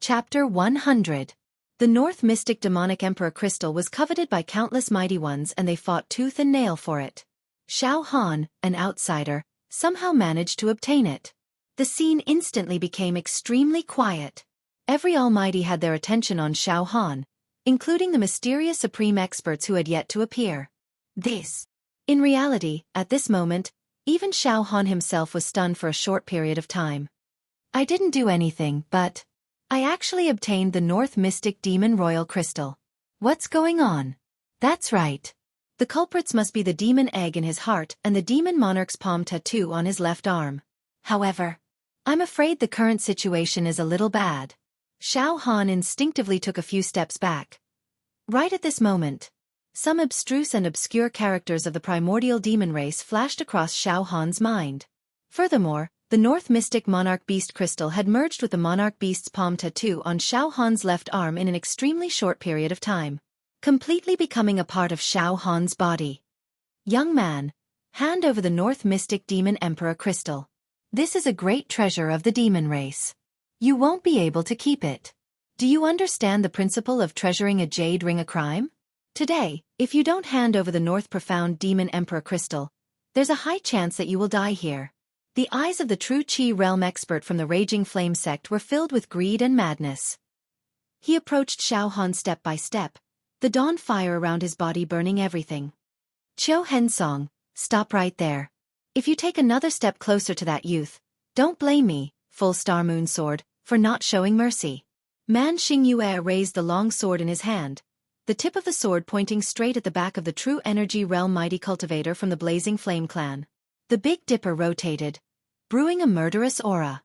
Chapter 100. The North Mystic Demonic Emperor Crystal was coveted by countless mighty ones and they fought tooth and nail for it. Xiao Han, an outsider, somehow managed to obtain it. The scene instantly became extremely quiet. Every almighty had their attention on Xiao Han, including the mysterious supreme experts who had yet to appear. In reality, at this moment, even Xiao Han himself was stunned for a short period of time. I didn't do anything, but I actually obtained the North Mystic Demon Royal Crystal. What's going on? That's right. The culprits must be the demon egg in his heart and the demon monarch's palm tattoo on his left arm. However, I'm afraid the current situation is a little bad. Xiao Han instinctively took a few steps back. Right at this moment, some abstruse and obscure characters of the primordial demon race flashed across Xiao Han's mind. Furthermore, the North Mystic Monarch Beast Crystal had merged with the Monarch Beast's palm tattoo on Xiao Han's left arm in an extremely short period of time, completely becoming a part of Xiao Han's body. Young man, hand over the North Mystic Demon Emperor Crystal. This is a great treasure of the demon race. You won't be able to keep it. Do you understand the principle of treasuring a jade ring a crime? Today, if you don't hand over the North Profound Demon Emperor Crystal, there's a high chance that you will die here. The eyes of the true Qi realm expert from the Raging Flame sect were filled with greed and madness. He approached Xiao Han step by step, the dawn fire around his body burning everything. Qiu Hensong, stop right there. If you take another step closer to that youth, don't blame me, Full Star Moon Sword, for not showing mercy. Man Xingyue raised the long sword in his hand, the tip of the sword pointing straight at the back of the true energy realm mighty cultivator from the Blazing Flame clan. The Big Dipper rotated, brewing a murderous aura.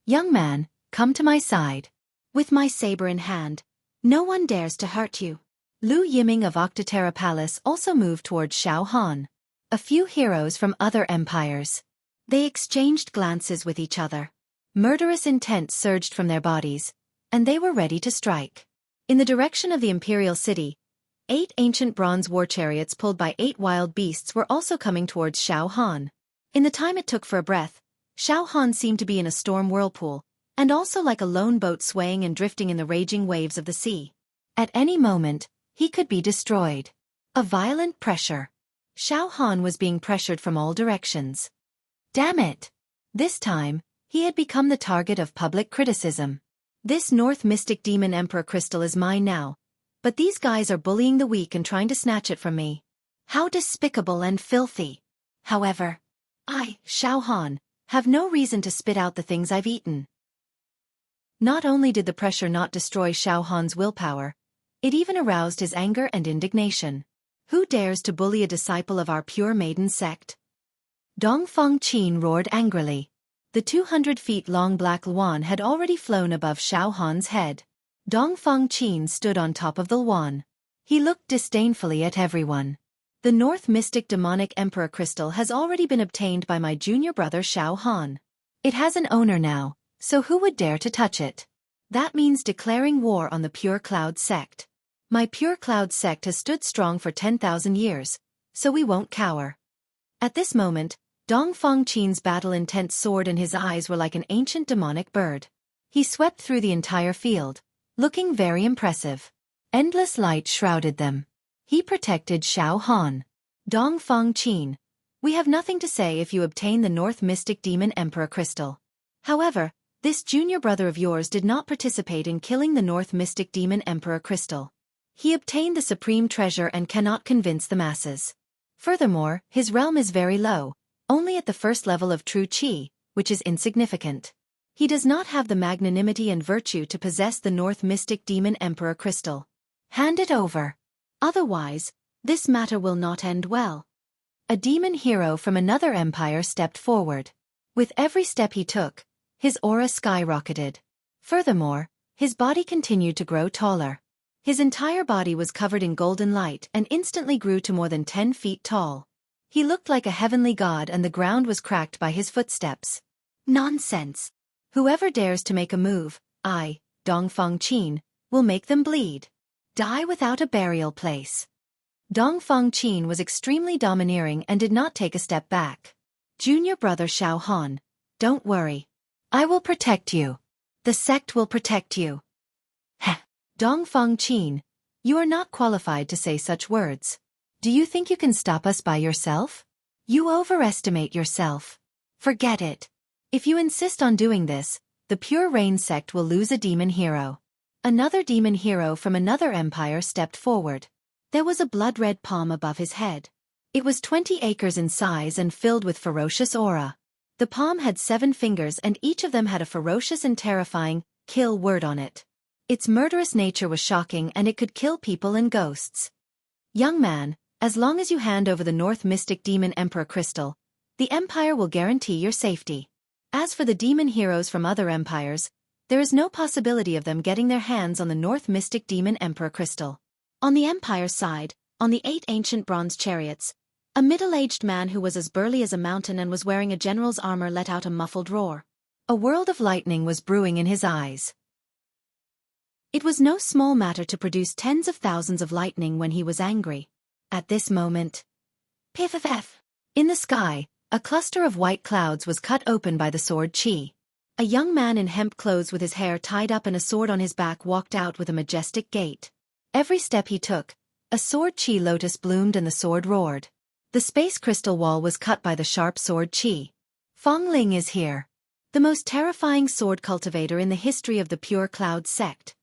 Young man, come to my side. With my saber in hand, no one dares to hurt you. Lu Yiming of Octaterra Palace also moved towards Xiao Han. A few heroes from other empires. They exchanged glances with each other. Murderous intent surged from their bodies, and they were ready to strike. In the direction of the Imperial City, 8 ancient bronze war chariots pulled by 8 wild beasts were also coming towards Xiao Han. In the time it took for a breath, Xiao Han seemed to be in a storm whirlpool, and also like a lone boat swaying and drifting in the raging waves of the sea. At any moment, he could be destroyed. A violent pressure. Xiao Han was being pressured from all directions. Damn it! This time, he had become the target of public criticism. This North Mystic Demon Emperor Crystal is mine now, but these guys are bullying the weak and trying to snatch it from me. How despicable and filthy. However, I, Xiao Han, have no reason to spit out the things I've eaten. Not only did the pressure not destroy Xiao Han's willpower, it even aroused his anger and indignation. Who dares to bully a disciple of our pure maiden sect? Dongfeng Qin roared angrily. The 200 feet long black luan had already flown above Xiao Han's head. Dongfeng Qin stood on top of the luan. He looked disdainfully at everyone. The North Mystic Demonic Emperor Crystal has already been obtained by my junior brother Xiao Han. It has an owner now, so who would dare to touch it? That means declaring war on the Pure Cloud sect. My Pure Cloud sect has stood strong for 10,000 years, so we won't cower. At this moment, Dongfeng Qin's battle-intent sword and his eyes were like an ancient demonic bird. He swept through the entire field, looking very impressive. Endless light shrouded them. He protected Xiao Han. Dongfeng Qin, we have nothing to say if you obtain the North Mystic Demon Emperor Crystal. However, this junior brother of yours did not participate in killing the North Mystic Demon Emperor Crystal. He obtained the supreme treasure and cannot convince the masses. Furthermore, his realm is very low, only at the first level of true Qi, which is insignificant. He does not have the magnanimity and virtue to possess the North Mystic Demon Emperor Crystal. Hand it over. Otherwise, this matter will not end well. A demon hero from another empire stepped forward. With every step he took, his aura skyrocketed. Furthermore, his body continued to grow taller. His entire body was covered in golden light and instantly grew to more than 10 feet tall. He looked like a heavenly god and the ground was cracked by his footsteps. Nonsense! Whoever dares to make a move, I, Dongfeng Qin, will make them bleed. Die without a burial place. Dongfeng Qin was extremely domineering and did not take a step back. Junior brother Xiao Han, don't worry. I will protect you. The sect will protect you. Dongfeng Qin, you are not qualified to say such words. Do you think you can stop us by yourself? You overestimate yourself. Forget it. If you insist on doing this, the Pure Rain sect will lose a demon hero. Another demon hero from another empire stepped forward. There was a blood-red palm above his head. It was 20 acres in size and filled with ferocious aura. The palm had 7 fingers and each of them had a ferocious and terrifying, kill word on it. Its murderous nature was shocking and it could kill people and ghosts. Young man, as long as you hand over the North Mystic Demon Emperor Crystal, the Empire will guarantee your safety. As for the demon heroes from other empires, there is no possibility of them getting their hands on the North Mystic Demon Emperor Crystal. On the Empire's side, on the 8 ancient bronze chariots, a middle-aged man who was as burly as a mountain and was wearing a general's armor let out a muffled roar. A world of lightning was brewing in his eyes. It was no small matter to produce tens of thousands of lightning when he was angry. At this moment, piff, in the sky, a cluster of white clouds was cut open by the sword Qi. A young man in hemp clothes with his hair tied up and a sword on his back walked out with a majestic gait. Every step he took, a sword Qi lotus bloomed and the sword roared. The space crystal wall was cut by the sharp sword Qi. Fong Ling is here. The most terrifying sword cultivator in the history of the Pure Cloud sect.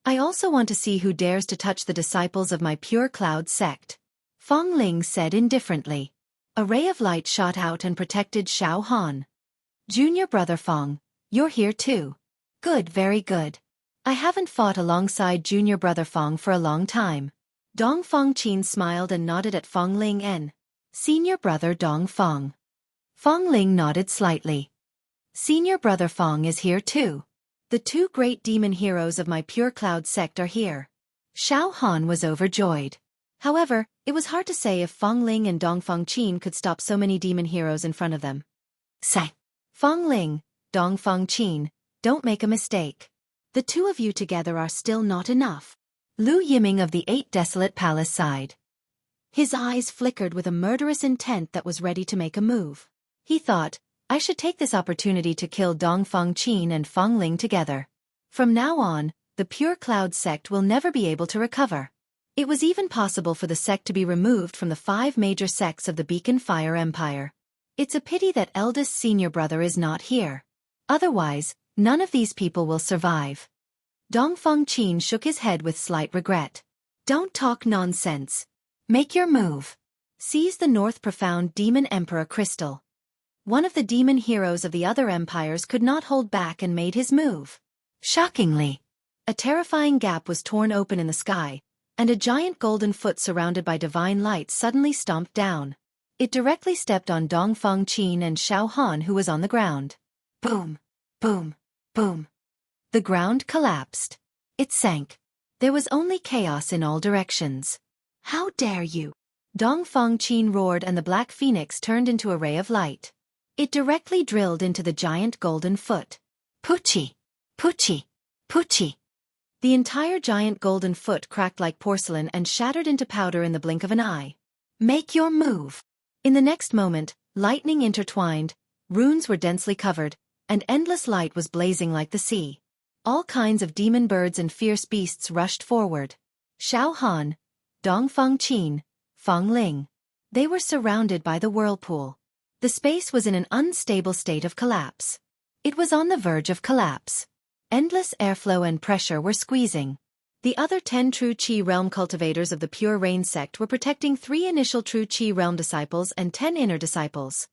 I also want to see who dares to touch the disciples of my Pure Cloud sect. Fong Ling said indifferently. A ray of light shot out and protected Xiao Han. Junior brother Fong, you're here too. Good, very good. I haven't fought alongside junior brother Fong for a long time. Dongfeng Qin smiled and nodded at Fong Ling and senior brother Dongfeng. Fong Ling nodded slightly. Senior brother Fong is here too. The 2 great demon heroes of my Pure Cloud sect are here. Xiao Han was overjoyed. However, it was hard to say if Fong Ling and Dongfeng Qin could stop so many demon heroes in front of them. Say, Fong Ling, Dongfeng Qin, don't make a mistake. The 2 of you together are still not enough. Lu Yiming of the 8 Desolate Palace sighed. His eyes flickered with a murderous intent that was ready to make a move. He thought, I should take this opportunity to kill Dongfeng Qin and Fong Ling together. From now on, the Pure Cloud sect will never be able to recover. It was even possible for the sect to be removed from the 5 major sects of the Beacon Fire Empire. It's a pity that eldest senior brother is not here. Otherwise, none of these people will survive. Dongfeng Qin shook his head with slight regret. Don't talk nonsense. Make your move. Seize the North Profound Demon Emperor Crystal. One of the demon heroes of the other empires could not hold back and made his move. Shockingly, a terrifying gap was torn open in the sky, and a giant golden foot surrounded by divine light suddenly stomped down. It directly stepped on Dongfeng Qin and Xiao Han, who was on the ground. Boom, boom, boom. The ground collapsed. It sank. There was only chaos in all directions. How dare you? Dongfeng Qin roared and the black phoenix turned into a ray of light. It directly drilled into the giant golden foot. Puchi! Puchi! Puchi! The entire giant golden foot cracked like porcelain and shattered into powder in the blink of an eye. Make your move! In the next moment, lightning intertwined, runes were densely covered, and endless light was blazing like the sea. All kinds of demon birds and fierce beasts rushed forward. Xiao Han, Dongfeng Qin, Fong Ling. They were surrounded by the whirlpool. The space was in an unstable state of collapse. It was on the verge of collapse. Endless airflow and pressure were squeezing. The other 10 true Qi realm cultivators of the Pure Rain sect were protecting 3 initial true Qi realm disciples and 10 inner disciples.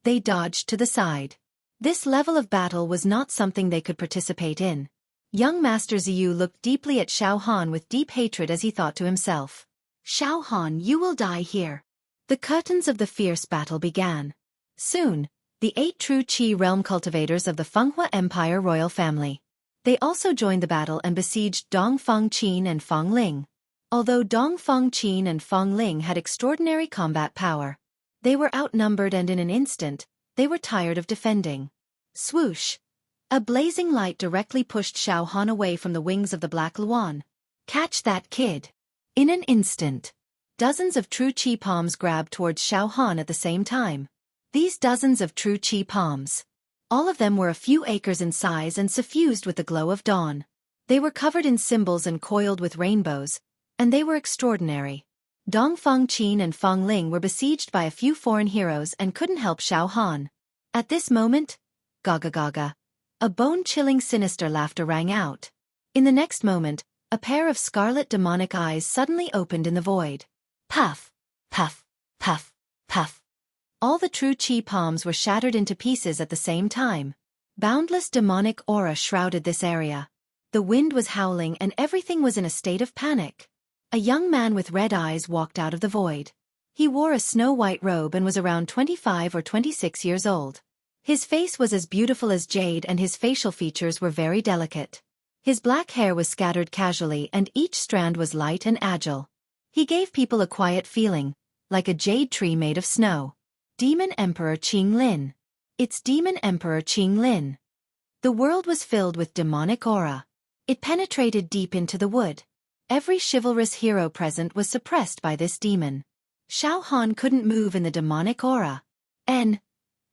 They dodged to the side. This level of battle was not something they could participate in. Young Master Ziyu looked deeply at Xiao Han with deep hatred as he thought to himself. Xiao Han, you will die here. The curtains of the fierce battle began. Soon, the 8 true Qi realm cultivators of the Fenghua Empire royal family. They also joined the battle and besieged Dongfeng Qin and Fong Ling. Although Dongfeng Qin and Fong Ling had extraordinary combat power, they were outnumbered and in an instant, they were tired of defending. Swoosh! A blazing light directly pushed Xiao Han away from the wings of the Black Luan. Catch that kid! In an instant, dozens of true Qi palms grabbed towards Xiao Han at the same time. These dozens of true Qi palms. All of them were a few acres in size and suffused with the glow of dawn. They were covered in symbols and coiled with rainbows, and they were extraordinary. Dong Fengqin and Feng Ling were besieged by a few foreign heroes and couldn't help Xiao Han. At this moment, gaga gaga, a bone-chilling sinister laughter rang out. In the next moment, a pair of scarlet demonic eyes suddenly opened in the void. Puff, puff, puff, puff. All the true chi palms were shattered into pieces at the same time. Boundless demonic aura shrouded this area. The wind was howling and everything was in a state of panic. A young man with red eyes walked out of the void. He wore a snow-white robe and was around 25 or 26 years old. His face was as beautiful as jade and his facial features were very delicate. His black hair was scattered casually and each strand was light and agile. He gave people a quiet feeling, like a jade tree made of snow. Demon Emperor Qing Lin. It's Demon Emperor Qing Lin. The world was filled with demonic aura. It penetrated deep into the wood. Every chivalrous hero present was suppressed by this demon. Xiao Han couldn't move in the demonic aura.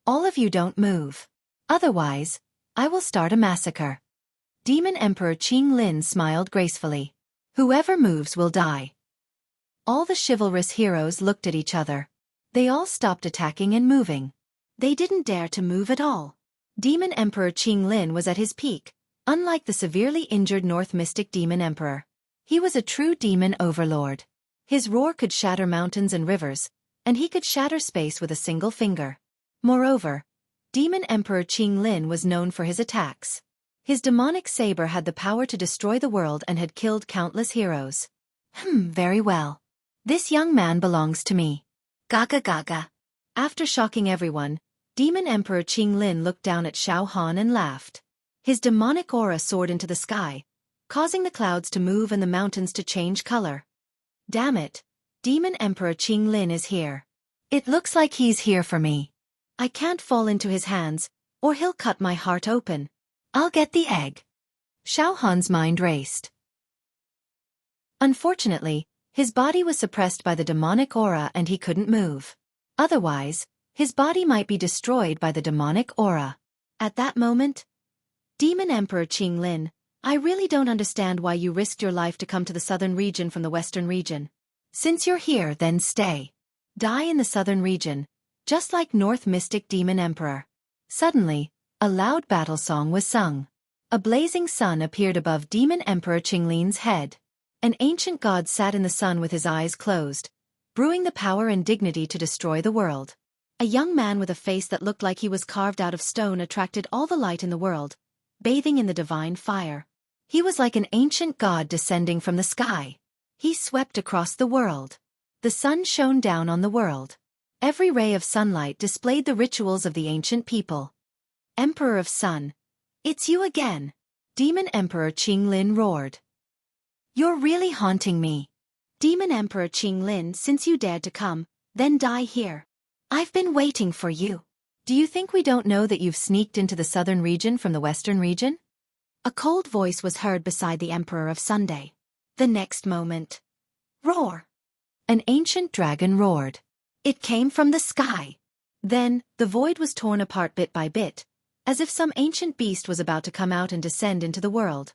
All of you don't move. Otherwise, I will start a massacre. Demon Emperor Qing Lin smiled gracefully. Whoever moves will die. All the chivalrous heroes looked at each other. They all stopped attacking and moving. They didn't dare to move at all. Demon Emperor Qing Lin was at his peak, unlike the severely injured North Mystic Demon Emperor. He was a true demon overlord. His roar could shatter mountains and rivers, and he could shatter space with a single finger. Moreover, Demon Emperor Qing Lin was known for his attacks. His demonic saber had the power to destroy the world and had killed countless heroes. Very well. This young man belongs to me. Gaga gaga. After shocking everyone, Demon Emperor Qing Lin looked down at Xiao Han and laughed. His demonic aura soared into the sky, causing the clouds to move and the mountains to change color. Damn it, Demon Emperor Qing Lin is here. It looks like he's here for me. I can't fall into his hands, or he'll cut my heart open. I'll get the egg. Xiao Han's mind raced. Unfortunately, his body was suppressed by the demonic aura and he couldn't move. Otherwise, his body might be destroyed by the demonic aura. At that moment, Demon Emperor Qing Lin, I really don't understand why you risked your life to come to the southern region from the western region. Since you're here, then stay. Die in the southern region, just like North Mystic Demon Emperor. Suddenly, a loud battle song was sung. A blazing sun appeared above Demon Emperor Qing Lin's head. An ancient god sat in the sun with his eyes closed, brewing the power and dignity to destroy the world. A young man with a face that looked like he was carved out of stone attracted all the light in the world, bathing in the divine fire. He was like an ancient god descending from the sky. He swept across the world. The sun shone down on the world. Every ray of sunlight displayed the rituals of the ancient people. Emperor of Sun, it's you again. Demon Emperor Qing Lin roared. You're really haunting me. Demon Emperor Qing Lin, since you dared to come, then die here. I've been waiting for you. Do you think we don't know that you've sneaked into the southern region from the western region? A cold voice was heard beside the Emperor of Sunday. The next moment. Roar! An ancient dragon roared. It came from the sky. Then, the void was torn apart bit by bit, as if some ancient beast was about to come out and descend into the world.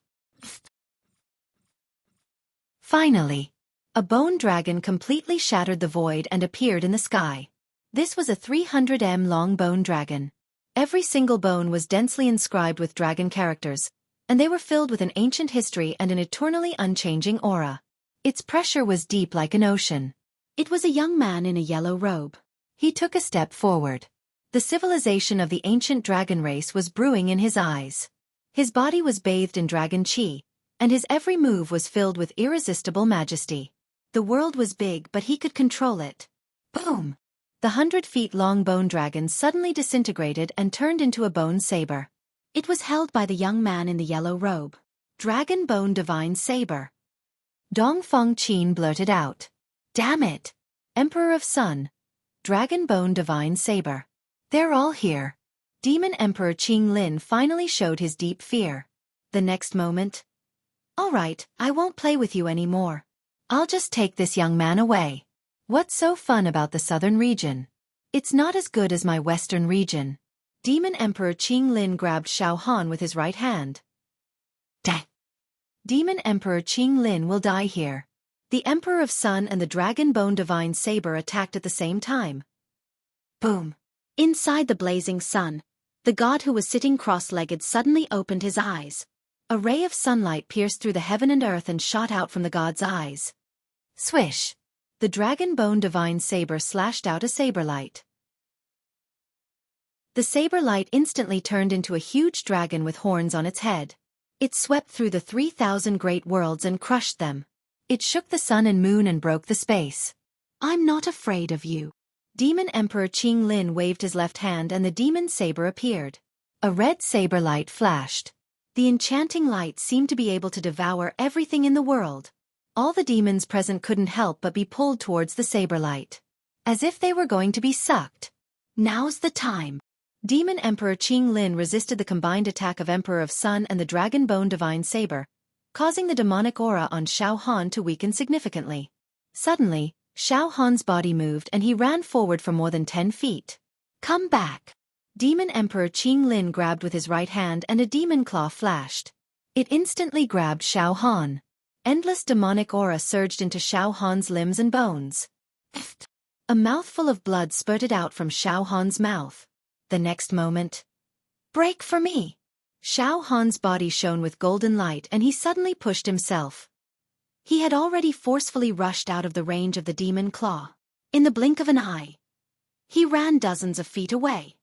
Finally, a bone dragon completely shattered the void and appeared in the sky. This was a 300 long bone dragon. Every single bone was densely inscribed with dragon characters, and they were filled with an ancient history and an eternally unchanging aura. Its pressure was deep like an ocean. It was a young man in a yellow robe. He took a step forward. The civilization of the ancient dragon race was brewing in his eyes. His body was bathed in dragon chi, and his every move was filled with irresistible majesty. The world was big, but he could control it. Boom! The 100-feet-long bone dragon suddenly disintegrated and turned into a bone saber. It was held by the young man in the yellow robe. Dragon Bone Divine Saber. Dong Fengqin blurted out. Damn it! Emperor of Sun. Dragon Bone Divine Saber. They're all here. Demon Emperor Qing Lin finally showed his deep fear. The next moment. All right, I won't play with you anymore. I'll just take this young man away. What's so fun about the southern region? It's not as good as my western region. Demon Emperor Qing Lin grabbed Xiao Han with his right hand. Dang! Demon Emperor Qing Lin will die here. The Emperor of Sun and the Dragon Bone Divine Saber attacked at the same time. Boom! Inside the blazing sun, the god who was sitting cross-legged suddenly opened his eyes. A ray of sunlight pierced through the heaven and earth and shot out from the god's eyes. Swish! The Dragon Bone Divine Saber slashed out a saber light. The saber light instantly turned into a huge dragon with horns on its head. It swept through the 3,000 great worlds and crushed them. It shook the sun and moon and broke the space. I'm not afraid of you. Demon Emperor Qing Lin waved his left hand and the demon saber appeared. A red saber light flashed. The enchanting light seemed to be able to devour everything in the world. All the demons present couldn't help but be pulled towards the saber light, as if they were going to be sucked. Now's the time. Demon Emperor Qing Lin resisted the combined attack of Emperor of Sun and the Dragon Bone Divine Saber, causing the demonic aura on Xiao Han to weaken significantly. Suddenly, Xiao Han's body moved and he ran forward for more than 10 feet. Come back! Demon Emperor Qing Lin grabbed with his right hand and a demon claw flashed. It instantly grabbed Xiao Han. Endless demonic aura surged into Xiao Han's limbs and bones. A mouthful of blood spurted out from Xiao Han's mouth. The next moment, break for me! Xiao Han's body shone with golden light and he suddenly pushed himself. He had already forcefully rushed out of the range of the demon claw. In the blink of an eye, he ran dozens of feet away.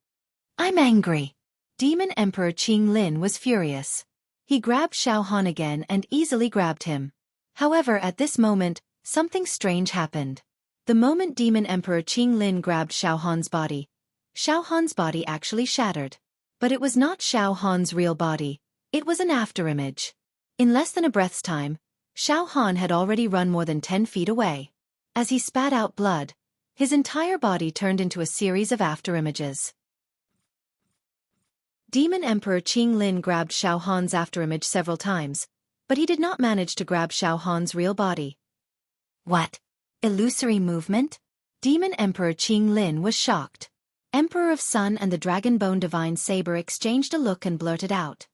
I'm angry. Demon Emperor Qing Lin was furious. He grabbed Xiao Han again and easily grabbed him. However, at this moment, something strange happened. The moment Demon Emperor Qing Lin grabbed Xiao Han's body actually shattered. But it was not Xiao Han's real body, it was an afterimage. In less than a breath's time, Xiao Han had already run more than 10 feet away. As he spat out blood, his entire body turned into a series of afterimages. Demon Emperor Qing Lin grabbed Xiao Han's afterimage several times, but he did not manage to grab Xiao Han's real body. What? Illusory movement? Demon Emperor Qing Lin was shocked. Emperor of Sun and the Dragon Bone Divine Saber exchanged a look and blurted out.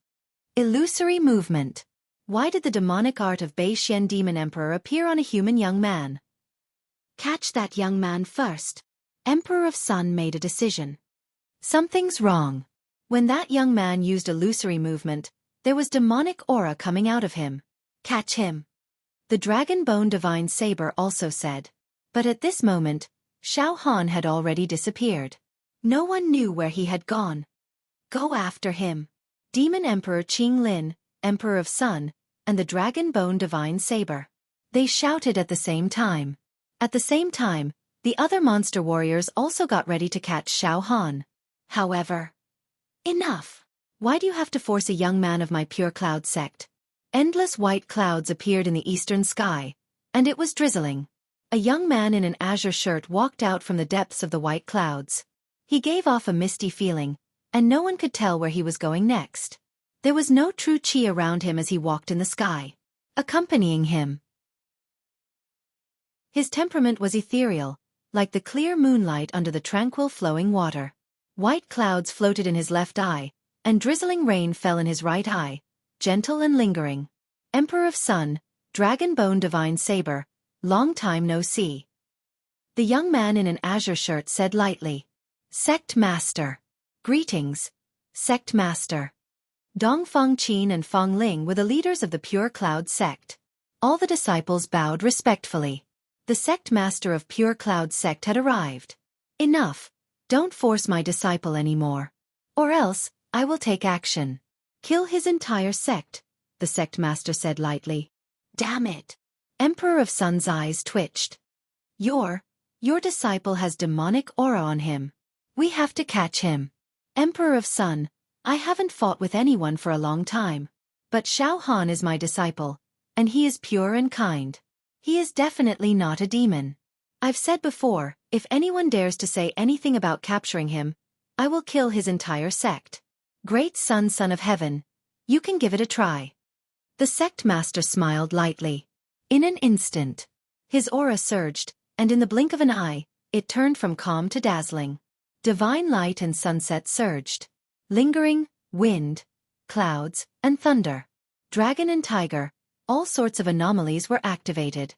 Illusory movement. Why did the demonic art of Bei Xian Demon Emperor appear on a human young man? Catch that young man first. Emperor of Sun made a decision. Something's wrong. When that young man used illusory movement, there was demonic aura coming out of him. Catch him. The Dragon Bone Divine Saber also said. But at this moment, Xiao Han had already disappeared. No one knew where he had gone. Go after him. Demon Emperor Qing Lin, Emperor of Sun, and the Dragon Bone Divine Saber. They shouted at the same time. At the same time, the other monster warriors also got ready to catch Xiao Han. However, enough! Why do you have to force a young man of my pure cloud sect? Endless white clouds appeared in the eastern sky, and it was drizzling. A young man in an azure shirt walked out from the depths of the white clouds. He gave off a misty feeling, and no one could tell where he was going next. There was no true chi around him as he walked in the sky, accompanying him. His temperament was ethereal, like the clear moonlight under the tranquil flowing water. White clouds floated in his left eye, and drizzling rain fell in his right eye, gentle and lingering. Emperor of Sun, Dragon Bone Divine Saber, long time no see. The young man in an azure shirt said lightly. Sect Master. Greetings, Sect Master. Dong Feng Qin and Feng Ling were the leaders of the Pure Cloud sect. All the disciples bowed respectfully. The sect master of Pure Cloud sect had arrived. Enough, don't force my disciple anymore. Or else, I will take action. Kill his entire sect, the sect master said lightly. Damn it! Emperor of Sun's eyes twitched. Your disciple has demonic aura on him. We have to catch him. Emperor of Sun, I haven't fought with anyone for a long time. But Xiao Han is my disciple, and he is pure and kind. He is definitely not a demon. I've said before, if anyone dares to say anything about capturing him, I will kill his entire sect. Great Sun, Son of Heaven, you can give it a try. The sect master smiled lightly. In an instant, his aura surged, and in the blink of an eye, it turned from calm to dazzling. Divine light and sunset surged. Lingering, wind, clouds, and thunder. Dragon and tiger, all sorts of anomalies were activated.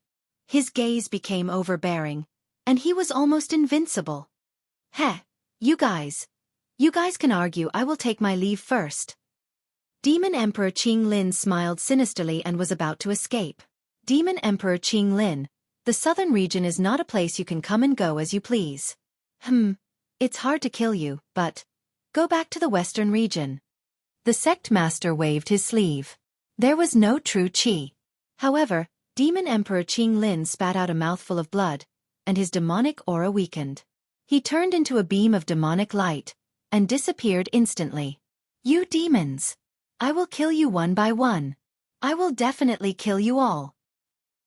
His gaze became overbearing, and he was almost invincible. Heh, you guys can argue. I will take my leave first. Demon Emperor Qinglin smiled sinisterly and was about to escape. Demon Emperor Qinglin, the southern region is not a place you can come and go as you please. It's hard to kill you, but go back to the western region. The sect master waved his sleeve. There was no true qi. However, Demon Emperor Qinglin spat out a mouthful of blood, and his demonic aura weakened. He turned into a beam of demonic light, and disappeared instantly. You demons! I will kill you one by one. I will definitely kill you all.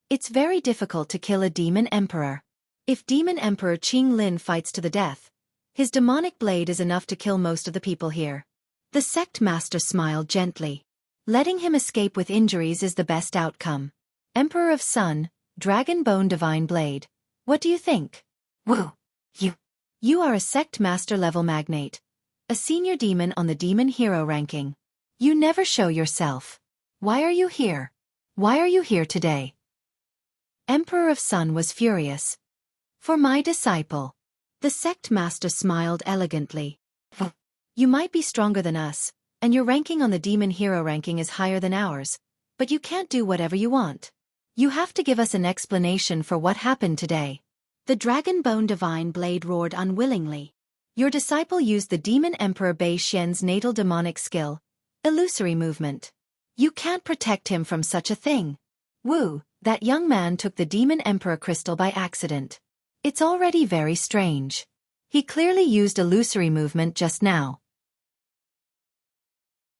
It's very difficult to kill a demon emperor. If Demon Emperor Qinglin fights to the death, his demonic blade is enough to kill most of the people here. The sect master smiled gently. Letting him escape with injuries is the best outcome. Emperor of Sun, Dragon Bone Divine Blade. What do you think? Woo! You are a sect master level magnate. A senior demon on the demon hero ranking. You never show yourself. Why are you here? Why are you here today? Emperor of Sun was furious. For my disciple. The sect master smiled elegantly. You might be stronger than us, and your ranking on the demon hero ranking is higher than ours, but you can't do whatever you want. You have to give us an explanation for what happened today. The Dragon Bone Divine Blade roared unwillingly. Your disciple used the Demon Emperor Bei Xian's natal demonic skill, illusory movement. You can't protect him from such a thing. Woo, that young man took the Demon Emperor crystal by accident. It's already very strange. He clearly used illusory movement just now.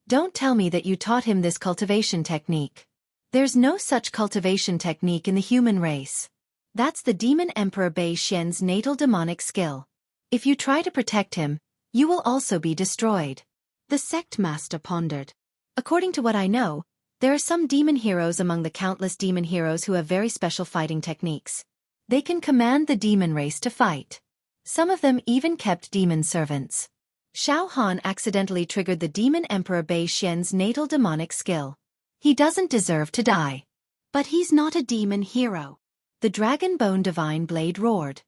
Don't tell me that you taught him this cultivation technique. There's no such cultivation technique in the human race. That's the Demon Emperor Bei Xian's natal demonic skill. If you try to protect him, you will also be destroyed. The sect master pondered. According to what I know, there are some demon heroes among the countless demon heroes who have very special fighting techniques. They can command the demon race to fight. Some of them even kept demon servants. Xiao Han accidentally triggered the Demon Emperor Bei Xian's natal demonic skill. He doesn't deserve to die. But he's not a demon hero. The Dragon Bone Divine Blade roared.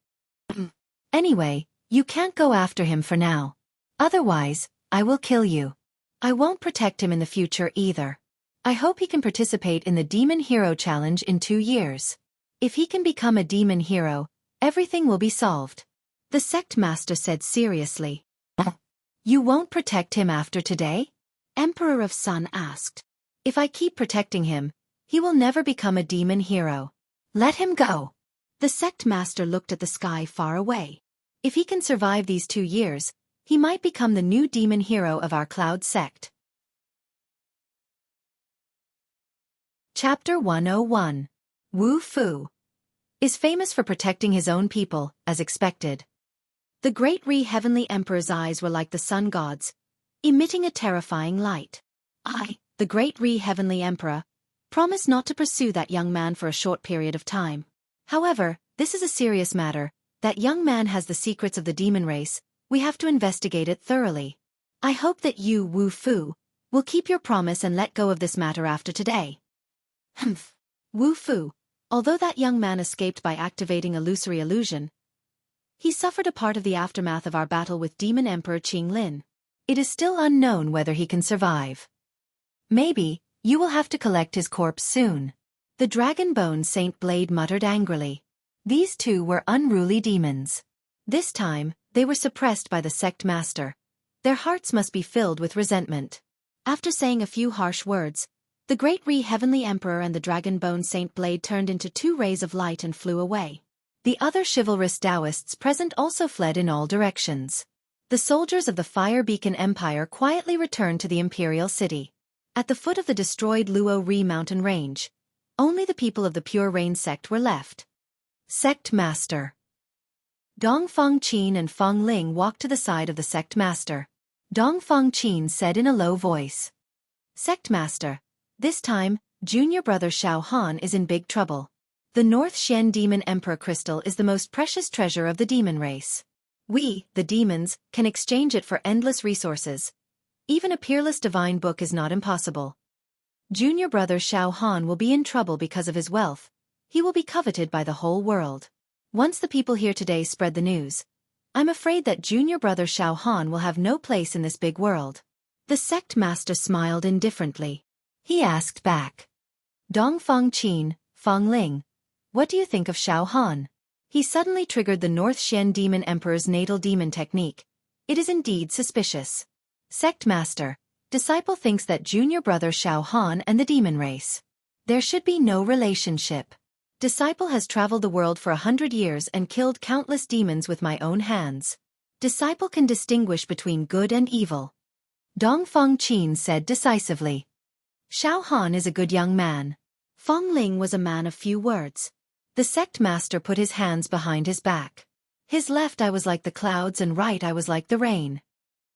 Anyway, you can't go after him for now. Otherwise, I will kill you. I won't protect him in the future either. I hope he can participate in the Demon Hero Challenge in 2 years. If he can become a demon hero, everything will be solved. The sect master said seriously. You won't protect him after today? Emperor of Sun asked. If I keep protecting him, he will never become a demon hero. Let him go. The sect master looked at the sky far away. If he can survive these 2 years, he might become the new demon hero of our cloud sect. Chapter 101. Wu Fu is famous for protecting his own people, as expected. The great Re Heavenly Emperor's eyes were like the sun god's, emitting a terrifying light. I, the great Re Heavenly Emperor, promise not to pursue that young man for a short period of time. However, this is a serious matter. That young man has the secrets of the demon race. We have to investigate it thoroughly. I hope that you, Wu Fu, will keep your promise and let go of this matter after today. Wu Fu, although that young man escaped by activating illusory illusion, he suffered a part of the aftermath of our battle with Demon Emperor Qinglin. It is still unknown whether he can survive. Maybe, you will have to collect his corpse soon. The Dragon Bone Saint Blade muttered angrily. These two were unruly demons. This time, they were suppressed by the sect master. Their hearts must be filled with resentment. After saying a few harsh words, the great Re Heavenly Emperor and the Dragon Bone Saint Blade turned into 2 rays of light and flew away. The other chivalrous Taoists present also fled in all directions. The soldiers of the Fire Beacon Empire quietly returned to the Imperial City. At the foot of the destroyed Luo Ri mountain range, only the people of the Pure Rain sect were left. Sect Master. Dong Fangqin and Feng Ling walked to the side of the sect master. Dong Fangqin said in a low voice. Sect Master, this time, junior brother Xiao Han is in big trouble. The North Xian Demon Emperor Crystal is the most precious treasure of the demon race. We, the demons, can exchange it for endless resources. Even a peerless divine book is not impossible. Junior brother Xiao Han will be in trouble because of his wealth. He will be coveted by the whole world. Once the people here today spread the news, I'm afraid that junior brother Xiao Han will have no place in this big world. The sect master smiled indifferently. He asked back. Dong Feng Qin, Feng Ling, what do you think of Xiao Han? He suddenly triggered the North Xian Demon Emperor's natal demon technique. It is indeed suspicious. Sect master, disciple thinks that junior brother Xiao Han and the demon race. There should be no relationship. Disciple has traveled the world for 100 years and killed countless demons with my own hands. Disciple can distinguish between good and evil. Dong Feng Qin said decisively. Xiao Han is a good young man. Feng Ling was a man of few words. The sect master put his hands behind his back. His left eye was like the clouds and right eye was like the rain.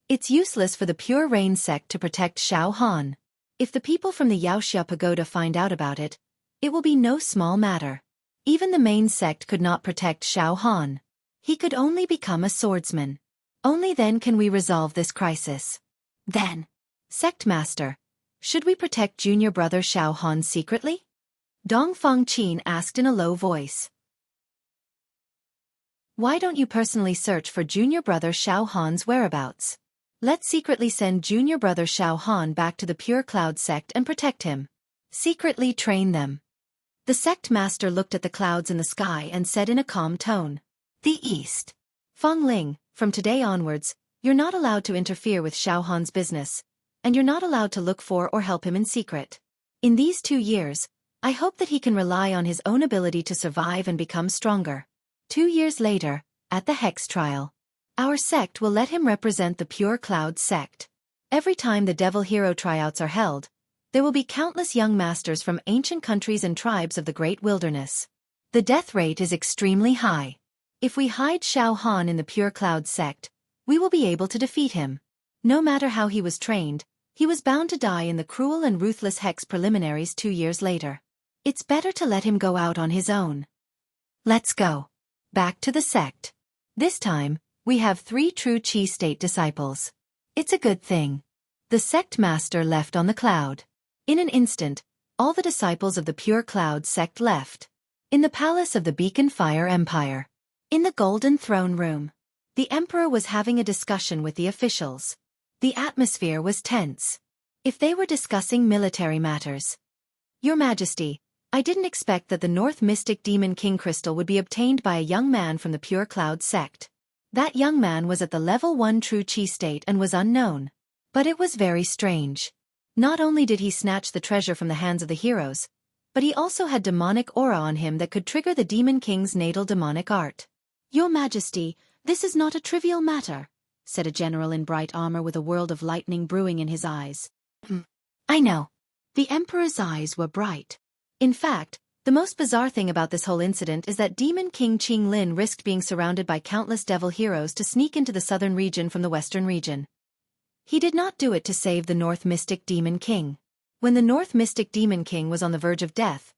It's useless for the Pure Rain sect to protect Xiao Han. If the people from the Yaoxia pagoda find out about it, it will be no small matter. Even the main sect could not protect Xiao Han. He could only become a swordsman. Only then can we resolve this crisis. Then, sect master, should we protect junior brother Xiao Han secretly? Dong Feng Qin asked in a low voice. Why don't you personally search for junior brother Xiao Han's whereabouts? Let's secretly send junior brother Xiao Han back to the Pure Cloud sect and protect him. Secretly train them. The sect master looked at the clouds in the sky and said in a calm tone. The East. Feng Ling, from today onwards, you're not allowed to interfere with Xiao Han's business, and you're not allowed to look for or help him in secret. In these 2 years, I hope that he can rely on his own ability to survive and become stronger. 2 years later, at the Hex trial, our sect will let him represent the Pure Cloud sect. Every time the Devil Hero tryouts are held, there will be countless young masters from ancient countries and tribes of the Great Wilderness. The death rate is extremely high. If we hide Xiao Han in the Pure Cloud sect, we will be able to defeat him. No matter how he was trained, he was bound to die in the cruel and ruthless Hex preliminaries 2 years later. It's better to let him go out on his own. Let's go. Back to the sect. This time, we have 3 true Qi state disciples. It's a good thing. The sect master left on the cloud. In an instant, all the disciples of the Pure Cloud sect left. In the palace of the Beacon Fire Empire. In the Golden Throne Room. The emperor was having a discussion with the officials. The atmosphere was tense. If they were discussing military matters. Your Majesty, I didn't expect that the North Mystic Demon King Crystal would be obtained by a young man from the Pure Cloud sect. That young man was at the level 1 true Qi state and was unknown. But it was very strange. Not only did he snatch the treasure from the hands of the heroes, but he also had demonic aura on him that could trigger the Demon King's natal demonic art. Your Majesty, this is not a trivial matter, said a general in bright armor with a world of lightning brewing in his eyes. I know. The Emperor's eyes were bright. In fact, the most bizarre thing about this whole incident is that Demon King Qing Lin risked being surrounded by countless devil heroes to sneak into the southern region from the western region. He did not do it to save the North Mystic Demon King. When the North Mystic Demon King was on the verge of death,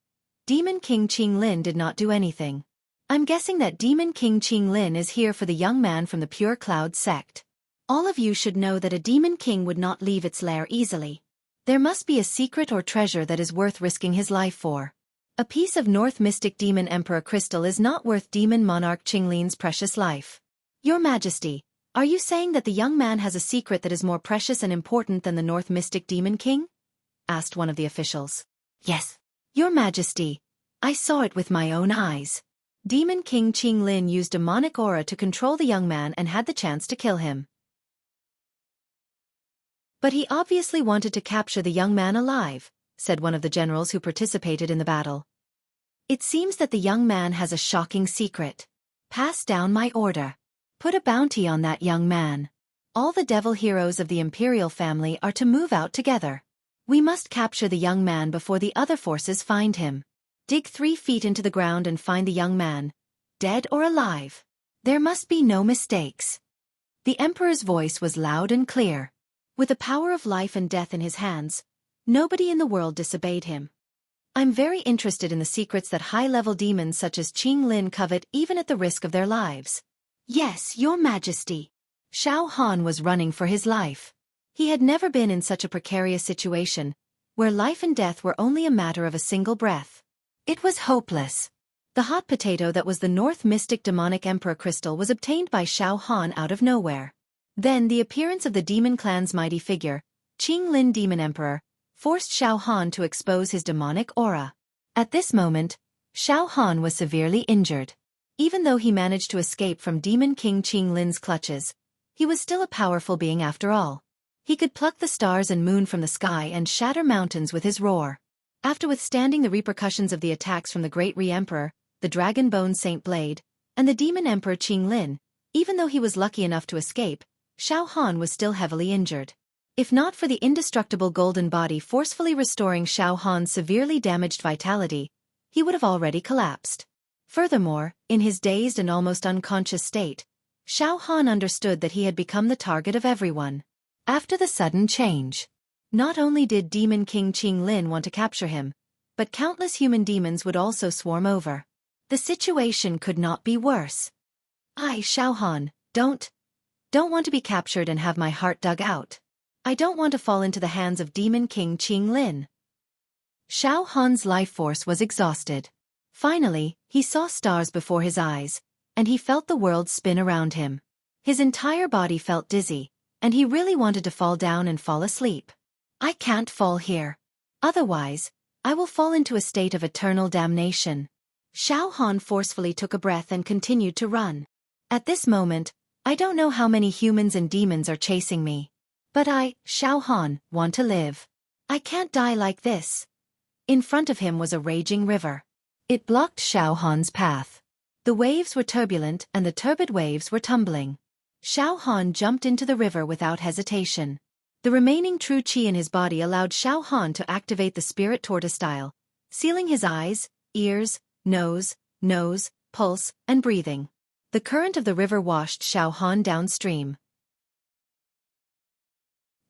Demon King Qing Lin did not do anything. I'm guessing that Demon King Qing Lin is here for the young man from the Pure Cloud sect. All of you should know that a Demon King would not leave its lair easily. There must be a secret or treasure that is worth risking his life for. A piece of North Mystic Demon Emperor crystal is not worth Demon Monarch Qing Lin's precious life. Your Majesty, are you saying that the young man has a secret that is more precious and important than the North Mystic Demon King? Asked one of the officials. Yes. Your Majesty, I saw it with my own eyes. Demon King Qing Lin used demonic aura to control the young man and had the chance to kill him. But he obviously wanted to capture the young man alive, said one of the generals who participated in the battle. It seems that the young man has a shocking secret. Pass down my order. Put a bounty on that young man. All the devil heroes of the imperial family are to move out together. We must capture the young man before the other forces find him. Dig 3 feet into the ground and find the young man, dead or alive. There must be no mistakes. The emperor's voice was loud and clear. With the power of life and death in his hands, nobody in the world disobeyed him. I'm very interested in the secrets that high-level demons such as Qing Lin covet even at the risk of their lives. Yes, Your Majesty. Xiao Han was running for his life. He had never been in such a precarious situation, where life and death were only a matter of a single breath. It was hopeless. The hot potato that was the North Mystic Demonic Emperor crystal was obtained by Xiao Han out of nowhere. Then the appearance of the demon clan's mighty figure, Qing Lin Demon Emperor, forced Xiao Han to expose his demonic aura. At this moment, Xiao Han was severely injured. Even though he managed to escape from Demon King Qing Lin's clutches, he was still a powerful being after all. He could pluck the stars and moon from the sky and shatter mountains with his roar. After withstanding the repercussions of the attacks from the Great Re-Emperor, the Dragon Bone Saint Blade, and the Demon Emperor Qing Lin, even though he was lucky enough to escape, Xiao Han was still heavily injured. If not for the indestructible golden body forcefully restoring Xiao Han's severely damaged vitality, he would have already collapsed. Furthermore, in his dazed and almost unconscious state, Xiao Han understood that he had become the target of everyone. After the sudden change, not only did Demon King Qing Lin want to capture him, but countless human demons would also swarm over. The situation could not be worse. I, Xiao Han, don't want to be captured and have my heart dug out. I don't want to fall into the hands of Demon King Qing Lin. Xiao Han's life force was exhausted. Finally, he saw stars before his eyes, and he felt the world spin around him. His entire body felt dizzy, and he really wanted to fall down and fall asleep. I can't fall here. Otherwise, I will fall into a state of eternal damnation. Xiao Han forcefully took a breath and continued to run. At this moment, I don't know how many humans and demons are chasing me. But I, Xiao Han, want to live. I can't die like this. In front of him was a raging river. It blocked Xiao Han's path. The waves were turbulent and the turbid waves were tumbling. Xiao Han jumped into the river without hesitation. The remaining true qi in his body allowed Xiao Han to activate the spirit tortoise style, sealing his eyes, ears, nose, pulse, and breathing. The current of the river washed Xiao Han downstream.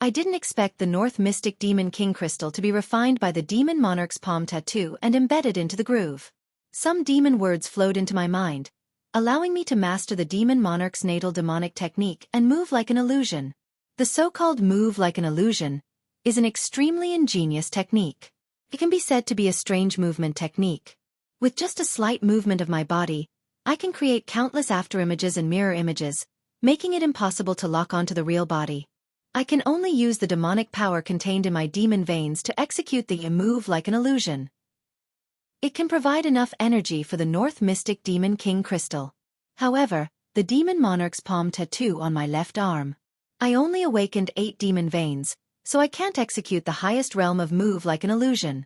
I didn't expect the North Mystic Demon King crystal to be refined by the Demon Monarch's palm tattoo and embedded into the groove. Some demon words flowed into my mind, allowing me to master the Demon Monarch's natal demonic technique and move like an illusion. The so-called move like an illusion is an extremely ingenious technique. It can be said to be a strange movement technique. With just a slight movement of my body, I can create countless afterimages and mirror images, making it impossible to lock onto the real body. I can only use the demonic power contained in my demon veins to execute the move like an illusion. It can provide enough energy for the North Mystic Demon King crystal. However, the Demon Monarch's palm tattoo on my left arm. I only awakened 8 demon veins, so I can't execute the highest realm of move like an illusion.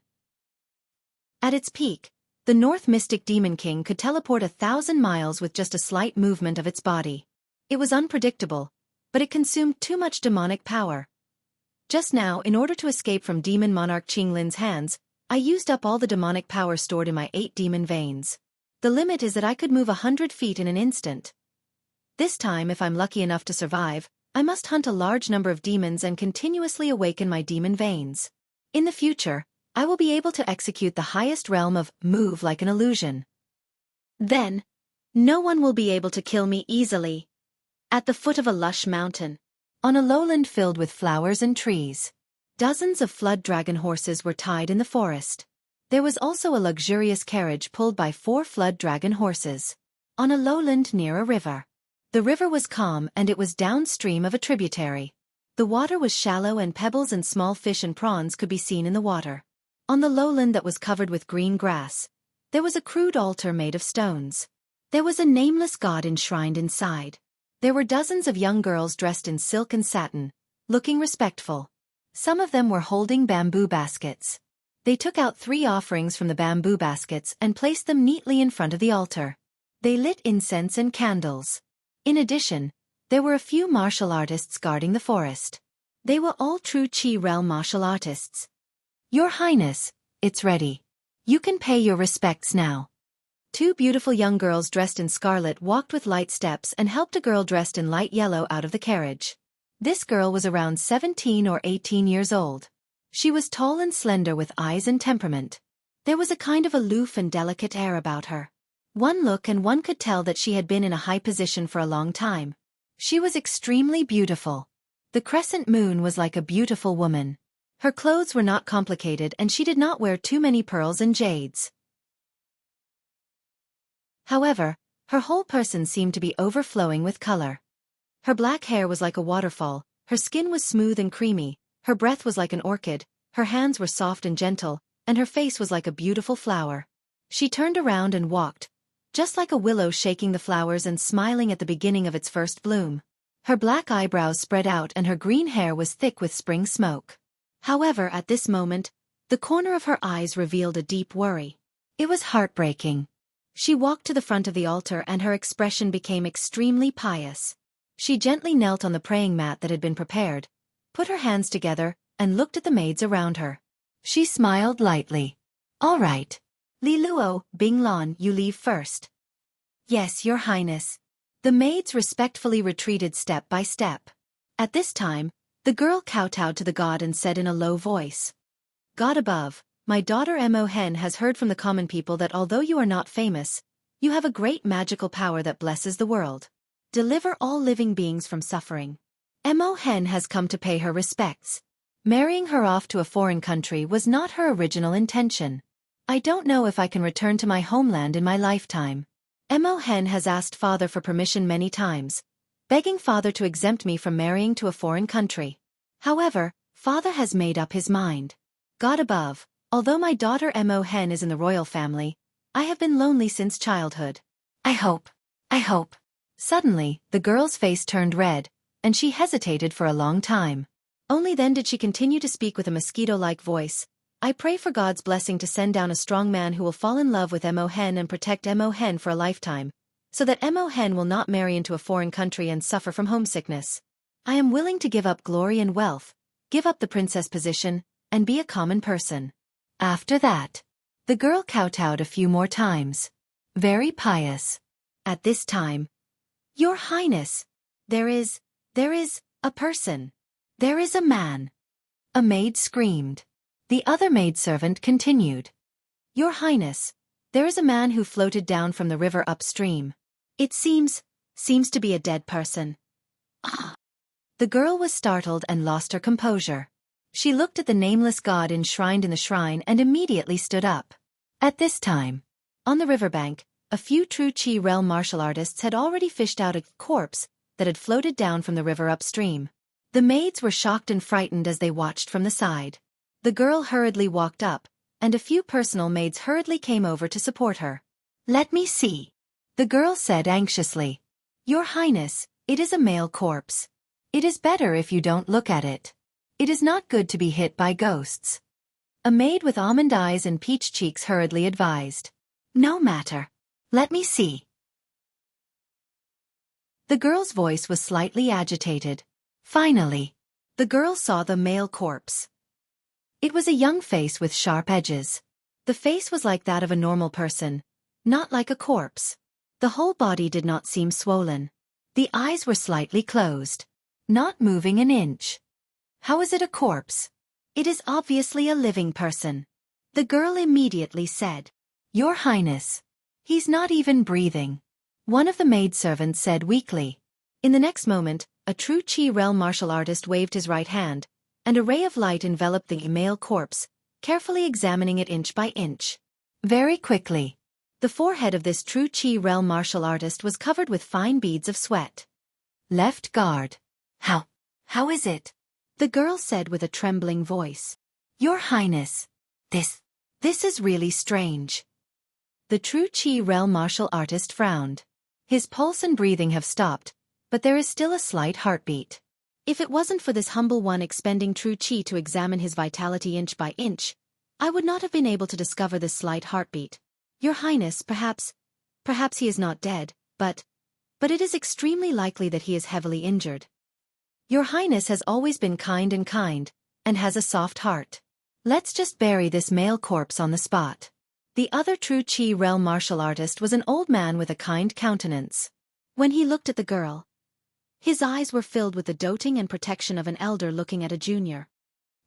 At its peak, the North Mystic Demon King could teleport 1,000 miles with just a slight movement of its body. It was unpredictable, but it consumed too much demonic power. Just now, in order to escape from Demon Monarch Qing Lin's hands, I used up all the demonic power stored in my 8 demon veins. The limit is that I could move 100 feet in an instant. This time, if I'm lucky enough to survive, I must hunt a large number of demons and continuously awaken my demon veins. In the future, I will be able to execute the highest realm of move like an illusion. Then, no one will be able to kill me easily. At the foot of a lush mountain, on a lowland filled with flowers and trees, dozens of flood dragon horses were tied in the forest. There was also a luxurious carriage pulled by 4 flood dragon horses. On a lowland near a river. The river was calm and it was downstream of a tributary. The water was shallow and pebbles and small fish and prawns could be seen in the water. On the lowland that was covered with green grass, there was a crude altar made of stones. There was a nameless god enshrined inside. There were dozens of young girls dressed in silk and satin, looking respectful. Some of them were holding bamboo baskets. They took out 3 offerings from the bamboo baskets and placed them neatly in front of the altar. They lit incense and candles. In addition, there were a few martial artists guarding the forest. They were all true Qi realm martial artists. Your Highness, it's ready. You can pay your respects now. 2 beautiful young girls dressed in scarlet walked with light steps and helped a girl dressed in light yellow out of the carriage. This girl was around 17 or 18 years old. She was tall and slender with eyes and temperament. There was a kind of aloof and delicate air about her. One look and one could tell that she had been in a high position for a long time. She was extremely beautiful. The crescent moon was like a beautiful woman. Her clothes were not complicated and she did not wear too many pearls and jades. However, her whole person seemed to be overflowing with color. Her black hair was like a waterfall, her skin was smooth and creamy, her breath was like an orchid, her hands were soft and gentle, and her face was like a beautiful flower. She turned around and walked, just like a willow shaking the flowers and smiling at the beginning of its first bloom. Her black eyebrows spread out and her green hair was thick with spring smoke. However, at this moment, the corner of her eyes revealed a deep worry. It was heartbreaking. She walked to the front of the altar and her expression became extremely pious. She gently knelt on the praying mat that had been prepared, put her hands together, and looked at the maids around her. She smiled lightly. "All right. Li Luo, Bing Lan, you leave first." "Yes, Your Highness." The maids respectfully retreated step by step. At this time, the girl kowtowed to the god and said in a low voice, "God above, my daughter Mo Hen has heard from the common people that although you are not famous, you have a great magical power that blesses the world. Deliver all living beings from suffering. Mo Hen has come to pay her respects. Marrying her off to a foreign country was not her original intention. I don't know if I can return to my homeland in my lifetime. Mo Hen has asked father for permission many times, begging father to exempt me from marrying to a foreign country. However, father has made up his mind. God above, although my daughter Mo Hen is in the royal family, I have been lonely since childhood. I hope. Suddenly, the girl's face turned red, and she hesitated for a long time. Only then did she continue to speak with a mosquito-like voice. I pray for God's blessing to send down a strong man who will fall in love with Mo Hen and protect Mo Hen for a lifetime, so that Mo Hen will not marry into a foreign country and suffer from homesickness. I am willing to give up glory and wealth, give up the princess position, and be a common person." After that, the girl kowtowed a few more times. Very pious. At this time, "Your Highness, there is a person. There is a man." A maid screamed. The other maidservant continued, "Your Highness, there is a man who floated down from the river upstream. It seems to be a dead person." Ah! The girl was startled and lost her composure. She looked at the nameless god enshrined in the shrine and immediately stood up. At this time, on the riverbank, a few true Qi realm martial artists had already fished out a corpse that had floated down from the river upstream. The maids were shocked and frightened as they watched from the side. The girl hurriedly walked up, and a few personal maids hurriedly came over to support her. "Let me see," the girl said anxiously. "Your Highness, it is a male corpse. It is better if you don't look at it. It is not good to be hit by ghosts." A maid with almond eyes and peach cheeks hurriedly advised. "No matter. Let me see." The girl's voice was slightly agitated. Finally, the girl saw the male corpse. It was a young face with sharp edges. The face was like that of a normal person, not like a corpse. The whole body did not seem swollen. The eyes were slightly closed, not moving an inch. How is it a corpse? It is obviously a living person. The girl immediately said, "Your Highness, he's not even breathing." One of the maidservants said weakly. In the next moment, a true Qi realm martial artist waved his right hand, and a ray of light enveloped the male corpse, carefully examining it inch by inch. Very quickly, the forehead of this true Qi realm martial artist was covered with fine beads of sweat. "Left guard. How is it?" the girl said with a trembling voice. "Your Highness, this is really strange." The true Qi realm martial artist frowned. His pulse and breathing have stopped, but there is still a slight heartbeat. If it wasn't for this humble one expending true Qi to examine his vitality inch by inch, I would not have been able to discover this slight heartbeat. Your Highness, perhaps he is not dead, but it is extremely likely that he is heavily injured. Your Highness has always been kind, and has a soft heart. Let's just bury this male corpse on the spot. The other true Qi realm martial artist was an old man with a kind countenance. When he looked at the girl, his eyes were filled with the doting and protection of an elder looking at a junior.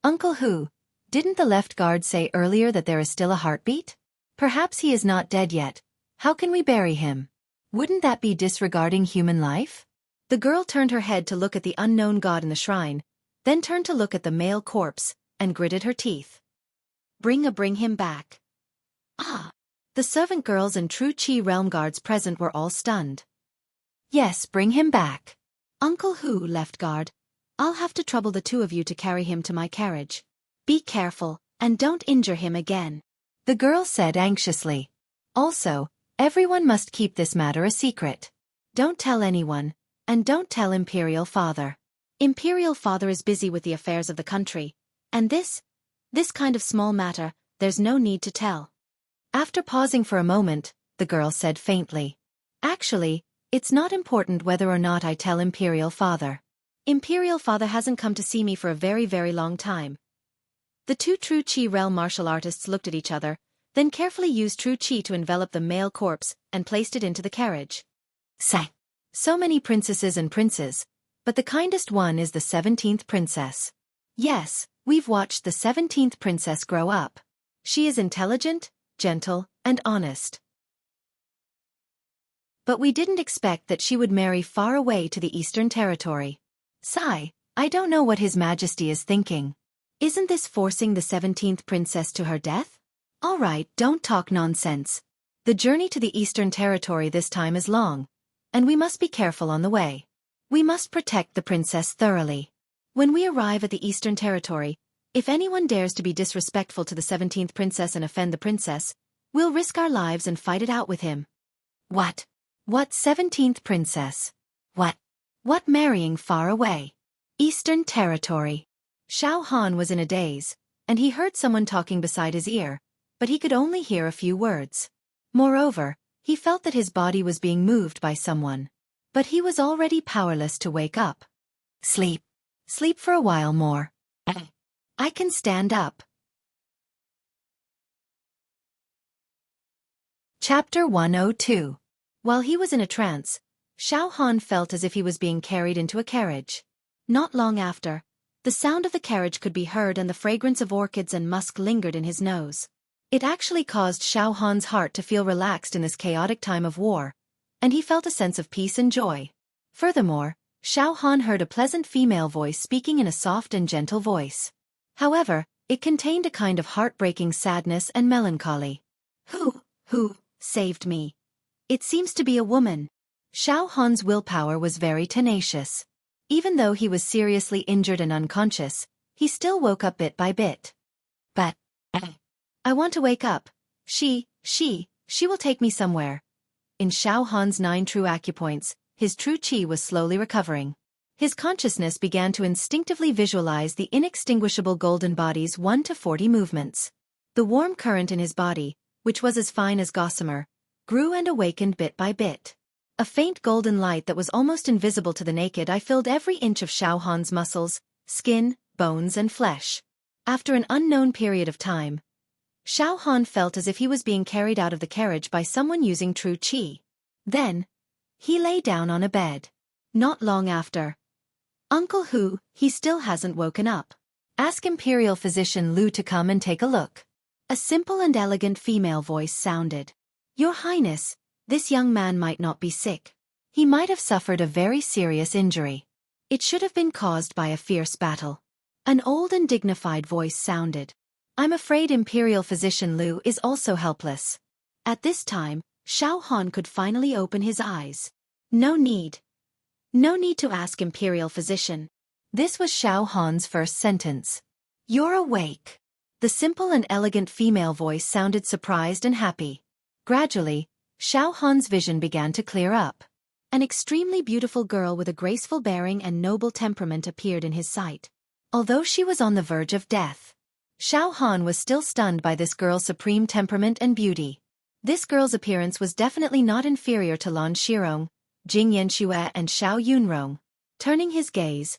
"Uncle Hu, didn't the left guard say earlier that there is still a heartbeat? Perhaps he is not dead yet. How can we bury him? Wouldn't that be disregarding human life?" The girl turned her head to look at the unknown god in the shrine, then turned to look at the male corpse, and gritted her teeth. Bring him back. Ah! The servant girls and true Qi realm guards present were all stunned. Yes, bring him back. Uncle Hu left guard. I'll have to trouble the two of you to carry him to my carriage. Be careful, and don't injure him again, the girl said anxiously. Also, everyone must keep this matter a secret. Don't tell anyone, and don't tell Imperial Father. Imperial Father is busy with the affairs of the country, and this kind of small matter, there's no need to tell. After pausing for a moment, the girl said faintly. Actually, it's not important whether or not I tell Imperial Father. Imperial Father hasn't come to see me for a very, very long time. The two true Qi realm martial artists looked at each other, then carefully used true Qi to envelop the male corpse and placed it into the carriage. Say, so many princesses and princes, but the kindest one is the 17th princess. Yes, we've watched the 17th princess grow up. She is intelligent, gentle, and honest. But we didn't expect that she would marry far away to the Eastern Territory. Sigh, I don't know what His Majesty is thinking. Isn't this forcing the 17th princess to her death? All right, don't talk nonsense. The journey to the Eastern Territory this time is long, and we must be careful on the way. We must protect the princess thoroughly. When we arrive at the Eastern Territory, if anyone dares to be disrespectful to the 17th princess and offend the princess, we'll risk our lives and fight it out with him. What? What 17th princess? What marrying far away? Eastern Territory. Xiao Han was in a daze, and he heard someone talking beside his ear, but he could only hear a few words. Moreover, he felt that his body was being moved by someone. But he was already powerless to wake up. Sleep. Sleep for a while more. I can stand up. Chapter 102. While he was in a trance, Xiao Han felt as if he was being carried into a carriage. Not long after, the sound of the carriage could be heard and the fragrance of orchids and musk lingered in his nose. It actually caused Xiao Han's heart to feel relaxed in this chaotic time of war, and he felt a sense of peace and joy. Furthermore, Xiao Han heard a pleasant female voice speaking in a soft and gentle voice. However, it contained a kind of heartbreaking sadness and melancholy. Who saved me? It seems to be a woman. Xiao Han's willpower was very tenacious. Even though he was seriously injured and unconscious, he still woke up bit by bit. But I want to wake up. She will take me somewhere. In Xiao Han's 9 true acupoints, his true qi was slowly recovering. His consciousness began to instinctively visualize the inextinguishable golden body's 1 to 40 movements. The warm current in his body, which was as fine as gossamer, grew and awakened bit by bit. A faint golden light that was almost invisible to the naked eye filled every inch of Xiao Han's muscles, skin, bones and flesh. After an unknown period of time, Xiao Han felt as if he was being carried out of the carriage by someone using true qi. Then, he lay down on a bed. Not long after, Uncle Hu, he still hasn't woken up. Ask Imperial Physician Lu to come and take a look. A simple and elegant female voice sounded. Your Highness, this young man might not be sick. He might have suffered a very serious injury. It should have been caused by a fierce battle. An old and dignified voice sounded. I'm afraid Imperial Physician Lu is also helpless. At this time, Xiao Han could finally open his eyes. No need to ask Imperial Physician. This was Xiao Han's first sentence. You're awake. The simple and elegant female voice sounded surprised and happy. Gradually, Xiao Han's vision began to clear up. An extremely beautiful girl with a graceful bearing and noble temperament appeared in his sight. Although she was on the verge of death, Xiao Han was still stunned by this girl's supreme temperament and beauty. This girl's appearance was definitely not inferior to Lan Shirong, Jing Yanxue and Xiao Yunrong. Turning his gaze,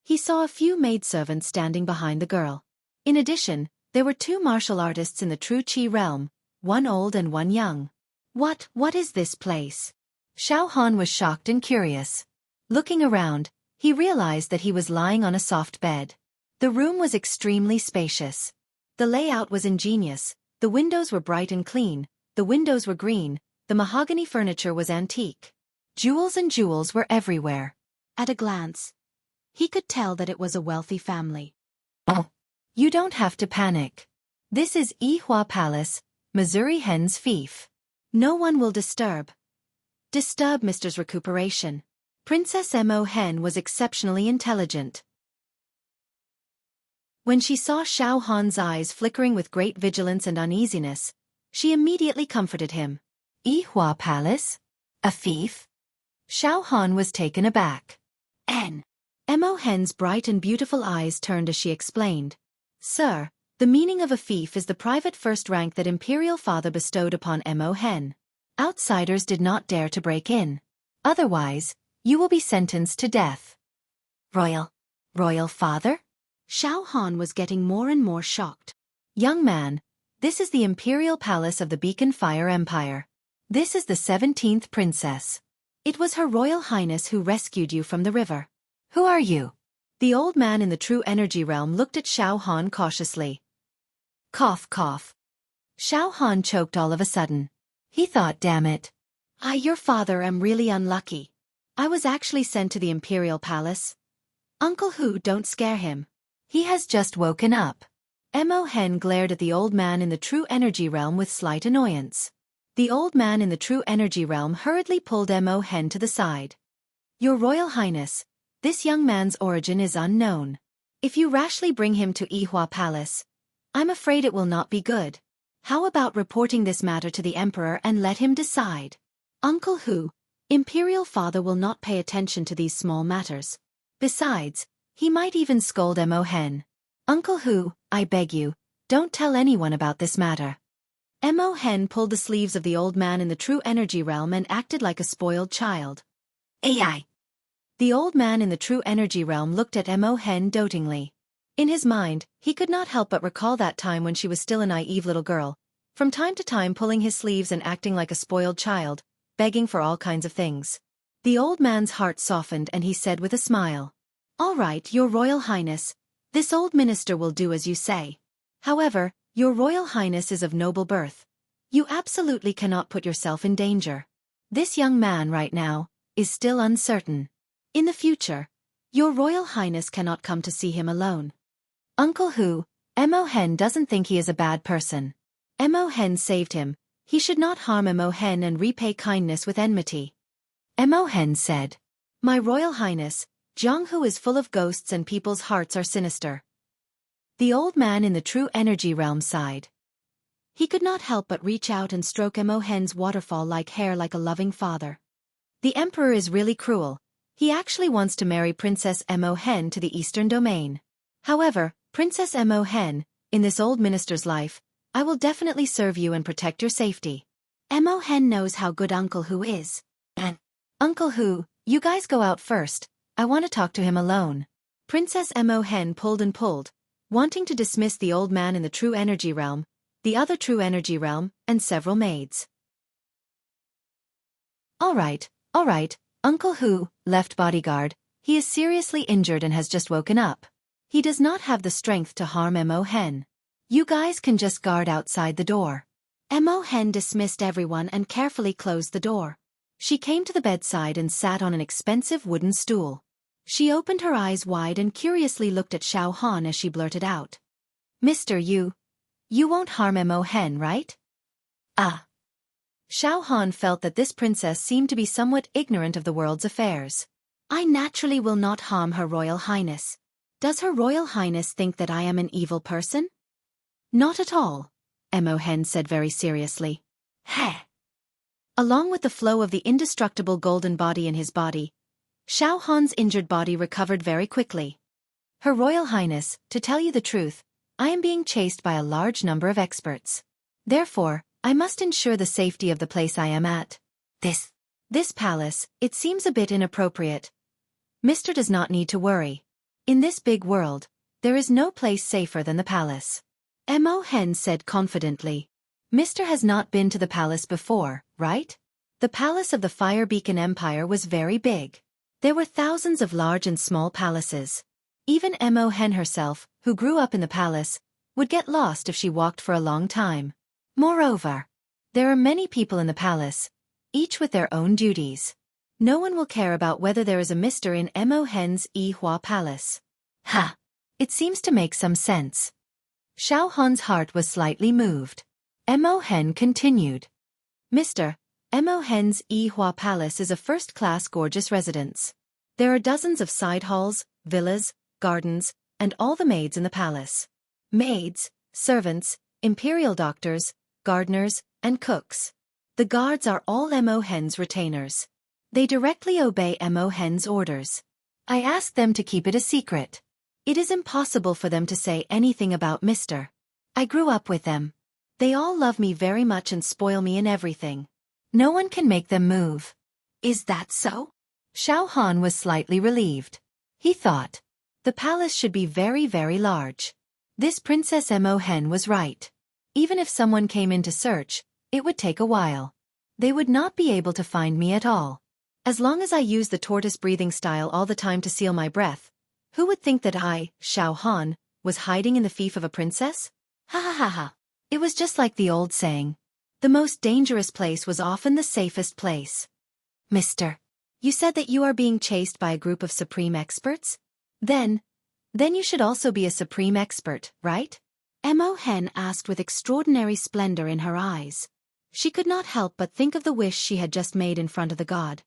he saw a few maidservants standing behind the girl. In addition, there were 2 martial artists in the true Qi realm, one old and one young. What is this place? Xiao Han was shocked and curious. Looking around, he realized that he was lying on a soft bed. The room was extremely spacious. The layout was ingenious, the windows were bright and clean, the windows were green, the mahogany furniture was antique. Jewels were everywhere. At a glance, he could tell that it was a wealthy family. You don't have to panic. This is Yihua Palace, Missouri Hen's fief. No one will disturb Mr's recuperation. Princess Mo Hen was exceptionally intelligent. When she saw Xiao Han's eyes flickering with great vigilance and uneasiness, she immediately comforted him. Yihua Palace? A fief? Xiao Han was taken aback. Mo Hen's bright and beautiful eyes turned as she explained. Sir, the meaning of a fief is the private first rank that Imperial Father bestowed upon Mo Hen. Outsiders did not dare to break in. Otherwise, you will be sentenced to death. Royal Father? Xiao Han was getting more and more shocked. Young man, this is the Imperial Palace of the Beacon Fire Empire. This is the 17th princess. It was Her Royal Highness who rescued you from the river. Who are you? The old man in the true energy realm looked at Xiao Han cautiously. Cough, cough. Xiao Han choked all of a sudden. He thought, damn it. Your father, am really unlucky. I was actually sent to the Imperial Palace. Uncle Hu, don't scare him. He has just woken up. Mo Hen glared at the old man in the true energy realm with slight annoyance. The old man in the true energy realm hurriedly pulled Mo Hen to the side. Your Royal Highness, this young man's origin is unknown. If you rashly bring him to Yihua Palace, I'm afraid it will not be good. How about reporting this matter to the Emperor and let him decide? Uncle Hu, Imperial Father will not pay attention to these small matters. Besides, he might even scold Mo Hen. Uncle Hu, I beg you, don't tell anyone about this matter. Mo Hen pulled the sleeves of the old man in the true energy realm and acted like a spoiled child. AI. The old man in the true energy realm looked at Mo Hen dotingly. In his mind, he could not help but recall that time when she was still a naive little girl, from time to time pulling his sleeves and acting like a spoiled child, begging for all kinds of things. The old man's heart softened and he said with a smile. All right, Your Royal Highness, this old minister will do as you say. However, Your Royal Highness is of noble birth. You absolutely cannot put yourself in danger. This young man right now is still uncertain. In the future, Your Royal Highness cannot come to see him alone. Uncle Hu, Mo Hen doesn't think he is a bad person. Mo Hen saved him. He should not harm Mo Hen and repay kindness with enmity. Mo Hen said. My Royal Highness, Jianghu is full of ghosts and people's hearts are sinister. The old man in the true energy realm sighed. He could not help but reach out and stroke Mo Hen's waterfall-like hair like a loving father. The Emperor is really cruel. He actually wants to marry Princess Mo Hen to the Eastern Domain. However, Princess Mo Hen, in this old minister's life, I will definitely serve you and protect your safety. Mo Hen knows how good Uncle Hu is. Uncle Hu, you guys go out first. I want to talk to him alone. Princess Mo Hen pulled and pulled, wanting to dismiss the old man in the true energy realm, the other true energy realm, and several maids. All right, Uncle Hu, left bodyguard, he is seriously injured and has just woken up. He does not have the strength to harm Mo Hen. You guys can just guard outside the door. Mo Hen dismissed everyone and carefully closed the door. She came to the bedside and sat on an expensive wooden stool. She opened her eyes wide and curiously looked at Xiao Han as she blurted out. Mister, you won't harm Mo Hen, right? Xiao Han felt that this princess seemed to be somewhat ignorant of the world's affairs. I naturally will not harm Her Royal Highness. Does Her Royal Highness think that I am an evil person? Not at all, Mo Hen said very seriously. Heh. Along with the flow of the indestructible golden body in his body, Xiao Han's injured body recovered very quickly. Her Royal Highness, to tell you the truth, I am being chased by a large number of experts. Therefore, I must ensure the safety of the place I am at. This palace, it seems a bit inappropriate. Mr. does not need to worry. In this big world, there is no place safer than the palace. Mo Hen said confidently. Mr. has not been to the palace before, right? The palace of the Fire Beacon Empire was very big. There were thousands of large and small palaces. Even Mo Hen herself, who grew up in the palace, would get lost if she walked for a long time. Moreover, there are many people in the palace, each with their own duties. No one will care about whether there is a Mr. in Mo Hen's Yihua Palace. Ha! It seems to make some sense. Xiao Han's heart was slightly moved. Mo Hen continued. Mr. Mo Hen's Yihua Palace is a first-class gorgeous residence. There are dozens of side halls, villas, gardens, and all the maids in the palace. Maids, servants, imperial doctors, gardeners, and cooks. The guards are all Mo Hen's retainers. They directly obey Mo Hen's orders. I ask them to keep it a secret. It is impossible for them to say anything about Mr. I grew up with them. They all love me very much and spoil me in everything. No one can make them move. Is that so? Xiao Han was slightly relieved. He thought, the palace should be very, very large. This Princess Mo Hen was right. Even if someone came in to search, it would take a while. They would not be able to find me at all. As long as I use the tortoise breathing style all the time to seal my breath, who would think that I, Xiao Han, was hiding in the fief of a princess? Ha ha ha ha. It was just like the old saying. The most dangerous place was often the safest place. Mister, you said that you are being chased by a group of supreme experts? Then you should also be a supreme expert, right? Mo Hen asked with extraordinary splendor in her eyes. She could not help but think of the wish she had just made in front of the god.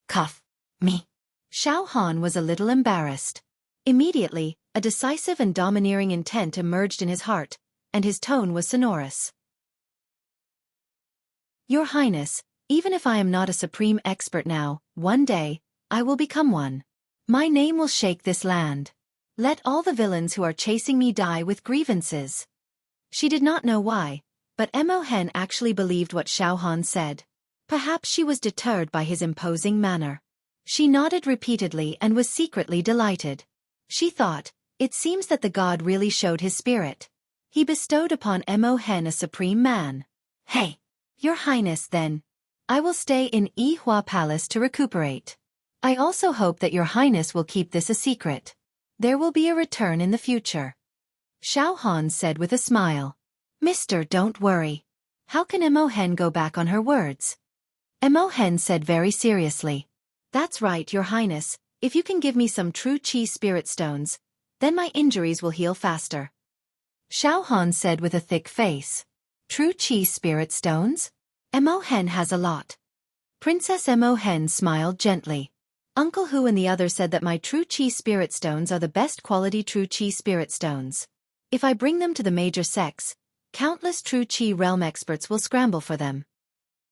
Cuff. Me. Xiao Han was a little embarrassed. Immediately, a decisive and domineering intent emerged in his heart, and his tone was sonorous. Your Highness, even if I am not a supreme expert now, one day, I will become one. My name will shake this land. Let all the villains who are chasing me die with grievances. She did not know why, but Mo Hen actually believed what Xiao Han said. Perhaps she was deterred by his imposing manner. She nodded repeatedly and was secretly delighted. She thought, it seems that the god really showed his spirit. He bestowed upon Mo Hen a supreme man. Hey, Your Highness, then. I will stay in Yihua Palace to recuperate. I also hope that Your Highness will keep this a secret. There will be a return in the future. Xiao Han said with a smile. Mister, don't worry. How can Mo Hen go back on her words? Mo Hen said very seriously. That's right, Your Highness. If you can give me some true Qi spirit stones, then my injuries will heal faster. Xiao Han said with a thick face. True Qi spirit stones? Mo Hen has a lot. Princess Mo Hen smiled gently. Uncle Hu and the others said that my true Qi spirit stones are the best quality true Qi spirit stones. If I bring them to the major sects, countless true Qi realm experts will scramble for them.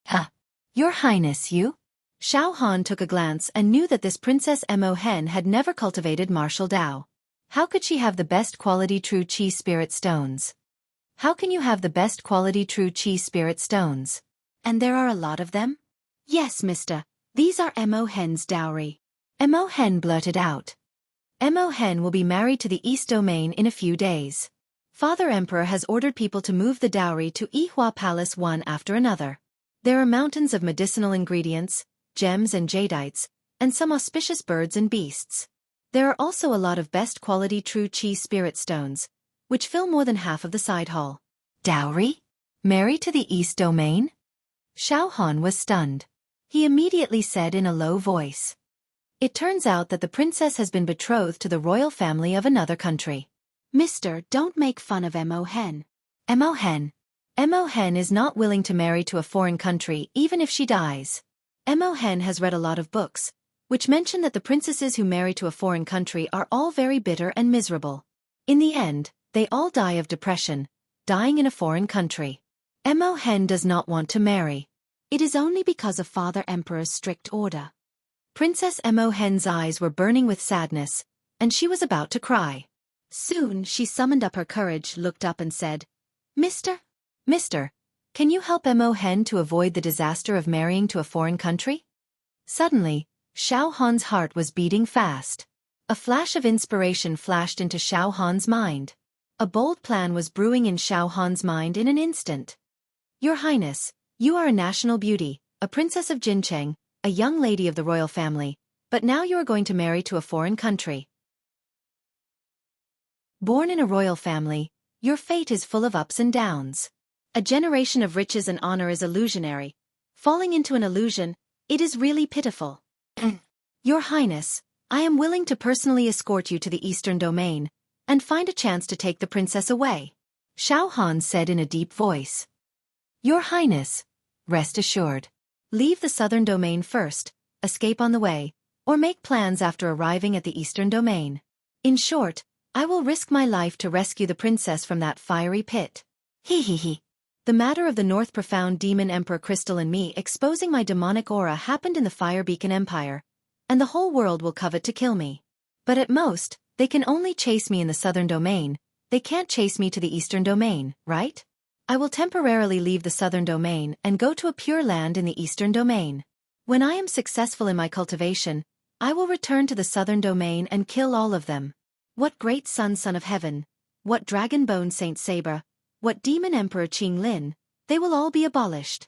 Huh. Your Highness, you? Xiao Han took a glance and knew that this Princess Mo Hen had never cultivated martial Dao. How could she have the best quality true Qi spirit stones? How can you have the best quality true Qi spirit stones? And there are a lot of them? Yes, mister. These are Mo Hen's dowry. Mo Hen blurted out. Mo Hen will be married to the East Domain in a few days. Father Emperor has ordered people to move the dowry to Yihua Palace one after another. There are mountains of medicinal ingredients, gems and jadites, and some auspicious birds and beasts. There are also a lot of best quality true Qi spirit stones, which fill more than half of the side hall. Dowry? Marry to the East Domain? Xiao Han was stunned. He immediately said in a low voice. It turns out that the princess has been betrothed to the royal family of another country. Mister, don't make fun of Mo Hen. Mo Hen. Mo Hen is not willing to marry to a foreign country even if she dies. Mo Hen has read a lot of books, which mention that the princesses who marry to a foreign country are all very bitter and miserable. In the end, they all die of depression, dying in a foreign country. Mo Hen does not want to marry. It is only because of Father Emperor's strict order. Princess Mo Hen's eyes were burning with sadness, and she was about to cry. Soon she summoned up her courage, looked up and said, Mister, can you help Mo Hen to avoid the disaster of marrying to a foreign country? Suddenly, Xiao Han's heart was beating fast. A flash of inspiration flashed into Xiao Han's mind. A bold plan was brewing in Xiao Han's mind in an instant. Your Highness, you are a national beauty, a princess of Jincheng, a young lady of the royal family, but now you are going to marry to a foreign country. Born in a royal family, your fate is full of ups and downs. A generation of riches and honor is illusionary. Falling into an illusion, it is really pitiful. Your Highness, I am willing to personally escort you to the Eastern Domain, and find a chance to take the princess away. Xiao Han said in a deep voice. Your Highness, rest assured. Leave the southern domain first, escape on the way, or make plans after arriving at the eastern domain. In short, I will risk my life to rescue the princess from that fiery pit. He he he. The matter of the North Profound Demon Emperor Crystal and me exposing my demonic aura happened in the Fire Beacon Empire, and the whole world will covet to kill me. But at most, they can only chase me in the southern domain, they can't chase me to the eastern domain, right? I will temporarily leave the southern domain and go to a pure land in the eastern domain. When I am successful in my cultivation, I will return to the southern domain and kill all of them. What great son of heaven, what dragon bone Saint Saber, what demon emperor Qing Lin, they will all be abolished.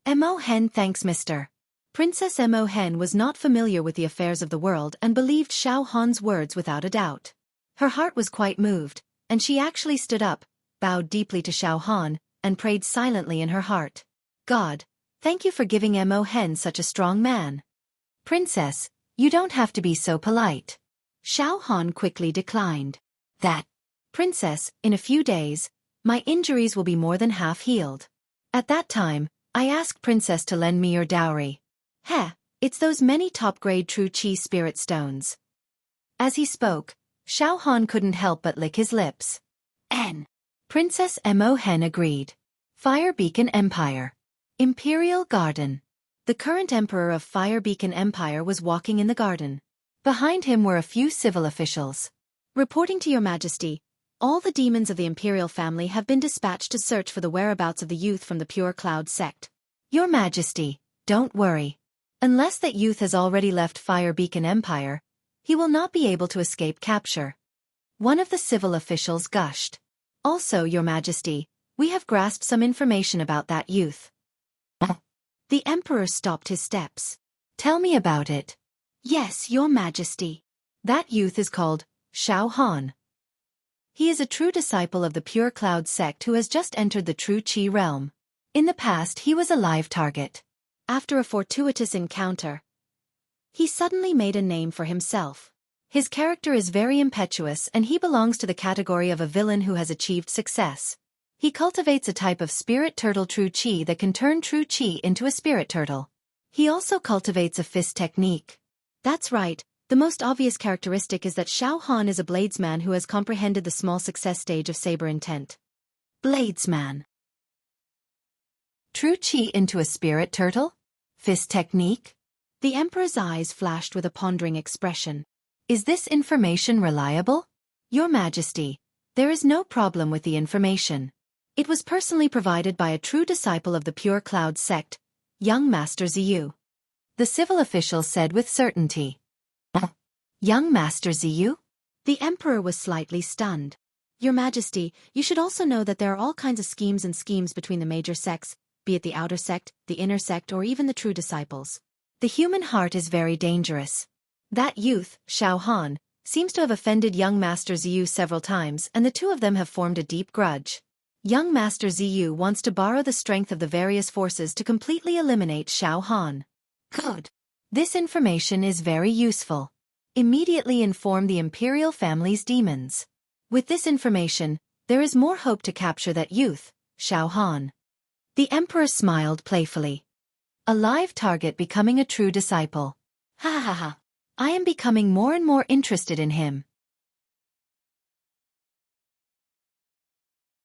Mo Hen thanks Mr. Princess Mo Hen was not familiar with the affairs of the world and believed Xiao Han's words without a doubt. Her heart was quite moved, and she actually stood up, bowed deeply to Xiao Han, and prayed silently in her heart. God, thank you for giving Mo Hen such a strong man. Princess, you don't have to be so polite. Xiao Han quickly declined. That, Princess, in a few days, my injuries will be more than half healed. At that time, I ask Princess to lend me your dowry. Heh, it's those many top-grade true Qi spirit stones. As he spoke, Xiao Han couldn't help but lick his lips. Princess Mo Hen agreed. Fire Beacon Empire. Imperial Garden. The current emperor of Fire Beacon Empire was walking in the garden. Behind him were a few civil officials. Reporting to your majesty, all the demons of the imperial family have been dispatched to search for the whereabouts of the youth from the Pure Cloud sect. Your majesty, don't worry. Unless that youth has already left Fire Beacon Empire, he will not be able to escape capture. One of the civil officials gushed. Also, your majesty, we have grasped some information about that youth. The emperor stopped his steps. Tell me about it. Yes, your majesty. That youth is called Xiao Han. He is a true disciple of the Pure Cloud sect who has just entered the true Qi realm. In the past he was a live target. After a fortuitous encounter, he suddenly made a name for himself. His character is very impetuous and he belongs to the category of a villain who has achieved success. He cultivates a type of spirit turtle true Qi that can turn true Qi into a spirit turtle. He also cultivates a fist technique. That's right, the most obvious characteristic is that Xiao Han is a bladesman who has comprehended the small success stage of saber intent. Bladesman. True Qi into a spirit turtle? Fist technique? The emperor's eyes flashed with a pondering expression. Is this information reliable? Your majesty, there is no problem with the information. It was personally provided by a true disciple of the Pure Cloud sect, young Master Ziyu. The civil official said with certainty. Young Master Ziyu? The emperor was slightly stunned. Your majesty, you should also know that there are all kinds of schemes between the major sects, be it the outer sect, the inner sect, or even the true disciples. The human heart is very dangerous. That youth, Xiao Han, seems to have offended young Master Ziyu several times and the two of them have formed a deep grudge. Young Master Ziyu wants to borrow the strength of the various forces to completely eliminate Xiao Han. Good. This information is very useful. Immediately inform the imperial family's demons. With this information, there is more hope to capture that youth, Xiao Han. The emperor smiled playfully. A live target becoming a true disciple. Ha ha ha. I am becoming more and more interested in him.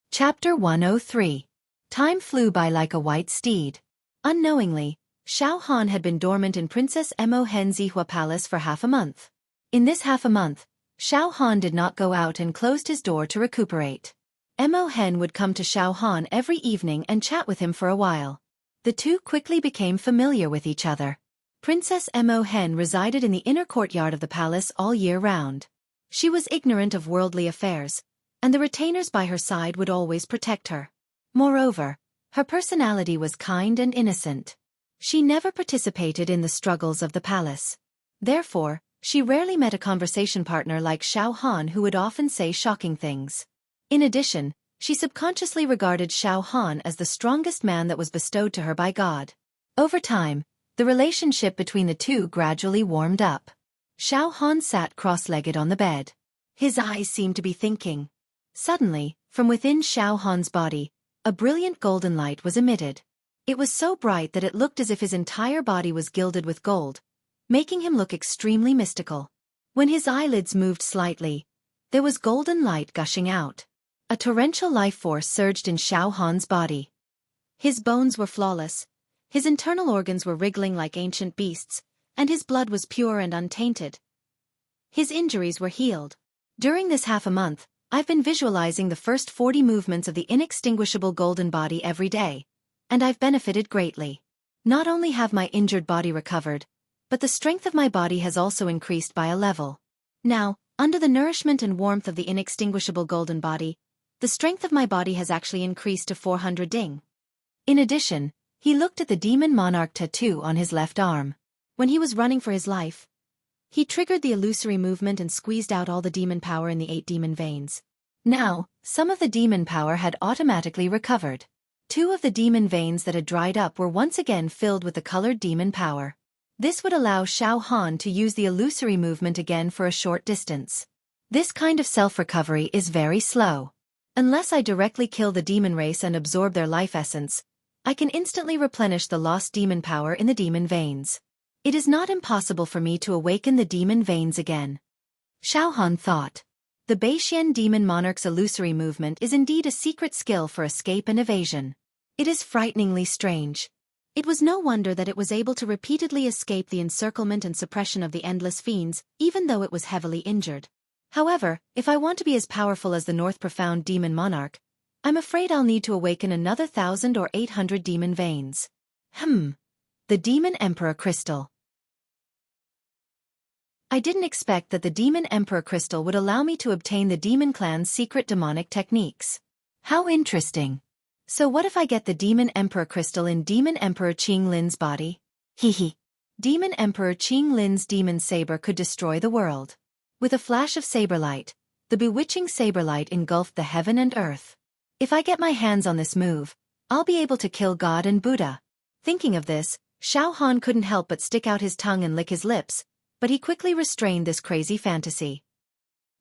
Chapter 103. Time flew by like a white steed. Unknowingly, Xiao Han had been dormant in Princess Mo Hen's Zihua Palace for half a month. In this half a month, Xiao Han did not go out and closed his door to recuperate. Mo Hen would come to Xiao Han every evening and chat with him for a while. The two quickly became familiar with each other. Princess Mo Hen resided in the inner courtyard of the palace all year round. She was ignorant of worldly affairs, and the retainers by her side would always protect her. Moreover, her personality was kind and innocent. She never participated in the struggles of the palace. Therefore, she rarely met a conversation partner like Xiao Han who would often say shocking things. In addition, she subconsciously regarded Xiao Han as the strongest man that was bestowed to her by God. Over time, the relationship between the two gradually warmed up. Xiao Han sat cross-legged on the bed. His eyes seemed to be thinking. Suddenly, From within Xiao Han's body, a brilliant golden light was emitted. It was so bright that it looked as if his entire body was gilded with gold, making him look extremely mystical. When his eyelids moved slightly, there was golden light gushing out. A torrential life force surged in Xiao Han's body. His bones were flawless, his internal organs were wriggling like ancient beasts, and his blood was pure and untainted. His injuries were healed. During this half a month, I've been visualizing the first 40 movements of the inextinguishable golden body every day, and I've benefited greatly. Not only have my injured body recovered, but the strength of my body has also increased by a level. Now, under the nourishment and warmth of the inextinguishable golden body, the strength of my body has actually increased to 400 ding. In addition, he looked at the demon monarch tattoo on his left arm. When he was running for his life, he triggered the illusory movement and squeezed out all the demon power in the 8 demon veins. Now, some of the demon power had automatically recovered. 2 of the demon veins that had dried up were once again filled with the colored demon power. This would allow Xiao Han to use the illusory movement again for a short distance. This kind of self-recovery is very slow. Unless I directly kill the demon race and absorb their life essence, I can instantly replenish the lost demon power in the demon veins. It is not impossible for me to awaken the demon veins again. Xiao Han thought. The Beixian demon monarch's illusory movement is indeed a secret skill for escape and evasion. It is frighteningly strange. It was no wonder that it was able to repeatedly escape the encirclement and suppression of the endless fiends, even though it was heavily injured. However, if I want to be as powerful as the North Profound Demon Monarch, I'm afraid I'll need to awaken another 1,000 or 800 demon veins. The Demon Emperor Crystal. I didn't expect that the Demon Emperor Crystal would allow me to obtain the Demon Clan's secret demonic techniques. How interesting. So what if I get the Demon Emperor Crystal in Demon Emperor Qing Lin's body? Hehe. Demon Emperor Qing Lin's demon saber could destroy the world. With a flash of saber light, the bewitching saber light engulfed the heaven and earth. If I get my hands on this move, I'll be able to kill God and Buddha. Thinking of this, Xiao Han couldn't help but stick out his tongue and lick his lips, but he quickly restrained this crazy fantasy.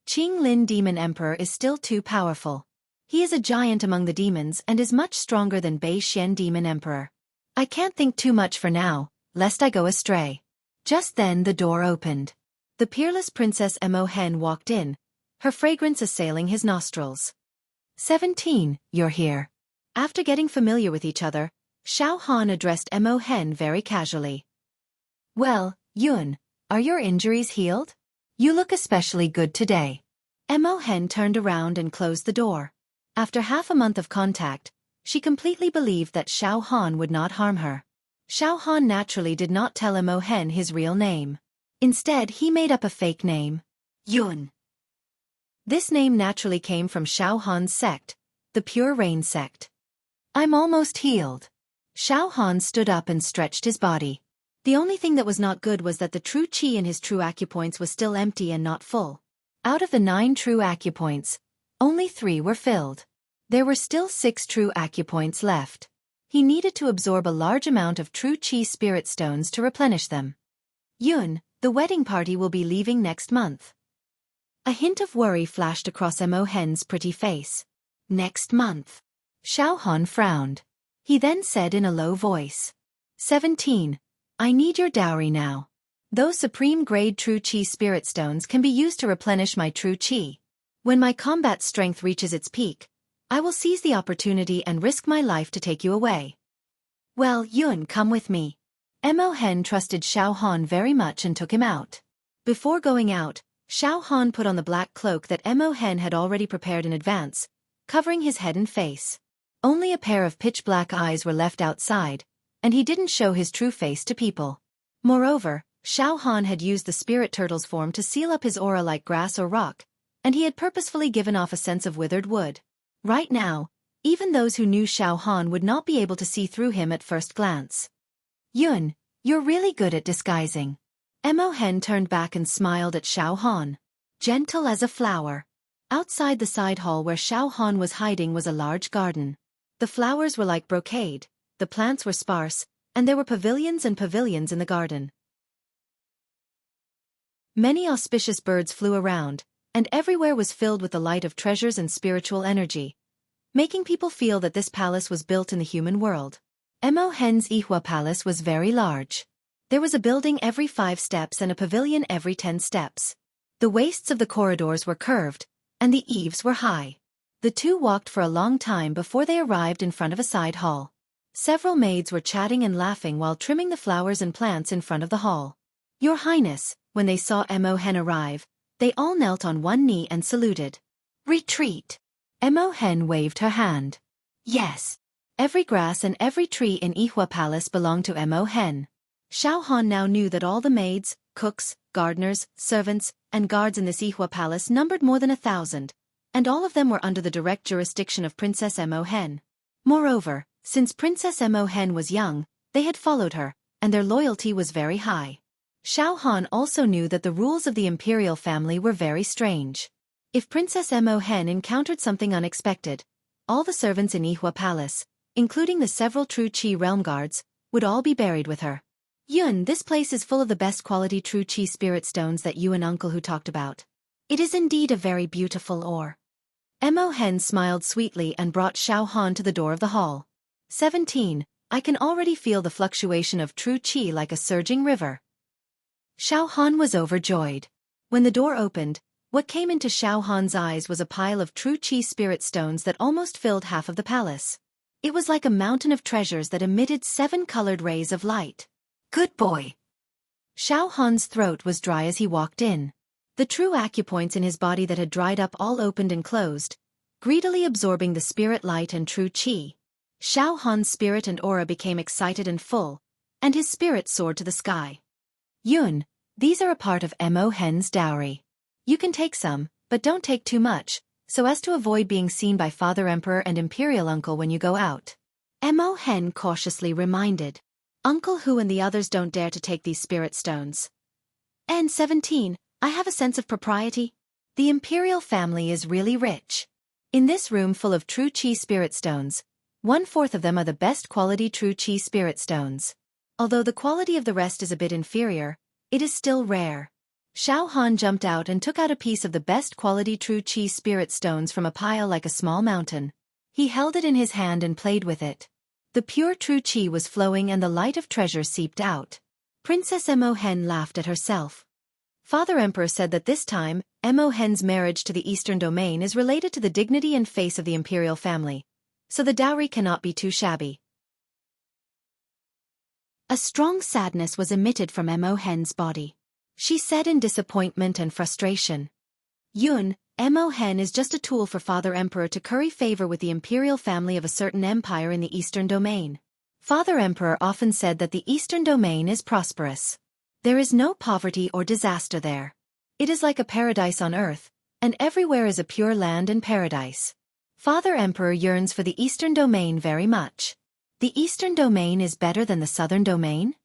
Qing Lin Demon Emperor is still too powerful. He is a giant among the demons and is much stronger than Bei Xian Demon Emperor. I can't think too much for now, lest I go astray. Just then the door opened. The peerless Princess Mo Hen walked in, her fragrance assailing his nostrils. 17, you're here. After getting familiar with each other, Xiao Han addressed Mo Hen very casually. Well, Yun, are your injuries healed? You look especially good today. Mo Hen turned around and closed the door. After half a month of contact, she completely believed that Xiao Han would not harm her. Xiao Han naturally did not tell Mo Hen his real name. Instead, he made up a fake name. Yun. This name naturally came from Xiao Han's sect, the Pure Rain sect. I'm almost healed. Xiao Han stood up and stretched his body. The only thing that was not good was that the true qi in his true acupoints was still empty and not full. Out of the 9 true acupoints, only 3 were filled. There were still 6 true acupoints left. He needed to absorb a large amount of true qi spirit stones to replenish them. Yun, the wedding party will be leaving next month. A hint of worry flashed across Mo Hen's pretty face. Next month. Xiao Han frowned. He then said in a low voice. 17. I need your dowry now. Those supreme-grade true qi spirit stones can be used to replenish my true qi. When my combat strength reaches its peak, I will seize the opportunity and risk my life to take you away. Well, Yun, come with me. Mo Hen trusted Xiao Han very much and took him out. Before going out, Xiao Han put on the black cloak that Mo Hen had already prepared in advance, covering his head and face. Only a pair of pitch-black eyes were left outside, and he didn't show his true face to people. Moreover, Xiao Han had used the spirit turtle's form to seal up his aura like grass or rock, and he had purposefully given off a sense of withered wood. Right now, even those who knew Xiao Han would not be able to see through him at first glance. Yun, you're really good at disguising. Mo Hen turned back and smiled at Xiao Han. Gentle as a flower. Outside the side hall where Xiao Han was hiding was a large garden. The flowers were like brocade, the plants were sparse, and there were pavilions and pavilions in the garden. Many auspicious birds flew around, and everywhere was filled with the light of treasures and spiritual energy, making people feel that this palace was built in the human world. Mo Hen's Ihua Palace was very large. There was a building every 5 steps and a pavilion every 10 steps. The waists of the corridors were curved, and the eaves were high. The two walked for a long time before they arrived in front of a side hall. Several maids were chatting and laughing while trimming the flowers and plants in front of the hall. Your Highness, when they saw Mo Hen arrive, they all knelt on one knee and saluted. Retreat. Mo Hen waved her hand. Yes. Every grass and every tree in Ihua Palace belonged to Mo Hen. Xiao Han now knew that all the maids, cooks, gardeners, servants, and guards in this Ihua Palace numbered more than 1,000, and all of them were under the direct jurisdiction of Princess Mo Hen. Moreover, since Princess Mo Hen was young, they had followed her, and their loyalty was very high. Xiao Han also knew that the rules of the imperial family were very strange. If Princess Mo Hen encountered something unexpected, all the servants in Ihua Palace, including the several true Qi realm guards, would all be buried with her. Yun, this place is full of the best quality true Qi spirit stones that you and Uncle Hu talked about. It is indeed a very beautiful ore. Mo Hen smiled sweetly and brought Xiao Han to the door of the hall. 17. I can already feel the fluctuation of true Qi like a surging river. Xiao Han was overjoyed. When the door opened, what came into Xiao Han's eyes was a pile of true Qi spirit stones that almost filled half of the palace. It was like a mountain of treasures that emitted 7 colored rays of light. Good boy. Xiao Han's throat was dry as he walked in. The true acupoints in his body that had dried up all opened and closed, greedily absorbing the spirit light and true Qi. Xiao Han's spirit and aura became excited and full, and his spirit soared to the sky. Yun, these are a part of Mo Hen's dowry. You can take some, but don't take too much, so as to avoid being seen by Father Emperor and Imperial Uncle when you go out. Mo Hen cautiously reminded. Uncle Hu and the others don't dare to take these spirit stones. And 17, I have a sense of propriety. The Imperial family is really rich. In this room full of true Qi spirit stones, 1/4 of them are the best quality true Qi spirit stones. Although the quality of the rest is a bit inferior, it is still rare. Xiao Han jumped out and took out a piece of the best quality true Qi spirit stones from a pile like a small mountain. He held it in his hand and played with it. The pure true Qi was flowing and the light of treasure seeped out. Princess Mo Hen laughed at herself. Father Emperor said that this time, Mo Hen's marriage to the Eastern Domain is related to the dignity and face of the imperial family, so the dowry cannot be too shabby. A strong sadness was emitted from Mo Hen's body. She said in disappointment and frustration. Yun, Mo Hen is just a tool for Father Emperor to curry favor with the imperial family of a certain empire in the Eastern Domain. Father Emperor often said that the Eastern Domain is prosperous. There is no poverty or disaster there. It is like a paradise on earth, and everywhere is a pure land and paradise. Father Emperor yearns for the Eastern Domain very much. The Eastern Domain is better than the Southern Domain?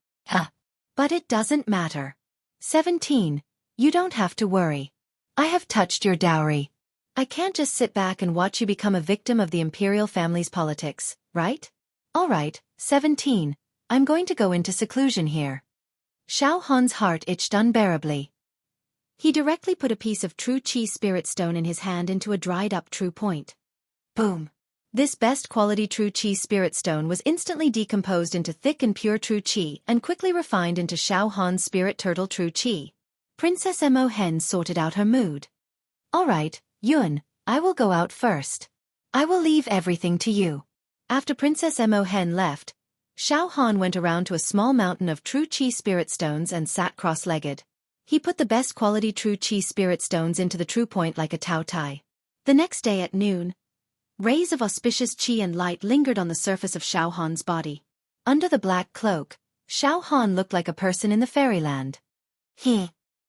But it doesn't matter. 17. You don't have to worry. I have touched your dowry. I can't just sit back and watch you become a victim of the imperial family's politics, right? All right, 17. I'm going to go into seclusion here. Xiao Han's heart itched unbearably. He directly put a piece of true Qi spirit stone in his hand into a dried-up true point. Boom! This best quality true Qi spirit stone was instantly decomposed into thick and pure true Qi and quickly refined into Xiao Han's spirit turtle true Qi. Princess Mo Hen sorted out her mood. All right, Yun, I will go out first. I will leave everything to you. After Princess Mo Hen left, Xiao Han went around to a small mountain of true Qi spirit stones and sat cross-legged. He put the best quality true Qi spirit stones into the true point like a Tao Tai. The next day at noon, rays of auspicious Qi and light lingered on the surface of Xiao Han's body. Under the black cloak, Xiao Han looked like a person in the fairyland.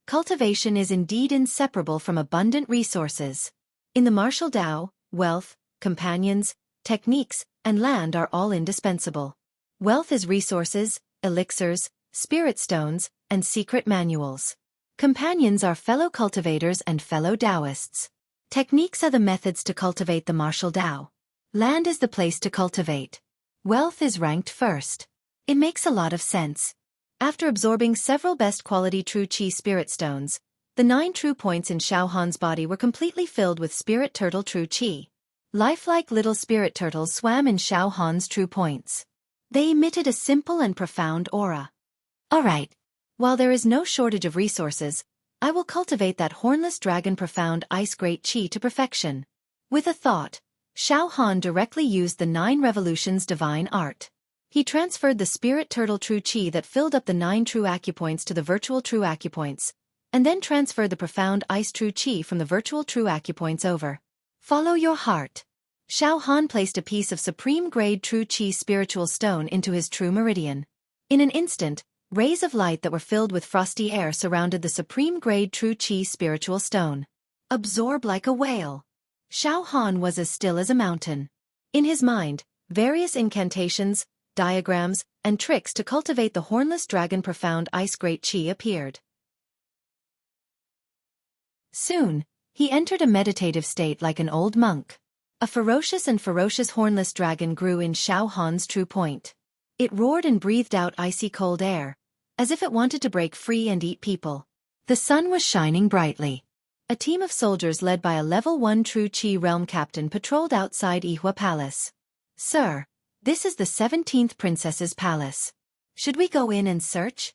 Cultivation is indeed inseparable from abundant resources. In the martial Tao, wealth, companions, techniques, and land are all indispensable. Wealth is resources, elixirs, spirit stones, and secret manuals. Companions are fellow cultivators and fellow Taoists. Techniques are the methods to cultivate the martial Tao. Land is the place to cultivate. Wealth is ranked first. It makes a lot of sense. After absorbing several best quality true Qi spirit stones, the 9 true points in Xiao Han's body were completely filled with spirit turtle true Qi. Lifelike little spirit turtles swam in Xiao Han's true points. They emitted a simple and profound aura. Alright. While there is no shortage of resources, I will cultivate that hornless dragon profound ice great chi to perfection. With a thought, Xiao Han directly used the 9 revolutions divine art. He transferred the spirit turtle true chi that filled up the 9 true acupoints to the virtual true acupoints, and then transferred the profound ice true chi from the virtual true acupoints over. Follow your heart. Xiao Han placed a piece of supreme grade true chi spiritual stone into his true meridian. In an instant, rays of light that were filled with frosty air surrounded the supreme grade true chi spiritual stone. Absorb like a whale. Xiao Han was as still as a mountain. In his mind, various incantations, diagrams, and tricks to cultivate the hornless dragon profound ice great chi appeared. Soon, he entered a meditative state like an old monk. A ferocious hornless dragon grew in Xiao Han's true point. It roared and breathed out icy cold air, as if it wanted to break free and eat people. The sun was shining brightly. A team of soldiers led by a level 1 true chi realm captain patrolled outside Ihua Palace. Sir, this is the 17th princess's palace. Should we go in and search?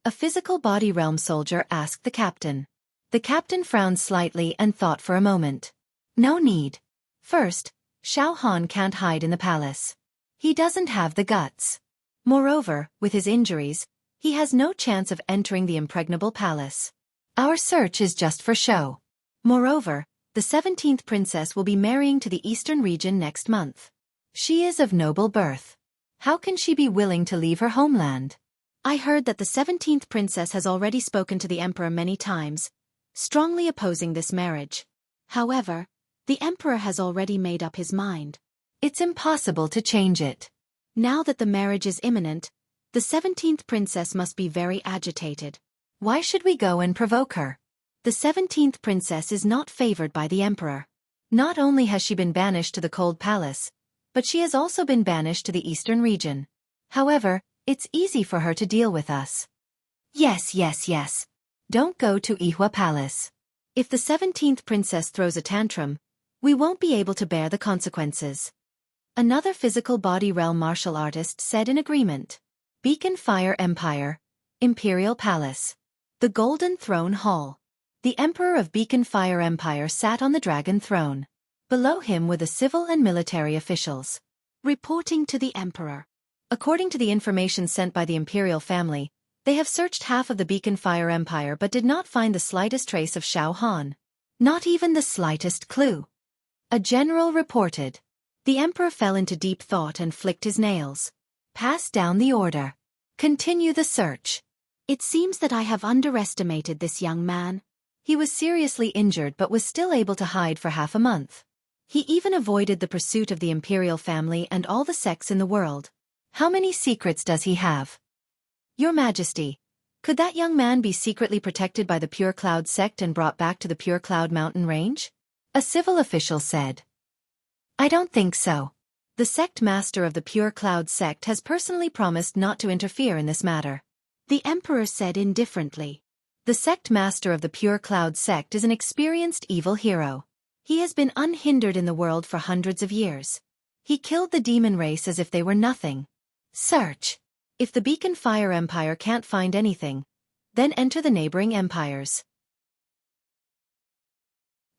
A physical body realm soldier asked the captain. The captain frowned slightly and thought for a moment. No need. First, Xiao Han can't hide in the palace. He doesn't have the guts. Moreover, with his injuries, he has no chance of entering the impregnable palace. Our search is just for show. Moreover, the 17th princess will be marrying to the eastern region next month. She is of noble birth. How can she be willing to leave her homeland? I heard that the 17th princess has already spoken to the emperor many times, strongly opposing this marriage. However, the emperor has already made up his mind. It's impossible to change it. Now that the marriage is imminent, the 17th princess must be very agitated. Why should we go and provoke her? The 17th princess is not favored by the emperor. Not only has she been banished to the cold palace, but she has also been banished to the eastern region. However, it's easy for her to deal with us. Yes. Don't go to Ihua Palace. If the 17th princess throws a tantrum, we won't be able to bear the consequences. Another physical body realm martial artist said in agreement. Beacon Fire Empire, Imperial Palace. The Golden Throne Hall. The Emperor of Beacon Fire Empire sat on the dragon throne. Below him were the civil and military officials. Reporting to the Emperor. According to the information sent by the Imperial family, they have searched half of the Beacon Fire Empire but did not find the slightest trace of Xiao Han. Not even the slightest clue. A general reported. The Emperor fell into deep thought and flicked his nails. Pass down the order. Continue the search. It seems that I have underestimated this young man. He was seriously injured but was still able to hide for half a month. He even avoided the pursuit of the imperial family and all the sects in the world. How many secrets does he have? Your Majesty, could that young man be secretly protected by the Pure Cloud sect and brought back to the Pure Cloud mountain range? A civil official said. I don't think so. The sect master of the Pure Cloud sect has personally promised not to interfere in this matter. The Emperor said indifferently. The sect master of the Pure Cloud sect is an experienced evil hero. He has been unhindered in the world for hundreds of years. He killed the demon race as if they were nothing. Search. If the Beacon Fire Empire can't find anything, then enter the neighboring empires.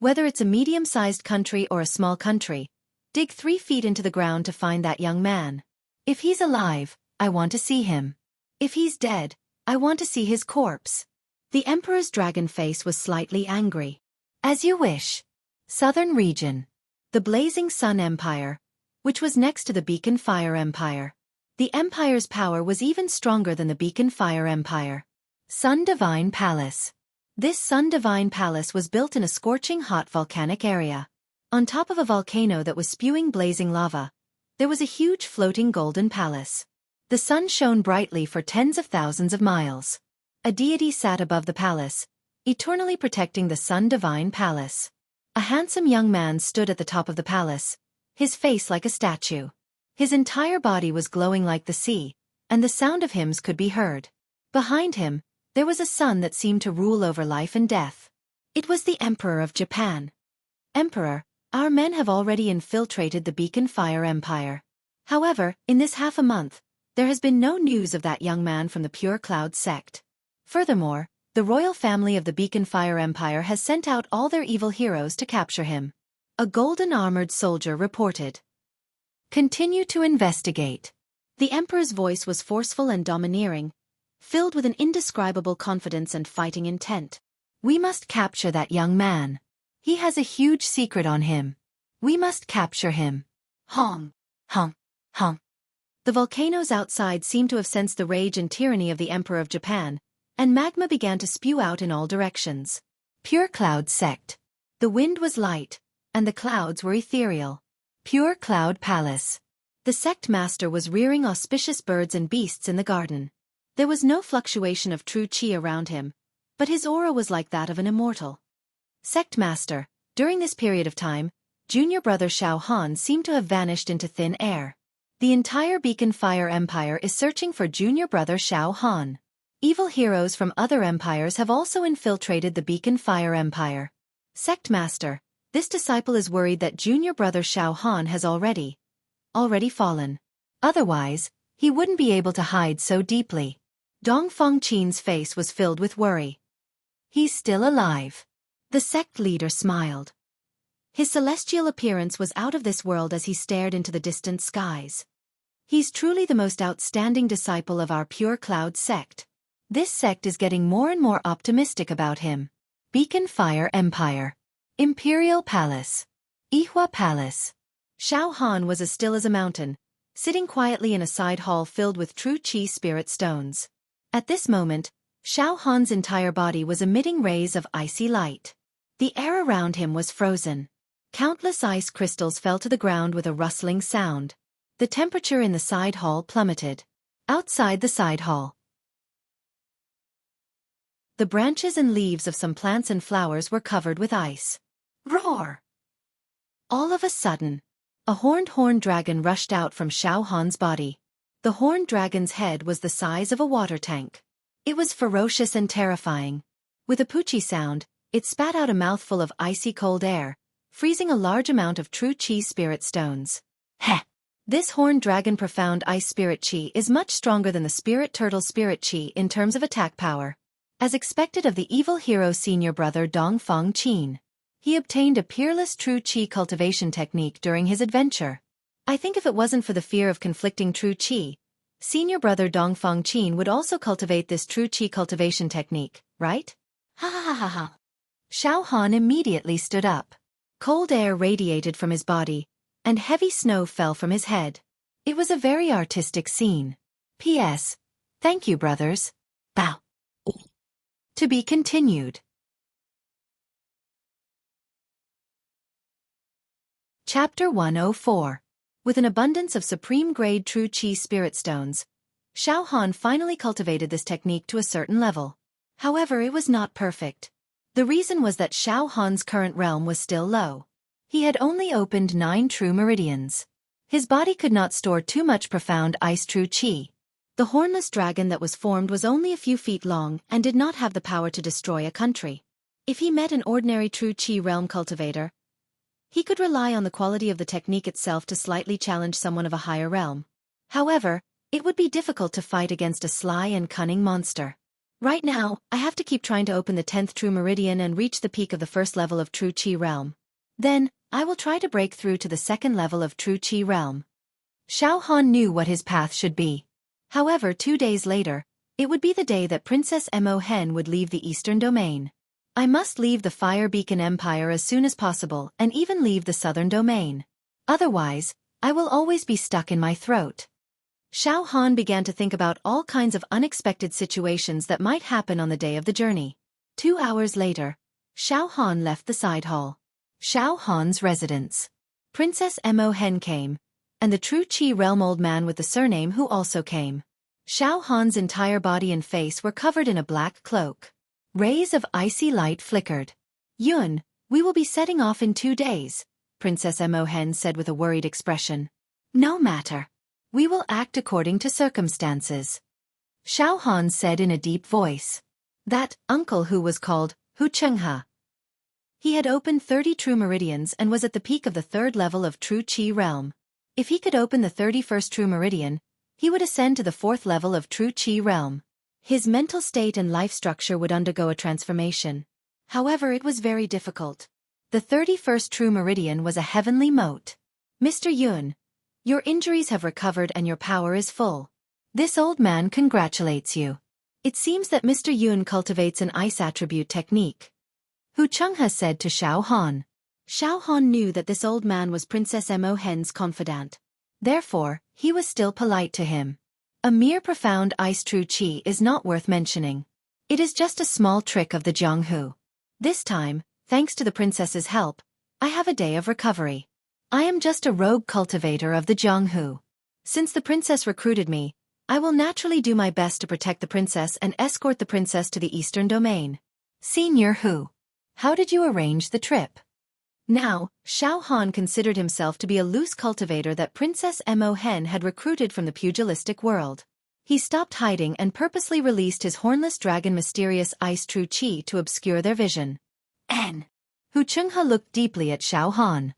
Whether it's a medium-sized country or a small country, dig 3 feet into the ground to find that young man. If he's alive, I want to see him. If he's dead, I want to see his corpse. The Emperor's dragon face was slightly angry. As you wish. Southern region. The Blazing Sun Empire, which was next to the Beacon Fire Empire. The empire's power was even stronger than the Beacon Fire Empire. Sun Divine Palace. This Sun Divine Palace was built in a scorching hot volcanic area. On top of a volcano that was spewing blazing lava, there was a huge floating golden palace. The sun shone brightly for tens of thousands of miles. A deity sat above the palace, eternally protecting the Sun Divine Palace. A handsome young man stood at the top of the palace, his face like a statue. His entire body was glowing like the sea, and the sound of hymns could be heard. Behind him, there was a sun that seemed to rule over life and death. It was the Emperor of Japan. Emperor, Our men have already infiltrated the Beacon Fire Empire. However, in this half a month, there has been no news of that young man from the Pure Cloud sect. Furthermore, the royal family of the Beacon Fire Empire has sent out all their evil heroes to capture him. A golden-armored soldier reported. Continue to investigate. The Emperor's voice was forceful and domineering, filled with an indescribable confidence and fighting intent. We must capture that young man. He has a huge secret on him. We must capture him. Hong, hong, hong. The volcanoes outside seemed to have sensed the rage and tyranny of the Emperor of Japan, and magma began to spew out in all directions. Pure Cloud Sect. The wind was light, and the clouds were ethereal. Pure Cloud Palace. The sect master was rearing auspicious birds and beasts in the garden. There was no fluctuation of true qi around him, but his aura was like that of an immortal. Sect master, during this period of time, junior brother Xiao Han seemed to have vanished into thin air. The entire Beacon Fire Empire is searching for junior brother Xiao Han. Evil heroes from other empires have also infiltrated the Beacon Fire Empire. Sect master, this disciple is worried that junior brother Xiao Han has already fallen. Otherwise, he wouldn't be able to hide so deeply. Dong Fengqin's face was filled with worry. He's still alive. The sect leader smiled. His celestial appearance was out of this world as he stared into the distant skies. He's truly the most outstanding disciple of our Pure Cloud sect. This sect is getting more and more optimistic about him. Beacon Fire Empire. Imperial Palace. Ihua Palace. Xiao Han was as still as a mountain, sitting quietly in a side hall filled with true qi spirit stones. At this moment, Xiao Han's entire body was emitting rays of icy light. The air around him was frozen. Countless ice crystals fell to the ground with a rustling sound. The temperature in the side hall plummeted. Outside the side hall, the branches and leaves of some plants and flowers were covered with ice. Roar! All of a sudden, a horned dragon rushed out from Xiao Han's body. The horned dragon's head was the size of a water tank. It was ferocious and terrifying. With a poochie sound, it spat out a mouthful of icy cold air, freezing a large amount of true qi spirit stones. Heh! This horned dragon profound ice spirit qi is much stronger than the spirit turtle spirit qi in terms of attack power. As expected of the evil hero senior brother Dong Fengqin, he obtained a peerless true qi cultivation technique during his adventure. I think if it wasn't for the fear of conflicting true qi, senior brother Dong Fengqin would also cultivate this true qi cultivation technique, right? Ha ha ha ha ha. Xiao Han immediately stood up. Cold air radiated from his body, and heavy snow fell from his head. It was a very artistic scene. P.S. Thank you, brothers. Bow. To be continued. Chapter 104. With an abundance of supreme-grade true qi spirit stones, Xiao Han finally cultivated this technique to a certain level. However, it was not perfect. The reason was that Xiao Han's current realm was still low. He had only opened 9 true meridians. His body could not store too much profound ice true qi. The hornless dragon that was formed was only a few feet long and did not have the power to destroy a country. If he met an ordinary true qi realm cultivator, he could rely on the quality of the technique itself to slightly challenge someone of a higher realm. However, it would be difficult to fight against a sly and cunning monster. Right now, I have to keep trying to open the 10th true meridian and reach the peak of the first level of true qi realm. Then, I will try to break through to the second level of true qi realm. Xiao Han knew what his path should be. However, 2 days later, it would be the day that Princess Mo Hen would leave the Eastern Domain. I must leave the Fire Beacon Empire as soon as possible and even leave the Southern Domain. Otherwise, I will always be stuck in my throat. Xiao Han began to think about all kinds of unexpected situations that might happen on the day of the journey. 2 hours later, Xiao Han left the side hall. Xiao Han's residence. Princess Mo Hen came, and the true qi realm old man with the surname who also came. Xiao Han's entire body and face were covered in a black cloak. Rays of icy light flickered. Yun, we will be setting off in 2 days, Princess Mo Hen said with a worried expression. No matter. We will act according to circumstances. Xiao Han said in a deep voice. That uncle who was called Hu Chenghe. He had opened 30 true meridians and was at the peak of the 3rd level of True Qi realm. If he could open the 31st true meridian, he would ascend to the 4th level of True Qi realm. His mental state and life structure would undergo a transformation. However, it was very difficult. The 31st true meridian was a heavenly moat. Mr. Yun, your injuries have recovered and your power is full. This old man congratulates you. It seems that Mr. Yun cultivates an ice attribute technique. Wuxia said to Xiao Han. Xiao Han knew that this old man was Princess Mo Hen's confidant. Therefore, he was still polite to him. A mere profound ice true qi is not worth mentioning. It is just a small trick of the Jianghu. This time, thanks to the princess's help, I have a day of recovery. I am just a rogue cultivator of the Jianghu. Since the princess recruited me, I will naturally do my best to protect the princess and escort the princess to the eastern domain. Senior Hu, how did you arrange the trip? Now, Xiao Han considered himself to be a loose cultivator that Princess Mo Hen had recruited from the pugilistic world. He stopped hiding and purposely released his hornless dragon mysterious ice true qi to obscure their vision. Wuxia looked deeply at Xiao Han.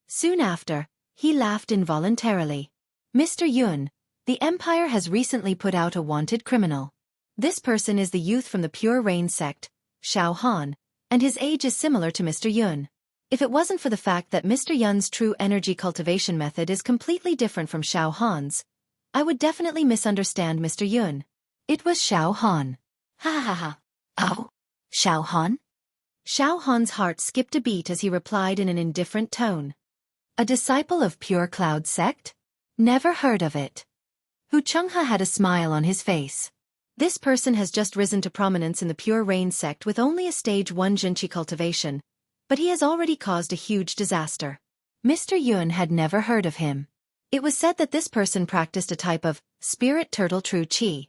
Soon after, he laughed involuntarily. Mr. Yun, the Empire has recently put out a wanted criminal. This person is the youth from the Pure Rain sect, Xiao Han, and his age is similar to Mr. Yun. If it wasn't for the fact that Mr. Yun's true energy cultivation method is completely different from Xiao Han's, I would definitely misunderstand Mr. Yun. It was Xiao Han. Ha ha ha. Oh? Xiao Han? Xiao Han's heart skipped a beat as he replied in an indifferent tone. A disciple of Pure Cloud sect? Never heard of it. Wuxia had a smile on his face. This person has just risen to prominence in the Pure Rain sect with only a stage 1 Jinqi cultivation, but he has already caused a huge disaster. Mr. Yun had never heard of him. It was said that this person practiced a type of spirit turtle true qi.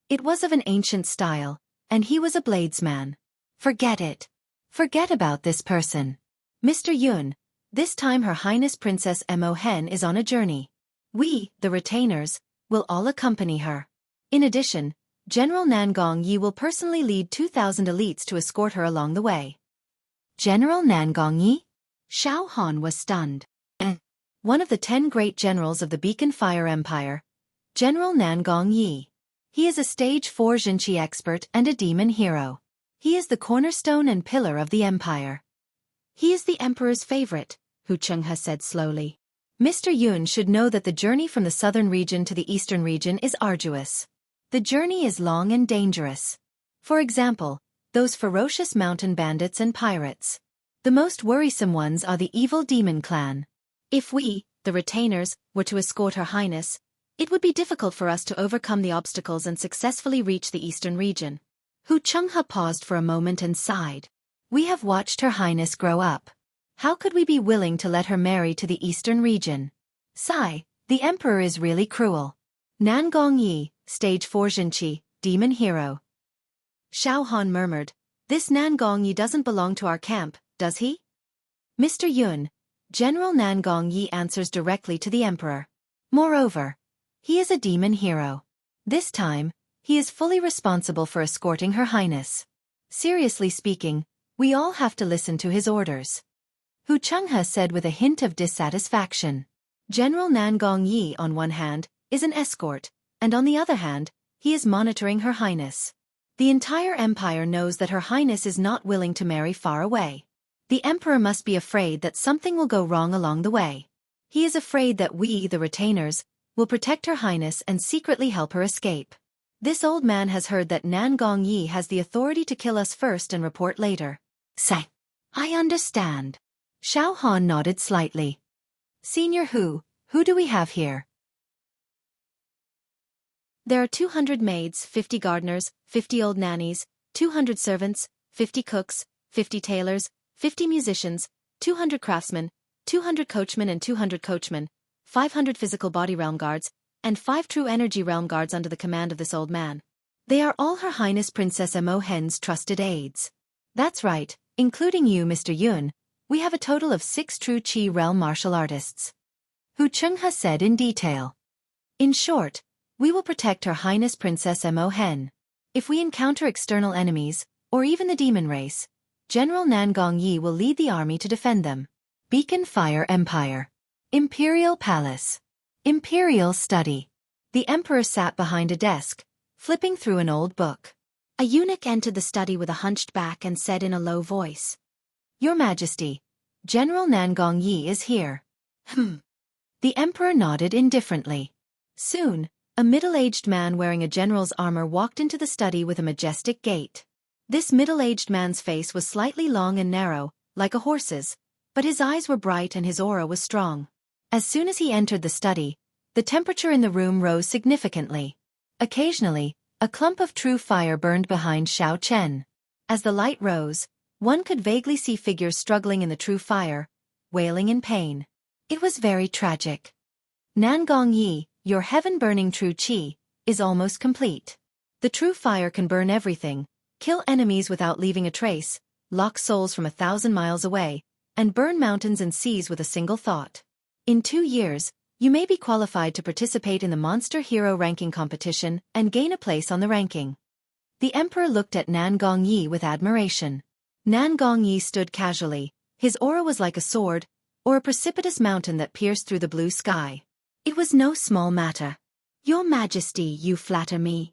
It was of an ancient style, and he was a bladesman. Forget it. Forget about this person. Mr. Yun, this time Her Highness Princess Mo Hen is on a journey. We, the retainers, will all accompany her. In addition, General Nangong Yi will personally lead 2,000 elites to escort her along the way. General Nangong Yi? Xiao Han was stunned. One of the 10 great generals of the Beacon Fire Empire, General Nangong Yi. He is a stage 4 Jinqi expert and a demon hero. He is the cornerstone and pillar of the empire. He is the emperor's favorite, Wuxia said slowly. Mr. Yun should know that the journey from the southern region to the eastern region is arduous. The journey is long and dangerous. For example, those ferocious mountain bandits and pirates. The most worrisome ones are the evil demon clan. If we, the retainers, were to escort Her Highness, it would be difficult for us to overcome the obstacles and successfully reach the eastern region. Wuxia paused for a moment and sighed. We have watched Her Highness grow up. How could we be willing to let her marry to the eastern region? Sigh, the emperor is really cruel. Nangong Yi, stage 4 Jinqi, demon hero. Xiao Han murmured, this Nangong Yi doesn't belong to our camp, does he? Mr. Yun, General Nangong Yi answers directly to the emperor. Moreover, he is a demon hero. This time, he is fully responsible for escorting Her Highness. Seriously speaking, we all have to listen to his orders. Wuxia said with a hint of dissatisfaction. General Nangong Yi, on one hand, is an escort, and on the other hand, he is monitoring Her Highness. The entire empire knows that Her Highness is not willing to marry far away. The emperor must be afraid that something will go wrong along the way. He is afraid that we, the retainers, will protect Her Highness and secretly help her escape. This old man has heard that Nangong Yi has the authority to kill us first and report later. Say, I understand. Xiao Han nodded slightly. Senior who do we have here? There are 200 maids, 50 gardeners, 50 old nannies, 200 servants, 50 cooks, 50 tailors, 50 musicians, 200 craftsmen, 200 coachmen and 200 coachmen, 500 physical body realm guards, and 5 true energy realm guards under the command of this old man. They are all Her Highness Princess Mo Hen's trusted aides. That's right, including you, Mr. Yun. We have a total of 6 true Qi realm martial artists. Wuxia said in detail. In short, we will protect Her Highness Princess Mo Hen. If we encounter external enemies, or even the demon race, General Nangong Yi will lead the army to defend them. Beacon Fire Empire. Imperial Palace. Imperial Study. The emperor sat behind a desk, flipping through an old book. A eunuch entered the study with a hunched back and said in a low voice, "Your Majesty, General Nangong Yi is here." The emperor nodded indifferently. Soon, a middle-aged man wearing a general's armor walked into the study with a majestic gait. This middle-aged man's face was slightly long and narrow, like a horse's, but his eyes were bright and his aura was strong. As soon as he entered the study, the temperature in the room rose significantly. Occasionally, a clump of true fire burned behind Xiao Chen. As the light rose, one could vaguely see figures struggling in the true fire, wailing in pain. It was very tragic. Nangong Yi, your heaven-burning true qi, is almost complete. The true fire can burn everything, kill enemies without leaving a trace, lock souls from 1,000 miles away, and burn mountains and seas with a single thought. In 2 years, you may be qualified to participate in the Monster Hero ranking competition and gain a place on the ranking. The emperor looked at Nangong Yi with admiration. Nangong Yi stood casually. His aura was like a sword, or a precipitous mountain that pierced through the blue sky. It was no small matter. "Your Majesty, you flatter me."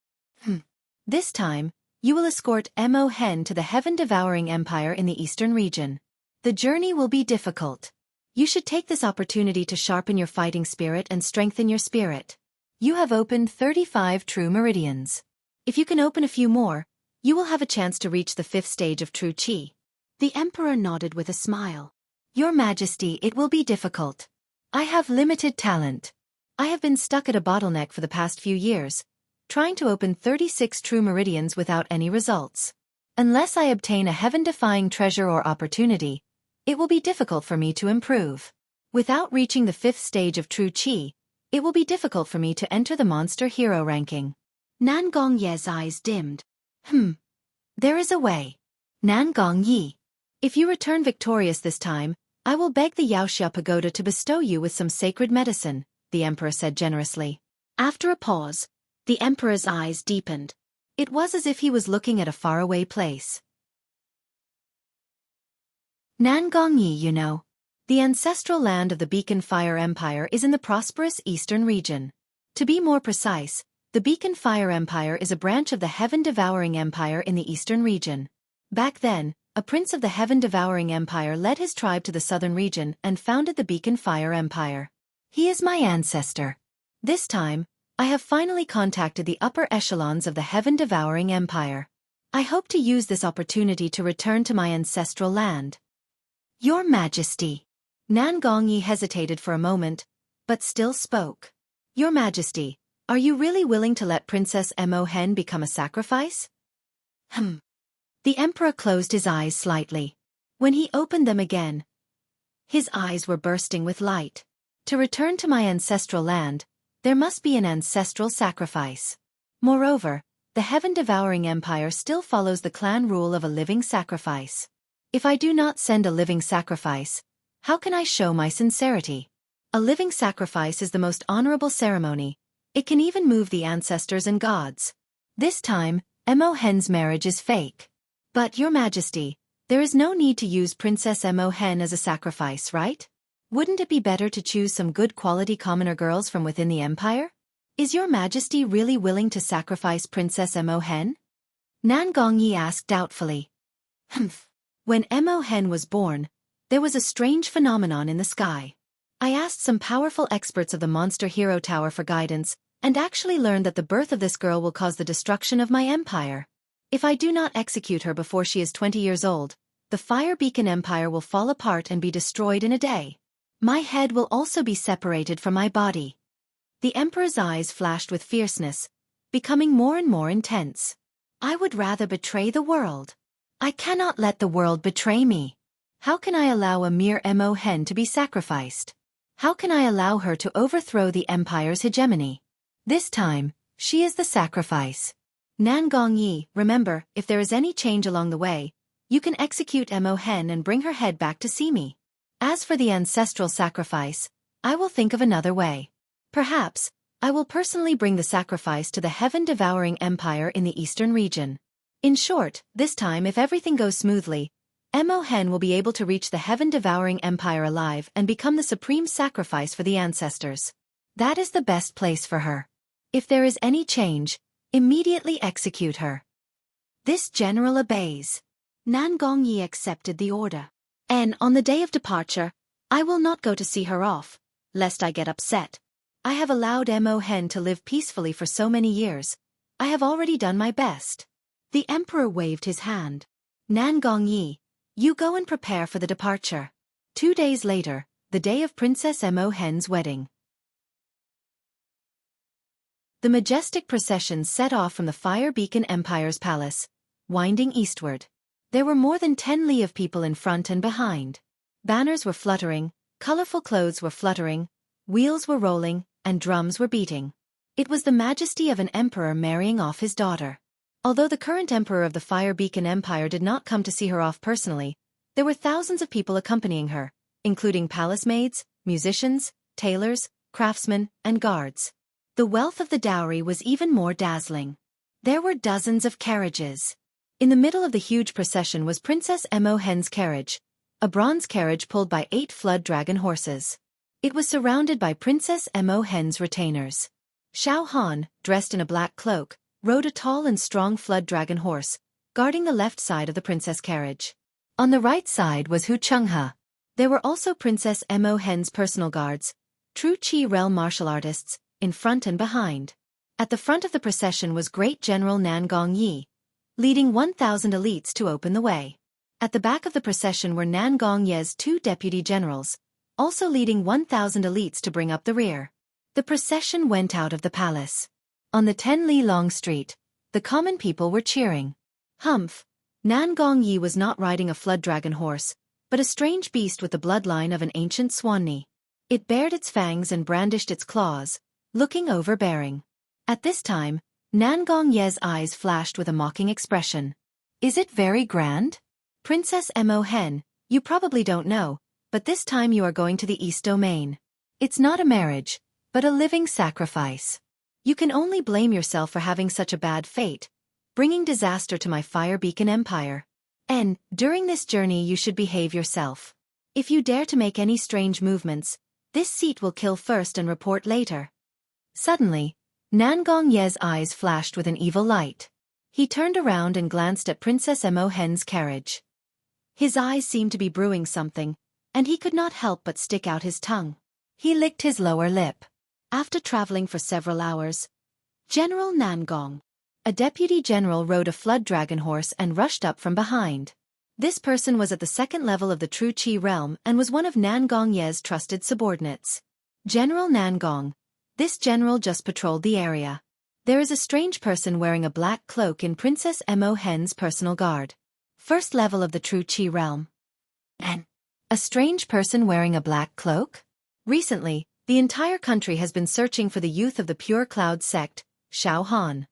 This time, you will escort Mo Hen to the heaven-devouring empire in the eastern region. The journey will be difficult. You should take this opportunity to sharpen your fighting spirit and strengthen your spirit. You have opened 35 true meridians. If you can open a few more, you will have a chance to reach the 5th stage of true qi. The emperor nodded with a smile. "Your Majesty, it will be difficult. I have limited talent. I have been stuck at a bottleneck for the past few years, trying to open 36 true meridians without any results. Unless I obtain a heaven-defying treasure or opportunity, it will be difficult for me to improve. Without reaching the 5th stage of true qi, it will be difficult for me to enter the Monster Hero ranking." Nangong Yi's eyes dimmed. There is a way. Nangong Yi. If you return victorious this time, I will beg the Xianxia pagoda to bestow you with some sacred medicine, the emperor said generously. After a pause, the emperor's eyes deepened. It was as if he was looking at a faraway place. Nangong Yi, you know. The ancestral land of the Beacon Fire Empire is in the prosperous eastern region. To be more precise, the Beacon Fire Empire is a branch of the Heaven-Devouring Empire in the eastern region. Back then, a prince of the Heaven-Devouring Empire led his tribe to the southern region and founded the Beacon Fire Empire. He is my ancestor. This time, I have finally contacted the upper echelons of the Heaven-Devouring Empire. I hope to use this opportunity to return to my ancestral land. Your Majesty. Nangong Yi hesitated for a moment, but still spoke. Your Majesty, are you really willing to let Princess Mo Hen become a sacrifice? The emperor closed his eyes slightly. When he opened them again, his eyes were bursting with light. To return to my ancestral land, there must be an ancestral sacrifice. Moreover, the Heaven-Devouring Empire still follows the clan rule of a living sacrifice. If I do not send a living sacrifice, how can I show my sincerity? A living sacrifice is the most honorable ceremony. It can even move the ancestors and gods. This time, Mo Hen's marriage is fake. But, Your Majesty, there is no need to use Princess Mo Hen as a sacrifice, right? Wouldn't it be better to choose some good quality commoner girls from within the empire? Is Your Majesty really willing to sacrifice Princess Mo Hen? Nangong Yi asked doubtfully. When Mo Hen was born, there was a strange phenomenon in the sky. I asked some powerful experts of the Monster Hero Tower for guidance, and actually learned that the birth of this girl will cause the destruction of my empire. If I do not execute her before she is 20 years old, the Fire Beacon Empire will fall apart and be destroyed in a day. My head will also be separated from my body. The emperor's eyes flashed with fierceness, becoming more and more intense. I would rather betray the world. I cannot let the world betray me. How can I allow a mere Mo Hen to be sacrificed? How can I allow her to overthrow the empire's hegemony? This time, she is the sacrifice. Nangong Yi, remember, if there is any change along the way, you can execute Mo Hen and bring her head back to see me. As for the ancestral sacrifice, I will think of another way. Perhaps, I will personally bring the sacrifice to the Heaven-Devouring Empire in the eastern region. In short, this time if everything goes smoothly, Mo Hen will be able to reach the heaven-devouring empire alive and become the supreme sacrifice for the ancestors. That is the best place for her. If there is any change, immediately execute her. This general obeys. Nan Gongyi accepted the order. And on the day of departure, I will not go to see her off, lest I get upset. I have allowed Mo Hen to live peacefully for so many years. I have already done my best. The emperor waved his hand. Nan Gongyi, you go and prepare for the departure. 2 days later, the day of Princess Mo Hen's wedding. The majestic procession set off from the Fire Beacon Empire's palace, winding eastward. There were more than 10 li of people in front and behind. Banners were fluttering, colorful clothes were fluttering, wheels were rolling, and drums were beating. It was the majesty of an emperor marrying off his daughter. Although the current emperor of the Fire Beacon Empire did not come to see her off personally, there were thousands of people accompanying her, including palace maids, musicians, tailors, craftsmen, and guards. The wealth of the dowry was even more dazzling. There were dozens of carriages. In the middle of the huge procession was Princess Mo Hen's carriage, a bronze carriage pulled by 8 flood dragon horses. It was surrounded by Princess Mo Hen's retainers. Xiao Han, dressed in a black cloak, rode a tall and strong flood dragon horse, guarding the left side of the princess carriage. On the right side was Xianxia. There were also Princess Mo Hen's personal guards, true Qi realm martial artists, in front and behind. At the front of the procession was Great General Nan Gongyi, leading 1,000 elites to open the way. At the back of the procession were Nan Gongye's 2 deputy generals, also leading 1,000 elites to bring up the rear. The procession went out of the palace. On the 10 li long street, the common people were cheering. Humph! Nan Gongyi was not riding a flood dragon horse, but a strange beast with the bloodline of an ancient swanni. It bared its fangs and brandished its claws, looking overbearing. At this time, Nan Gongye's eyes flashed with a mocking expression. Is it very grand? Princess Mo Hen, you probably don't know, but this time you are going to the East Domain. It's not a marriage, but a living sacrifice. You can only blame yourself for having such a bad fate, bringing disaster to my Fire Beacon Empire. And, during this journey you should behave yourself. If you dare to make any strange movements, this seat will kill first and report later. Suddenly, Nan Gongye's eyes flashed with an evil light. He turned around and glanced at Princess Mo Hen's carriage. His eyes seemed to be brewing something, and he could not help but stick out his tongue. He licked his lower lip. After traveling for several hours, General Nangong, a deputy general, rode a flood dragon horse and rushed up from behind. This person was at the 2nd level of the True Qi realm and was one of Nan Gongye's trusted subordinates. General Nangong, this general just patrolled the area. There is a strange person wearing a black cloak in Princess Mo Hen's personal guard. 1st level of the True Qi realm. And a strange person wearing a black cloak? Recently, the entire country has been searching for the youth of the Pure Cloud sect, Xiao Han.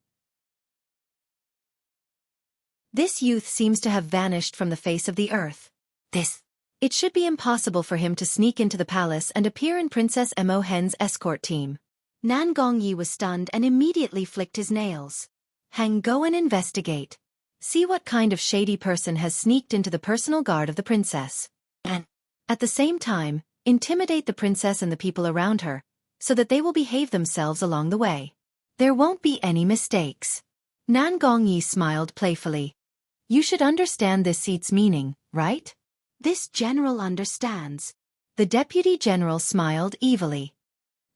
This youth seems to have vanished from the face of the earth. It should be impossible for him to sneak into the palace and appear in Princess Mo Hen's escort team. Nan Gongyi was stunned and immediately flicked his nails. Go and investigate. See what kind of shady person has sneaked into the personal guard of the princess. And, at the same time, intimidate the princess and the people around her, so that they will behave themselves along the way. There won't be any mistakes. Nan Gongyi smiled playfully. You should understand this seat's meaning, right? This general understands. The deputy general smiled evilly.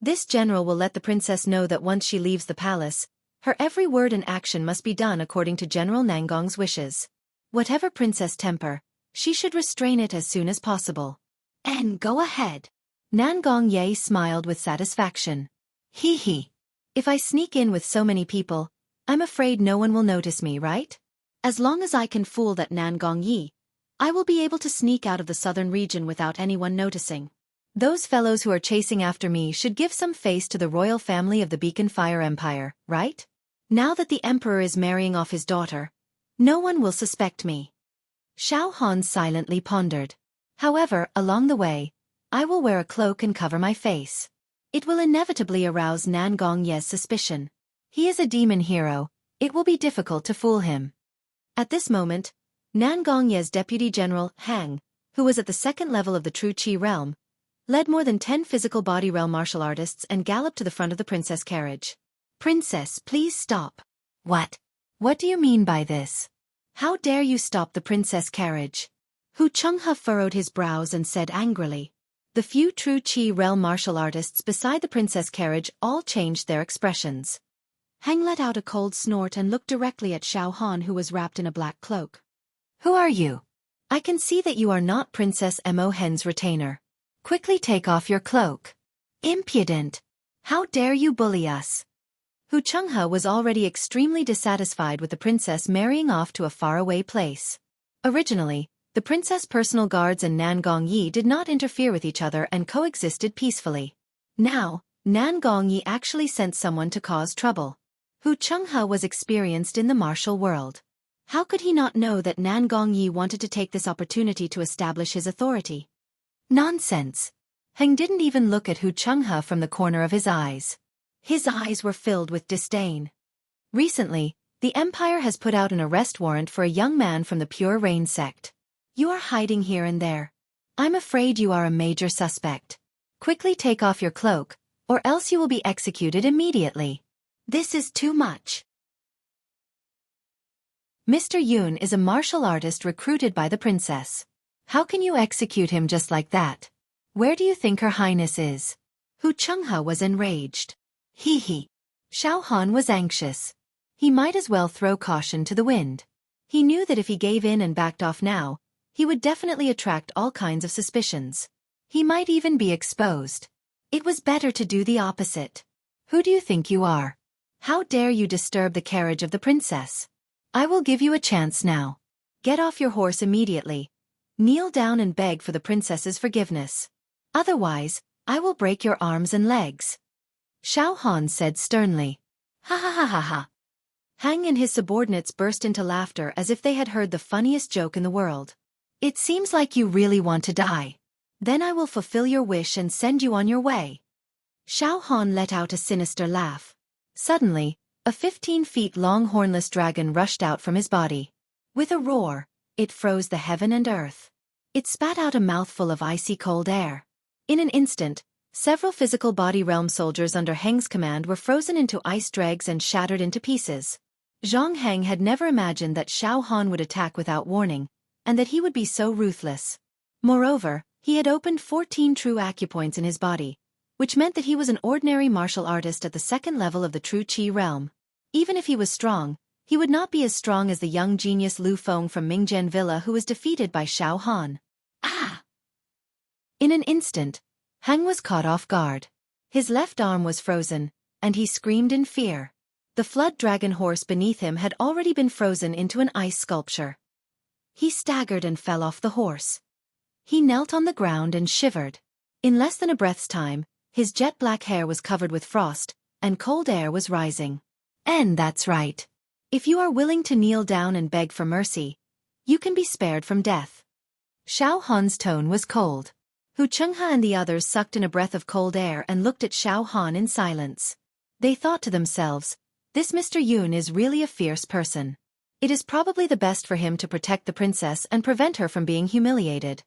This general will let the princess know that once she leaves the palace, her every word and action must be done according to General Nangong's wishes. Whatever princess temper, she should restrain it as soon as possible. And go ahead. Nan Gongye smiled with satisfaction. Hee. If I sneak in with so many people, I'm afraid no one will notice me, right? As long as I can fool that Nan Gongyi, I will be able to sneak out of the southern region without anyone noticing. Those fellows who are chasing after me should give some face to the royal family of the Beacon Fire Empire, right? Now that the emperor is marrying off his daughter, no one will suspect me. Xiao Han silently pondered. However, along the way, I will wear a cloak and cover my face. It will inevitably arouse Nan Gongye's suspicion. He is a demon hero, it will be difficult to fool him. At this moment, Nangongye's deputy general, Hang, who was at the second level of the true Qi realm, led more than 10 physical body realm martial artists and galloped to the front of the princess carriage. "Princess, please stop." "What? What do you mean by this? How dare you stop the princess carriage?" Hu Chenghe furrowed his brows and said angrily. The few true Qi realm martial artists beside the princess carriage all changed their expressions. Hang let out a cold snort and looked directly at Xiao Han, who was wrapped in a black cloak. "Who are you? I can see that you are not Princess Mo Hen's retainer. Quickly take off your cloak." "Impudent! How dare you bully us?" Hu Chenghe was already extremely dissatisfied with the princess marrying off to a faraway place. Originally, the princess' personal guards and Nan Gongyi did not interfere with each other and coexisted peacefully. Now, Nan Gongyi actually sent someone to cause trouble. Hu Chenghe was experienced in the martial world. How could he not know that Nan Gongyi wanted to take this opportunity to establish his authority? Nonsense. Heng didn't even look at Hu Chenghe from the corner of his eyes. His eyes were filled with disdain. Recently, the Empire has put out an arrest warrant for a young man from the Pure Rain sect. You are hiding here and there. I'm afraid you are a major suspect. Quickly take off your cloak, or else you will be executed immediately. This is too much. Mr. Yun is a martial artist recruited by the princess. How can you execute him just like that? Where do you think Her Highness is? Hu Chenghe was enraged. He. Xiao Han was anxious. He might as well throw caution to the wind. He knew that if he gave in and backed off now, he would definitely attract all kinds of suspicions. He might even be exposed. It was better to do the opposite. Who do you think you are? How dare you disturb the carriage of the princess? I will give you a chance now. Get off your horse immediately. Kneel down and beg for the princess's forgiveness. Otherwise, I will break your arms and legs. Xiao Han said sternly. Ha ha ha ha ha. Hang and his subordinates burst into laughter as if they had heard the funniest joke in the world. It seems like you really want to die. Then I will fulfill your wish and send you on your way. Xiao Han let out a sinister laugh. Suddenly, a 15-feet-long hornless dragon rushed out from his body. With a roar, it froze the heaven and earth. It spat out a mouthful of icy cold air. In an instant, several physical body realm soldiers under Heng's command were frozen into ice dregs and shattered into pieces. Zhang Heng had never imagined that Xiao Han would attack without warning, and that he would be so ruthless. Moreover, he had opened 14 true acupoints in his body, which meant that he was an ordinary martial artist at the second level of the true Qi realm. Even if he was strong, he would not be as strong as the young genius Lu Feng from Mingzhen Villa who was defeated by Xiao Han. Ah! In an instant, Heng was caught off guard. His left arm was frozen, and he screamed in fear. The flood dragon horse beneath him had already been frozen into an ice sculpture. He staggered and fell off the horse. He knelt on the ground and shivered. In less than a breath's time, his jet-black hair was covered with frost, and cold air was rising. And that's right. If you are willing to kneel down and beg for mercy, you can be spared from death. Xiao Han's tone was cold. Hu Chenghe and the others sucked in a breath of cold air and looked at Xiao Han in silence. They thought to themselves, this Mr. Yun is really a fierce person. It is probably the best for him to protect the princess and prevent her from being humiliated.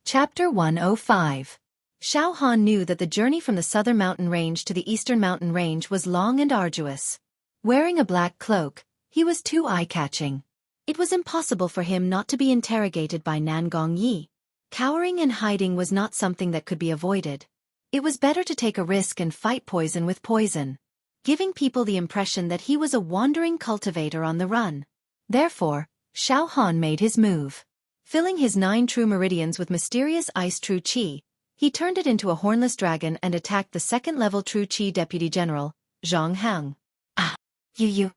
Chapter 105. Xiao Han knew that the journey from the southern mountain range to the eastern mountain range was long and arduous. Wearing a black cloak, he was too eye-catching. It was impossible for him not to be interrogated by Nan Gongyi. Cowering and hiding was not something that could be avoided. It was better to take a risk and fight poison with poison, giving people the impression that he was a wandering cultivator on the run. Therefore, Xiao Han made his move. Filling his 9 true meridians with mysterious ice true qi, he turned it into a hornless dragon and attacked the second-level true qi deputy general, Zhang Heng. Ah! You!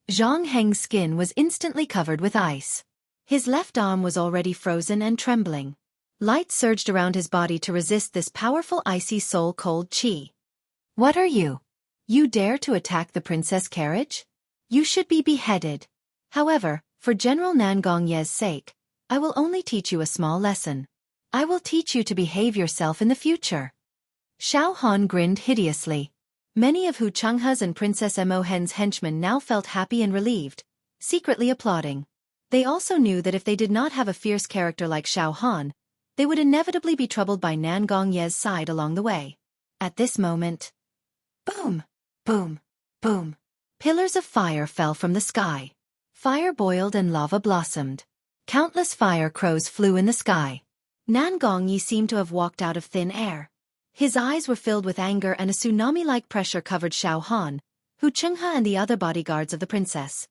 Zhang Heng's skin was instantly covered with ice. His left arm was already frozen and trembling. Light surged around his body to resist this powerful icy soul-cold qi. What are you? You dare to attack the princess carriage? You should be beheaded. However, for General Nan Gongye's sake, I will only teach you a small lesson. I will teach you to behave yourself in the future. Xiao Han grinned hideously. Many of Hu Chenghe's and Princess Mo Hen's henchmen now felt happy and relieved, secretly applauding. They also knew that if they did not have a fierce character like Xiao Han, they would inevitably be troubled by Nan Gongye's side along the way. At this moment, boom, boom, boom. Pillars of fire fell from the sky. Fire boiled and lava blossomed. Countless fire crows flew in the sky. Nan Gongye seemed to have walked out of thin air. His eyes were filled with anger and a tsunami-like pressure covered Xiao Han, Hu Chenghe and the other bodyguards of the princess.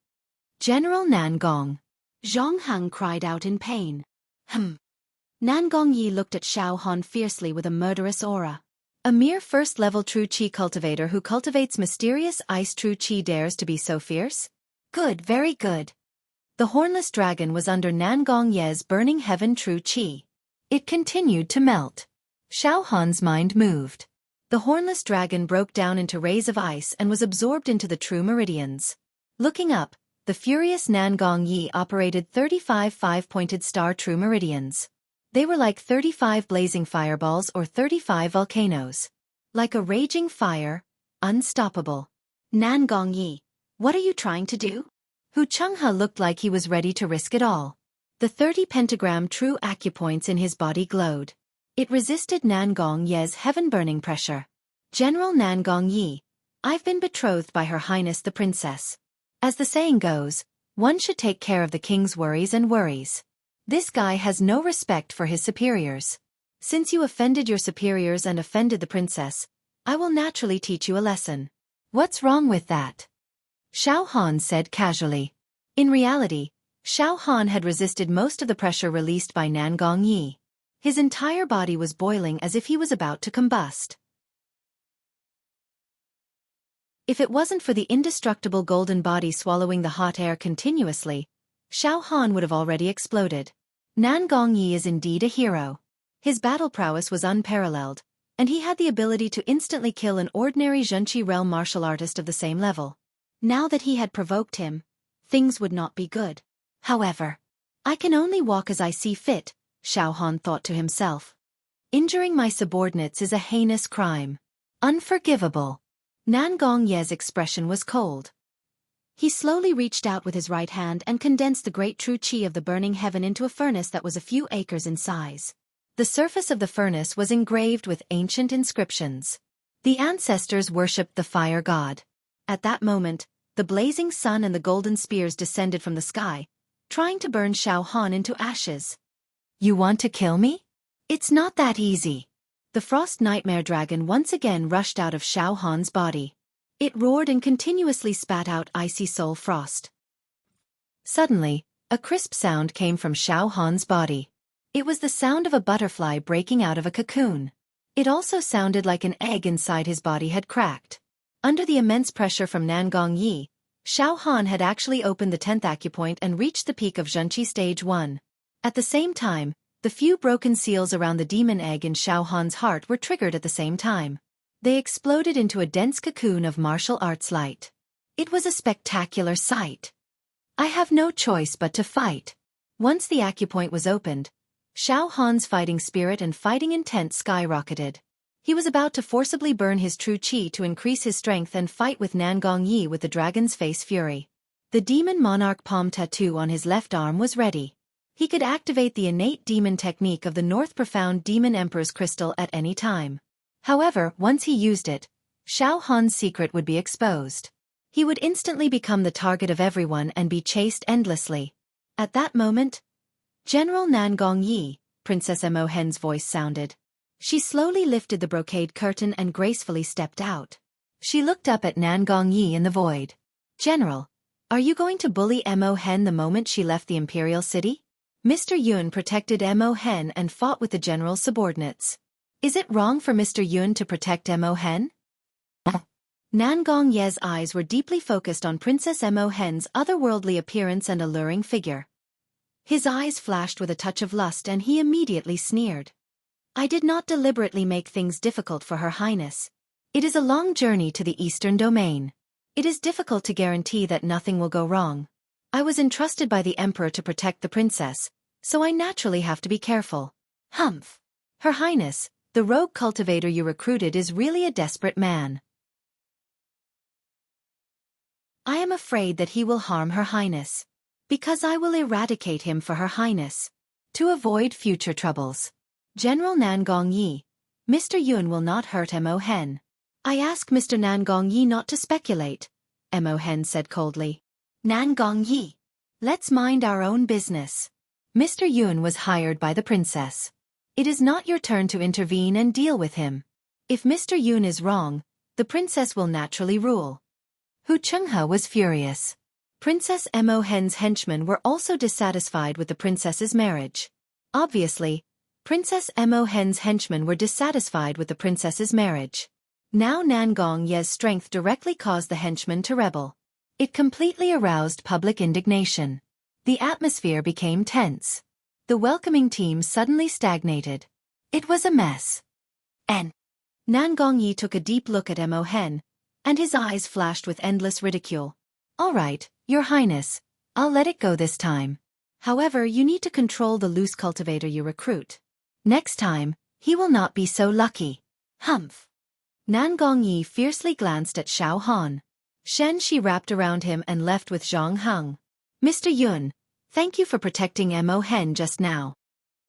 General Nan Gong. Zhang Heng cried out in pain. Nan Gongye looked at Xiao Han fiercely with a murderous aura. A mere first-level true qi cultivator who cultivates mysterious ice true qi dares to be so fierce? Good, very good. The hornless dragon was under Nan Gongye's burning heaven true qi. It continued to melt. Xiao Han's mind moved. The hornless dragon broke down into rays of ice and was absorbed into the true meridians. Looking up, the furious Nan Gongye operated 35 five-pointed star true meridians. They were like 35 blazing fireballs or 35 volcanoes. Like a raging fire, unstoppable. Nan Gongye, what are you trying to do? Hu Chenghe looked like he was ready to risk it all. The 30 pentagram true acupoints in his body glowed. It resisted Nan Gongye's heaven-burning pressure. General Nan Gongye, I've been betrothed by Her Highness the Princess. As the saying goes, one should take care of the king's worries and worries. This guy has no respect for his superiors. Since you offended your superiors and offended the princess, I will naturally teach you a lesson. What's wrong with that? Xiao Han said casually. In reality, Xiao Han had resisted most of the pressure released by Nan Gongye. His entire body was boiling as if he was about to combust. If it wasn't for the indestructible golden body swallowing the hot air continuously, Xiao Han would have already exploded. Nan Gongye is indeed a hero. His battle prowess was unparalleled, and he had the ability to instantly kill an ordinary Zhenqi realm martial artist of the same level. Now that he had provoked him, things would not be good. However, I can only walk as I see fit, Xiao Han thought to himself. Injuring my subordinates is a heinous crime. Unforgivable. Nan Gongye's expression was cold. He slowly reached out with his right hand and condensed the great true qi of the burning heaven into a furnace that was a few acres in size. The surface of the furnace was engraved with ancient inscriptions. The ancestors worshipped the fire god. At that moment, the blazing sun and the golden spears descended from the sky, trying to burn Xiao Han into ashes. You want to kill me? It's not that easy. The frost nightmare dragon once again rushed out of Xiao Han's body. It roared and continuously spat out icy soul frost. Suddenly, a crisp sound came from Xiao Han's body. It was the sound of a butterfly breaking out of a cocoon. It also sounded like an egg inside his body had cracked. Under the immense pressure from Nan Gongye, Xiao Han had actually opened the 10th acupoint and reached the peak of Zhenqi Stage 1. At the same time, the few broken seals around the demon egg in Xiao Han's heart were triggered at the same time. They exploded into a dense cocoon of martial arts light. It was a spectacular sight. I have no choice but to fight. Once the acupoint was opened, Xiao Han's fighting spirit and fighting intent skyrocketed. He was about to forcibly burn his true qi to increase his strength and fight with Nan Gongye with the dragon's face fury. The demon monarch palm tattoo on his left arm was ready. He could activate the innate demon technique of the North Profound Demon Emperor's crystal at any time. However, once he used it, Xiao Han's secret would be exposed. He would instantly become the target of everyone and be chased endlessly. At that moment, General Nan Gongye, Princess Mo Hen's voice sounded. She slowly lifted the brocade curtain and gracefully stepped out. She looked up at Nan Gongye in the void. General, are you going to bully Mo Hen the moment she left the imperial city? Mr. Yun protected Mo Hen and fought with the general's subordinates. Is it wrong for Mr. Yun to protect Mo Hen? Nan Gongye's eyes were deeply focused on Princess Mo Hen's otherworldly appearance and alluring figure. His eyes flashed with a touch of lust and he immediately sneered. I did not deliberately make things difficult for Her Highness. It is a long journey to the Eastern Domain. It is difficult to guarantee that nothing will go wrong. I was entrusted by the Emperor to protect the princess, so I naturally have to be careful. Humph! Her Highness, the rogue cultivator you recruited is really a desperate man. I am afraid that he will harm Her Highness. Because I will eradicate him for Her Highness. To avoid future troubles. General Nangong Yi, Mr. Yun will not hurt Mo Hen. I ask Mr. Nangong Yi not to speculate, Mo Hen said coldly. Nangong Yi, let's mind our own business. Mr. Yun was hired by the princess. It is not your turn to intervene and deal with him. If Mr. Yun is wrong, the princess will naturally rule. Hu Chenghe was furious. Princess Mo Hen's henchmen were also dissatisfied with the princess's marriage. Obviously, Princess Mo Hen's henchmen were dissatisfied with the princess's marriage. Now Nangong Ye's strength directly caused the henchmen to rebel. It completely aroused public indignation. The atmosphere became tense. The welcoming team suddenly stagnated. It was a mess. Nangong Yi took a deep look at Mo Hen, and his eyes flashed with endless ridicule. All right, Your Highness, I'll let it go this time. However, you need to control the loose cultivator you recruit. Next time, he will not be so lucky. Humph. Nangong Yi fiercely glanced at Xiao Han. Xianxia wrapped around him and left with Zhang Heng. Mr. Yun, thank you for protecting Mo Hen just now.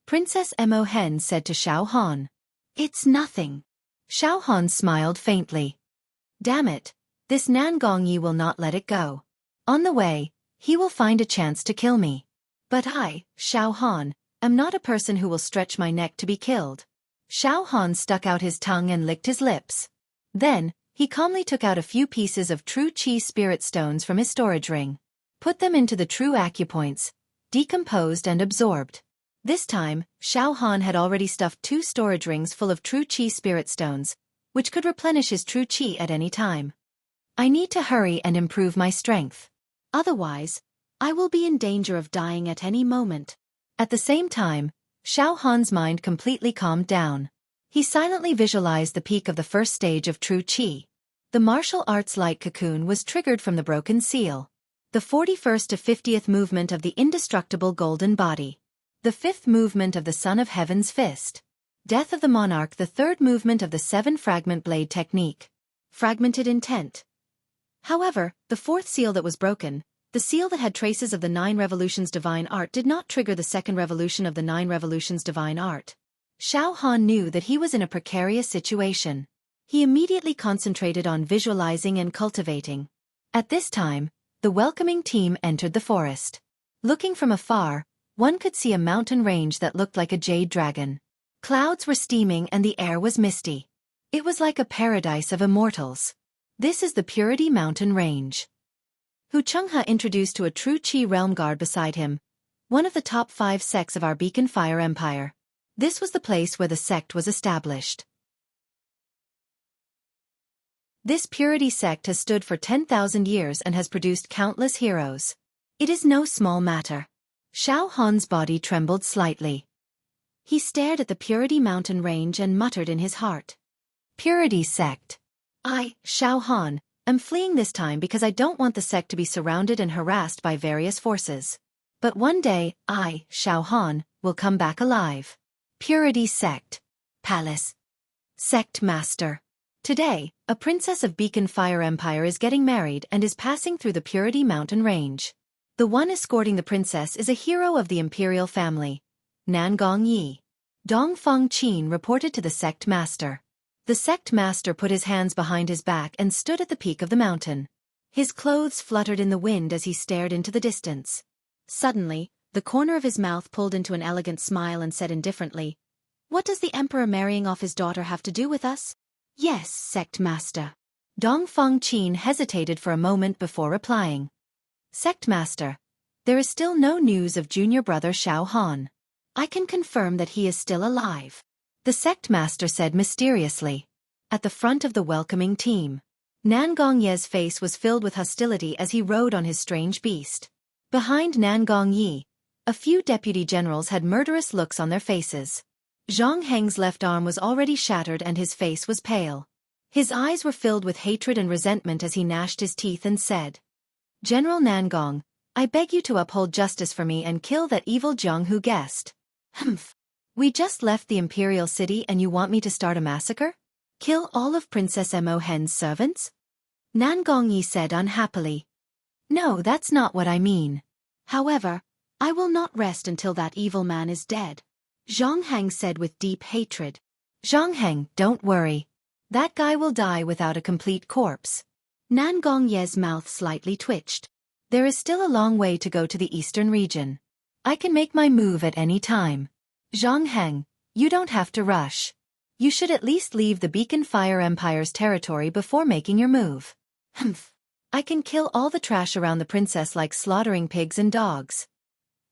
Princess Mo Hen said to Xiao Han. It's nothing. Xiao Han smiled faintly. Damn it, this Nangong Yi will not let it go. On the way, he will find a chance to kill me. But I, Xiao Han, am not a person who will stretch my neck to be killed. Xiao Han stuck out his tongue and licked his lips. Then, he calmly took out a few pieces of true qi spirit stones from his storage ring. Put them into the true acupoints, decomposed and absorbed. This time, Xiao Han had already stuffed 2 storage rings full of true qi spirit stones, which could replenish his true qi at any time. I need to hurry and improve my strength. Otherwise, I will be in danger of dying at any moment. At the same time, Xiao Han's mind completely calmed down. He silently visualized the peak of the first stage of true qi. The martial arts light cocoon was triggered from the broken seal. The 41st to 50th movement of the indestructible golden body. The 5th movement of the Son of Heaven's fist. Death of the Monarch, the 3rd movement of the 7-fragment blade technique. Fragmented intent. However, the 4th seal that was broken, the seal that had traces of the 9 revolutions divine art, did not trigger the 2nd revolution of the 9 revolutions divine art. Xiao Han knew that he was in a precarious situation. He immediately concentrated on visualizing and cultivating. At this time, the welcoming team entered the forest. Looking from afar, one could see a mountain range that looked like a jade dragon. Clouds were steaming and the air was misty. It was like a paradise of immortals. This is the Purity Mountain Range. Hu Chenghe introduced to a true Qi realm guard beside him, one of the top 5 sects of our Beacon Fire Empire. This was the place where the sect was established. This purity sect has stood for 10,000 years and has produced countless heroes. It is no small matter. Xiao Han's body trembled slightly. He stared at the Purity Mountain Range and muttered in his heart. Purity sect. I, Xiao Han, am fleeing this time because I don't want the sect to be surrounded and harassed by various forces. But one day, I, Xiao Han, will come back alive. Purity sect. Palace. Sect Master. Today, a princess of Beacon Fire Empire is getting married and is passing through the Purity Mountain Range. The one escorting the princess is a hero of the imperial family, Nangong Yi. Dongfeng Qin reported to the sect master. The sect master put his hands behind his back and stood at the peak of the mountain. His clothes fluttered in the wind as he stared into the distance. Suddenly, the corner of his mouth pulled into an elegant smile and said indifferently, "What does the emperor marrying off his daughter have to do with us?" "Yes, sect master." Dongfeng Qin hesitated for a moment before replying. "Sect master, there is still no news of junior brother Xiao Han. I can confirm that he is still alive," the sect master said mysteriously. At the front of the welcoming team, Nangong Ye's face was filled with hostility as he rode on his strange beast. Behind Nangong Yi, a few deputy generals had murderous looks on their faces. Zhang Heng's left arm was already shattered and his face was pale. His eyes were filled with hatred and resentment as he gnashed his teeth and said, "General Nangong, I beg you to uphold justice for me and kill that evil Jianghu guest." "Humph. We just left the imperial city and you want me to start a massacre? Kill all of Princess Mo Hen's servants?" Nangong Yi said unhappily. No, that's not what I mean. However, I will not rest until that evil man is dead, Zhang Heng said with deep hatred. Zhang Heng, don't worry. That guy will die without a complete corpse. Nan Gongye's mouth slightly twitched. There is still a long way to go to the eastern region. I can make my move at any time. Zhang Heng, you don't have to rush. You should at least leave the Beacon Fire Empire's territory before making your move. Humph. I can kill all the trash around the princess like slaughtering pigs and dogs.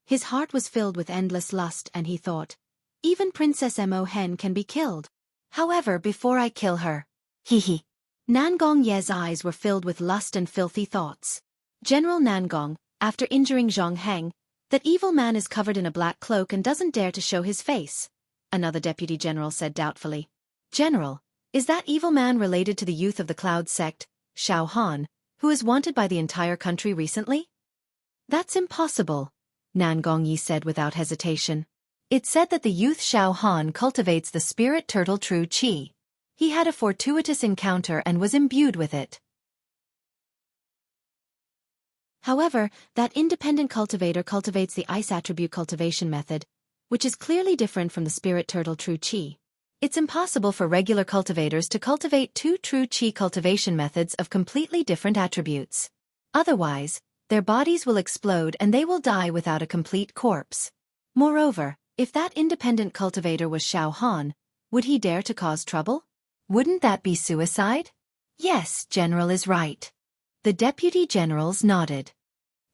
His heart was filled with endless lust and he thought, even Princess Mo Hen can be killed. However, before I kill her. Hee. Nangong Ye's eyes were filled with lust and filthy thoughts. General Nangong, after injuring Zhang Heng, that evil man is covered in a black cloak and doesn't dare to show his face, another deputy general said doubtfully. General, is that evil man related to the youth of the Cloud sect, Xiao Han, who is wanted by the entire country recently? That's impossible, Nangong Yi said without hesitation. It said that the youth Xiao Han cultivates the spirit turtle true qi. He had a fortuitous encounter and was imbued with it. However, that independent cultivator cultivates the ice attribute cultivation method, which is clearly different from the spirit turtle true qi. It's impossible for regular cultivators to cultivate two true qi cultivation methods of completely different attributes. Otherwise, their bodies will explode and they will die without a complete corpse. Moreover, if that independent cultivator was Xiao Han, would he dare to cause trouble? Wouldn't that be suicide? Yes, General is right. The deputy generals nodded.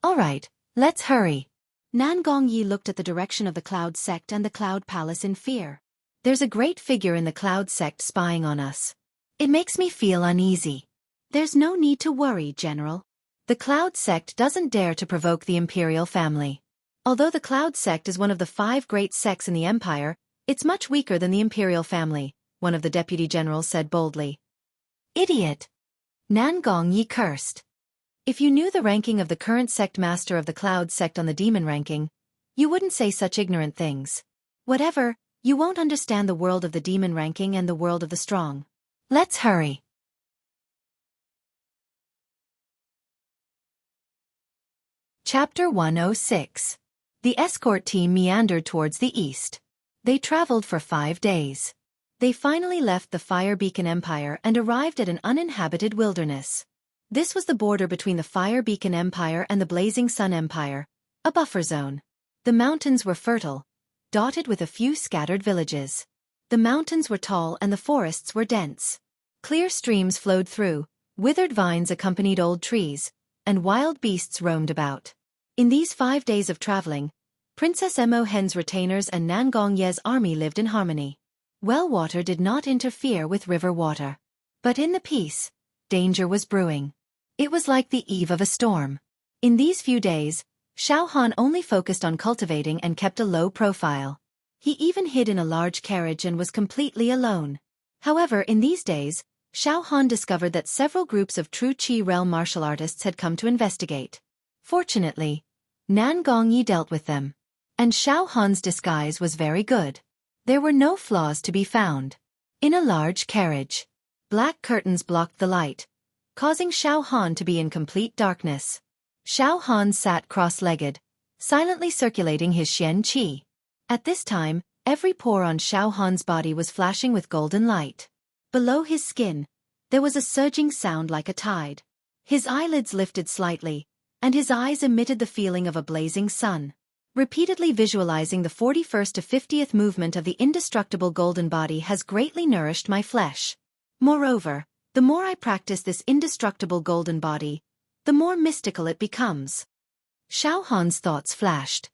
All right, let's hurry. Nangong Yi looked at the direction of the Cloud sect and the Cloud Palace in fear. There's a great figure in the Cloud sect spying on us. It makes me feel uneasy. There's no need to worry, General. The Cloud sect doesn't dare to provoke the imperial family. Although the Cloud sect is one of the 5 great sects in the empire, it's much weaker than the imperial family, one of the deputy generals said boldly. Idiot! Nangong Yi cursed. If you knew the ranking of the current sect master of the Cloud sect on the demon ranking, you wouldn't say such ignorant things. Whatever, you won't understand the world of the demon ranking and the world of the strong. Let's hurry. Chapter 106. The escort team meandered towards the east. They traveled for 5 days. They finally left the Fire Beacon Empire and arrived at an uninhabited wilderness. This was the border between the Fire Beacon Empire and the Blazing Sun Empire, a buffer zone. The mountains were fertile, dotted with a few scattered villages. The mountains were tall and the forests were dense. Clear streams flowed through, withered vines accompanied old trees, and wild beasts roamed about. In these 5 days of traveling, Princess Mo Hen's retainers and Nangong Ye's army lived in harmony. Well water did not interfere with river water. But in the peace, danger was brewing. It was like the eve of a storm. In these few days, Xiao Han only focused on cultivating and kept a low profile. He even hid in a large carriage and was completely alone. However, in these days, Xiao Han discovered that several groups of true Qi realm martial artists had come to investigate. Fortunately, Nangong Yi dealt with them. And Xiao Han's disguise was very good. There were no flaws to be found. In a large carriage, black curtains blocked the light, causing Xiao Han to be in complete darkness. Xiao Han sat cross-legged, silently circulating his Xian Qi. At this time, every pore on Xiao Han's body was flashing with golden light. Below his skin, there was a surging sound like a tide. His eyelids lifted slightly, and his eyes emitted the feeling of a blazing sun. Repeatedly visualizing the 41st to 50th movement of the indestructible golden body has greatly nourished my flesh. Moreover, the more I practice this indestructible golden body, the more mystical it becomes. Xiao Han's thoughts flashed.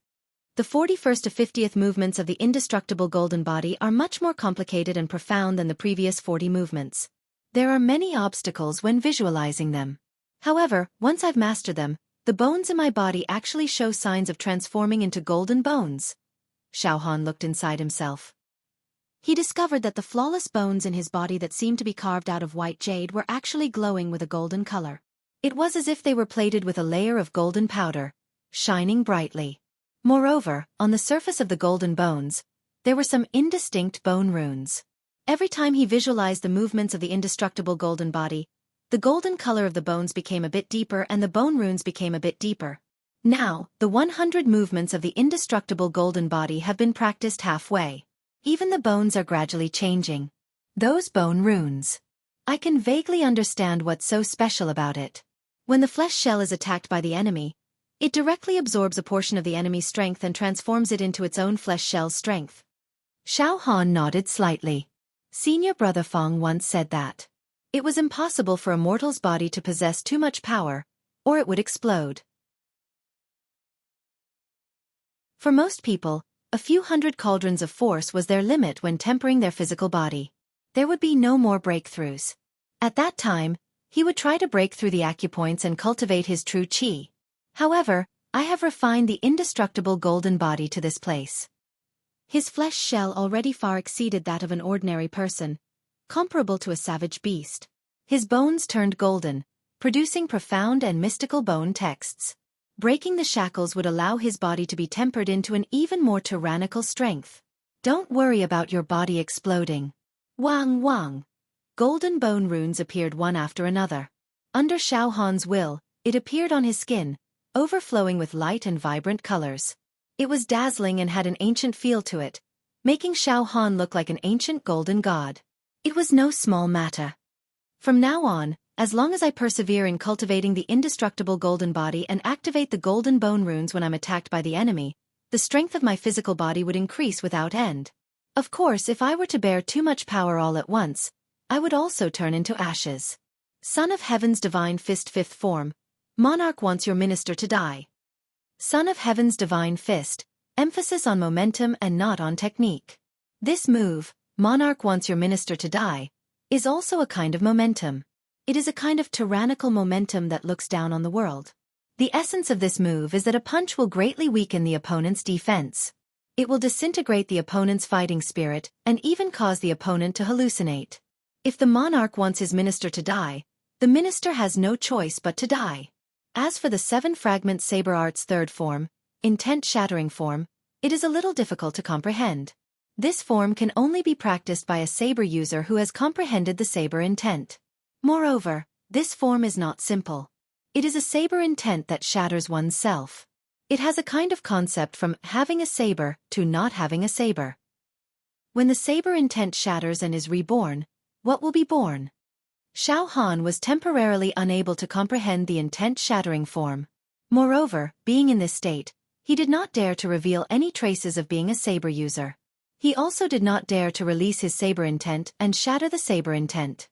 The 41st to 50th movements of the indestructible golden body are much more complicated and profound than the previous 40 movements. There are many obstacles when visualizing them. However, once I've mastered them, the bones in my body actually show signs of transforming into golden bones. Xiao Han looked inside himself. He discovered that the flawless bones in his body that seemed to be carved out of white jade were actually glowing with a golden color. It was as if they were plated with a layer of golden powder, shining brightly. Moreover, on the surface of the golden bones, there were some indistinct bone runes. Every time he visualized the movements of the indestructible golden body, The golden color of the bones became a bit deeper and the bone runes became a bit deeper. Now, the 100 movements of the indestructible golden body have been practiced halfway. Even the bones are gradually changing. Those bone runes. I can vaguely understand what's so special about it. When the flesh shell is attacked by the enemy, it directly absorbs a portion of the enemy's strength and transforms it into its own flesh shell's strength. Xiao Han nodded slightly. Senior Brother Feng once said that it was impossible for a mortal's body to possess too much power, or it would explode. For most people, a few hundred cauldrons of force was their limit when tempering their physical body. There would be no more breakthroughs. At that time, he would try to break through the acupoints and cultivate his true qi. However, I have refined the indestructible golden body to this place. His flesh shell already far exceeded that of an ordinary person, comparable to a savage beast. His bones turned golden, producing profound and mystical bone texts. Breaking the shackles would allow his body to be tempered into an even more tyrannical strength. Don't worry about your body exploding. Wang Wang. Golden bone runes appeared one after another. Under Xiao Han's will, it appeared on his skin, overflowing with light and vibrant colors. It was dazzling and had an ancient feel to it, making Xiao Han look like an ancient golden god. It was no small matter. From now on, as long as I persevere in cultivating the indestructible golden body and activate the golden bone runes when I'm attacked by the enemy, the strength of my physical body would increase without end. Of course, if I were to bear too much power all at once, I would also turn into ashes. Son of Heaven's Divine Fist, fifth form. Monarch wants your minister to die. Son of Heaven's Divine Fist, emphasis on momentum and not on technique. This move, Monarch wants your minister to die, is also a kind of momentum. It is a kind of tyrannical momentum that looks down on the world. The essence of this move is that a punch will greatly weaken the opponent's defense. It will disintegrate the opponent's fighting spirit and even cause the opponent to hallucinate. If the monarch wants his minister to die, the minister has no choice but to die. As for the 7-fragment saber art's third form, intent-shattering form, it is a little difficult to comprehend. This form can only be practiced by a saber user who has comprehended the saber intent. Moreover, this form is not simple. It is a saber intent that shatters oneself. It has a kind of concept from having a saber to not having a saber. When the saber intent shatters and is reborn, what will be born? Xiao Han was temporarily unable to comprehend the intent-shattering form. Moreover, being in this state, he did not dare to reveal any traces of being a saber user. He also did not dare to release his saber intent and shatter the saber intent.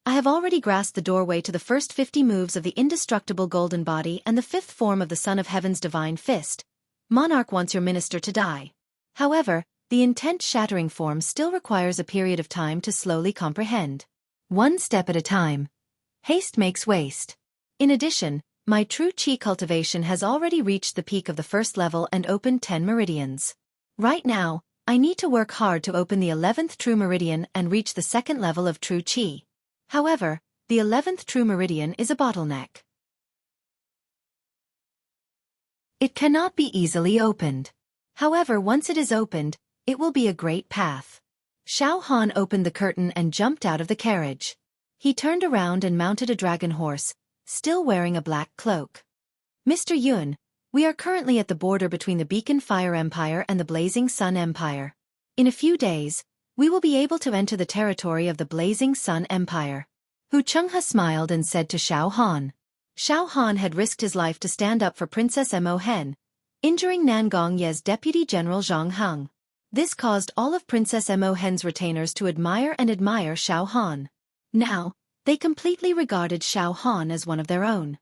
I have already grasped the doorway to the first 50 moves of the indestructible golden body and the fifth form of the Son of Heaven's Divine Fist. Monarch wants your minister to die. However, the intent-shattering form still requires a period of time to slowly comprehend. One step at a time. Haste makes waste. In addition, my true qi cultivation has already reached the peak of the first level and opened 10 meridians. Right now, I need to work hard to open the 11th true meridian and reach the second level of true qi. However, the 11th true meridian is a bottleneck. It cannot be easily opened. However, once it is opened, it will be a great path. Xiao Han opened the curtain and jumped out of the carriage. He turned around and mounted a dragon horse, still wearing a black cloak. Mr. Yun, we are currently at the border between the Beacon Fire Empire and the Blazing Sun Empire. In a few days, we will be able to enter the territory of the Blazing Sun Empire. Hu Chenghe smiled and said to Xiao Han. Xiao Han had risked his life to stand up for Princess Mo Hen, injuring Nangong Ye's Deputy General Zhang Heng. This caused all of Princess Mo Hen's retainers to admire Xiao Han. Now, they completely regarded Xiao Han as one of their own.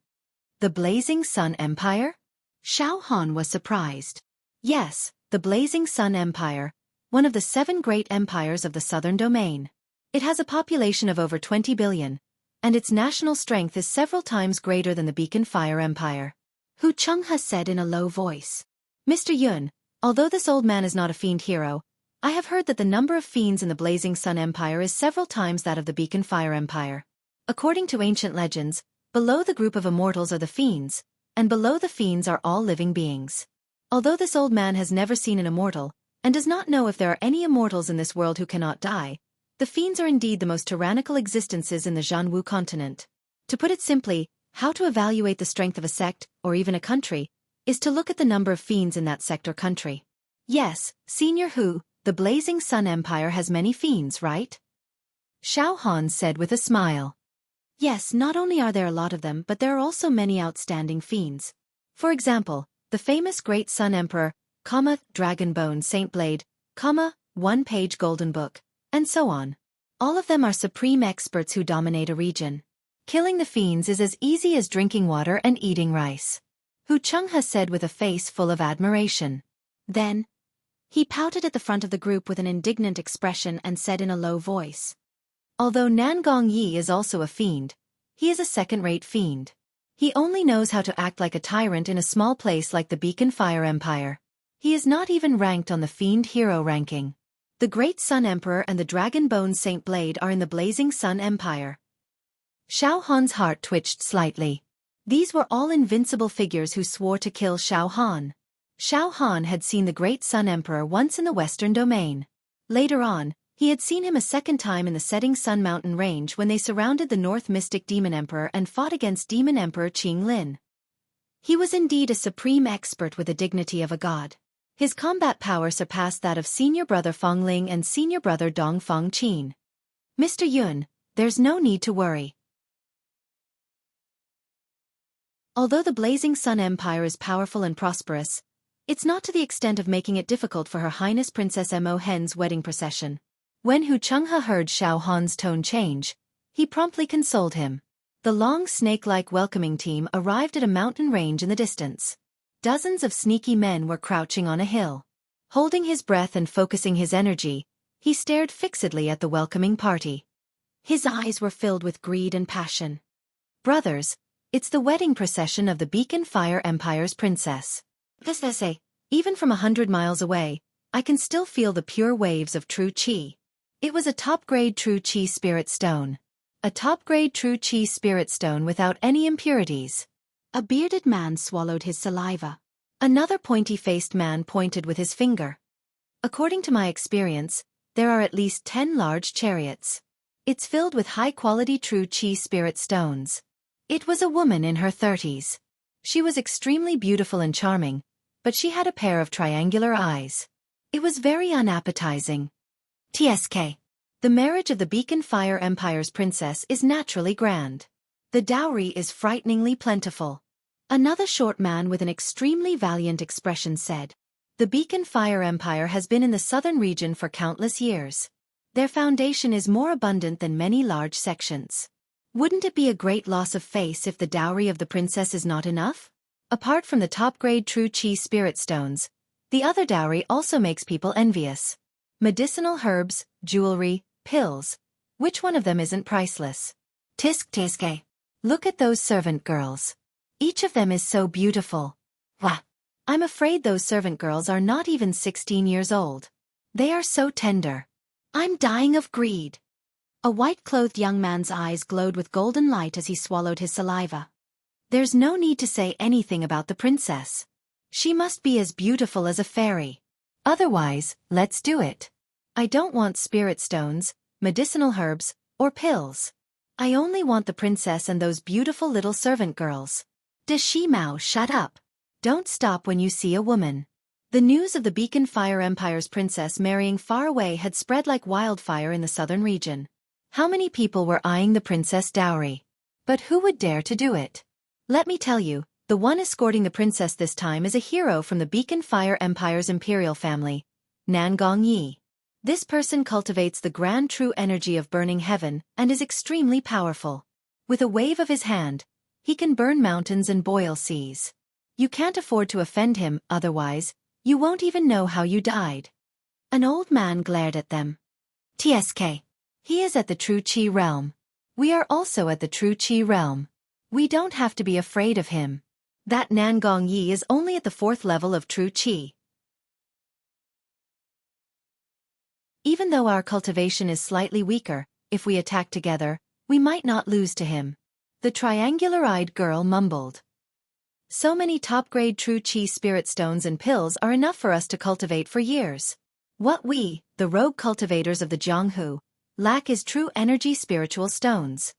The Blazing Sun Empire? Xiao Han was surprised. Yes, the Blazing Sun Empire, one of the 7 great empires of the southern domain. It has a population of over 20 billion, and its national strength is several times greater than the Beacon Fire Empire. Hu Chenghe said in a low voice. Mr. Yun, although this old man is not a fiend hero, I have heard that the number of fiends in the Blazing Sun Empire is several times that of the Beacon Fire Empire. According to ancient legends, below the group of immortals are the fiends, and below the fiends are all living beings. Although this old man has never seen an immortal, and does not know if there are any immortals in this world who cannot die, the fiends are indeed the most tyrannical existences in the Jianghu continent. To put it simply, how to evaluate the strength of a sect, or even a country, is to look at the number of fiends in that sect or country. Yes, Senior Hu, the Blazing Sun Empire has many fiends, right? Xiao Han said with a smile. Yes, not only are there a lot of them, but there are also many outstanding fiends. For example, the famous Great Sun Emperor, Dragonbone Saint Blade, One-Page Golden Book, and so on. All of them are supreme experts who dominate a region. Killing the fiends is as easy as drinking water and eating rice. Xianxia said with a face full of admiration. Then, he pouted at the front of the group with an indignant expression and said in a low voice. Although Nangong Yi is also a fiend, he is a second-rate fiend. He only knows how to act like a tyrant in a small place like the Beacon Fire Empire. He is not even ranked on the fiend hero ranking. The Great Sun Emperor and the Dragonbone Saint Blade are in the Blazing Sun Empire. Xiao Han's heart twitched slightly. These were all invincible figures who swore to kill Xiao Han. Xiao Han had seen the Great Sun Emperor once in the Western Domain. Later on, he had seen him a second time in the Setting Sun Mountain Range when they surrounded the North Mystic Demon Emperor and fought against Demon Emperor Qing Lin. He was indeed a supreme expert with the dignity of a god. His combat power surpassed that of Senior Brother Fong Ling and Senior Brother Dong Fong Qin. Mr. Yun, there's no need to worry. Although the Blazing Sun Empire is powerful and prosperous, it's not to the extent of making it difficult for Her Highness Princess Mo Hen's wedding procession. When Xianxia heard Xiao Han's tone change, he promptly consoled him. The long snake-like welcoming team arrived at a mountain range in the distance. Dozens of sneaky men were crouching on a hill. Holding his breath and focusing his energy, he stared fixedly at the welcoming party. His eyes were filled with greed and passion. Brothers, it's the wedding procession of the Beacon Fire Empire's princess. Even from 100 miles away, I can still feel the pure waves of true qi. It was a top-grade true qi spirit stone. A top-grade true qi spirit stone without any impurities. A bearded man swallowed his saliva. Another pointy-faced man pointed with his finger. According to my experience, there are at least 10 large chariots. It's filled with high-quality true qi spirit stones. It was a woman in her 30s. She was extremely beautiful and charming, but she had a pair of triangular eyes. It was very unappetizing. TSK. The marriage of the Beacon Fire Empire's princess is naturally grand. The dowry is frighteningly plentiful. Another short man with an extremely valiant expression said. The Beacon Fire Empire has been in the southern region for countless years. Their foundation is more abundant than many large sections. Wouldn't it be a great loss of face if the dowry of the princess is not enough? Apart from the top-grade true qi spirit stones, the other dowry also makes people envious. Medicinal herbs, jewelry, pills. Which one of them isn't priceless? Tiske. Look at those servant girls. Each of them is so beautiful. Wah! I'm afraid those servant girls are not even 16 years old. They are so tender. I'm dying of greed. A white-clothed young man's eyes glowed with golden light as he swallowed his saliva. There's no need to say anything about the princess. She must be as beautiful as a fairy. Otherwise, let's do it. I don't want spirit stones, medicinal herbs, or pills. I only want the princess and those beautiful little servant girls. Shimao, shut up. Don't stop when you see a woman. The news of the Beacon Fire Empire's princess marrying far away had spread like wildfire in the southern region. How many people were eyeing the princess dowry? But who would dare to do it? Let me tell you, the one escorting the princess this time is a hero from the Beacon Fire Empire's imperial family, Nangong Yi. This person cultivates the grand true energy of burning heaven and is extremely powerful. With a wave of his hand, he can burn mountains and boil seas. You can't afford to offend him, otherwise, you won't even know how you died. An old man glared at them. TSK. He is at the true qi realm. We are also at the true qi realm. We don't have to be afraid of him. That Nangong Yi is only at the 4th level of true qi. Even though our cultivation is slightly weaker, if we attack together, we might not lose to him. The triangular-eyed girl mumbled. So many top-grade true qi spirit stones and pills are enough for us to cultivate for years. What we, the rogue cultivators of the Jianghu, lack is true energy spiritual stones.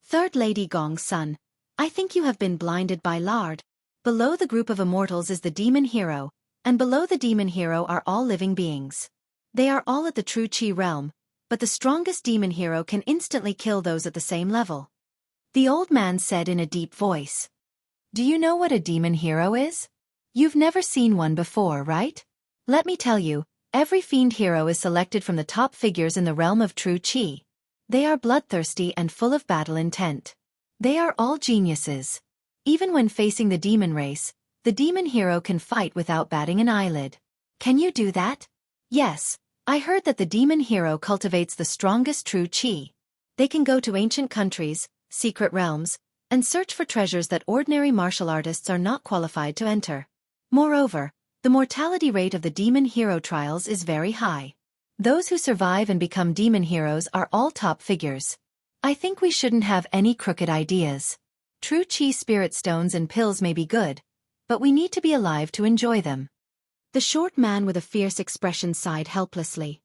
Third Lady Gong's son, I think you have been blinded by lard. Below the group of immortals is the demon hero, and below the demon hero are all living beings. They are all at the true chi realm, but the strongest demon hero can instantly kill those at the same level. The old man said in a deep voice. Do you know what a demon hero is? You've never seen one before, right? Let me tell you, every fiend hero is selected from the top figures in the realm of true chi. They are bloodthirsty and full of battle intent. They are all geniuses. Even when facing the demon race, the demon hero can fight without batting an eyelid. Can you do that? Yes, I heard that the demon hero cultivates the strongest true chi. They can go to ancient countries, secret realms, and search for treasures that ordinary martial artists are not qualified to enter. Moreover, the mortality rate of the demon hero trials is very high. Those who survive and become demon heroes are all top figures. I think we shouldn't have any crooked ideas. True chi spirit stones and pills may be good, but we need to be alive to enjoy them. The short man with a fierce expression sighed helplessly.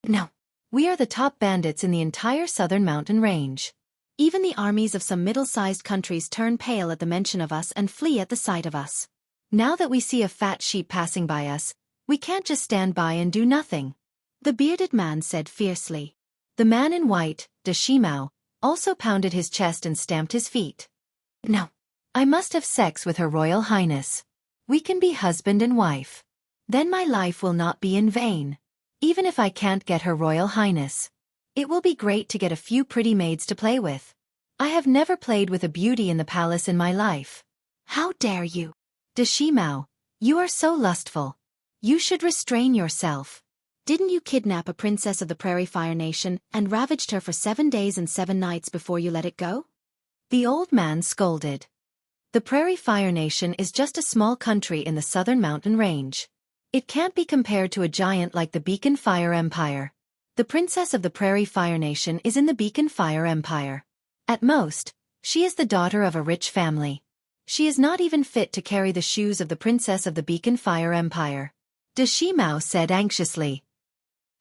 No. We are the top bandits in the entire southern mountain range. Even the armies of some middle-sized countries turn pale at the mention of us and flee at the sight of us. Now that we see a fat sheep passing by us, we can't just stand by and do nothing. The bearded man said fiercely. The man in white, de Shimao, also pounded his chest and stamped his feet. No. I must have sex with Her Royal Highness. We can be husband and wife. Then my life will not be in vain. Even if I can't get Her Royal Highness. It will be great to get a few pretty maids to play with. I have never played with a beauty in the palace in my life. How dare you? De Shimao, you are so lustful. You should restrain yourself. Didn't you kidnap a princess of the Prairie Fire Nation and ravaged her for 7 days and 7 nights before you let it go? The old man scolded. The Prairie Fire Nation is just a small country in the southern mountain range. It can't be compared to a giant like the Beacon Fire Empire. The princess of the Prairie Fire Nation is in the Beacon Fire Empire. At most, she is the daughter of a rich family. She is not even fit to carry the shoes of the princess of the Beacon Fire Empire. De Shimao said anxiously.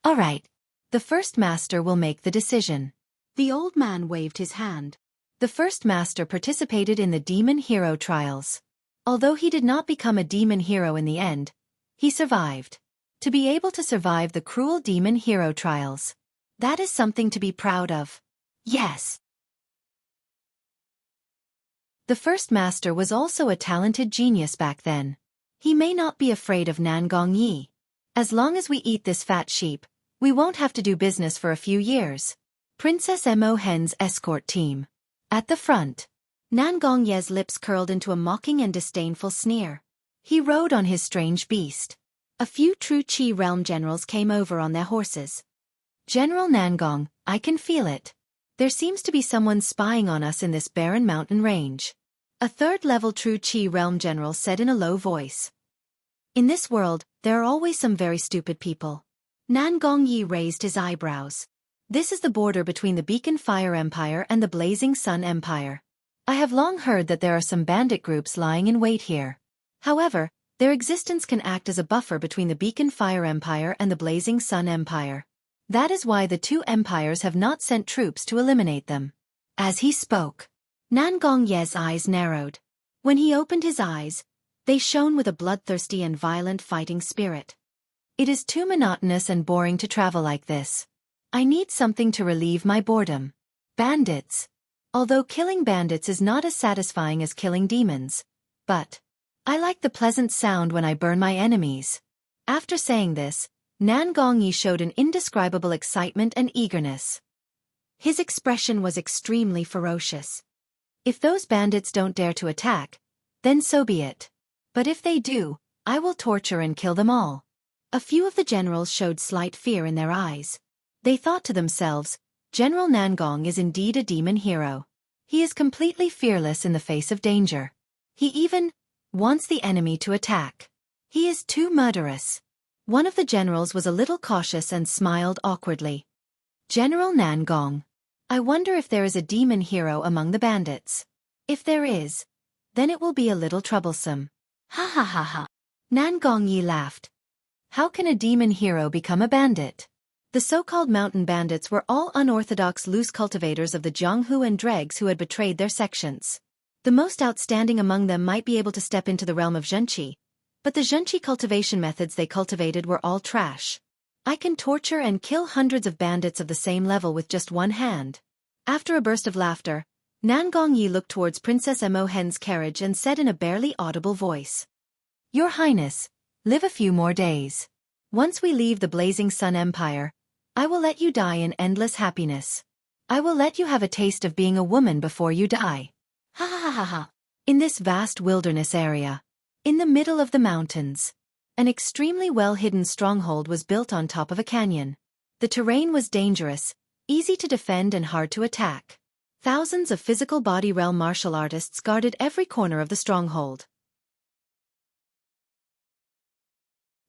All right. The first master will make the decision. The old man waved his hand. The first master participated in the demon hero trials. Although he did not become a demon hero in the end, he survived. To be able to survive the cruel demon hero trials. That is something to be proud of. Yes. The first master was also a talented genius back then. He may not be afraid of Nangong Yi. As long as we eat this fat sheep, we won't have to do business for a few years. Princess Mo Hen's escort team. At the front. Nangong Ye's lips curled into a mocking and disdainful sneer. He rode on his strange beast. A few true Chi realm generals came over on their horses. General Nangong, I can feel it. There seems to be someone spying on us in this barren mountain range. A third-level true Chi realm general said in a low voice. In this world, there are always some very stupid people. Nangong Yi raised his eyebrows. This is the border between the Beacon Fire Empire and the Blazing Sun Empire. I have long heard that there are some bandit groups lying in wait here. However, their existence can act as a buffer between the Beacon Fire Empire and the Blazing Sun Empire. That is why the two empires have not sent troops to eliminate them. As he spoke, Nangong Ye's eyes narrowed. When he opened his eyes, they shone with a bloodthirsty and violent fighting spirit. It is too monotonous and boring to travel like this. I need something to relieve my boredom. Bandits. Although killing bandits is not as satisfying as killing demons. But I like the pleasant sound when I burn my enemies. After saying this, Nangong Yi showed an indescribable excitement and eagerness. His expression was extremely ferocious. If those bandits don't dare to attack, then so be it. But if they do, I will torture and kill them all. A few of the generals showed slight fear in their eyes. They thought to themselves, General Nangong is indeed a demon hero. He is completely fearless in the face of danger. He even wants the enemy to attack. He is too murderous. One of the generals was a little cautious and smiled awkwardly. General Nangong. I wonder if there is a demon hero among the bandits. If there is, then it will be a little troublesome. Ha ha ha ha. Nangong Yi laughed. How can a demon hero become a bandit? The so-called mountain bandits were all unorthodox loose cultivators of the Jianghu and dregs who had betrayed their sections. The most outstanding among them might be able to step into the realm of Xianxia, but the Xianxia cultivation methods they cultivated were all trash. I can torture and kill hundreds of bandits of the same level with just one hand. After a burst of laughter, Nan Gongyi looked towards Princess Mo Hen's carriage and said in a barely audible voice, "Your Highness, live a few more days. Once we leave the Blazing Sun Empire, I will let you die in endless happiness. I will let you have a taste of being a woman before you die." Ha ha ha ha ha. In this vast wilderness area, in the middle of the mountains, an extremely well-hidden stronghold was built on top of a canyon. The terrain was dangerous, easy to defend and hard to attack. Thousands of physical body realm martial artists guarded every corner of the stronghold.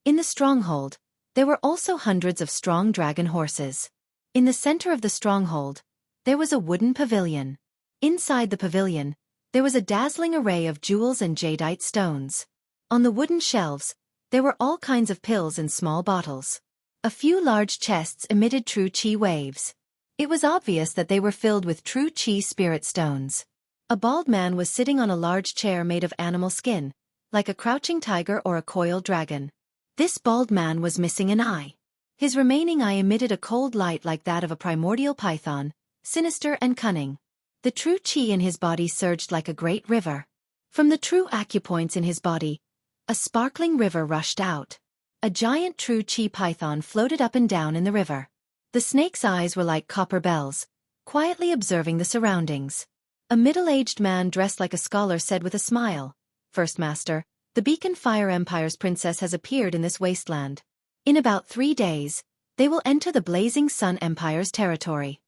In the stronghold, there were also hundreds of strong dragon horses. In the center of the stronghold, there was a wooden pavilion. Inside the pavilion, there was a dazzling array of jewels and jadeite stones. On the wooden shelves, there were all kinds of pills in small bottles. A few large chests emitted true qi waves. It was obvious that they were filled with true qi spirit stones. A bald man was sitting on a large chair made of animal skin, like a crouching tiger or a coiled dragon. This bald man was missing an eye. His remaining eye emitted a cold light like that of a primordial python, sinister and cunning. The true qi in his body surged like a great river. From the true acupoints in his body, a sparkling river rushed out. A giant true qi python floated up and down in the river. The snake's eyes were like copper bells, quietly observing the surroundings. A middle-aged man dressed like a scholar said with a smile, "First Master, the Beacon Fire Empire's princess has appeared in this wasteland. In about 3 days, they will enter the Blazing Sun Empire's territory."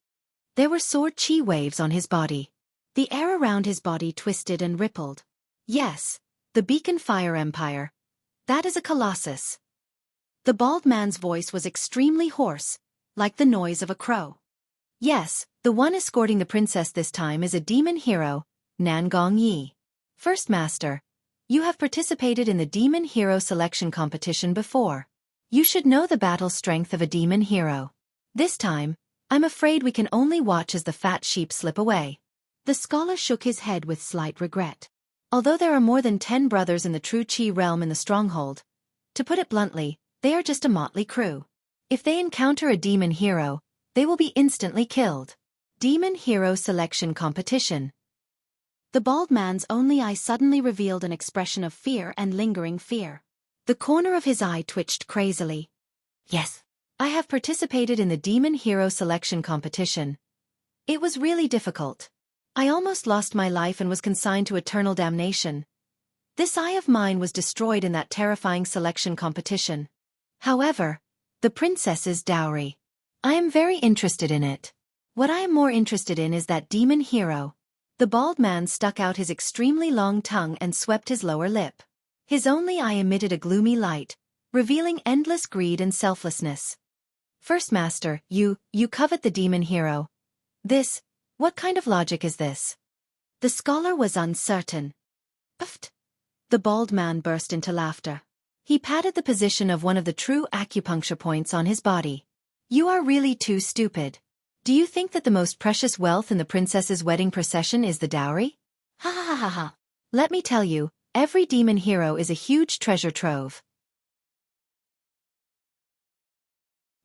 There were sword qi waves on his body. The air around his body twisted and rippled. Yes, the Beacon Fire Empire. That is a colossus. The bald man's voice was extremely hoarse, like the noise of a crow. Yes, the one escorting the princess this time is a demon hero, Nan Gongyi. First Master, you have participated in the Demon Hero Selection competition before. You should know the battle strength of a demon hero. This time, I'm afraid we can only watch as the fat sheep slip away. The scholar shook his head with slight regret. Although there are more than 10 brothers in the true qi realm in the stronghold, to put it bluntly, they are just a motley crew. If they encounter a demon hero, they will be instantly killed. Demon Hero Selection Competition. The bald man's only eye suddenly revealed an expression of fear and lingering fear. The corner of his eye twitched crazily. Yes, I have participated in the Demon Hero Selection Competition. It was really difficult. I almost lost my life and was consigned to eternal damnation. This eye of mine was destroyed in that terrifying selection competition. However, the princess's dowry. I am very interested in it. What I am more interested in is that demon hero. The bald man stuck out his extremely long tongue and swept his lower lip. His only eye emitted a gloomy light, revealing endless greed and selflessness. First Master, you covet the demon hero. What kind of logic is this? The scholar was uncertain. Puffed. The bald man burst into laughter. He patted the position of one of the true acupuncture points on his body. You are really too stupid. Do you think that the most precious wealth in the princess's wedding procession is the dowry? Ha ha ha ha ha. Let me tell you, every demon hero is a huge treasure trove.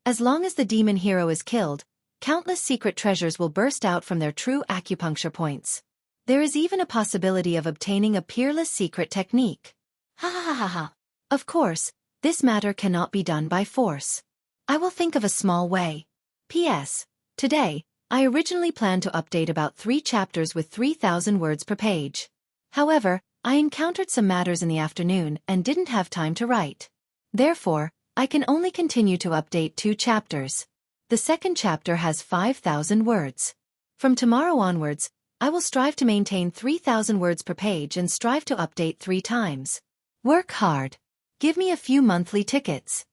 As long as the demon hero is killed, countless secret treasures will burst out from their true acupuncture points. There is even a possibility of obtaining a peerless secret technique. Ha ha ha ha ha. Of course, this matter cannot be done by force. I will think of a small way. P.S. Today, I originally planned to update about 3 chapters with 3,000 words per page. However, I encountered some matters in the afternoon and didn't have time to write. Therefore, I can only continue to update 2 chapters. The second chapter has 5,000 words. From tomorrow onwards, I will strive to maintain 3,000 words per page and strive to update 3 times. Work hard. Give me a few monthly tickets.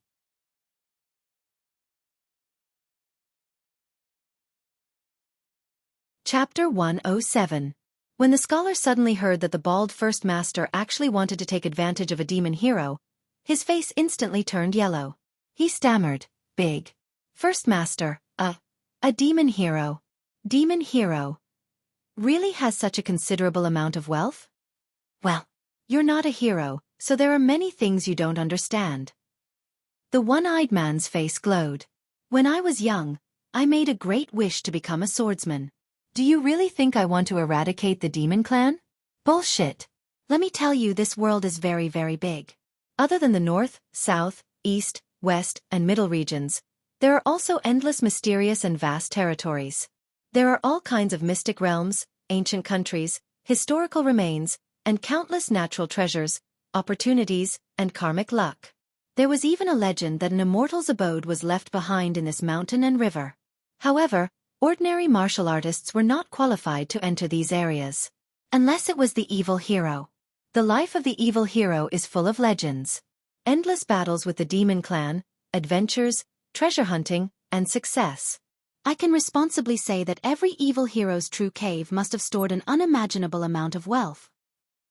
Chapter 107. When the scholar suddenly heard that the bald first master actually wanted to take advantage of a demon hero, his face instantly turned yellow. He stammered, "Big First Master, a demon hero. Demon hero. Really has such a considerable amount of wealth? Well, you're not a hero, so there are many things you don't understand. The one-eyed man's face glowed. When I was young, I made a great wish to become a swordsman. Do you really think I want to eradicate the demon clan? Bullshit. Let me tell you, this world is very, very big. Other than the north, south, east, west, and middle regions, there are also endless mysterious and vast territories. There are all kinds of mystic realms, ancient countries, historical remains, and countless natural treasures, opportunities, and karmic luck. There was even a legend that an immortal's abode was left behind in this mountain and river. However, ordinary martial artists were not qualified to enter these areas. Unless it was the evil hero. The life of the evil hero is full of legends. Endless battles with the demon clan, adventures, treasure hunting, and success. I can responsibly say that every evil hero's true cave must have stored an unimaginable amount of wealth.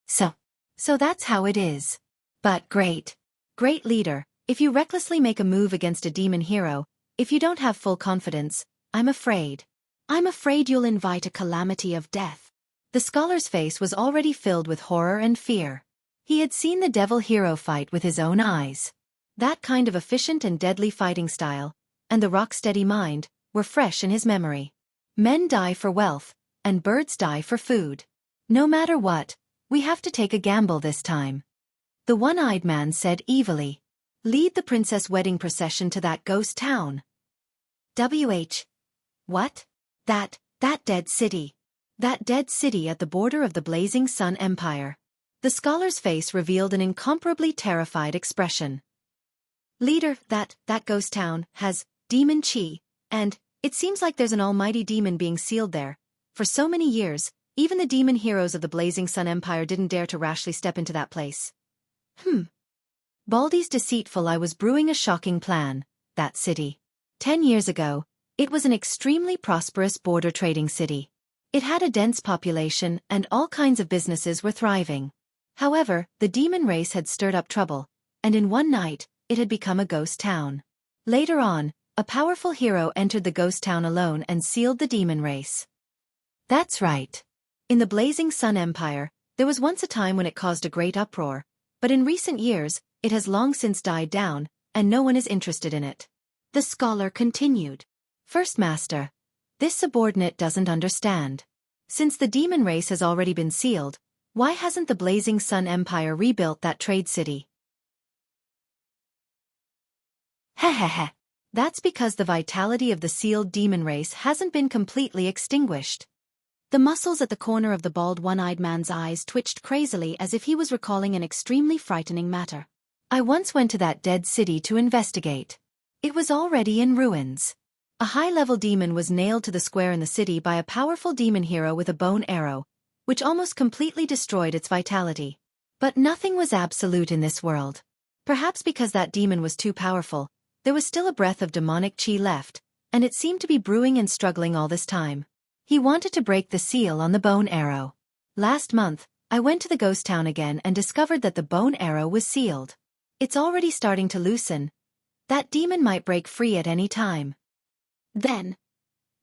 So that's how it is. But great leader, if you recklessly make a move against a demon hero, if you don't have full confidence, I'm afraid you'll invite a calamity of death. The scholar's face was already filled with horror and fear. He had seen the devil hero fight with his own eyes. That kind of efficient and deadly fighting style, and the rock-steady mind, were fresh in his memory. Men die for wealth, and birds die for food. No matter what, we have to take a gamble this time. The one-eyed man said evilly. Lead the princess wedding procession to that ghost town. What? That dead city. That dead city at the border of the Blazing Sun Empire. The scholar's face revealed an incomparably terrified expression. Leader, that ghost town has demon chi, and it seems like there's an almighty demon being sealed there. For so many years, even the demon heroes of the Blazing Sun Empire didn't dare to rashly step into that place. Baldy's deceitful. I was brewing a shocking plan. That city. 10 years ago, it was an extremely prosperous border trading city. It had a dense population and all kinds of businesses were thriving. However, the demon race had stirred up trouble, and in one night, it had become a ghost town. Later on, a powerful hero entered the ghost town alone and sealed the demon race. That's right. In the Blazing Sun Empire, there was once a time when it caused a great uproar, but in recent years, it has long since died down, and no one is interested in it. The scholar continued. First Master, this subordinate doesn't understand. Since the demon race has already been sealed, why hasn't the Blazing Sun Empire rebuilt that trade city? Hehehe. That's because the vitality of the sealed demon race hasn't been completely extinguished. The muscles at the corner of the bald one-eyed man's eyes twitched crazily as if he was recalling an extremely frightening matter. I once went to that dead city to investigate. It was already in ruins. A high-level demon was nailed to the square in the city by a powerful demon hero with a bone arrow, which almost completely destroyed its vitality. But nothing was absolute in this world. Perhaps because that demon was too powerful, there was still a breath of demonic chi left, and it seemed to be brewing and struggling all this time. He wanted to break the seal on the bone arrow. Last month, I went to the ghost town again and discovered that the bone arrow was sealed. It's already starting to loosen. That demon might break free at any time. Then,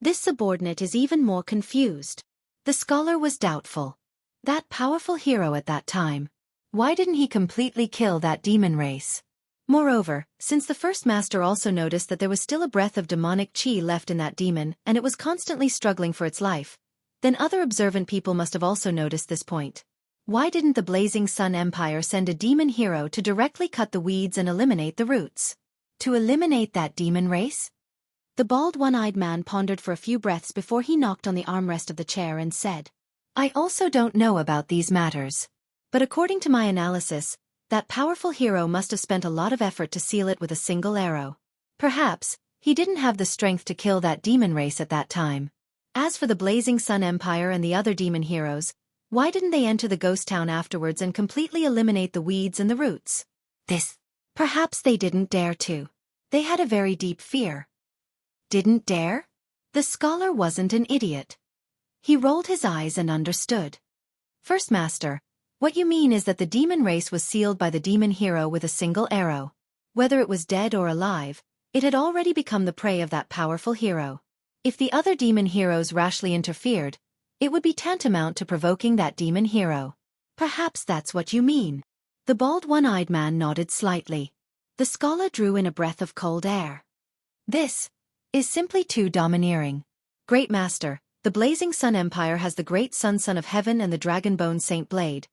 this subordinate is even more confused. The scholar was doubtful. That powerful hero at that time. Why didn't he completely kill that demon race? Moreover, since the first master also noticed that there was still a breath of demonic chi left in that demon and it was constantly struggling for its life, then other observant people must have also noticed this point. Why didn't the Blazing Sun Empire send a demon hero to directly cut the weeds and eliminate the roots? To eliminate that demon race? The bald one-eyed man pondered for a few breaths before he knocked on the armrest of the chair and said, I also don't know about these matters. But according to my analysis, that powerful hero must have spent a lot of effort to seal it with a single arrow. Perhaps, he didn't have the strength to kill that demon race at that time. As for the Blazing Sun Empire and the other demon heroes, why didn't they enter the ghost town afterwards and completely eliminate the weeds and the roots? Perhaps they didn't dare to. They had a very deep fear. Didn't dare? The scholar wasn't an idiot. He rolled his eyes and understood. First Master, what you mean is that the demon race was sealed by the demon hero with a single arrow. Whether it was dead or alive, It had already become the prey of that powerful hero. If the other demon heroes rashly interfered, it would be tantamount to provoking that demon hero. Perhaps that's what you mean. The bald one-eyed man nodded slightly. The scholar drew in a breath of cold air. This is simply too domineering. Great Master, the Blazing Sun Empire has the great Son of Heaven and the Dragon-Bone Saint Blade,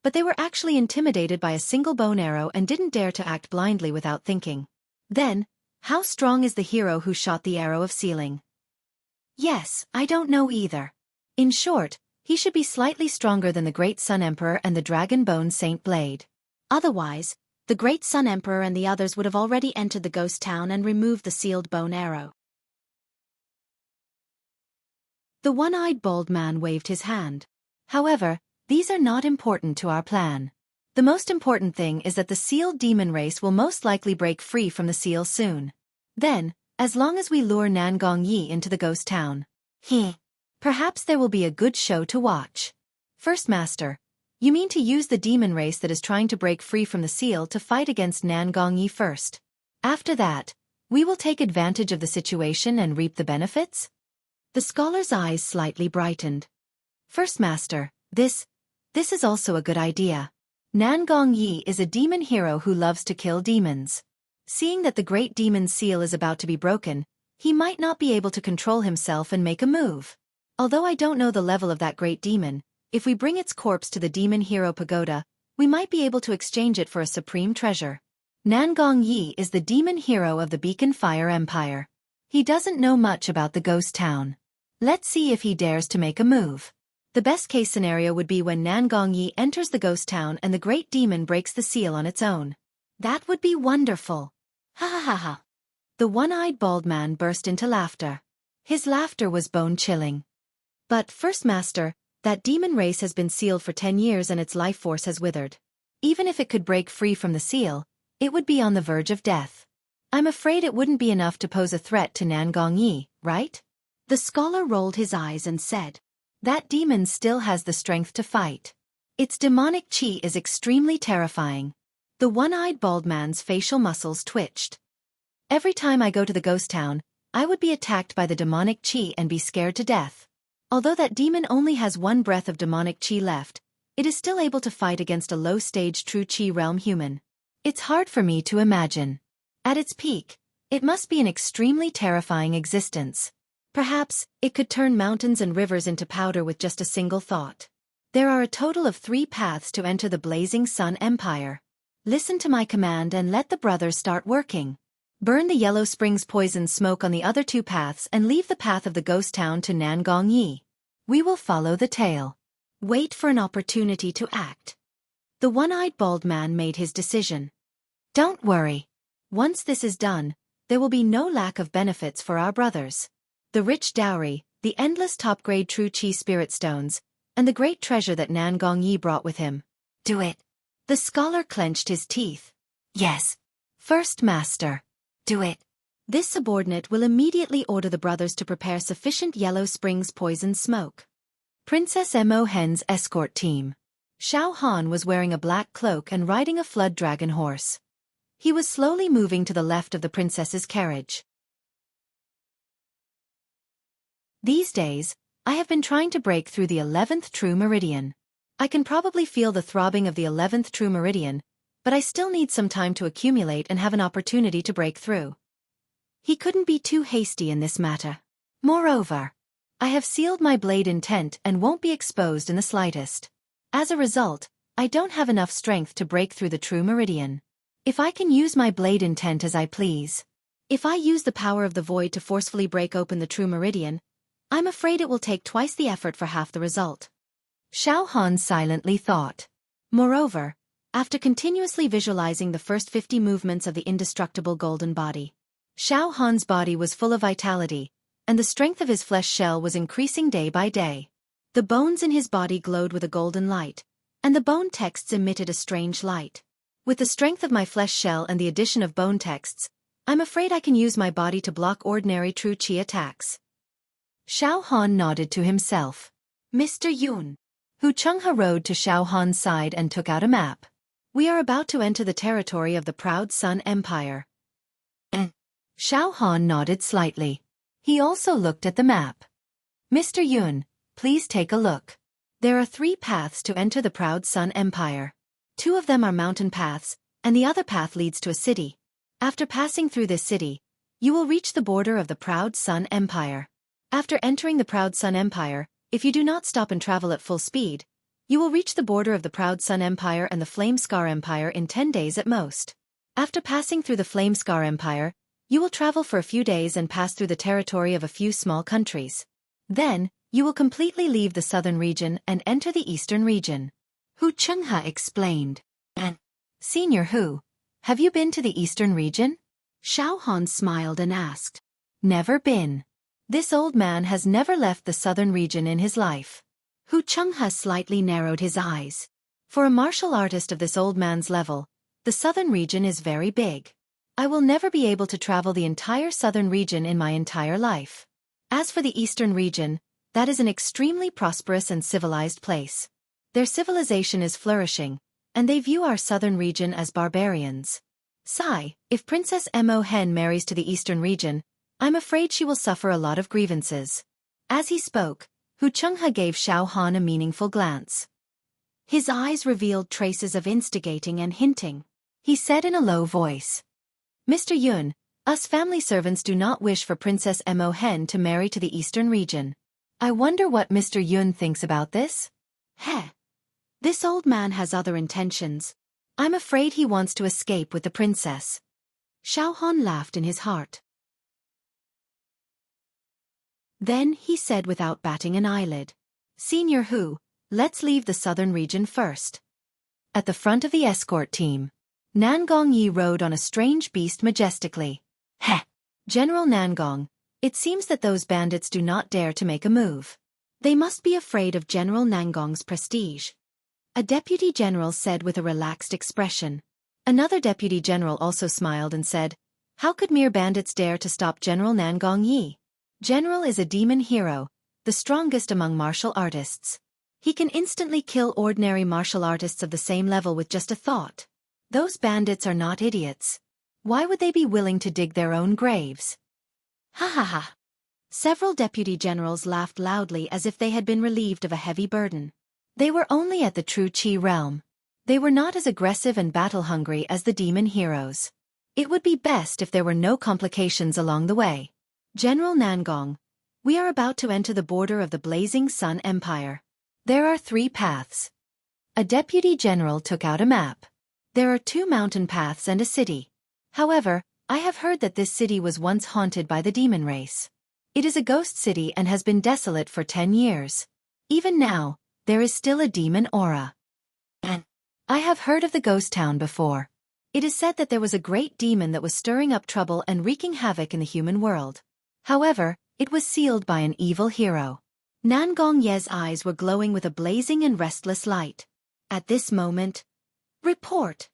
but they were actually intimidated by a single bone arrow and didn't dare to act blindly without thinking. Then, how strong is the hero who shot the arrow of sealing? Yes, I don't know either. In short, he should be slightly stronger than the Great Sun Emperor and the Dragon-Bone Saint Blade. Otherwise, the Great Sun Emperor and the others would have already entered the ghost town and removed the sealed bone arrow. The one-eyed bald man waved his hand. However, these are not important to our plan. The most important thing is that the sealed demon race will most likely break free from the seal soon. Then, as long as we lure Nangong Yi into the ghost town, perhaps there will be a good show to watch. First Master, you mean to use the demon race that is trying to break free from the seal to fight against Nangong Yi first? After that, we will take advantage of the situation and reap the benefits? The scholar's eyes slightly brightened. First Master, this is also a good idea. Nangong Yi is a demon hero who loves to kill demons. Seeing that the great demon's seal is about to be broken, he might not be able to control himself and make a move. Although I don't know the level of that great demon, if we bring its corpse to the demon hero pagoda, we might be able to exchange it for a supreme treasure. Nangong Yi is the demon hero of the Beacon Fire Empire. He doesn't know much about the ghost town. Let's see if he dares to make a move. The best-case scenario would be when Nangong Yi enters the ghost town and the great demon breaks the seal on its own. That would be wonderful. Ha ha ha ha. The one-eyed bald man burst into laughter. His laughter was bone-chilling. But, First Master, that demon race has been sealed for 10 years and its life force has withered. Even if it could break free from the seal, it would be on the verge of death. I'm afraid it wouldn't be enough to pose a threat to Nangong Yi, right? The scholar rolled his eyes and said, that demon still has the strength to fight. Its demonic chi is extremely terrifying. The one-eyed bald man's facial muscles twitched. Every time I go to the ghost town, I would be attacked by the demonic chi and be scared to death. Although that demon only has one breath of demonic chi left, it is still able to fight against a low-stage true chi realm human. It's hard for me to imagine. At its peak, it must be an extremely terrifying existence. Perhaps, it could turn mountains and rivers into powder with just a single thought. There are a total of 3 paths to enter the Blazing Sun Empire. Listen to my command and let the brothers start working. Burn the Yellow Springs poison smoke on the other 2 paths and leave the path of the ghost town to Nangong Yi. We will follow the tail. Wait for an opportunity to act. The one-eyed bald man made his decision. Don't worry. Once this is done, there will be no lack of benefits for our brothers. The rich dowry, the endless top-grade true chi spirit stones, and the great treasure that Nangong Yi brought with him. Do it. The scholar clenched his teeth. Yes. First Master. Do it. This subordinate will immediately order the brothers to prepare sufficient Yellow Springs poison smoke. Princess Mo Hen's escort team. Xiao Han was wearing a black cloak and riding a flood dragon horse. He was slowly moving to the left of the princess's carriage. These days, I have been trying to break through the 11th true meridian. I can probably feel the throbbing of the 11th true meridian, but I still need some time to accumulate and have an opportunity to break through. He couldn't be too hasty in this matter. Moreover, I have sealed my blade intent and won't be exposed in the slightest. As a result, I don't have enough strength to break through the true meridian. If I can use my blade intent as I please, if I use the power of the void to forcefully break open the true meridian, I'm afraid it will take twice the effort for half the result. Xiao Han silently thought. Moreover, after continuously visualizing the first 50 movements of the indestructible golden body, Xiao Han's body was full of vitality, and the strength of his flesh shell was increasing day by day. The bones in his body glowed with a golden light, and the bone texts emitted a strange light. With the strength of my flesh shell and the addition of bone texts, I'm afraid I can use my body to block ordinary true chi attacks. Xiao Han nodded to himself. Mr. Yun. Hu Chenghe rode to Xiao Han's side and took out a map. We are about to enter the territory of the proud Sun Empire. Xiao Han nodded slightly. He also looked at the map. Mr. Yun, please take a look. There are 3 paths to enter the Proud Sun Empire. 2 of them are mountain paths, and the other path leads to a city. After passing through this city, you will reach the border of the Proud Sun Empire. After entering the Proud Sun Empire, if you do not stop and travel at full speed, you will reach the border of the Proud Sun Empire and the Flame Scar Empire in 10 days at most. After passing through the Flame Scar Empire, you will travel for a few days and pass through the territory of a few small countries. Then, you will completely leave the southern region and enter the eastern region. Xianxia explained. And, Senior Hu, have you been to the eastern region? Xiao Han smiled and asked. Never been. This old man has never left the southern region in his life. Xianxia slightly narrowed his eyes. For a martial artist of this old man's level, the southern region is very big. I will never be able to travel the entire southern region in my entire life. As for the eastern region, that is an extremely prosperous and civilized place. Their civilization is flourishing, and they view our southern region as barbarians. Sigh, if Princess Mo Hen marries to the eastern region, I'm afraid she will suffer a lot of grievances. As he spoke, Xianxia gave Xiao Han a meaningful glance. His eyes revealed traces of instigating and hinting. He said in a low voice. Mr. Yun, us family servants do not wish for Princess Mo Hen to marry to the eastern region. I wonder what Mr. Yun thinks about this? Heh. This old man has other intentions. I'm afraid he wants to escape with the princess. Xiao Han laughed in his heart. Then he said without batting an eyelid. Senior Hu, let's leave the southern region first. At the front of the escort team, Nangong Yi rode on a strange beast majestically. Heh! General Nangong, it seems that those bandits do not dare to make a move. They must be afraid of General Nangong's prestige. A deputy general said with a relaxed expression. Another deputy general also smiled and said, how could mere bandits dare to stop General Nangong Yi? General is a demon hero, the strongest among martial artists. He can instantly kill ordinary martial artists of the same level with just a thought. Those bandits are not idiots. Why would they be willing to dig their own graves? Ha ha ha. Several deputy generals laughed loudly as if they had been relieved of a heavy burden. They were only at the true Qi realm. They were not as aggressive and battle-hungry as the demon heroes. It would be best if there were no complications along the way. General Nangong, we are about to enter the border of the Blazing Sun Empire. There are 3 paths. A deputy general took out a map. There are 2 mountain paths and a city. However, I have heard that this city was once haunted by the demon race. It is a ghost city and has been desolate for 10 years. Even now, there is still a demon aura. And I have heard of the ghost town before. It is said that there was a great demon that was stirring up trouble and wreaking havoc in the human world. However, it was sealed by an evil hero. Nangong Ye's eyes were glowing with a blazing and restless light. At this moment, report!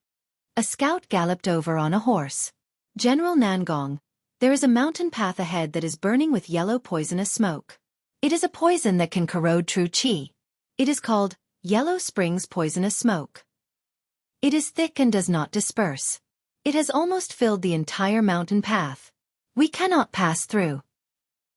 A scout galloped over on a horse. General Nangong, there is a mountain path ahead that is burning with yellow poisonous smoke. It is a poison that can corrode true Qi. It is called Yellow Springs Poisonous Smoke. It is thick and does not disperse. It has almost filled the entire mountain path. We cannot pass through.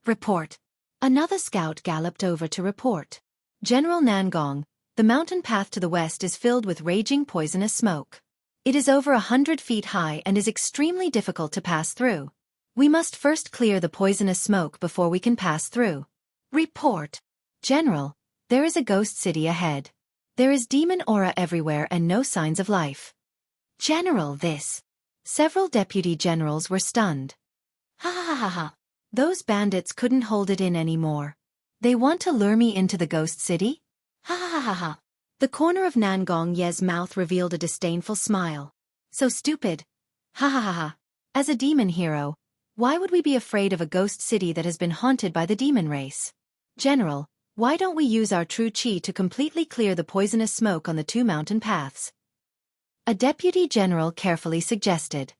Report. Another scout galloped over to report. General Nangong, the mountain path to the west is filled with raging poisonous smoke. It is over 100 feet high and is extremely difficult to pass through. We must first clear the poisonous smoke before we can pass through. Report. General, there is a ghost city ahead. There is demon aura everywhere and no signs of life. General, this. Several deputy generals were stunned. Ha ha ha ha. Those bandits couldn't hold it in anymore. They want to lure me into the ghost city? Ha ha ha ha. The corner of Nangong Ye's mouth revealed a disdainful smile. So stupid. Ha ha ha ha. As a demon hero, why would we be afraid of a ghost city that has been haunted by the demon race? General, why don't we use our true Qi to completely clear the poisonous smoke on the 2 mountain paths? A deputy general carefully suggested.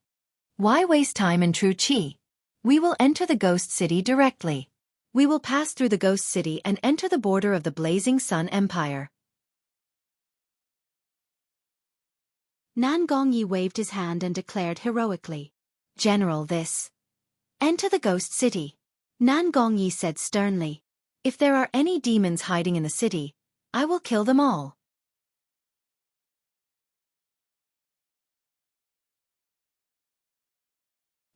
Why waste time in true Qi? We will enter the ghost city directly. We will pass through the ghost city and enter the border of the Blazing Sun Empire. Nangong Yi waved his hand and declared heroically. General, this. Enter the ghost city. Nan Gongyi said sternly. If there are any demons hiding in the city, I will kill them all.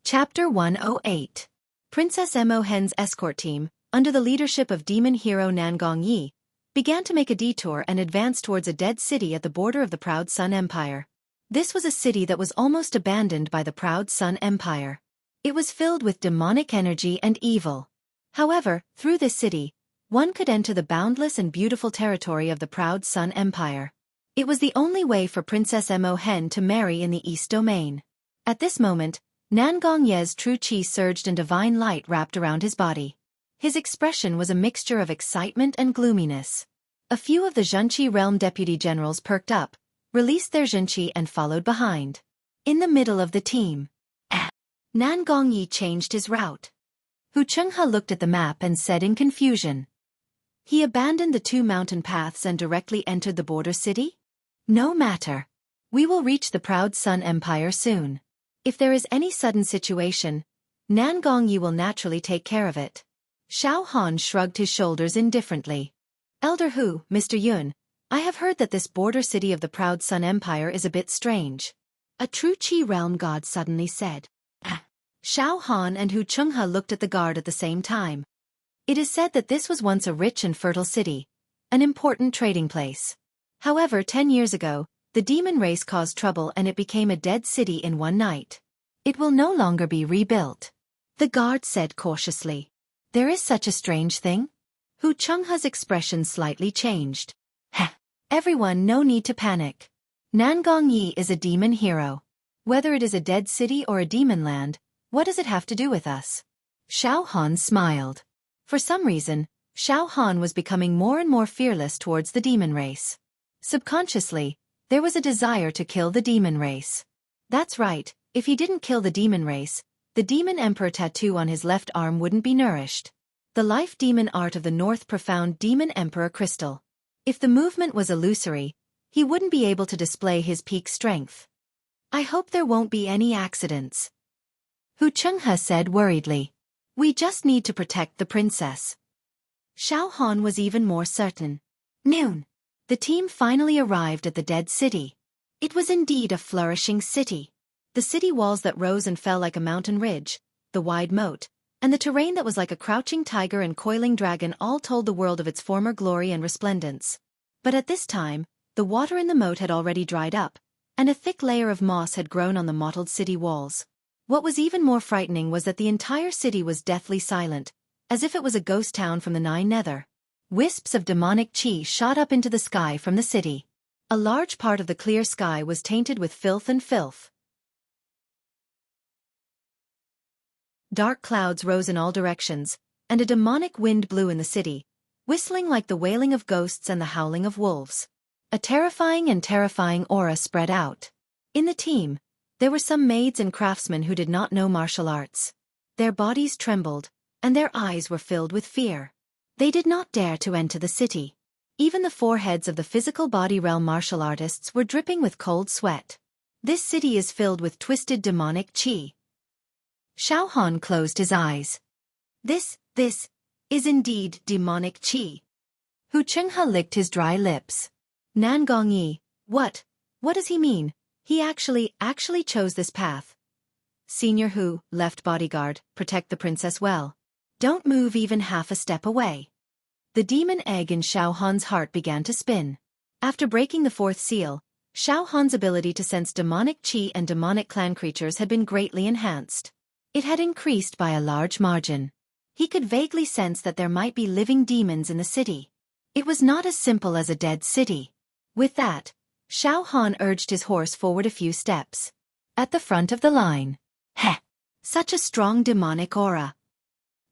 Chapter 108. Princess Mo Hen's escort team, under the leadership of demon hero Nan Gongyi, began to make a detour and advance towards a dead city at the border of the Proud Sun Empire. This was a city that was almost abandoned by the Proud Sun Empire. It was filled with demonic energy and evil. However, through this city, one could enter the boundless and beautiful territory of the Proud Sun Empire. It was the only way for Princess Mo Hen to marry in the East Domain. At this moment, Nan Gongye's true qi surged and divine light wrapped around his body. His expression was a mixture of excitement and gloominess. A few of the Xianxia realm deputy generals perked up, released their Xianxia and followed behind. In the middle of the team, Nan Gongyi changed his route. Hu Chenghe looked at the map and said in confusion. He abandoned the two mountain paths and directly entered the border city? No matter. We will reach the Proud Sun Empire soon. If there is any sudden situation, Nan Gongyi will naturally take care of it. Xiao Han shrugged his shoulders indifferently. Elder Hu, Mr. Yun, I have heard that this border city of the Proud Sun Empire is a bit strange. A true Qi realm god suddenly said. Xiao Han and Hu Chenghe looked at the guard at the same time. It is said that this was once a rich and fertile city, an important trading place. However, 10 years ago, the demon race caused trouble and it became a dead city in one night. It will no longer be rebuilt. The guard said cautiously. There is such a strange thing? Hu Chenghe's expression slightly changed. Everyone, no need to panic. Nan Gongyi is a demon hero. Whether it is a dead city or a demon land, what does it have to do with us? Xiao Han smiled. For some reason, Xiao Han was becoming more and more fearless towards the demon race. Subconsciously, there was a desire to kill the demon race. That's right, if he didn't kill the demon race, the demon emperor tattoo on his left arm wouldn't be nourished. The life demon art of the North Profound Demon Emperor Crystal. If the movement was illusory, he wouldn't be able to display his peak strength. I hope there won't be any accidents. Hu Chenghe said worriedly. We just need to protect the princess. Xiao Han was even more certain. Noon. The team finally arrived at the dead city. It was indeed a flourishing city. The city walls that rose and fell like a mountain ridge, the wide moat, and the terrain that was like a crouching tiger and coiling dragon all told the world of its former glory and resplendence. But at this time, the water in the moat had already dried up, and a thick layer of moss had grown on the mottled city walls. What was even more frightening was that the entire city was deathly silent, as if it was a ghost town from the Nine Nether. Wisps of demonic qi shot up into the sky from the city. A large part of the clear sky was tainted with filth and filth. Dark clouds rose in all directions, and a demonic wind blew in the city, whistling like the wailing of ghosts and the howling of wolves. A terrifying aura spread out. In the team, there were some maids and craftsmen who did not know martial arts. Their bodies trembled, and their eyes were filled with fear. They did not dare to enter the city. Even the foreheads of the physical body realm martial artists were dripping with cold sweat. This city is filled with twisted demonic qi. Xiao Han closed his eyes. This is indeed demonic qi. Hu Chenghe licked his dry lips. Nan Gongyi, what does he mean? He actually chose this path. Senior Hu, left bodyguard, protect the princess well. Don't move even half a step away. The demon egg in Xiao Han's heart began to spin. After breaking the fourth seal, Xiao Han's ability to sense demonic qi and demonic clan creatures had been greatly enhanced. It had increased by a large margin. He could vaguely sense that there might be living demons in the city. It was not as simple as a dead city. With that, Xiao Han urged his horse forward a few steps. At the front of the line. Such a strong demonic aura.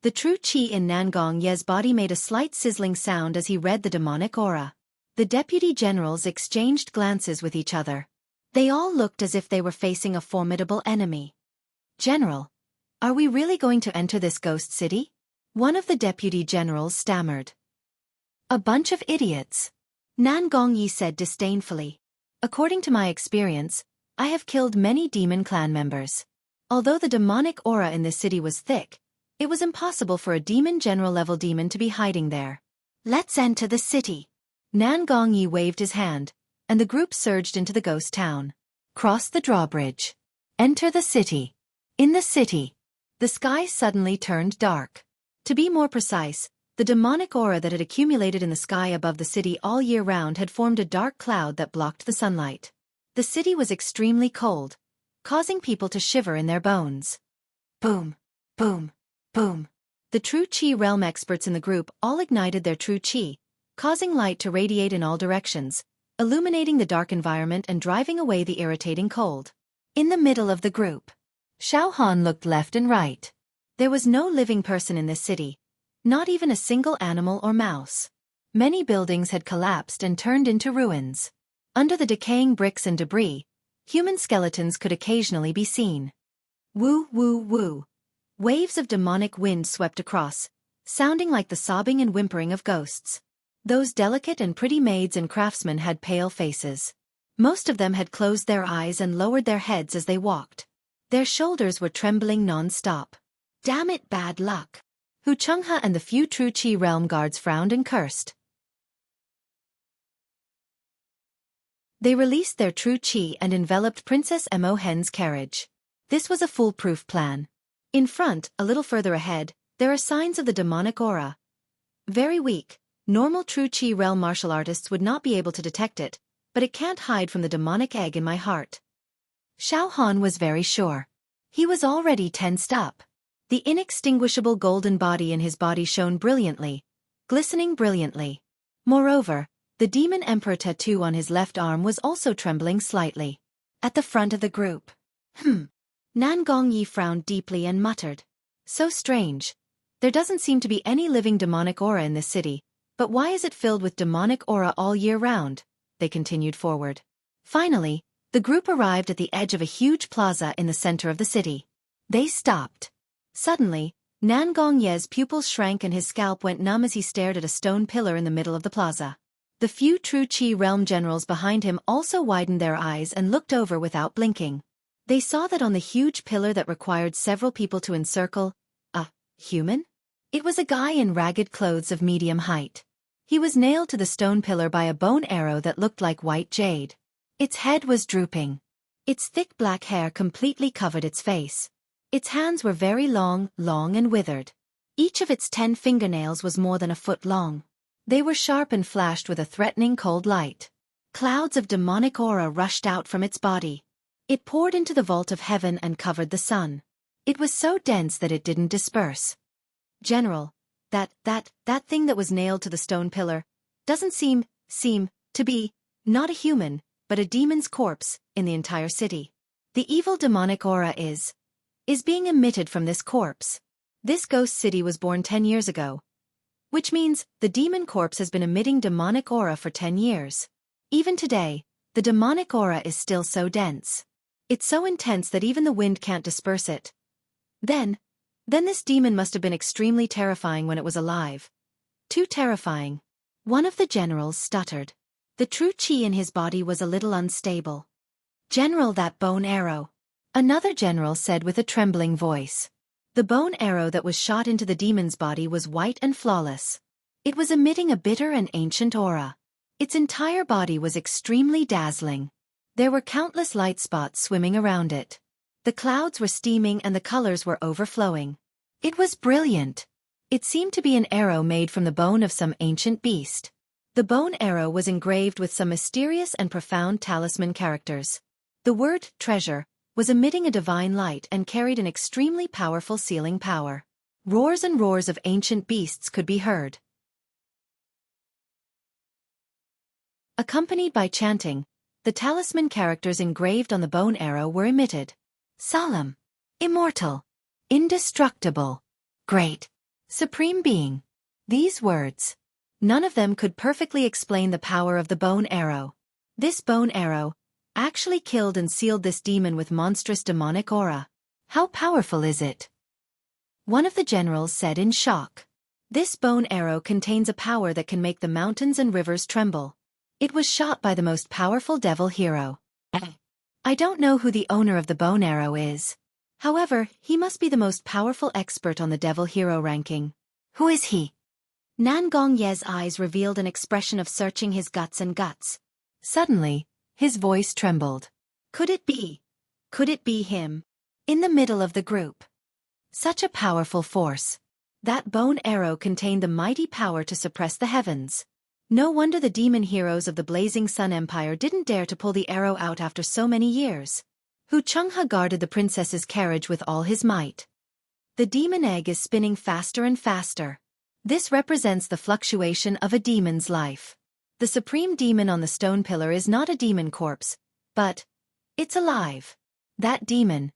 The true qi in Nan Gongye's body made a slight sizzling sound as he read the demonic aura. The deputy generals exchanged glances with each other. They all looked as if they were facing a formidable enemy. General, are we really going to enter this ghost city? One of the deputy generals stammered. A bunch of idiots. Nan Gongyi said disdainfully. According to my experience, I have killed many demon clan members. Although the demonic aura in this city was thick, it was impossible for a demon general-level demon to be hiding there. "Let's enter the city." Nan Gongyi waved his hand, and the group surged into the ghost town. Cross the drawbridge. Enter the city. In the city, the sky suddenly turned dark. To be more precise, the demonic aura that had accumulated in the sky above the city all year round had formed a dark cloud that blocked the sunlight. The city was extremely cold, causing people to shiver in their bones. Boom, boom, boom. The true Qi realm experts in the group all ignited their true Qi, causing light to radiate in all directions, illuminating the dark environment and driving away the irritating cold. In the middle of the group, Xiao Han looked left and right. There was no living person in this city, not even a single animal or mouse. Many buildings had collapsed and turned into ruins. Under the decaying bricks and debris, human skeletons could occasionally be seen. Woo, woo, woo. Waves of demonic wind swept across, sounding like the sobbing and whimpering of ghosts. Those delicate and pretty maids and craftsmen had pale faces. Most of them had closed their eyes and lowered their heads as they walked. Their shoulders were trembling non-stop. Damn it, bad luck. Hu Chenghe and the few true Qi realm guards frowned and cursed. They released their true Qi and enveloped Princess Mo Hen's carriage. This was a foolproof plan. In front, a little further ahead, there are signs of the demonic aura. Very weak. Normal true Qi realm martial artists would not be able to detect it, but it can't hide from the demonic egg in my heart. Xiao Han was very sure. He was already tensed up. The inextinguishable golden body in his body shone brilliantly, glistening brilliantly. Moreover, the demon emperor tattoo on his left arm was also trembling slightly. At the front of the group. Nan Gongyi frowned deeply and muttered. So strange. There doesn't seem to be any living demonic aura in this city. But why is it filled with demonic aura all year round? They continued forward. Finally, the group arrived at the edge of a huge plaza in the center of the city. They stopped. Suddenly, Nan Gongye's pupils shrank and his scalp went numb as he stared at a stone pillar in the middle of the plaza. The few true Qi realm generals behind him also widened their eyes and looked over without blinking. They saw that on the huge pillar that required several people to encircle, a human? It was a guy in ragged clothes of medium height. He was nailed to the stone pillar by a bone arrow that looked like white jade. Its head was drooping. Its thick black hair completely covered its face. Its hands were very long and withered. Each of its 10 fingernails was more than a foot long. They were sharp and flashed with a threatening cold light. Clouds of demonic aura rushed out from its body. It poured into the vault of heaven and covered the sun. It was so dense that it didn't disperse. General, that thing that was nailed to the stone pillar, doesn't seem to be, not a human, but a demon's corpse, in the entire city. The evil demonic aura is being emitted from this corpse. This ghost city was born 10 years ago. Which means, the demon corpse has been emitting demonic aura for 10 years. Even today, the demonic aura is still so dense. It's so intense that even the wind can't disperse it. Then this demon must have been extremely terrifying when it was alive. Too terrifying. One of the generals stuttered. The true Qi in his body was a little unstable. General, that bone arrow. Another general said with a trembling voice. The bone arrow that was shot into the demon's body was white and flawless. It was emitting a bitter and ancient aura. Its entire body was extremely dazzling. There were countless light spots swimming around it. The clouds were steaming and the colors were overflowing. It was brilliant. It seemed to be an arrow made from the bone of some ancient beast. The bone arrow was engraved with some mysterious and profound talisman characters. The word, treasure, was emitting a divine light and carried an extremely powerful sealing power. Roars and roars of ancient beasts could be heard. Accompanied by chanting, the talisman characters engraved on the bone arrow were emitted. Solemn, immortal, indestructible, great, supreme being. These words. None of them could perfectly explain the power of the bone arrow. This bone arrow actually killed and sealed this demon with monstrous demonic aura. How powerful is it? One of the generals said in shock. This bone arrow contains a power that can make the mountains and rivers tremble. It was shot by the most powerful devil hero. I don't know who the owner of the bone arrow is. However, he must be the most powerful expert on the devil hero ranking. Who is he? Nan Gongye's eyes revealed an expression of searching his guts and guts. Suddenly, his voice trembled. Could it be? Could it be him? In the middle of the group. Such a powerful force. That bone arrow contained the mighty power to suppress the heavens. No wonder the demon heroes of the Blazing Sun Empire didn't dare to pull the arrow out after so many years. Hu Chenghe guarded the princess's carriage with all his might. The demon egg is spinning faster and faster. This represents the fluctuation of a demon's life. The supreme demon on the stone pillar is not a demon corpse, but it's alive. That demon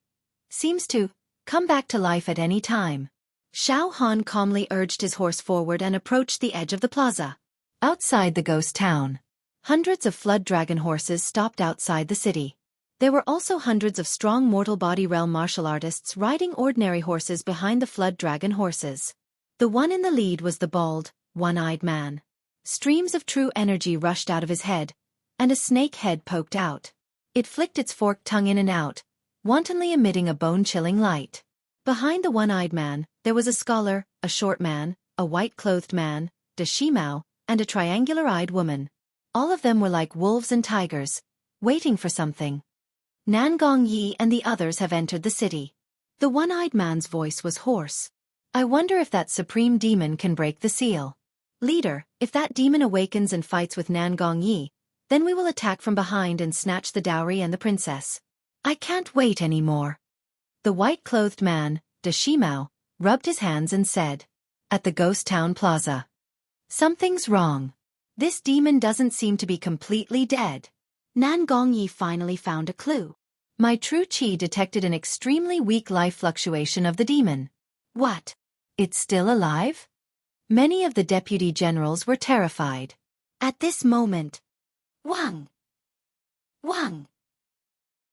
seems to come back to life at any time. Xiao Han calmly urged his horse forward and approached the edge of the plaza. Outside the ghost town, hundreds of flood dragon horses stopped outside the city. There were also hundreds of strong mortal body realm martial artists riding ordinary horses behind the flood dragon horses. The one in the lead was the bald, one-eyed man. Streams of true energy rushed out of his head, and a snake head poked out. It flicked its forked tongue in and out, wantonly emitting a bone-chilling light. Behind the one-eyed man, there was a scholar, a short man, a white-clothed man, de Shimao, and a triangular-eyed woman. All of them were like wolves and tigers, waiting for something. Nan Gongye and the others have entered the city. The one-eyed man's voice was hoarse. I wonder if that supreme demon can break the seal. Leader, if that demon awakens and fights with Nan Gongye, then we will attack from behind and snatch the dowry and the princess. I can't wait anymore. The white-clothed man, de Shimao, rubbed his hands and said. At the ghost town plaza. Something's wrong. This demon doesn't seem to be completely dead. Nan Gongye finally found a clue. My true chi detected an extremely weak life fluctuation of the demon. What? It's still alive? Many of the deputy generals were terrified. At this moment, Wang! Wang!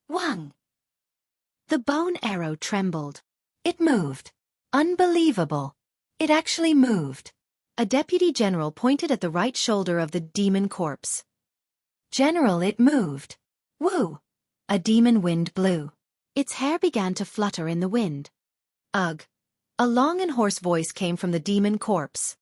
Wang! The bone arrow trembled. It moved. Unbelievable. It actually moved. A deputy general pointed at the right shoulder of the demon corpse. General, it moved. Woo! A demon wind blew. Its hair began to flutter in the wind. Ugh! A long and hoarse voice came from the demon corpse.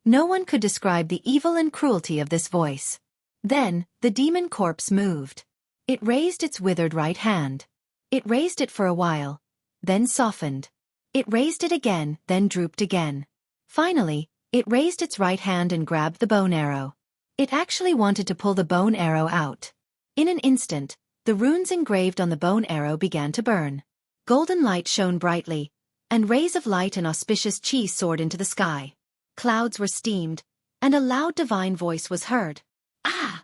No one could describe the evil and cruelty of this voice. Then, the demon corpse moved. It raised its withered right hand. It raised it for a while, then softened. It raised it again, then drooped again. Finally, it raised its right hand and grabbed the bone arrow. It actually wanted to pull the bone arrow out. In an instant, the runes engraved on the bone arrow began to burn. Golden light shone brightly, and rays of light and auspicious chi soared into the sky. Clouds were steamed, and a loud divine voice was heard. Ah!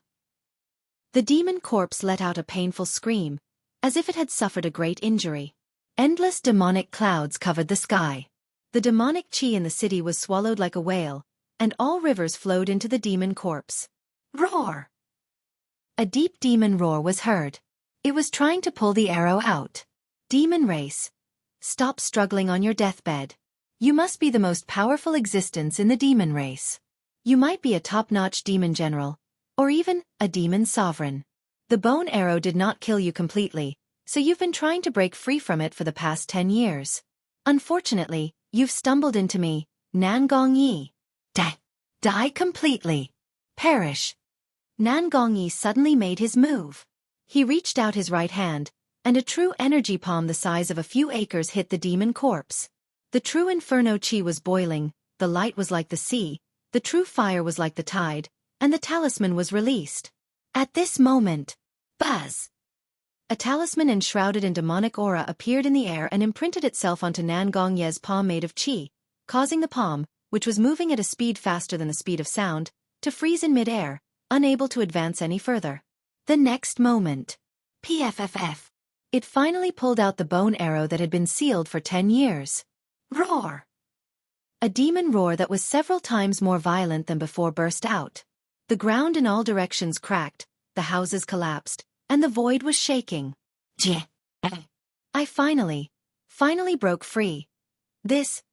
The demon corpse let out a painful scream, as if it had suffered a great injury. Endless demonic clouds covered the sky. The demonic chi in the city was swallowed like a whale, and all rivers flowed into the demon corpse. Roar! A deep demon roar was heard. It was trying to pull the arrow out. Demon race. Stop struggling on your deathbed. You must be the most powerful existence in the demon race. You might be a top-notch demon general, or even a demon sovereign. The bone arrow did not kill you completely, so you've been trying to break free from it for the past 10 years. Unfortunately, you've stumbled into me, Nan Gongye. Die completely. Perish. Nan Gongye suddenly made his move. He reached out his right hand, and a true energy palm the size of a few acres hit the demon corpse. The true inferno chi was boiling, the light was like the sea, the true fire was like the tide, and the talisman was released. At this moment, buzz! A talisman enshrouded in demonic aura appeared in the air and imprinted itself onto Nan Gongye's palm made of chi, causing the palm, which was moving at a speed faster than the speed of sound, to freeze in mid-air, unable to advance any further. The next moment, PFFF. It finally pulled out the bone arrow that had been sealed for 10 years. Roar! A demon roar that was several times more violent than before burst out. The ground in all directions cracked, the houses collapsed, and the void was shaking. I finally broke free. This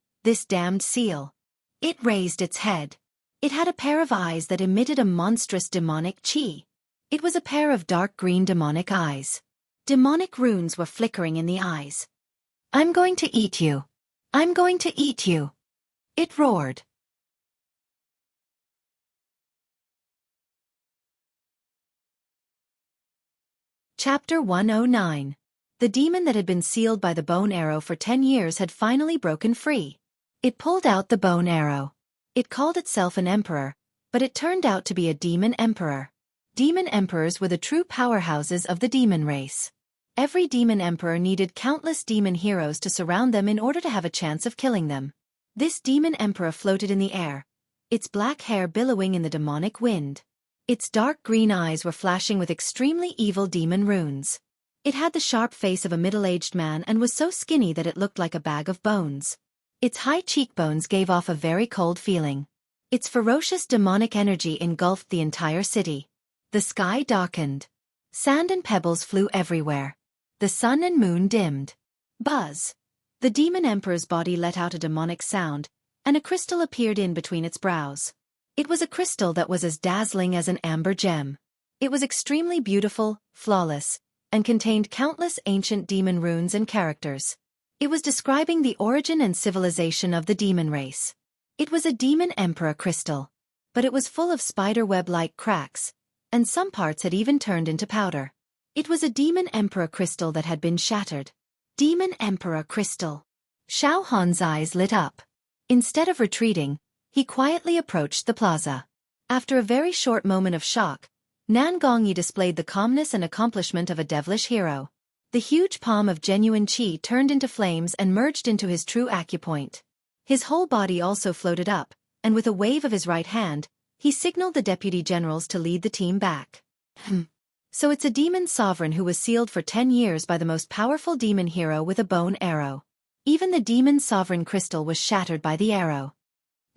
damned seal. It raised its head. It had a pair of eyes that emitted a monstrous demonic chi. It was a pair of dark green demonic eyes. Demonic runes were flickering in the eyes. "I'm going to eat you. I'm going to eat you," it roared. Chapter 109. The demon that had been sealed by the bone arrow for 10 years had finally broken free. It pulled out the bone arrow. It called itself an emperor, but it turned out to be a demon emperor. Demon emperors were the true powerhouses of the demon race. Every demon emperor needed countless demon heroes to surround them in order to have a chance of killing them. This demon emperor floated in the air, its black hair billowing in the demonic wind. Its dark green eyes were flashing with extremely evil demon runes. It had the sharp face of a middle-aged man and was so skinny that it looked like a bag of bones. Its high cheekbones gave off a very cold feeling. Its ferocious demonic energy engulfed the entire city. The sky darkened. Sand and pebbles flew everywhere. The sun and moon dimmed. Buzz! The demon emperor's body let out a demonic sound, and a crystal appeared in between its brows. It was a crystal that was as dazzling as an amber gem. It was extremely beautiful, flawless, and contained countless ancient demon runes and characters. It was describing the origin and civilization of the demon race. It was a demon emperor crystal, but it was full of spider-web-like cracks, and some parts had even turned into powder. It was a demon emperor crystal that had been shattered. Demon emperor crystal. Xiao Han's eyes lit up. Instead of retreating, he quietly approached the plaza. After a very short moment of shock, Nan Gongyi displayed the calmness and accomplishment of a devilish hero. The huge palm of genuine qi turned into flames and merged into his true acupoint. His whole body also floated up, and with a wave of his right hand, he signaled the deputy generals to lead the team back. So it's a demon sovereign who was sealed for 10 years by the most powerful demon hero with a bone arrow. Even the demon sovereign crystal was shattered by the arrow.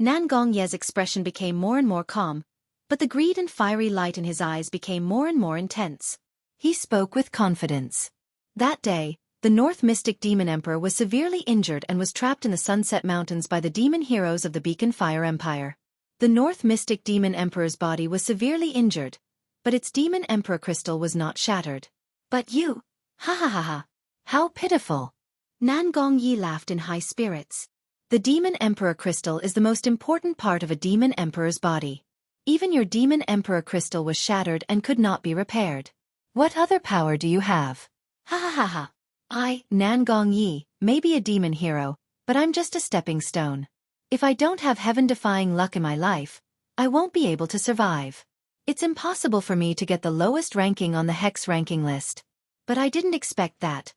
Nan Gongye's expression became more and more calm, but the greed and fiery light in his eyes became more and more intense. He spoke with confidence. That day, the North Mystic Demon Emperor was severely injured and was trapped in the Sunset Mountains by the demon heroes of the Beacon Fire Empire. The North Mystic Demon Emperor's body was severely injured, but its demon emperor crystal was not shattered. "But you, ha ha ha ha, how pitiful." Nan Gongyi laughed in high spirits. The demon emperor crystal is the most important part of a demon emperor's body. Even your demon emperor crystal was shattered and could not be repaired. What other power do you have? Ha ha ha ha. I, Nan Gongyi, may be a demon hero, but I'm just a stepping stone. If I don't have heaven-defying luck in my life, I won't be able to survive. It's impossible for me to get the lowest ranking on the Hex ranking list. But I didn't expect that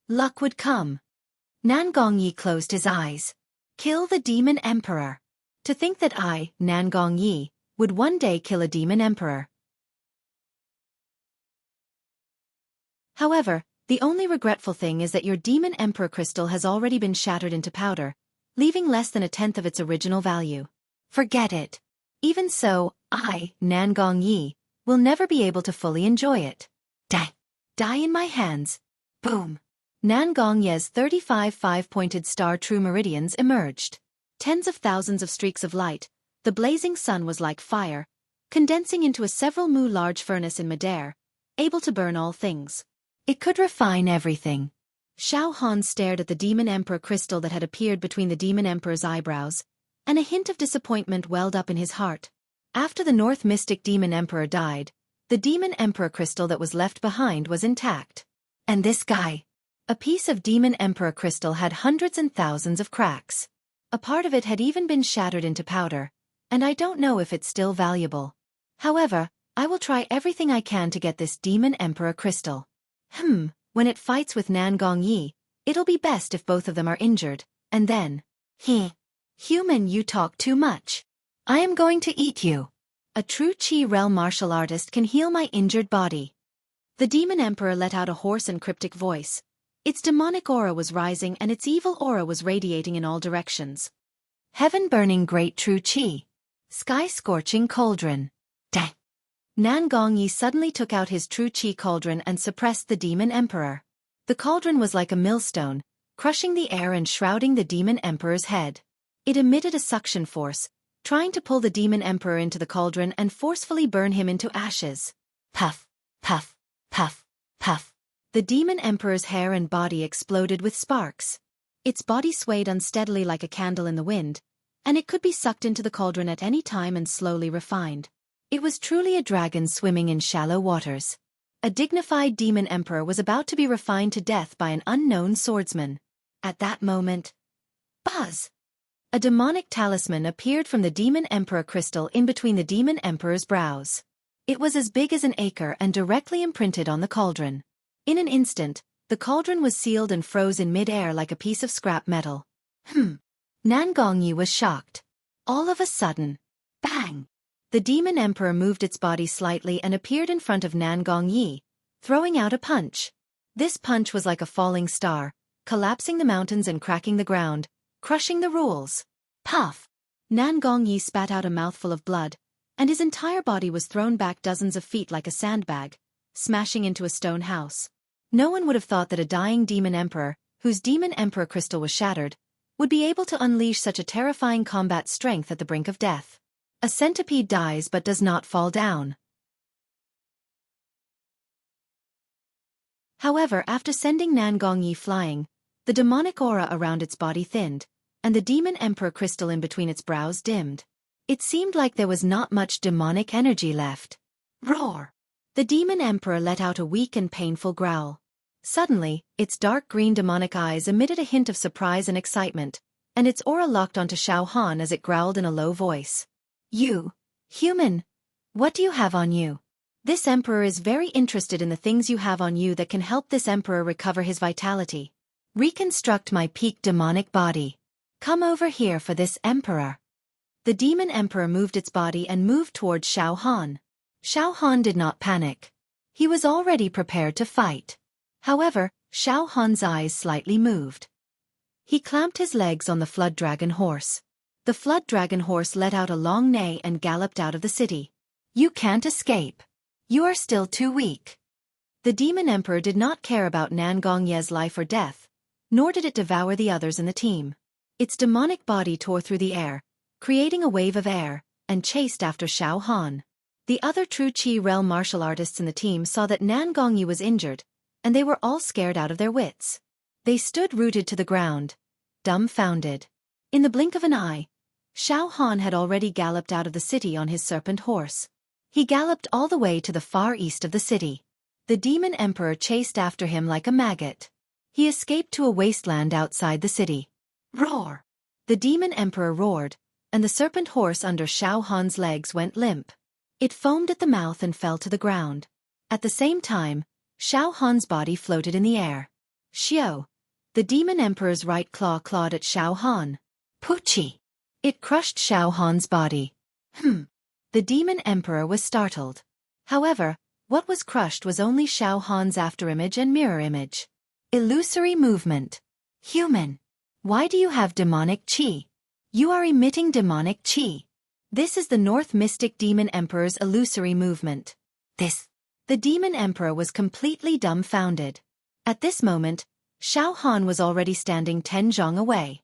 luck would come. Nan Gongyi closed his eyes. Kill the demon emperor. To think that I, Nan Gongyi, would one day kill a demon emperor. However, the only regretful thing is that your demon emperor crystal has already been shattered into powder, leaving less than 1/10 of its original value. Forget it. Even so, I, Nan Gongyi, will never be able to fully enjoy it. Die in my hands. Boom. Nan Gongye's 35 5-pointed star true meridians emerged. Tens of thousands of streaks of light, the blazing sun was like fire, condensing into a several mu large furnace in midair, able to burn all things. It could refine everything. Xiao Han stared at the demon emperor crystal that had appeared between the demon emperor's eyebrows, and a hint of disappointment welled up in his heart. After the North Mystic Demon Emperor died, the demon emperor crystal that was left behind was intact. And this guy? A piece of demon emperor crystal had hundreds and thousands of cracks. A part of it had even been shattered into powder, and I don't know if it's still valuable. However, I will try everything I can to get this demon emperor crystal. When it fights with Nan Gongyi, it'll be best if both of them are injured, and then... Human, you talk too much. I am going to eat you. A true Qi realm martial artist can heal my injured body. The demon emperor let out a hoarse and cryptic voice. Its demonic aura was rising and its evil aura was radiating in all directions. Heaven-burning great true Qi. Sky-scorching cauldron. Nan Gongyi suddenly took out his true Qi cauldron and suppressed the demon emperor. The cauldron was like a millstone, crushing the air and shrouding the demon emperor's head. It emitted a suction force, trying to pull the demon emperor into the cauldron and forcefully burn him into ashes. Puff, puff, puff, puff. The demon emperor's hair and body exploded with sparks. Its body swayed unsteadily like a candle in the wind, and it could be sucked into the cauldron at any time and slowly refined. It was truly a dragon swimming in shallow waters. A dignified demon emperor was about to be refined to death by an unknown swordsman. At that moment, buzz! A demonic talisman appeared from the demon emperor crystal in between the demon emperor's brows. It was as big as an acre and directly imprinted on the cauldron. In an instant, the cauldron was sealed and froze in mid-air like a piece of scrap metal. Nan Gongyi was shocked. All of a sudden, bang! The demon emperor moved its body slightly and appeared in front of Nan Gongyi, throwing out a punch. This punch was like a falling star, collapsing the mountains and cracking the ground, crushing the rules. Puff! Nan Gongyi spat out a mouthful of blood, and his entire body was thrown back dozens of feet like a sandbag, smashing into a stone house. No one would have thought that a dying demon emperor, whose demon emperor crystal was shattered, would be able to unleash such a terrifying combat strength at the brink of death. A centipede dies but does not fall down. However, after sending Nan Gongyi flying, the demonic aura around its body thinned, and the demon emperor crystal in between its brows dimmed. It seemed like there was not much demonic energy left. Roar! The demon emperor let out a weak and painful growl. Suddenly, its dark green demonic eyes emitted a hint of surprise and excitement, and its aura locked onto Xiao Han as it growled in a low voice. You, human, what do you have on you? This emperor is very interested in the things you have on you that can help this emperor recover his vitality. Reconstruct my peak demonic body. Come over here for this emperor. The demon emperor moved its body and moved towards Xiao Han. Xiao Han did not panic. He was already prepared to fight. However, Xiao Han's eyes slightly moved. He clamped his legs on the flood dragon horse. The flood dragon horse let out a long neigh and galloped out of the city. You can't escape. You are still too weak. The demon emperor did not care about Nan Gongye's life or death, nor did it devour the others in the team. Its demonic body tore through the air, creating a wave of air, and chased after Xiao Han. The other true Qi realm martial artists in the team saw that Nan Gongyi was injured, and they were all scared out of their wits. They stood rooted to the ground, dumbfounded. In the blink of an eye, Xiao Han had already galloped out of the city on his serpent horse. He galloped all the way to the far east of the city. The demon emperor chased after him like a maggot. He escaped to a wasteland outside the city. Roar! The demon emperor roared, and the serpent horse under Xiao Han's legs went limp. It foamed at the mouth and fell to the ground. At the same time, Xiao Han's body floated in the air. Xiao! The demon emperor's right claw clawed at Xiao Han. Poochie! It crushed Xiao Han's body. The demon emperor was startled. However, what was crushed was only Xiao Han's afterimage and mirror image. Illusory movement. Human! Why do you have demonic qi? You are emitting demonic qi. This is the North Mystic Demon Emperor's illusory movement. The demon emperor was completely dumbfounded. At this moment, Xiao Han was already standing 10 zhang away.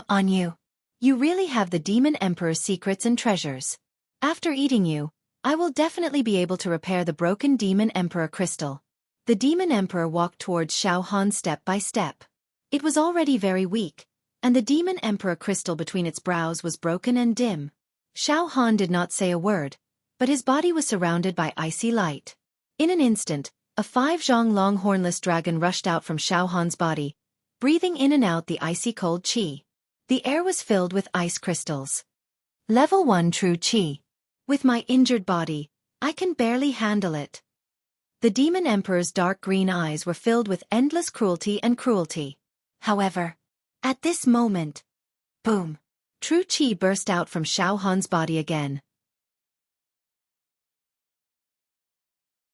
On you. You really have the demon emperor's secrets and treasures. After eating you, I will definitely be able to repair the broken demon emperor crystal. The demon emperor walked towards Xiao Han step by step. It was already very weak, and the demon emperor crystal between its brows was broken and dim. Xiao Han did not say a word, but his body was surrounded by icy light. In an instant, a 5 zhang long hornless dragon rushed out from Xiao Han's body, breathing in and out the icy cold qi. The air was filled with ice crystals. Level 1 True Qi. With my injured body, I can barely handle it. The demon emperor's dark green eyes were filled with endless cruelty and cruelty. However, at this moment, boom! True Qi burst out from Xiao Han's body again.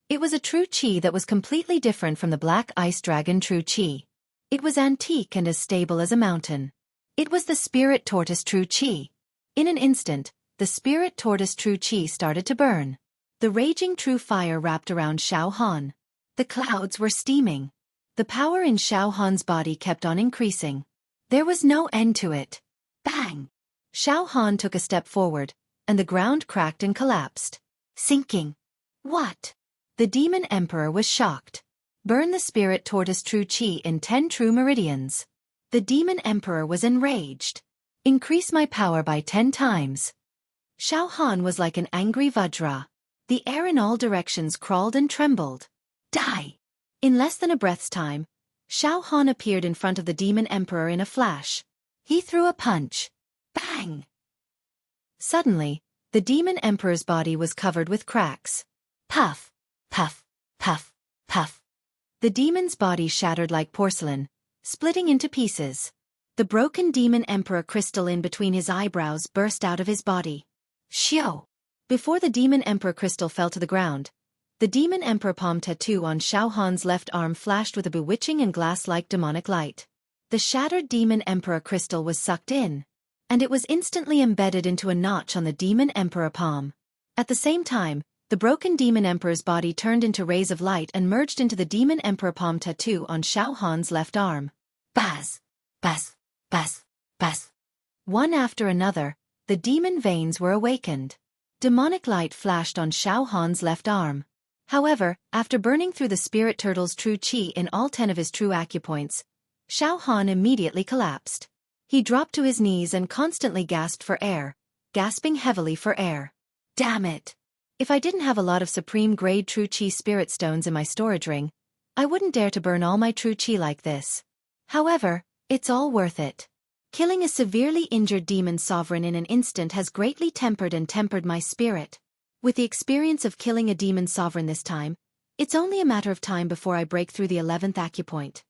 It was a true Qi that was completely different from the black ice dragon true Qi. It was antique and as stable as a mountain. It was the spirit tortoise true Qi. In an instant, the spirit tortoise true Qi started to burn. The raging true fire wrapped around Xiao Han. The clouds were steaming. The power in Xiao Han's body kept on increasing. There was no end to it. Bang! Xiao Han took a step forward, and the ground cracked and collapsed. Sinking. What? The demon emperor was shocked. Burn the spirit tortoise true chi in 10 true meridians. The demon emperor was enraged. Increase my power by 10 times. Xiao Han was like an angry Vajra. The air in all directions crawled and trembled. Die! In less than a breath's time, Xiao Han appeared in front of the demon emperor in a flash. He threw a punch. Bang! Suddenly, the demon emperor's body was covered with cracks. Puff! Puff! Puff! Puff! The demon's body shattered like porcelain, splitting into pieces. The broken demon emperor crystal in between his eyebrows burst out of his body. Xiao! Before the demon emperor crystal fell to the ground, the demon emperor palm tattoo on Xiao Han's left arm flashed with a bewitching and glass-like demonic light. The shattered demon emperor crystal was sucked in, and it was instantly embedded into a notch on the demon emperor palm. At the same time, the broken demon emperor's body turned into rays of light and merged into the demon emperor palm tattoo on Xiao Han's left arm. Buzz! Buzz! Buzz! Buzz! One after another, the demon veins were awakened. Demonic light flashed on Xiao Han's left arm. However, after burning through the spirit turtle's true chi in all 10 of his true acupoints, Xiao Han immediately collapsed. He dropped to his knees and constantly gasped for air, gasping heavily for air. Damn it! If I didn't have a lot of supreme-grade true chi spirit stones in my storage ring, I wouldn't dare to burn all my true chi like this. However, it's all worth it. Killing a severely injured demon sovereign in an instant has greatly tempered my spirit. With the experience of killing a demon sovereign this time, it's only a matter of time before I break through the 11th acupoint.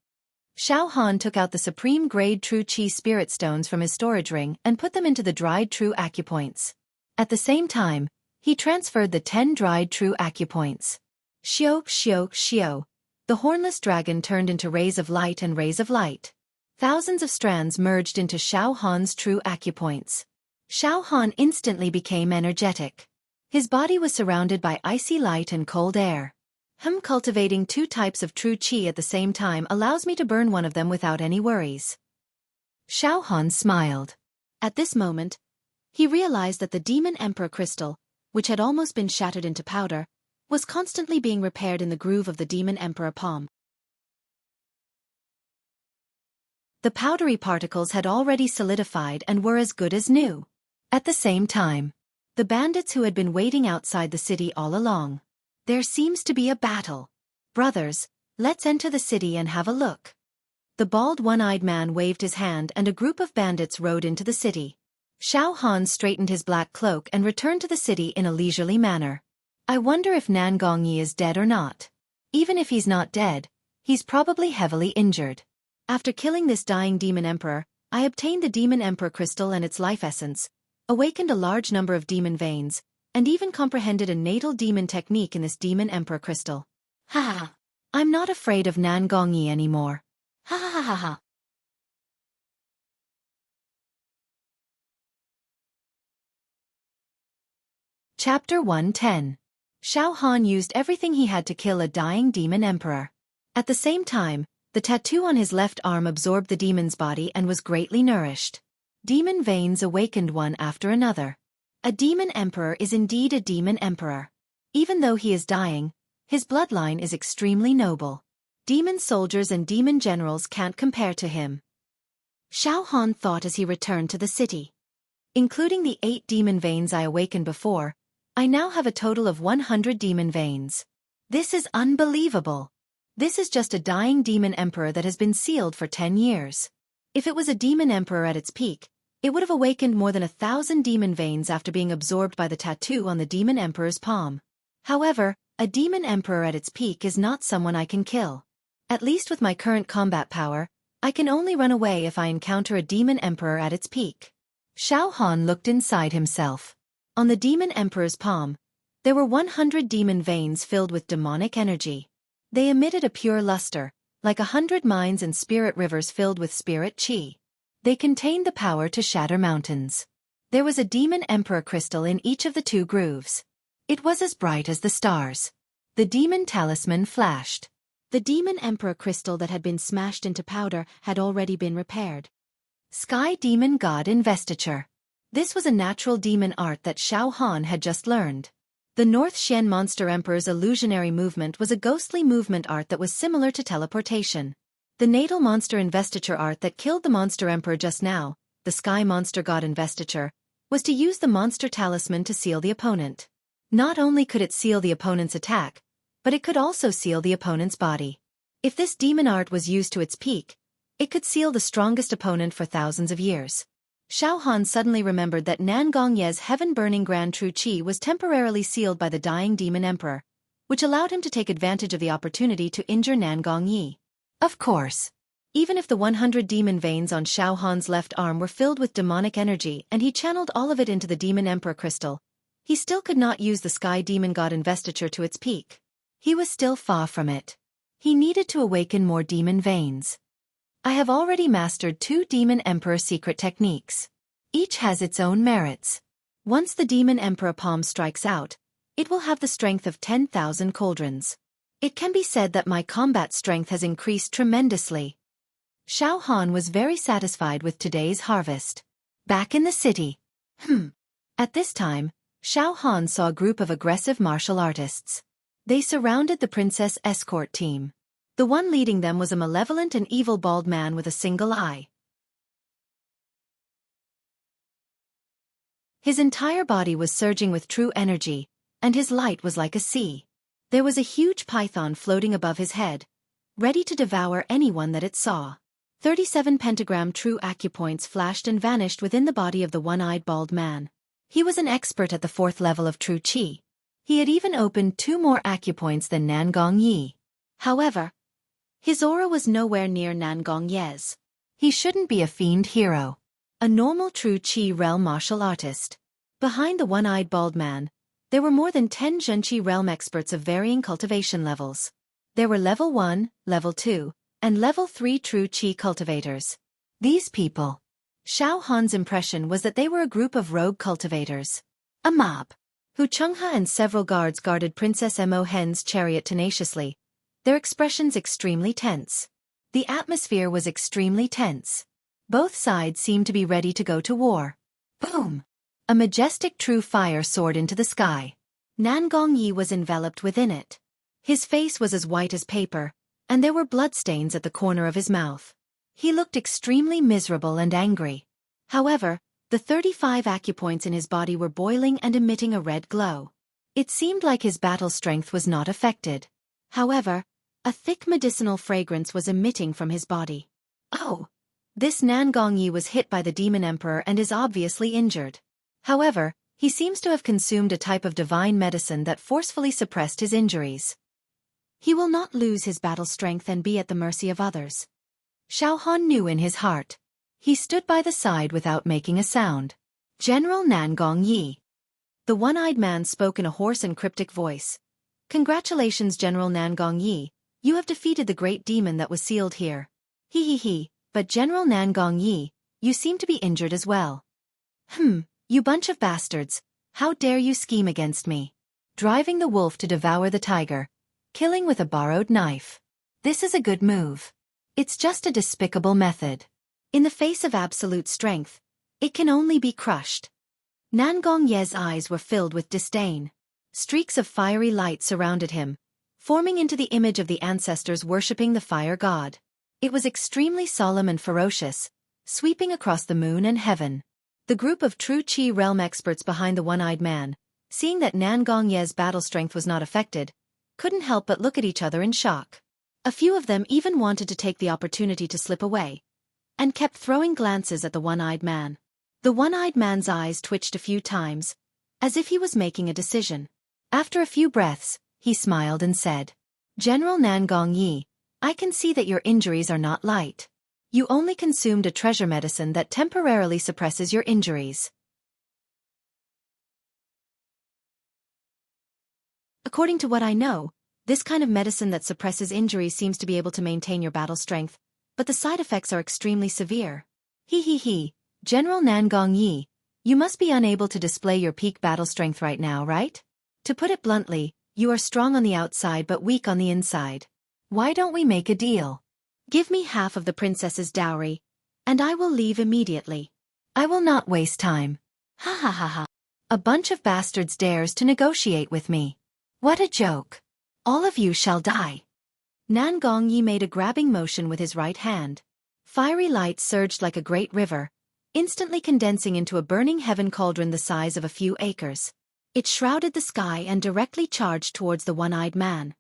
Xiao Han took out the supreme-grade true chi spirit stones from his storage ring and put them into the dried true acupoints. At the same time, he transferred the 10 dried true acupoints. Xiao, xiao, xiao. The hornless dragon turned into rays of light and rays of light. Thousands of strands merged into Xiao Han's true acupoints. Xiao Han instantly became energetic. His body was surrounded by icy light and cold air. Cultivating 2 types of true chi at the same time allows me to burn one of them without any worries. Xiao Han smiled. At this moment, he realized that the demon emperor crystal, which had almost been shattered into powder, was constantly being repaired in the groove of the demon emperor palm. The powdery particles had already solidified and were as good as new. At the same time, the bandits who had been waiting outside the city all along. There seems to be a battle. Brothers, let's enter the city and have a look. The bald one-eyed man waved his hand and a group of bandits rode into the city. Xiao Han straightened his black cloak and returned to the city in a leisurely manner. I wonder if Nan Gongyi is dead or not. Even if he's not dead, he's probably heavily injured. After killing this dying demon emperor, I obtained the demon emperor crystal and its life essence, awakened a large number of demon veins, and even comprehended a natal demon technique in this demon emperor crystal. Ha ha! I'm not afraid of Nan Gongyi anymore. Ha ha ha ha ha! Chapter 110. Xiao Han used everything he had to kill a dying demon emperor. At the same time, the tattoo on his left arm absorbed the demon's body and was greatly nourished. Demon veins awakened one after another. A demon emperor is indeed a demon emperor. Even though he is dying, his bloodline is extremely noble. Demon soldiers and demon generals can't compare to him. Xiao Han thought as he returned to the city. Including the 8 demon veins I awakened before, I now have a total of 100 demon veins. This is unbelievable. This is just a dying demon emperor that has been sealed for 10 years. If it was a demon emperor at its peak, it would have awakened more than 1,000 demon veins after being absorbed by the tattoo on the demon emperor's palm. However, a demon emperor at its peak is not someone I can kill. At least with my current combat power, I can only run away if I encounter a demon emperor at its peak. Xiao Han looked inside himself. On the demon emperor's palm, there were 100 demon veins filled with demonic energy. They emitted a pure luster, like 100 mines and spirit rivers filled with spirit chi. They contained the power to shatter mountains. There was a demon emperor crystal in each of the 2 grooves. It was as bright as the stars. The demon talisman flashed. The demon emperor crystal that had been smashed into powder had already been repaired. Sky demon god investiture. This was a natural demon art that Xiao Han had just learned. The North Xian Monster Emperor's illusionary movement was a ghostly movement art that was similar to teleportation. The natal monster investiture art that killed the Monster Emperor just now, the Sky Monster God investiture, was to use the monster talisman to seal the opponent. Not only could it seal the opponent's attack, but it could also seal the opponent's body. If this demon art was used to its peak, it could seal the strongest opponent for thousands of years. Xiao Han suddenly remembered that Nan Gongye's heaven-burning Grand True Qi was temporarily sealed by the dying demon emperor, which allowed him to take advantage of the opportunity to injure Nan Gongye. Of course. Even if the 100 demon veins on Xiao Han's left arm were filled with demonic energy and he channeled all of it into the demon emperor crystal, he still could not use the sky demon god investiture to its peak. He was still far from it. He needed to awaken more demon veins. I have already mastered 2 demon emperor secret techniques. Each has its own merits. Once the demon emperor palm strikes out, it will have the strength of 10,000 cauldrons. It can be said that my combat strength has increased tremendously. Xiao Han was very satisfied with today's harvest. Back in the city. At this time, Xiao Han saw a group of aggressive martial artists. They surrounded the princess escort team. The one leading them was a malevolent and evil bald man with a single eye. His entire body was surging with true energy, and his light was like a sea. There was a huge python floating above his head, ready to devour anyone that it saw. 37 pentagram true acupoints flashed and vanished within the body of the one-eyed bald man. He was an expert at the 4th level of true qi. He had even opened 2 more acupoints than Nan Gongye. However, his aura was nowhere near Nan Gongye's. He shouldn't be a fiend hero. A normal true qi realm martial artist. Behind the one-eyed bald man, there were more than 10 Zhenqi realm experts of varying cultivation levels. There were level 1, level 2, and level 3 true qi cultivators. These people. Xiao Han's impression was that they were a group of rogue cultivators. A mob. Hu Chenghe and several guards guarded Princess Mo Hen's chariot tenaciously, their expressions extremely tense. The atmosphere was extremely tense. Both sides seemed to be ready to go to war. Boom! A majestic true fire soared into the sky. Nan Gongye was enveloped within it. His face was as white as paper, and there were bloodstains at the corner of his mouth. He looked extremely miserable and angry. However, the 35 acupoints in his body were boiling and emitting a red glow. It seemed like his battle strength was not affected. However, a thick medicinal fragrance was emitting from his body. Oh! This Nan Gongye was hit by the demon emperor and is obviously injured. However, he seems to have consumed a type of divine medicine that forcefully suppressed his injuries. He will not lose his battle strength and be at the mercy of others. Xiao Han knew in his heart. He stood by the side without making a sound. General Nan Gongye. The one-eyed man spoke in a hoarse and cryptic voice. Congratulations, General Nan Gongye. You have defeated the great demon that was sealed here. He. But General Nan Gongye, you seem to be injured as well. You bunch of bastards. How dare you scheme against me? Driving the wolf to devour the tiger. Killing with a borrowed knife. This is a good move. It's just a despicable method. In the face of absolute strength, it can only be crushed. Nan Gongye's eyes were filled with disdain. Streaks of fiery light surrounded him, forming into the image of the ancestors worshipping the fire god. It was extremely solemn and ferocious, sweeping across the moon and heaven. The group of true qi realm experts behind the one-eyed man, seeing that Nan Gongye's battle strength was not affected, couldn't help but look at each other in shock. A few of them even wanted to take the opportunity to slip away, and kept throwing glances at the one-eyed man. The one-eyed man's eyes twitched a few times, as if he was making a decision. After a few breaths, he smiled and said, General Nan Gongye, I can see that your injuries are not light. You only consumed a treasure medicine that temporarily suppresses your injuries. According to what I know, this kind of medicine that suppresses injuries seems to be able to maintain your battle strength, but the side effects are extremely severe. He. General Nan Gongye, you must be unable to display your peak battle strength right now, right? To put it bluntly, you are strong on the outside but weak on the inside. Why don't we make a deal? Give me half of the princess's dowry, and I will leave immediately. I will not waste time. Ha. A bunch of bastards dares to negotiate with me. What a joke. All of you shall die. Nan Gongyi made a grabbing motion with his right hand. Fiery light surged like a great river, instantly condensing into a burning heaven cauldron the size of a few acres. It shrouded the sky and directly charged towards the one-eyed man.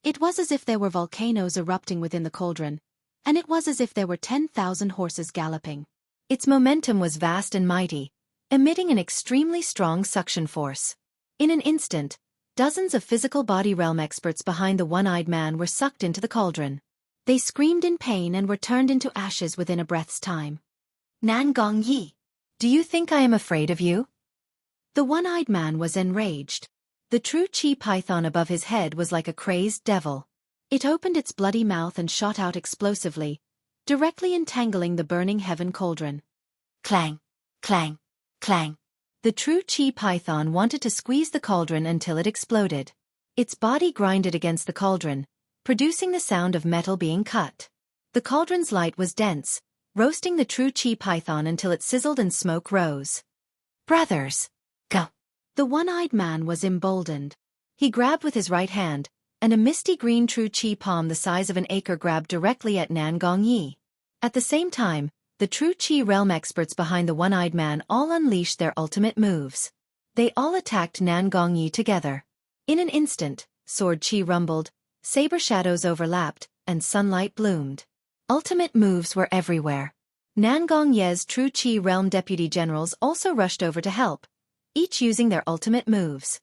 It was as if there were volcanoes erupting within the cauldron, and it was as if there were 10,000 horses galloping. Its momentum was vast and mighty, emitting an extremely strong suction force. In an instant, dozens of physical body realm experts behind the one-eyed man were sucked into the cauldron. They screamed in pain and were turned into ashes within a breath's time. Nan Gongyi, do you think I am afraid of you? The one-eyed man was enraged. The true chi python above his head was like a crazed devil. It opened its bloody mouth and shot out explosively, directly entangling the burning heaven cauldron. Clang, clang, clang. The true chi python wanted to squeeze the cauldron until it exploded. Its body grinded against the cauldron, producing the sound of metal being cut. The cauldron's light was dense, roasting the true chi python until it sizzled and smoke rose. Brothers, go! The one-eyed man was emboldened. He grabbed with his right hand, and a misty green true chi palm the size of an acre grabbed directly at Nan Gongyi. At the same time, the true chi realm experts behind the one-eyed man all unleashed their ultimate moves. They all attacked Nan Gongyi together. In an instant, sword chi rumbled, saber shadows overlapped, and sunlight bloomed. Ultimate moves were everywhere. Nan Gongyi's true chi realm deputy generals also rushed over to help, each using their ultimate moves.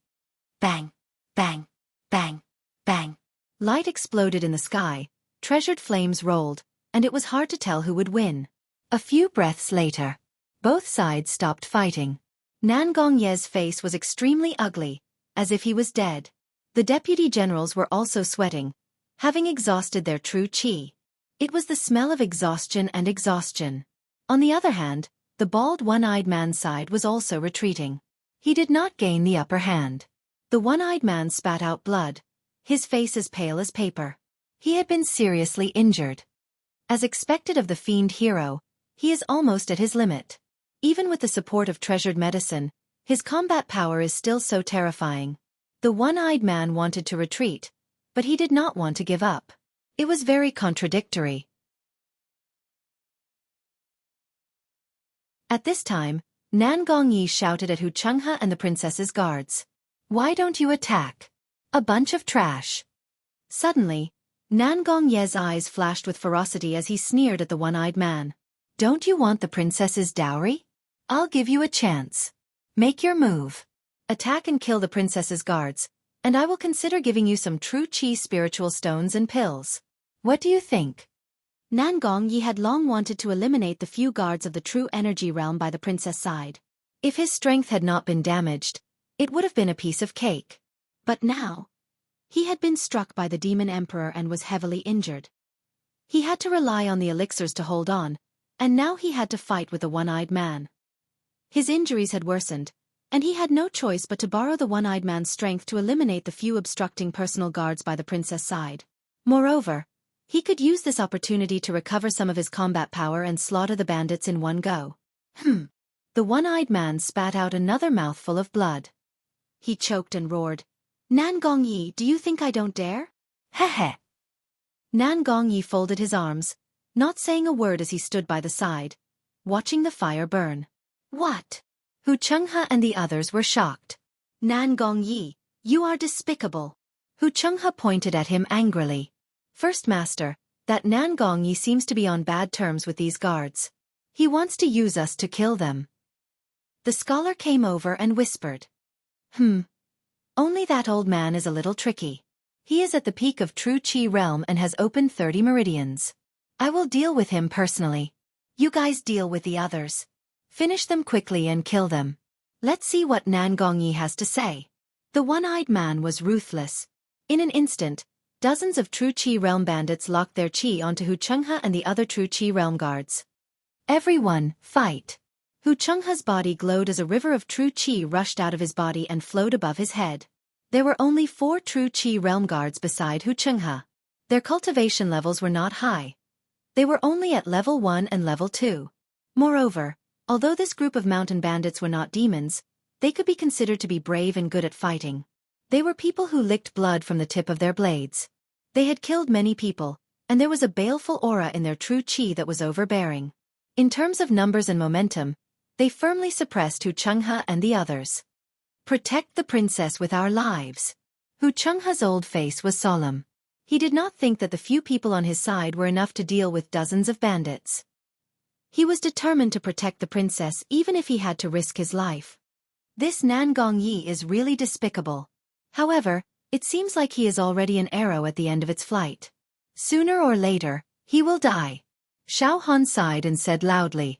Bang, bang, bang, bang. Light exploded in the sky, treasured flames rolled, and it was hard to tell who would win. A few breaths later, both sides stopped fighting. Nan Gongyi's face was extremely ugly, as if he was dead. The deputy generals were also sweating, having exhausted their true chi. It was the smell of exhaustion and exhaustion. On the other hand, the bald one-eyed man's side was also retreating. He did not gain the upper hand. The one-eyed man spat out blood, his face as pale as paper. He had been seriously injured. As expected of the fiend hero, he is almost at his limit. Even with the support of treasured medicine, his combat power is still so terrifying. The one-eyed man wanted to retreat, but he did not want to give up. It was very contradictory. At this time, Nan Gongyi shouted at Xianxia and the princess's guards. Why don't you attack? A bunch of trash. Suddenly, Nan Gongyi's eyes flashed with ferocity as he sneered at the one-eyed man. Don't you want the princess's dowry? I'll give you a chance. Make your move. Attack and kill the princess's guards, and I will consider giving you some true chi spiritual stones and pills. What do you think? Nan Gongyi had long wanted to eliminate the few guards of the true energy realm by the princess side. If his strength had not been damaged, it would have been a piece of cake. But now, he had been struck by the demon emperor and was heavily injured. He had to rely on the elixirs to hold on, and now he had to fight with the one-eyed man. His injuries had worsened, and he had no choice but to borrow the one-eyed man's strength to eliminate the few obstructing personal guards by the princess side. Moreover, he could use this opportunity to recover some of his combat power and slaughter the bandits in one go. The one-eyed man spat out another mouthful of blood. He choked and roared, Nan Gongyi, do you think I don't dare? Heh. Nan Gongyi folded his arms, not saying a word as he stood by the side, watching the fire burn. What? Xianxia and the others were shocked. Nan Gongyi, you are despicable. Xianxia pointed at him angrily. First Master, that Nan Gongyi seems to be on bad terms with these guards. He wants to use us to kill them. The scholar came over and whispered. Only that old man is a little tricky. He is at the peak of true chi realm and has opened 30 meridians. I will deal with him personally. You guys deal with the others. Finish them quickly and kill them. Let's see what Nan Gongyi has to say. The one-eyed man was ruthless. In an instant, dozens of true chi realm bandits locked their chi onto Xianxia and the other true chi realm guards. Everyone, fight! Xianxia's body glowed as a river of true chi rushed out of his body and flowed above his head. There were only 4 true chi realm guards beside Xianxia. Their cultivation levels were not high. They were only at level 1 and level 2. Moreover, Although this group of mountain bandits were not demons, they could be considered to be brave and good at fighting. They were people who licked blood from the tip of their blades. They had killed many people, and there was a baleful aura in their true chi that was overbearing. In terms of numbers and momentum, they firmly suppressed Xianxia and the others. Protect the princess with our lives. Xianxia's old face was solemn. He did not think that the few people on his side were enough to deal with dozens of bandits. He was determined to protect the princess even if he had to risk his life. This Nangong Yi is really despicable. However, it seems like he is already an arrow at the end of its flight. Sooner or later, he will die. Xiao Han sighed and said loudly.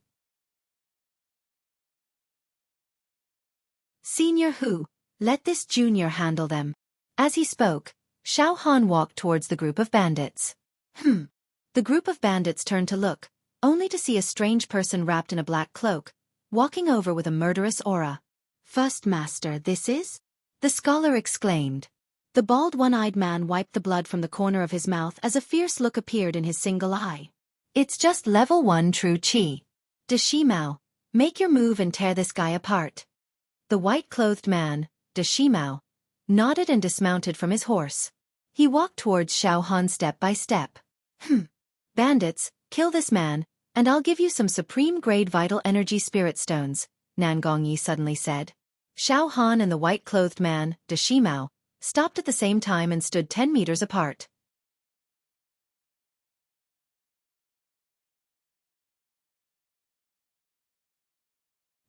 Senior Hu, let this junior handle them. As he spoke, Xiao Han walked towards the group of bandits. The group of bandits turned to look, only to see a strange person wrapped in a black cloak, walking over with a murderous aura. First master, this is? The scholar exclaimed. The bald one-eyed man wiped the blood from the corner of his mouth as a fierce look appeared in his single eye. It's just level 1 true chi. De Shimao, make your move and tear this guy apart. The white-clothed man, De Shimao, nodded and dismounted from his horse. He walked towards Xiao Han step by step. Bandits, kill this man, and I'll give you some supreme-grade vital energy spirit stones, Nangong Yi suddenly said. Xiao Han and the white-clothed man, De Shimao, stopped at the same time and stood 10 meters apart.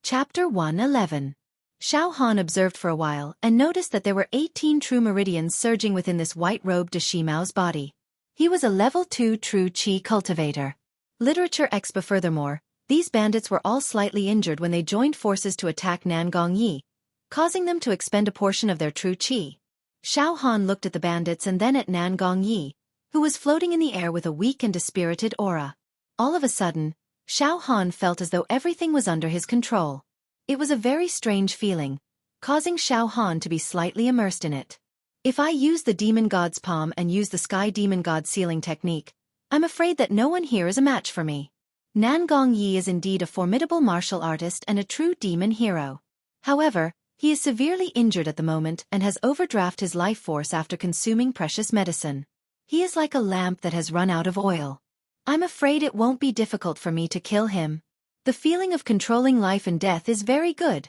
Chapter 111. Xiao Han observed for a while and noticed that there were 18 true meridians surging within this white-robed De Shimao's body. He was a level 2 true chi cultivator. Literature expo. Furthermore, these bandits were all slightly injured when they joined forces to attack Nangong Yi, causing them to expend a portion of their true chi. Xiao Han looked at the bandits and then at Nangong Yi, who was floating in the air with a weak and dispirited aura. All of a sudden, Xiao Han felt as though everything was under his control. It was a very strange feeling, causing Xiao Han to be slightly immersed in it. If I use the demon god's palm and use the sky demon god sealing technique, I'm afraid that no one here is a match for me. Nangong Yi is indeed a formidable martial artist and a true demon hero. However, he is severely injured at the moment and has overdrafted his life force after consuming precious medicine. He is like a lamp that has run out of oil. I'm afraid it won't be difficult for me to kill him. The feeling of controlling life and death is very good.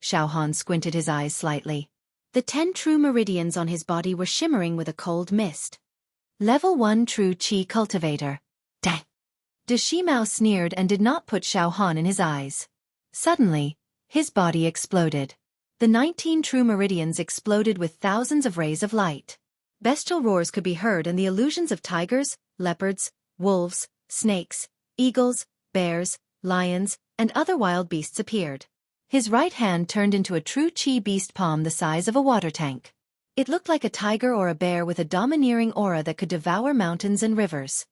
Xiao Han squinted his eyes slightly. The 10 true meridians on his body were shimmering with a cold mist. Level 1 true chi cultivator. Dang! De Shimao sneered and did not put Xiao Han in his eyes. Suddenly, his body exploded. The 19 true meridians exploded with thousands of rays of light. Bestial roars could be heard and the illusions of tigers, leopards, wolves, snakes, eagles, bears, lions, and other wild beasts appeared. His right hand turned into a true chi beast palm the size of a water tank. It looked like a tiger or a bear with a domineering aura that could devour mountains and rivers.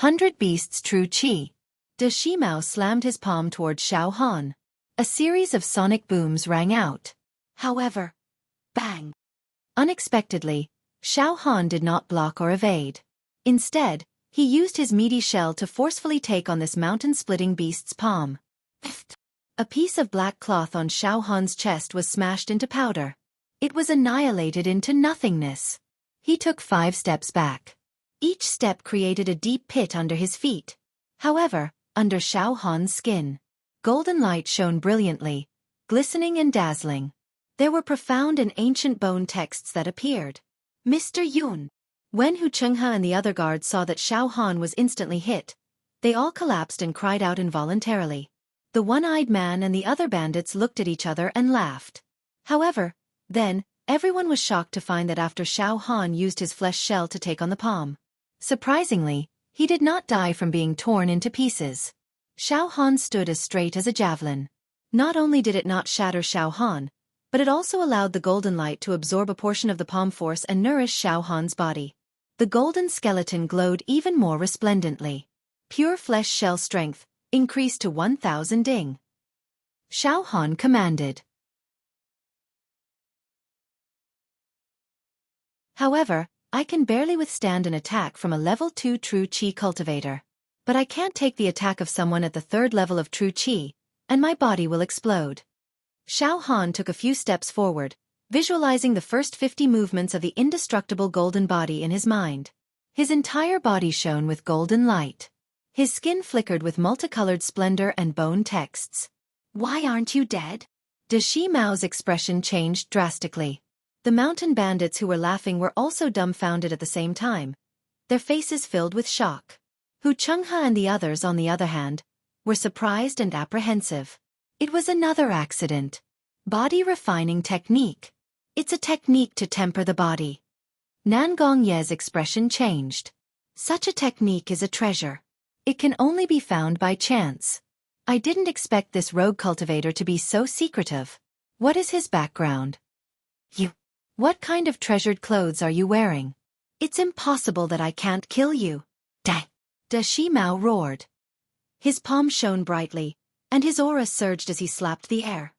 100 beasts true chi. De Shimao slammed his palm towards Xiao Han. A series of sonic booms rang out. However, bang! Unexpectedly, Xiao Han did not block or evade. Instead, he used his meaty shell to forcefully take on this mountain-splitting beast's palm. A piece of black cloth on Xiao Han's chest was smashed into powder. It was annihilated into nothingness. He took 5 steps back. Each step created a deep pit under his feet. However, under Xiao Han's skin, golden light shone brilliantly, glistening and dazzling. There were profound and ancient bone texts that appeared. Mr. Yun. When Xianxia and the other guards saw that Xiao Han was instantly hit, they all collapsed and cried out involuntarily. The one-eyed man and the other bandits looked at each other and laughed. However, then, everyone was shocked to find that after Xiao Han used his flesh shell to take on the palm, surprisingly, he did not die from being torn into pieces. Xiao Han stood as straight as a javelin. Not only did it not shatter Xiao Han, but it also allowed the golden light to absorb a portion of the palm force and nourish Xiao Han's body. The golden skeleton glowed even more resplendently. Pure flesh shell strength increased to 1,000 ding. Xiao Han commanded. However, I can barely withstand an attack from a level 2 true chi cultivator. But I can't take the attack of someone at the 3rd level of true chi, and my body will explode. Xiao Han took a few steps forward, visualizing the first 50 movements of the indestructible golden body in his mind. His entire body shone with golden light. His skin flickered with multicolored splendor and bone texts. "Why aren't you dead?" De Shi Mao's expression changed drastically. The mountain bandits who were laughing were also dumbfounded at the same time, their faces filled with shock. Hu Chenghe and the others, on the other hand, were surprised and apprehensive. It was another accident. Body refining technique. It's a technique to temper the body. Nan Gongye's expression changed. Such a technique is a treasure. It can only be found by chance. I didn't expect this rogue cultivator to be so secretive. What is his background? What kind of treasured clothes are you wearing? It's impossible that I can't kill you. De Shi Mao roared. His palm shone brightly, and his aura surged as he slapped the air.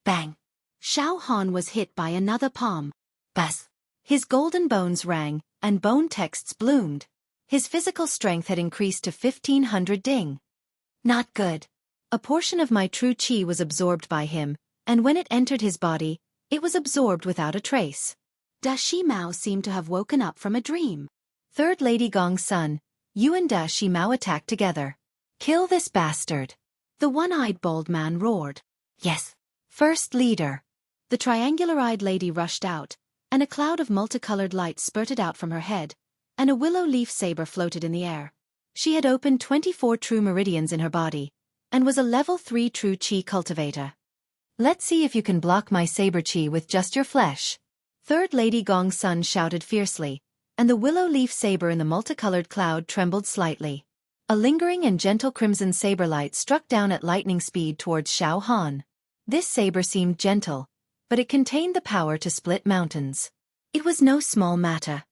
Bang! Xiao Han was hit by another palm. Buzz! His golden bones rang, and bone texts bloomed. His physical strength had increased to 1500 ding. Not good. A portion of my true qi was absorbed by him, and when it entered his body, it was absorbed without a trace. Da Shi Mao seemed to have woken up from a dream. Third Lady Gong's son, you and Da Shi Mao attacked together. Kill this bastard. The one-eyed bald man roared. Yes. First leader. The triangular-eyed lady rushed out, and a cloud of multicolored light spurted out from her head, and a willow leaf saber floated in the air. She had opened 24 true meridians in her body, and was a level 3 true qi cultivator. Let's see if you can block my saber qi with just your flesh. Third Lady Gong's son shouted fiercely, and the willow leaf saber in the multicolored cloud trembled slightly. A lingering and gentle crimson saber light struck down at lightning speed towards Xiao Han. This saber seemed gentle, but it contained the power to split mountains. It was no small matter.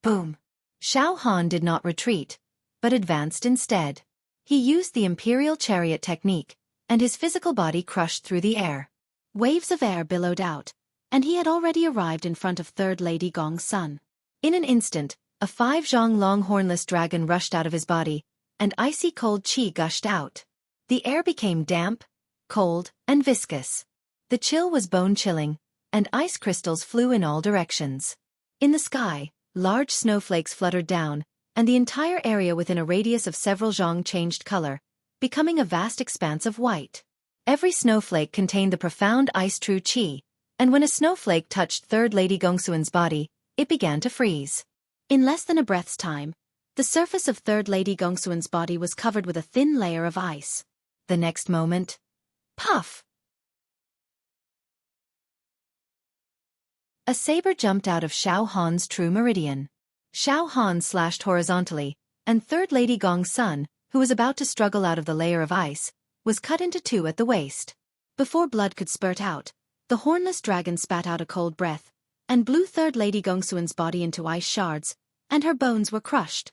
Boom! Xiao Han did not retreat, but advanced instead. He used the Imperial Chariot technique, and his physical body crushed through the air. Waves of air billowed out, and he had already arrived in front of Third Lady Gong's son. In an instant, a 5-zhang long hornless dragon rushed out of his body, and icy cold qi gushed out. The air became damp, cold, and viscous. The chill was bone-chilling, and ice crystals flew in all directions. In the sky, large snowflakes fluttered down, and the entire area within a radius of several zhang changed color, becoming a vast expanse of white. Every snowflake contained the profound ice true qi, and when a snowflake touched Third Lady Gongsuan's body, it began to freeze. In less than a breath's time, the surface of Third Lady Gongsuan's body was covered with a thin layer of ice. The next moment, puff! A saber jumped out of Xiao Han's true meridian. Xiao Han slashed horizontally, and Third Lady Gong's son, who was about to struggle out of the layer of ice, was cut into two at the waist. Before blood could spurt out, the hornless dragon spat out a cold breath, and blew Third Lady Gongsuan's body into ice shards, and her bones were crushed.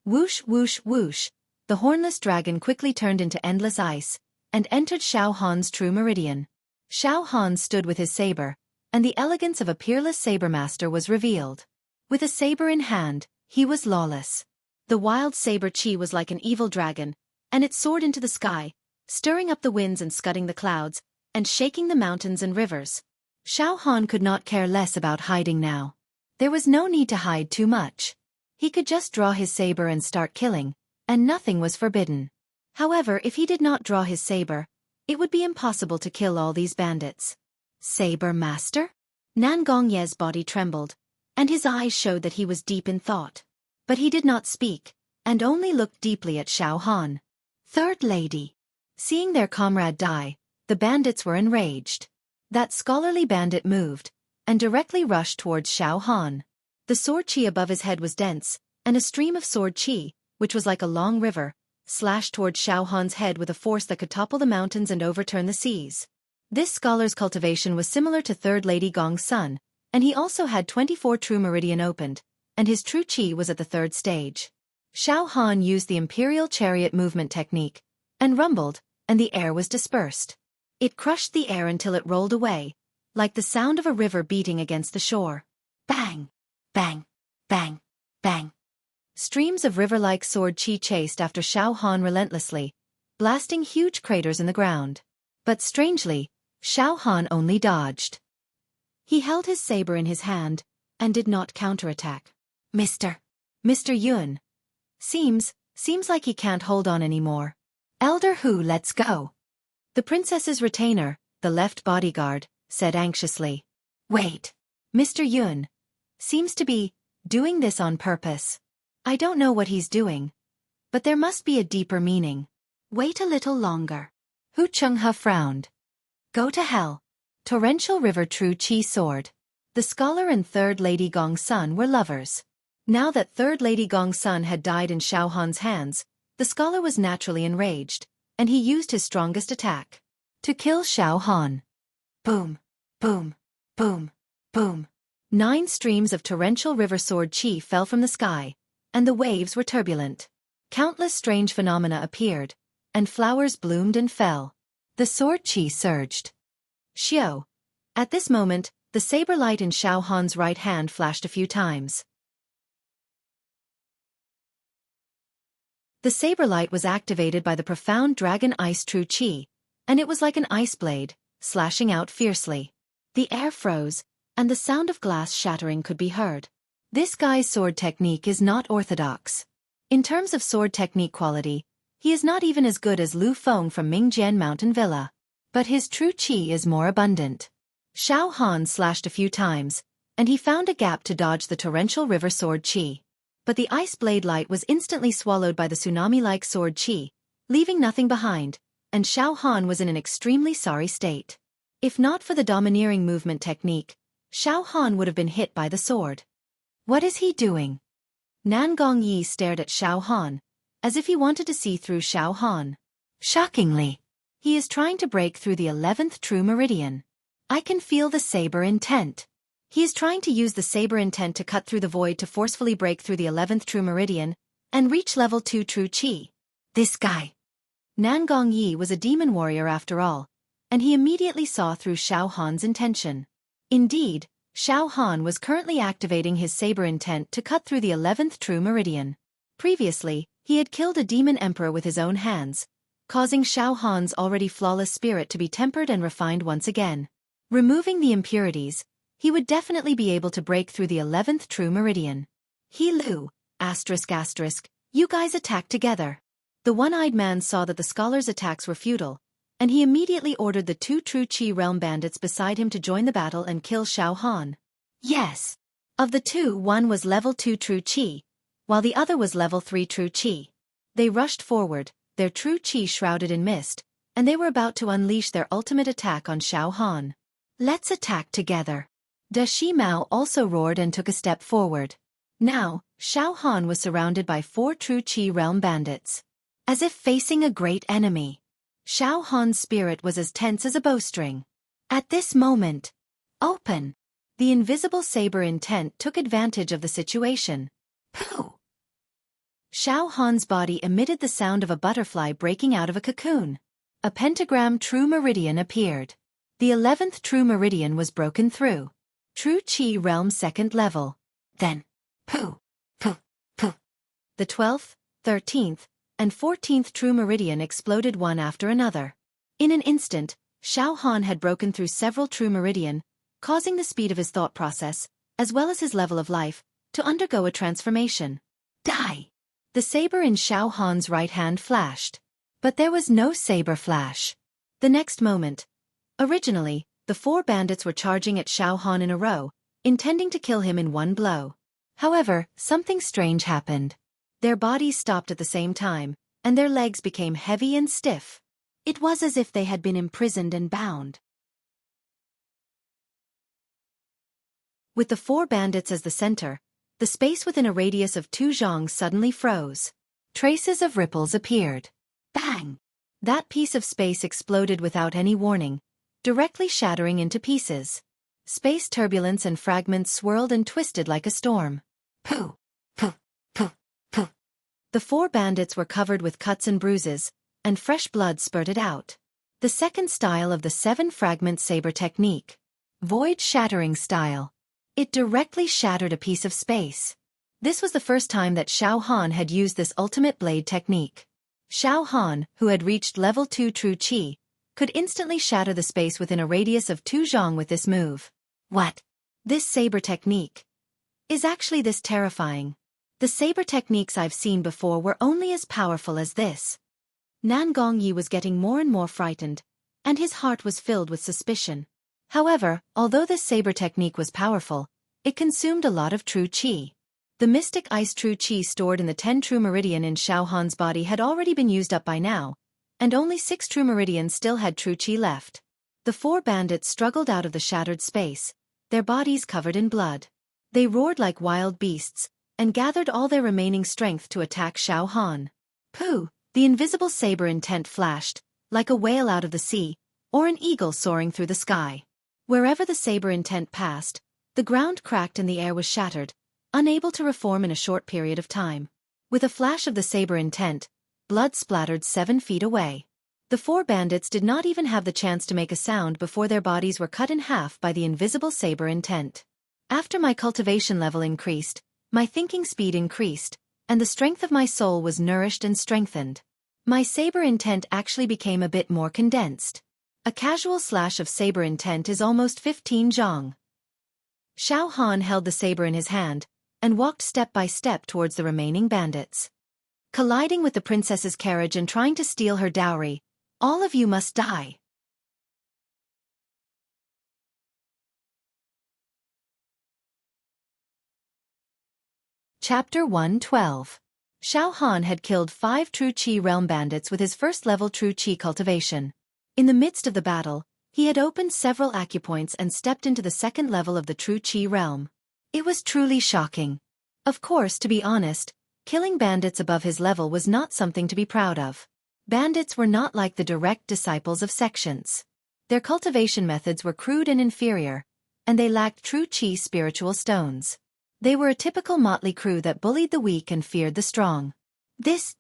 Whoosh, whoosh, whoosh, the hornless dragon quickly turned into endless ice, and entered Xiao Han's true meridian. Xiao Han stood with his saber, and the elegance of a peerless saber master was revealed. With a saber in hand, he was lawless. The wild saber qi was like an evil dragon, and it soared into the sky, stirring up the winds and scudding the clouds, and shaking the mountains and rivers. Xiao Han could not care less about hiding now. There was no need to hide too much. He could just draw his saber and start killing, and nothing was forbidden. However, if he did not draw his saber, it would be impossible to kill all these bandits. Saber master? Nan Gongye's body trembled, and his eyes showed that he was deep in thought. But he did not speak, and only looked deeply at Xiao Han. Third Lady. Seeing their comrade die, the bandits were enraged. That scholarly bandit moved, and directly rushed towards Xiao Han. The sword qi above his head was dense, and a stream of sword qi, which was like a long river, slashed towards Xiao Han's head with a force that could topple the mountains and overturn the seas. This scholar's cultivation was similar to Third Lady Gong's son, and he also had 24 true meridian opened, and his true qi was at the third stage. Xiao Han used the Imperial Chariot movement technique, and rumbled, and the air was dispersed. It crushed the air until it rolled away, like the sound of a river beating against the shore. Bang! Bang! Bang! Bang! Streams of river-like sword qi chased after Xiao Han relentlessly, blasting huge craters in the ground. But strangely, Xiao Han only dodged. He held his saber in his hand, and did not counterattack. Mr. Yun. Seems like he can't hold on anymore. Elder Hu, let's go. The princess's retainer, the left bodyguard, said anxiously. Wait. Mr. Yun. Seems to be doing this on purpose. I don't know what he's doing, but there must be a deeper meaning. Wait a little longer. Hu Chenghe frowned. Go to hell. Torrential River True Qi Sword. The scholar and Third Lady Gongsun were lovers. Now that Third Lady Gongsun had died in Xiao Han's hands, the scholar was naturally enraged, and he used his strongest attack. To kill Xiao Han. Boom, boom, boom, boom. 9 streams of torrential river sword qi fell from the sky, and the waves were turbulent. Countless strange phenomena appeared, and flowers bloomed and fell. The sword qi surged. Xiao. At this moment, the saber light in Xiao Han's right hand flashed a few times. The saber light was activated by the profound dragon ice true qi, and it was like an ice blade, slashing out fiercely. The air froze, and the sound of glass shattering could be heard. This guy's sword technique is not orthodox. In terms of sword technique quality, he is not even as good as Lu Feng from Mingjian Mountain Villa. But his true qi is more abundant. Xiao Han slashed a few times, and he found a gap to dodge the torrential river sword qi. But the ice blade light was instantly swallowed by the tsunami-like sword qi, leaving nothing behind, and Xiao Han was in an extremely sorry state. If not for the domineering movement technique, Xiao Han would have been hit by the sword. What is he doing? Nan Gongyi stared at Xiao Han, as if he wanted to see through Xiao Han. Shockingly, he is trying to break through the 11th true meridian. I can feel the saber intent. He is trying to use the saber intent to cut through the void to forcefully break through the 11th true meridian and reach level 2 true qi. This guy. Nan Gongyi was a demon warrior after all, and he immediately saw through Xiao Han's intention. Indeed, Xiao Han was currently activating his saber intent to cut through the 11th true meridian. Previously, he had killed a demon emperor with his own hands, causing Xiao Han's already flawless spirit to be tempered and refined once again. Removing the impurities, he would definitely be able to break through the 11th true meridian. He Lu, you guys attack together. The one-eyed man saw that the scholar's attacks were futile, and he immediately ordered the 2 true qi realm bandits beside him to join the battle and kill Xiao Han. Yes. Of the 2, one was level 2 true qi, while the other was level 3 true qi. They rushed forward, their true qi shrouded in mist, and they were about to unleash their ultimate attack on Xiao Han. Let's attack together. Da Shi Mao also roared and took a step forward. Now, Xiao Han was surrounded by 4 true qi realm bandits. As if facing a great enemy. Xiao Han's spirit was as tense as a bowstring. At this moment, open. The invisible saber intent took advantage of the situation. Pooh! Xiao Han's body emitted the sound of a butterfly breaking out of a cocoon. A pentagram true meridian appeared. The 11th true meridian was broken through. True Qi realm 2nd level. Then, pooh, pooh, pooh. The 12th, 13th, and 14th true meridian exploded one after another. In an instant, Xiao Han had broken through several true meridian, causing the speed of his thought process, as well as his level of life, to undergo a transformation. Die! The saber in Xiao Han's right hand flashed. But there was no saber flash. The next moment. Originally, the 4 bandits were charging at Xiao Han in a row, intending to kill him in one blow. However, something strange happened. Their bodies stopped at the same time, and their legs became heavy and stiff. It was as if they had been imprisoned and bound. With the 4 bandits as the center, the space within a radius of 2 zhang suddenly froze. Traces of ripples appeared. Bang! That piece of space exploded without any warning, directly shattering into pieces. Space turbulence and fragments swirled and twisted like a storm. Pooh! Pooh! Pooh! Pooh! The 4 bandits were covered with cuts and bruises, and fresh blood spurted out. The second style of the 7-fragment saber technique. Void shattering style. It directly shattered a piece of space. This was the first time that Xiao Han had used this ultimate blade technique. Xiao Han, who had reached level 2 true qi, could instantly shatter the space within a radius of 2 zhang with this move. What? This saber technique is actually this terrifying. The saber techniques I've seen before were only as powerful as this. Nan Gongyi was getting more and more frightened, and his heart was filled with suspicion. However, although this saber technique was powerful, it consumed a lot of true qi. The mystic ice true qi stored in the 10 true meridian in Xiao Han's body had already been used up by now, and only 6 true meridians still had true qi left. The 4 bandits struggled out of the shattered space, their bodies covered in blood. They roared like wild beasts, and gathered all their remaining strength to attack Xiao Han. Pooh! The invisible saber intent flashed, like a whale out of the sea, or an eagle soaring through the sky. Wherever the saber intent passed, the ground cracked and the air was shattered, unable to reform in a short period of time. With a flash of the saber intent, blood splattered 7 feet away. The 4 bandits did not even have the chance to make a sound before their bodies were cut in half by the invisible saber intent. After my cultivation level increased, my thinking speed increased, and the strength of my soul was nourished and strengthened. My saber intent actually became a bit more condensed. A casual slash of saber intent is almost 15 zhang. Xiao Han held the saber in his hand, and walked step by step towards the remaining bandits. Colliding with the princess's carriage and trying to steal her dowry, all of you must die. Chapter 112. Xiao Han had killed 5 true qi realm bandits with his first-level true qi cultivation. In the midst of the battle, he had opened several acupoints and stepped into the second level of the true qi realm. It was truly shocking. Of course, to be honest, killing bandits above his level was not something to be proud of. Bandits were not like the direct disciples of sections. Their cultivation methods were crude and inferior, and they lacked true qi spiritual stones. They were a typical motley crew that bullied the weak and feared the strong. This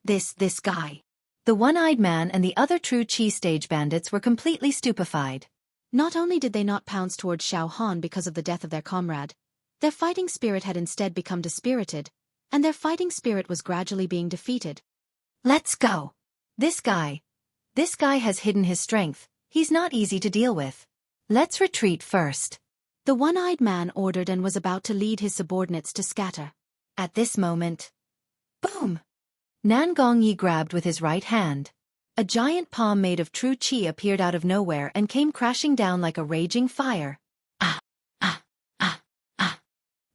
guy. The one-eyed man and the other true qi stage bandits were completely stupefied. Not only did they not pounce towards Xiao Han because of the death of their comrade, their fighting spirit had instead become dispirited, and their fighting spirit was gradually being defeated. Let's go. This guy has hidden his strength, he's not easy to deal with. Let's retreat first. The one-eyed man ordered and was about to lead his subordinates to scatter. At this moment, boom! Nan Gongyi grabbed with his right hand. A giant palm made of true qi appeared out of nowhere and came crashing down like a raging fire.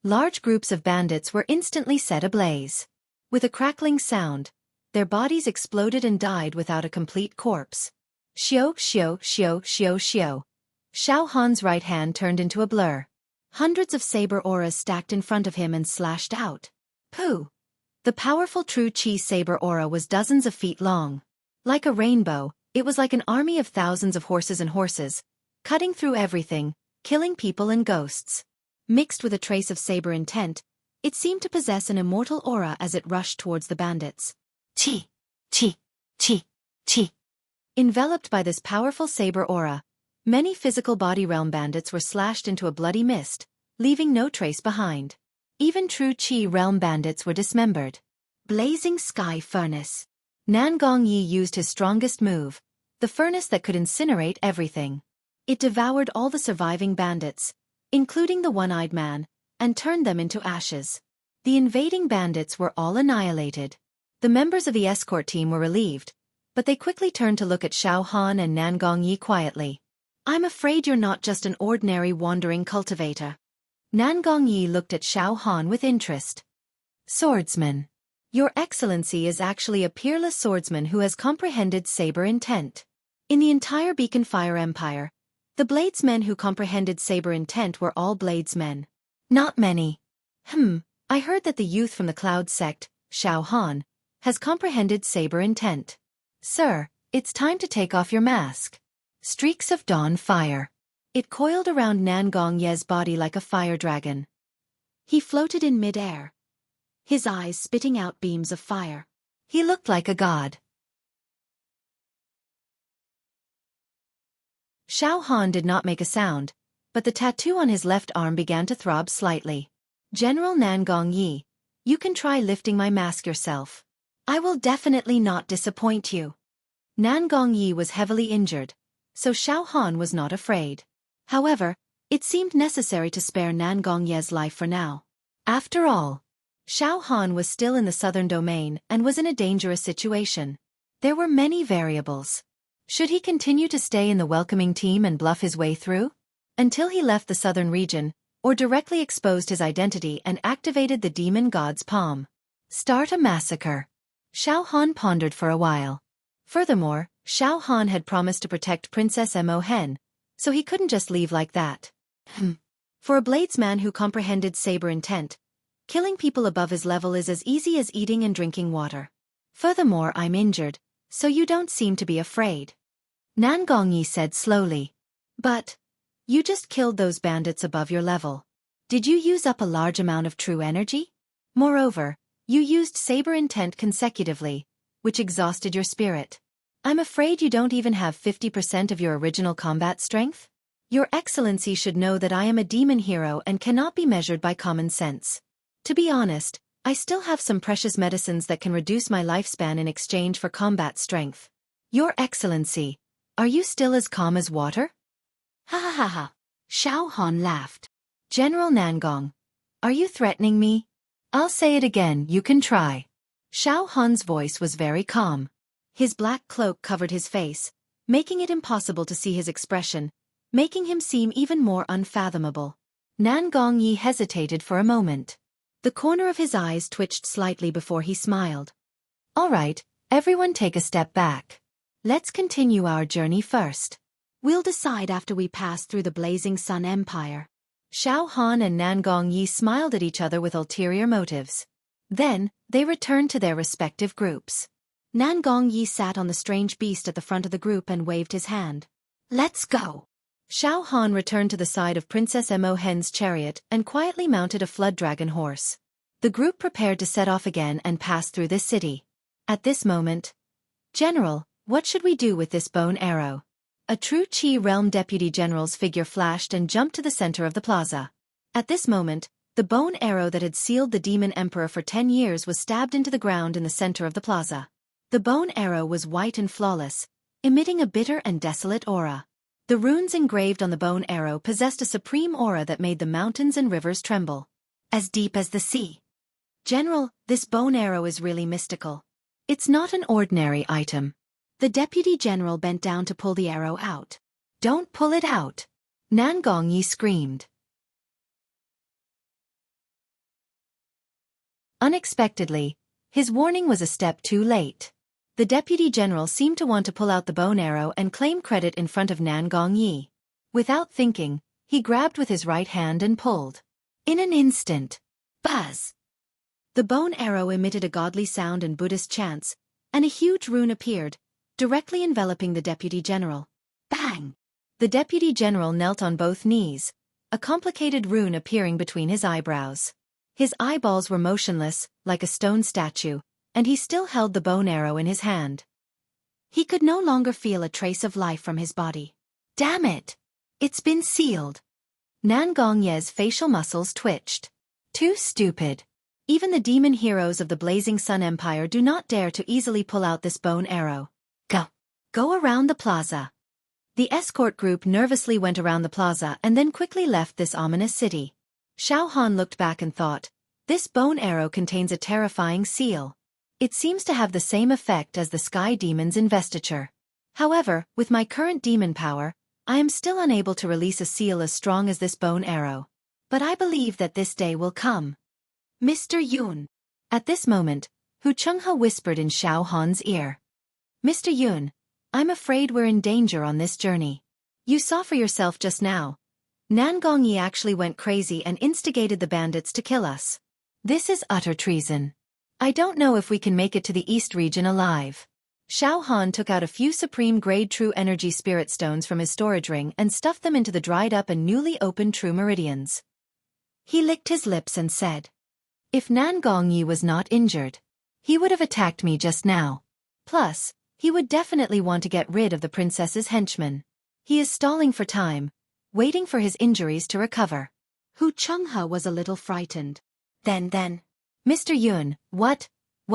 Large groups of bandits were instantly set ablaze. With a crackling sound, their bodies exploded and died without a complete corpse. Xiao, xiao, xiao, xiao, xiao. Xiao Han's right hand turned into a blur. Hundreds of saber auras stacked in front of him and slashed out. Pooh! The powerful true qi saber aura was dozens of feet long. Like a rainbow, it was like an army of thousands of horses, cutting through everything, killing people and ghosts. Mixed with a trace of saber intent, it seemed to possess an immortal aura as it rushed towards the bandits. Chi! Chi! Chi! Chi! Enveloped by this powerful saber aura, many physical body realm bandits were slashed into a bloody mist, leaving no trace behind. Even true qi realm bandits were dismembered. Blazing Sky Furnace. Nan Gongyi used his strongest move, the furnace that could incinerate everything. It devoured all the surviving bandits, including the one-eyed man, and turned them into ashes. The invading bandits were all annihilated. The members of the escort team were relieved, but they quickly turned to look at Xiao Han and Nan Gongyi quietly. I'm afraid you're not just an ordinary wandering cultivator. Nan Gongyi looked at Xiao Han with interest. Swordsman. Your Excellency is actually a peerless swordsman who has comprehended saber intent. In the entire Beacon Fire Empire, the bladesmen who comprehended saber intent were all bladesmen. Not many. I heard that the youth from the Cloud sect, Xiao Han, has comprehended saber intent. Sir, it's time to take off your mask. Streaks of dawn fire. It coiled around Nan Gongye's body like a fire dragon. He floated in mid-air, his eyes spitting out beams of fire. He looked like a god. Xiao Han did not make a sound, but the tattoo on his left arm began to throb slightly. General Nan Gongyi, you can try lifting my mask yourself. I will definitely not disappoint you. Nan Gongyi was heavily injured, so Xiao Han was not afraid. However, it seemed necessary to spare Nan Gongye's life for now. After all, Xiao Han was still in the southern domain and was in a dangerous situation. There were many variables. Should he continue to stay in the welcoming team and bluff his way through? Until he left the southern region, or directly exposed his identity and activated the demon god's palm. Start a massacre. Xiao Han pondered for a while. Furthermore, Xiao Han had promised to protect Princess Mo Hen, so he couldn't just leave like that. For a bladesman who comprehended saber intent, killing people above his level is as easy as eating and drinking water. Furthermore, I'm injured, so you don't seem to be afraid. Nan Gongyi said slowly. But you just killed those bandits above your level. Did you use up a large amount of true energy? Moreover, you used saber intent consecutively, which exhausted your spirit. I'm afraid you don't even have 50% of your original combat strength? Your Excellency should know that I am a demon hero and cannot be measured by common sense. To be honest, I still have some precious medicines that can reduce my lifespan in exchange for combat strength. Your Excellency, are you still as calm as water? Ha ha ha ha. Xiao Han laughed. General Nangong, are you threatening me? I'll say it again, you can try. Xiao Han's voice was very calm. His black cloak covered his face, making it impossible to see his expression, making him seem even more unfathomable. Nan Gongyi hesitated for a moment. The corner of his eyes twitched slightly before he smiled. All right, everyone take a step back. Let's continue our journey first. We'll decide after we pass through the Blazing Sun Empire. Xiao Han and Nan Gongyi smiled at each other with ulterior motives. Then, they returned to their respective groups. Nan Gongyi sat on the strange beast at the front of the group and waved his hand. Let's go. Xiao Han returned to the side of Princess Mo Hen's chariot and quietly mounted a flood dragon horse. The group prepared to set off again and pass through this city. At this moment, General, what should we do with this bone arrow? A true Qi Realm Deputy General's figure flashed and jumped to the center of the plaza. At this moment, the bone arrow that had sealed the Demon Emperor for 10 years was stabbed into the ground in the center of the plaza. The bone arrow was white and flawless, emitting a bitter and desolate aura. The runes engraved on the bone arrow possessed a supreme aura that made the mountains and rivers tremble. As deep as the sea. General, this bone arrow is really mystical. It's not an ordinary item. The Deputy General bent down to pull the arrow out. Don't pull it out. Nan Gongyi screamed. Unexpectedly, his warning was a step too late. The Deputy General seemed to want to pull out the bone arrow and claim credit in front of Nan Gongyi. Without thinking, he grabbed with his right hand and pulled. In an instant. Buzz! The bone arrow emitted a godly sound and Buddhist chants, and a huge rune appeared, directly enveloping the Deputy General. Bang! The Deputy General knelt on both knees, a complicated rune appearing between his eyebrows. His eyeballs were motionless, like a stone statue, and he still held the bone arrow in his hand. He could no longer feel a trace of life from his body. Damn it! It's been sealed. Nan Gongye's facial muscles twitched. Too stupid. Even the demon heroes of the Blazing Sun Empire do not dare to easily pull out this bone arrow. Go around the plaza. The escort group nervously went around the plaza and then quickly left this ominous city. Xiao Han looked back and thought, this bone arrow contains a terrifying seal. It seems to have the same effect as the Sky Demon's investiture. However, with my current demon power, I am still unable to release a seal as strong as this bone arrow. But I believe that this day will come. Mr. Yun. At this moment, Hu Chenghe whispered in Xiao Han's ear. Mr. Yun, I'm afraid we're in danger on this journey. You saw for yourself just now. Nan Gongyi actually went crazy and instigated the bandits to kill us. This is utter treason. I don't know if we can make it to the East region alive. Xiao Han took out a few supreme grade true energy spirit stones from his storage ring and stuffed them into the dried up and newly opened true meridians. He licked his lips and said, if Nan Gongyi was not injured, he would have attacked me just now. Plus, he would definitely want to get rid of the princess's henchmen. He is stalling for time, waiting for his injuries to recover. Hu Chenghe was a little frightened. Then, Mr. Yun, what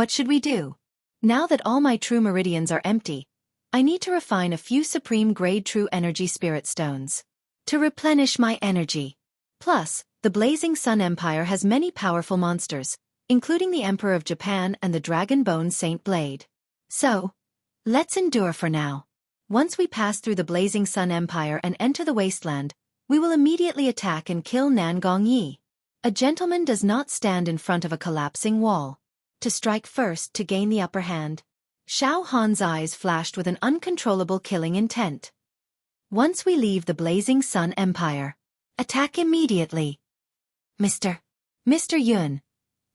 should we do? Now that all my true meridians are empty, I need to refine a few supreme grade true energy spirit stones to replenish my energy. Plus, the Blazing Sun Empire has many powerful monsters, including the Emperor of Japan and the Dragon Bone Saint Blade. So, let's endure for now. Once we pass through the Blazing Sun Empire and enter the wasteland, we will immediately attack and kill Nan Gongyi. A gentleman does not stand in front of a collapsing wall to strike first to gain the upper hand. Xiao Han's eyes flashed with an uncontrollable killing intent. Once we leave the Blazing Sun Empire, attack immediately. Mr. Yun,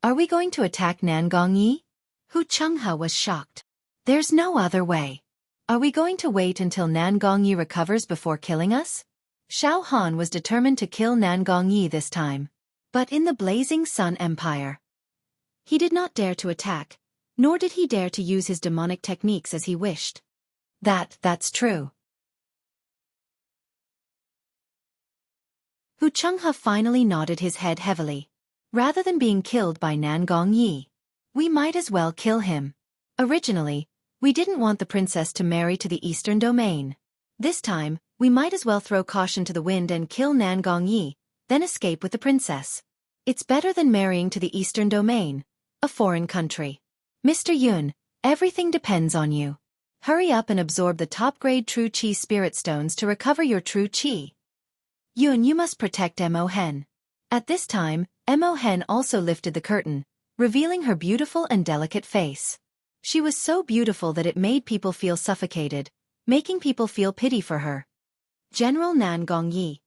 are we going to attack Nan Gongyi? Hu Chenghe was shocked. There's no other way. Are we going to wait until Nan Gongyi recovers before killing us? Xiao Han was determined to kill Nan Gongyi this time. But in the Blazing Sun Empire, he did not dare to attack, nor did he dare to use his demonic techniques as he wished. That's true. Hu Chenghe finally nodded his head heavily. Rather than being killed by Nan Gongyi, we might as well kill him. Originally, we didn't want the princess to marry to the Eastern Domain. This time, we might as well throw caution to the wind and kill Nan Gongyi, then escape with the princess. It's better than marrying to the Eastern Domain, a foreign country. Mr. Yun, everything depends on you. Hurry up and absorb the top-grade True Qi Spirit Stones to recover your True Qi. Yun, you must protect Mo Hen. At this time, Mo Hen also lifted the curtain, revealing her beautiful and delicate face. She was so beautiful that it made people feel suffocated, making people feel pity for her. General Nan Gongyi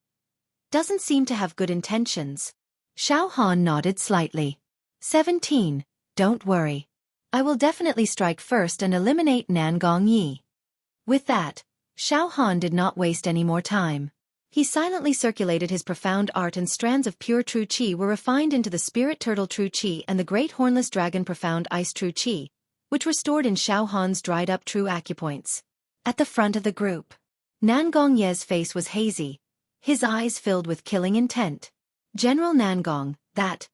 doesn't seem to have good intentions. Xiao Han nodded slightly. 17, don't worry. I will definitely strike first and eliminate Nan Gongyi. With that, Xiao Han did not waste any more time. He silently circulated his profound art, and strands of pure True Qi were refined into the Spirit Turtle True Qi and the Great Hornless Dragon Profound Ice True Qi, which were stored in Xiao Han's dried-up True Acupoints. At the front of the group, Nan Gongye's face was hazy, his eyes filled with killing intent. General Nangong, that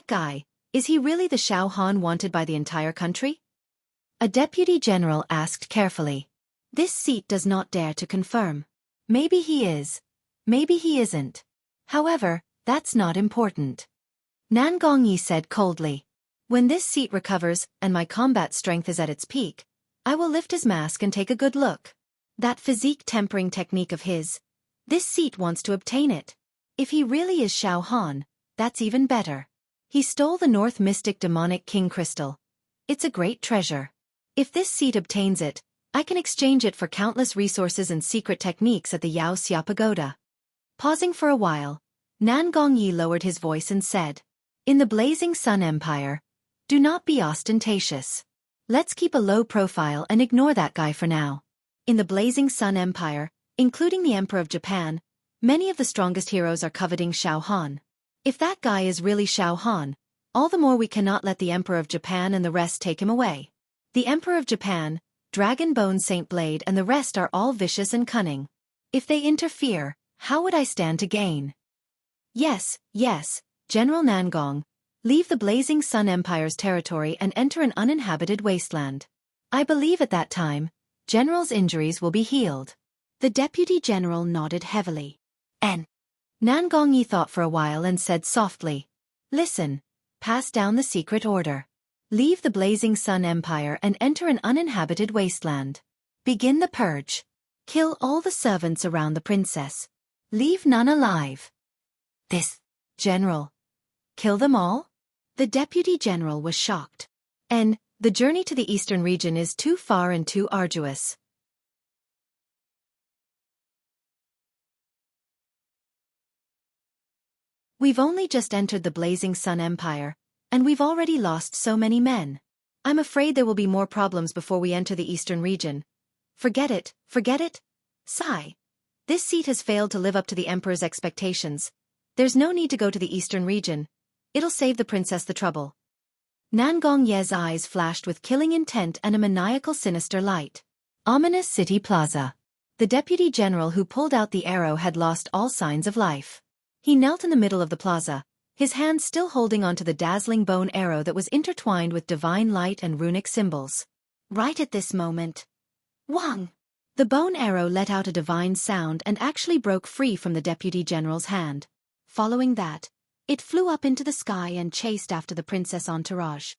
guy, is he really the Xiao Han wanted by the entire country? A deputy general asked carefully. This seat does not dare to confirm. Maybe he is. Maybe he isn't. However, that's not important. Nan Gongyi said coldly. When this seat recovers and my combat strength is at its peak, I will lift his mask and take a good look. That physique tempering technique of his, this seat wants to obtain it. If he really is Xiao Han, that's even better. He stole the North Mystic Demonic King Crystal. It's a great treasure. If this seat obtains it, I can exchange it for countless resources and secret techniques at the Yao Xia Pagoda. Pausing for a while, Nan Gongyi lowered his voice and said, in the Blazing Sun Empire, do not be ostentatious. Let's keep a low profile and ignore that guy for now. In the Blazing Sun Empire, including the Emperor of Japan, many of the strongest heroes are coveting Xiao Han. If that guy is really Xiao Han, all the more we cannot let the Emperor of Japan and the rest take him away. The Emperor of Japan, Dragon Bone Saint Blade and the rest are all vicious and cunning. If they interfere, how would I stand to gain? Yes, General Nangong, leave the Blazing Sun Empire's territory and enter an uninhabited wasteland. I believe at that time, General's injuries will be healed. The deputy general nodded heavily. Nan Gongyi thought for a while and said softly, listen, pass down the secret order. Leave the Blazing Sun Empire and enter an uninhabited wasteland. Begin the purge. Kill all the servants around the princess. Leave none alive. This, General. Kill them all? The deputy general was shocked. The journey to the eastern region is too far and too arduous. We've only just entered the Blazing Sun Empire, and we've already lost so many men. I'm afraid there will be more problems before we enter the eastern region. Forget it. Sigh. This seat has failed to live up to the Emperor's expectations. There's no need to go to the eastern region. It'll save the princess the trouble. Nan Gongye's eyes flashed with killing intent and a maniacal sinister light. Ominous City Plaza. The deputy general who pulled out the arrow had lost all signs of life. He knelt in the middle of the plaza, his hands still holding onto the dazzling bone arrow that was intertwined with divine light and runic symbols. Right at this moment, Wang, The bone arrow let out a divine sound and actually broke free from the deputy general's hand. Following that, it flew up into the sky and chased after the princess entourage.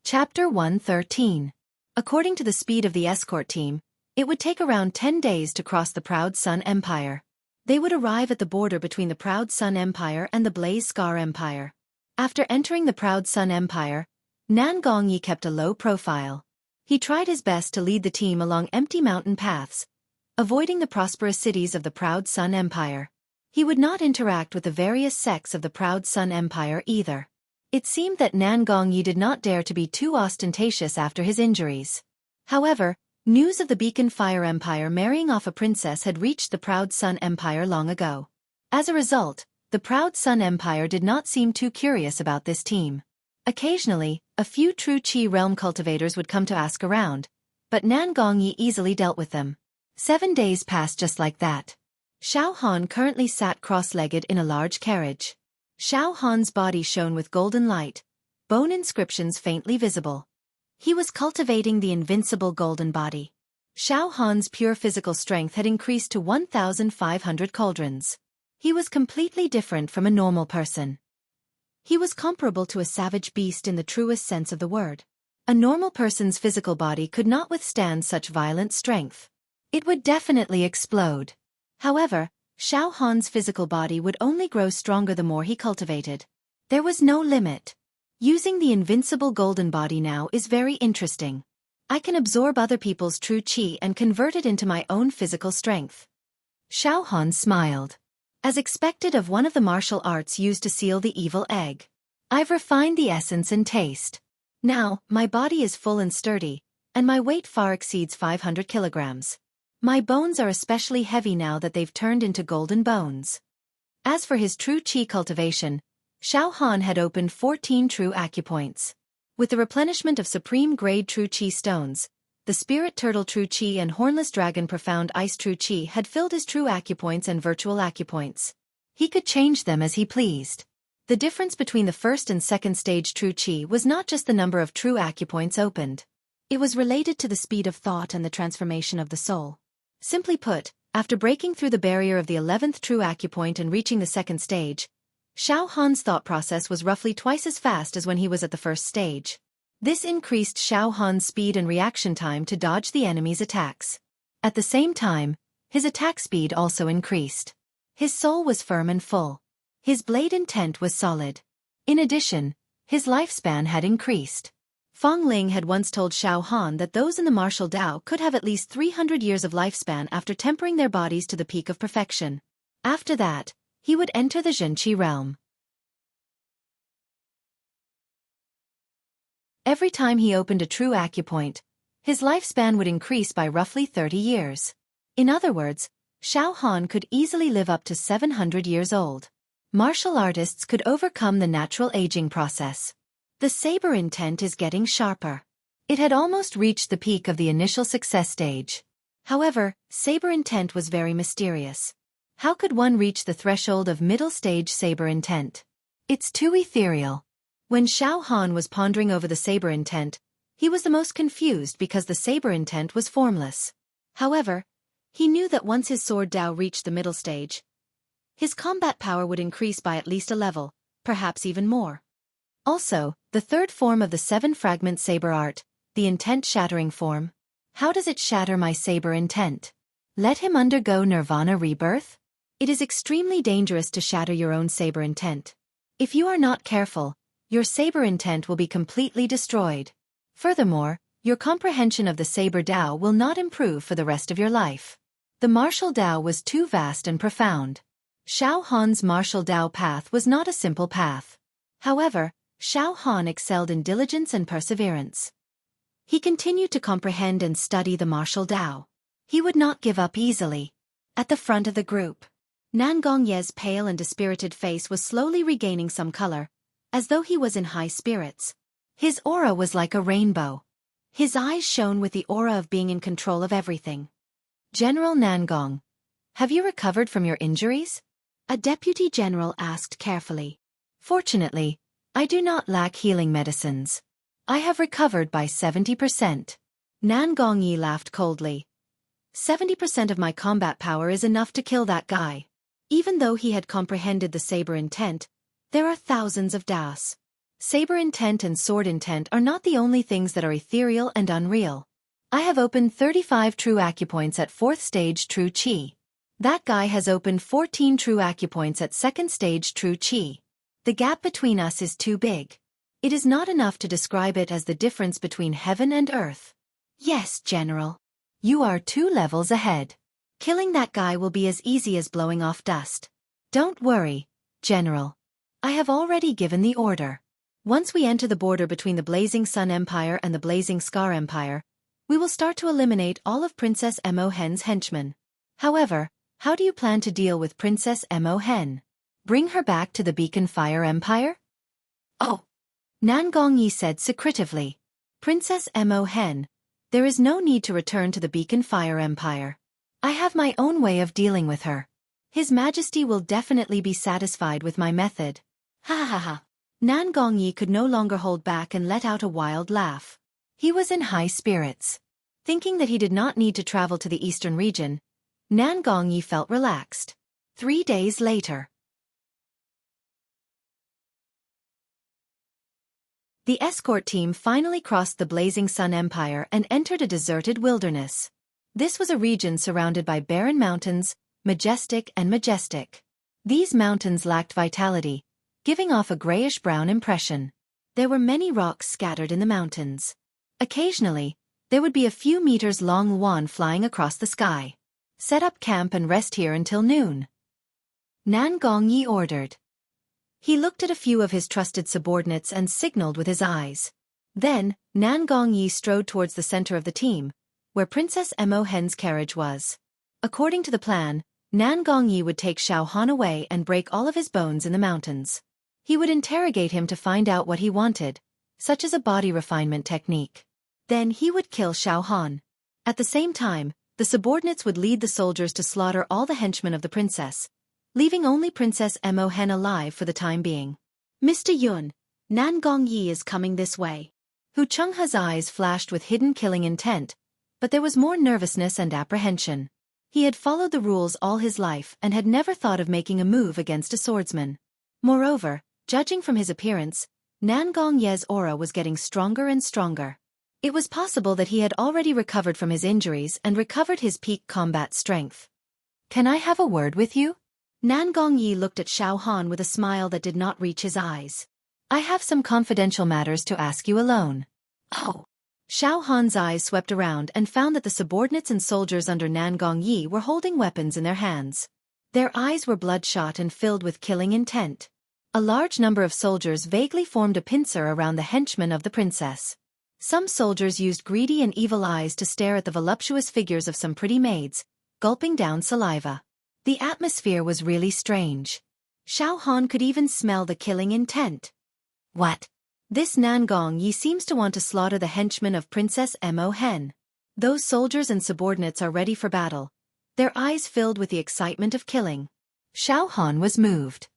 Chapter 113. According to the speed of the escort team, it would take around 10 days to cross the Proud Sun Empire. They would arrive at the border between the Proud Sun Empire and the Blaze Scar Empire. After entering the Proud Sun Empire, Nan Gongyi kept a low profile. He tried his best to lead the team along empty mountain paths, avoiding the prosperous cities of the Proud Sun Empire. He would not interact with the various sects of the Proud Sun Empire either. It seemed that Nan Gongyi did not dare to be too ostentatious after his injuries. However, news of the Beacon Fire Empire marrying off a princess had reached the Proud Sun Empire long ago. As a result, the Proud Sun Empire did not seem too curious about this team. Occasionally, a few true Qi realm cultivators would come to ask around, but Nan Gongyi easily dealt with them. 7 days passed just like that. Xiao Han currently sat cross-legged in a large carriage. Xiao Han's body shone with golden light, bone inscriptions faintly visible. He was cultivating the invincible golden body. Xiao Han's pure physical strength had increased to 1,500 cauldrons. He was completely different from a normal person. He was comparable to a savage beast in the truest sense of the word. A normal person's physical body could not withstand such violent strength. It would definitely explode. However, Xiao Han's physical body would only grow stronger the more he cultivated. There was no limit. Using the invincible golden body now is very interesting. I can absorb other people's true qi and convert it into my own physical strength. Xiao Han smiled. As expected of one of the martial arts used to seal the evil egg. I've refined the essence and taste. Now, my body is full and sturdy, and my weight far exceeds 500 kilograms. My bones are especially heavy now that they've turned into golden bones. As for his true qi cultivation, Xiao Han had opened 14 true acupoints. With the replenishment of supreme-grade true qi stones, the spirit turtle true qi and hornless dragon profound ice true qi had filled his true acupoints and virtual acupoints. He could change them as he pleased. The difference between the first and second stage true qi was not just the number of true acupoints opened. It was related to the speed of thought and the transformation of the soul. Simply put, after breaking through the barrier of the 11th true acupoint and reaching the second stage, Xiao Han's thought process was roughly twice as fast as when he was at the first stage. This increased Xiao Han's speed and reaction time to dodge the enemy's attacks. At the same time, his attack speed also increased. His soul was firm and full. His blade intent was solid. In addition, his lifespan had increased. Fong Ling had once told Xiao Han that those in the martial Dao could have at least 300 years of lifespan after tempering their bodies to the peak of perfection. After that, he would enter the Zhenqi realm. Every time he opened a true acupoint, his lifespan would increase by roughly 30 years. In other words, Xiao Han could easily live up to 700 years old. Martial artists could overcome the natural aging process. The saber intent is getting sharper. It had almost reached the peak of the initial success stage. However, saber intent was very mysterious. How could one reach the threshold of middle stage saber intent? It's too ethereal. When Xiao Han was pondering over the saber intent, he was the most confused because the saber intent was formless. However, he knew that once his sword Dao reached the middle stage, his combat power would increase by at least a level, perhaps even more. Also, the third form of the 7-fragment saber art, the intent-shattering form. How does it shatter my saber intent? Let him undergo nirvana rebirth? It is extremely dangerous to shatter your own saber intent. If you are not careful, your saber intent will be completely destroyed. Furthermore, your comprehension of the saber Dao will not improve for the rest of your life. The martial Dao was too vast and profound. Xiao Han's martial Dao path was not a simple path. However, Xiao Han excelled in diligence and perseverance. He continued to comprehend and study the martial Dao. He would not give up easily. At the front of the group, Nan Gongye's pale and dispirited face was slowly regaining some color, as though he was in high spirits. His aura was like a rainbow. His eyes shone with the aura of being in control of everything. General Nangong, have you recovered from your injuries? A deputy general asked carefully. Fortunately, I do not lack healing medicines. I have recovered by 70%. Nan Gongyi laughed coldly. 70% of my combat power is enough to kill that guy. Even though he had comprehended the saber intent, there are thousands of das. Saber intent and sword intent are not the only things that are ethereal and unreal. I have opened 35 true acupoints at 4th stage true chi. That guy has opened 14 true acupoints at 2nd stage true chi. The gap between us is too big. It is not enough to describe it as the difference between heaven and earth. Yes, General. You are 2 levels ahead. Killing that guy will be as easy as blowing off dust. Don't worry, General. I have already given the order. Once we enter the border between the Blazing Sun Empire and the Blazing Scar Empire, we will start to eliminate all of Princess Mo Hen's henchmen. However, how do you plan to deal with Princess Mo Hen? Bring her back to the Beacon Fire Empire? Oh! Nan Gongyi said secretively. Princess Mo Hen, there is no need to return to the Beacon Fire Empire. I have my own way of dealing with her. His Majesty will definitely be satisfied with my method. Ha ha ha. Nan Gongyi could no longer hold back and let out a wild laugh. He was in high spirits. Thinking that he did not need to travel to the eastern region, Nan Gongyi felt relaxed. 3 days later. The escort team finally crossed the Blazing Sun Empire and entered a deserted wilderness. This was a region surrounded by barren mountains, majestic. These mountains lacked vitality, giving off a grayish-brown impression. There were many rocks scattered in the mountains. Occasionally, there would be a few meters-long yuan flying across the sky. Set up camp and rest here until noon. Nan Gongyi ordered. He looked at a few of his trusted subordinates and signaled with his eyes. Then, Nan Gongyi strode towards the center of the team, where Princess Mo Hen's carriage was. According to the plan, Nan Gongyi would take Xiao Han away and break all of his bones in the mountains. He would interrogate him to find out what he wanted, such as a body refinement technique. Then he would kill Xiao Han. At the same time, the subordinates would lead the soldiers to slaughter all the henchmen of the princess, leaving only Princess Mo Hen alive for the time being. Mr. Yun, Nan Gongyi is coming this way. Hu Chenghe's eyes flashed with hidden killing intent, but there was more nervousness and apprehension. He had followed the rules all his life and had never thought of making a move against a swordsman. Moreover, judging from his appearance, Nan Gongyi's aura was getting stronger and stronger. It was possible that he had already recovered from his injuries and recovered his peak combat strength. Can I have a word with you? Nan Gongyi looked at Xiao Han with a smile that did not reach his eyes. I have some confidential matters to ask you alone. Oh. Xiao Han's eyes swept around and found that the subordinates and soldiers under Nan Gongyi were holding weapons in their hands. Their eyes were bloodshot and filled with killing intent. A large number of soldiers vaguely formed a pincer around the henchmen of the princess. Some soldiers used greedy and evil eyes to stare at the voluptuous figures of some pretty maids, gulping down saliva. The atmosphere was really strange. Xiao Han could even smell the killing intent. What? This Nan Gongyi seems to want to slaughter the henchmen of Princess Mo Hen. Those soldiers and subordinates are ready for battle, their eyes filled with the excitement of killing. Xiao Han was moved.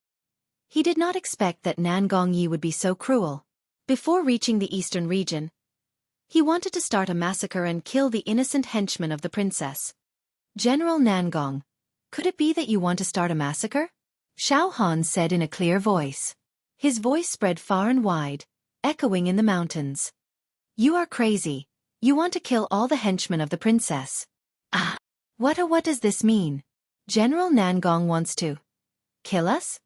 He did not expect that Nan Gongyi would be so cruel. Before reaching the eastern region, he wanted to start a massacre and kill the innocent henchmen of the princess. General Nangong, could it be that you want to start a massacre? Xiao Han said in a clear voice. His voice spread far and wide, echoing in the mountains. You are crazy. You want to kill all the henchmen of the princess. Ah! What does this mean? General Nangong wants to kill us?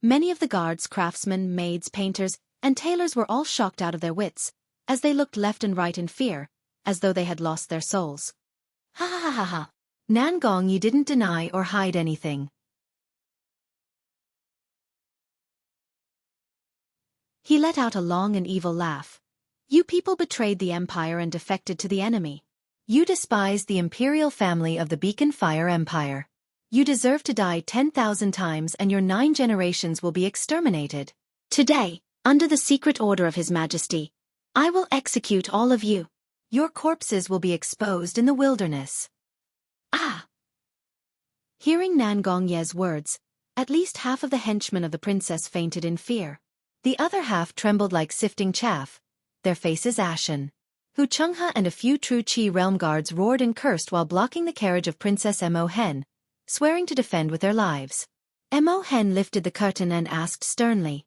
Many of the guards, craftsmen, maids, painters, and tailors were all shocked out of their wits, as they looked left and right in fear, as though they had lost their souls. Ha ha ha ha ha! Nan Gongyi didn't deny or hide anything. He let out a long and evil laugh. You people betrayed the empire and defected to the enemy. You despised the imperial family of the Beacon Fire Empire. You deserve to die 10,000 times and your 9 generations will be exterminated. Today, under the secret order of His Majesty, I will execute all of you. Your corpses will be exposed in the wilderness. Ah! Hearing Nan Gongye's words, at least half of the henchmen of the princess fainted in fear. The other half trembled like sifting chaff, their faces ashen. Hu Chenghe and a few true Qi realm guards roared and cursed while blocking the carriage of Princess Mo Hen, swearing to defend with their lives. Mo Hen lifted the curtain and asked sternly,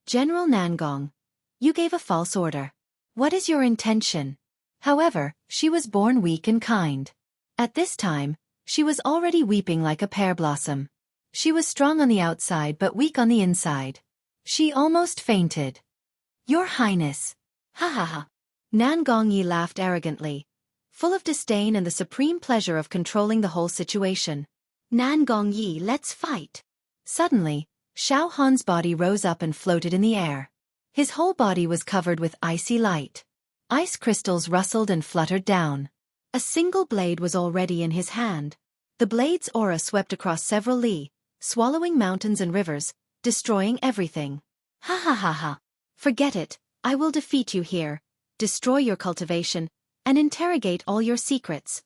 "General Nangong, you gave a false order. What is your intention?" However, she was born weak and kind. At this time, she was already weeping like a pear blossom. She was strong on the outside but weak on the inside. She almost fainted. "Your Highness." Ha ha ha. Nangong Yi laughed arrogantly, full of disdain and the supreme pleasure of controlling the whole situation. "Nangong Yi, let's fight." Suddenly, Xiao Han's body rose up and floated in the air. His whole body was covered with icy light. Ice crystals rustled and fluttered down. A single blade was already in his hand. The blade's aura swept across several li, swallowing mountains and rivers, destroying everything. "Ha ha ha ha. Forget it, I will defeat you here, destroy your cultivation, and interrogate all your secrets."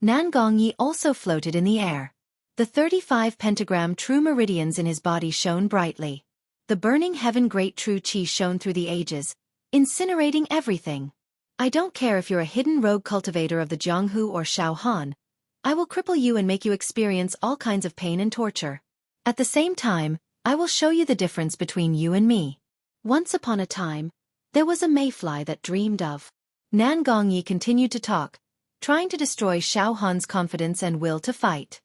Nangong Yi also floated in the air. The 35 pentagram true meridians in his body shone brightly. The burning heaven great true Qi shone through the ages, incinerating everything. "I don't care if you're a hidden rogue cultivator of the Jianghu or Xiao Han. I will cripple you and make you experience all kinds of pain and torture. At the same time, I will show you the difference between you and me." Once upon a time, there was a mayfly that dreamed of. Nangong Yi continued to talk, trying to destroy Xiao Han's confidence and will to fight.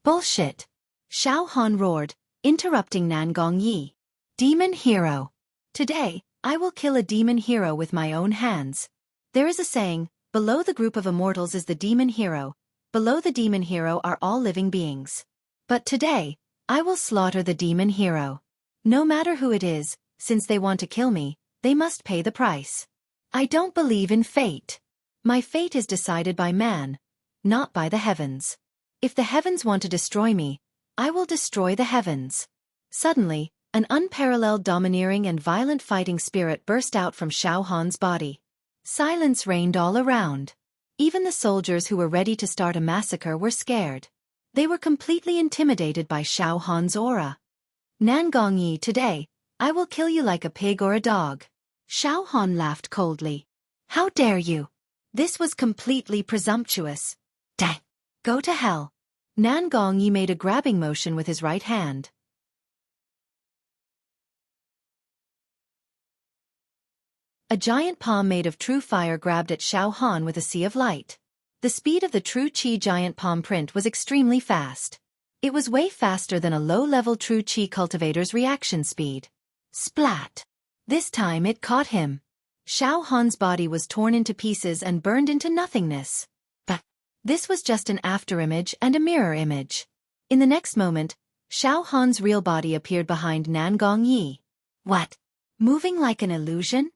"Bullshit!" Xiao Han roared, interrupting Nangong Yi. "Demon hero. Today, I will kill a demon hero with my own hands. There is a saying, below the group of immortals is the demon hero, below the demon hero are all living beings. But today, I will slaughter the demon hero. No matter who it is, since they want to kill me, they must pay the price. I don't believe in fate. My fate is decided by man, not by the heavens. If the heavens want to destroy me, I will destroy the heavens." Suddenly, an unparalleled domineering and violent fighting spirit burst out from Xiao Han's body. Silence reigned all around. Even the soldiers who were ready to start a massacre were scared. They were completely intimidated by Xiao Han's aura. "Nangong Yi, today, I will kill you like a pig or a dog." Xiao Han laughed coldly. "How dare you? This was completely presumptuous. Dang! Go to hell." Nangong Yi made a grabbing motion with his right hand. A giant palm made of true fire grabbed at Xiao Han with a sea of light. The speed of the true Qi giant palm print was extremely fast. It was way faster than a low-level true Qi cultivator's reaction speed. Splat! This time it caught him. Xiao Han's body was torn into pieces and burned into nothingness. But this was just an afterimage and a mirror image. In the next moment, Xiao Han's real body appeared behind Nangong Yi. "What? Moving like an illusion?"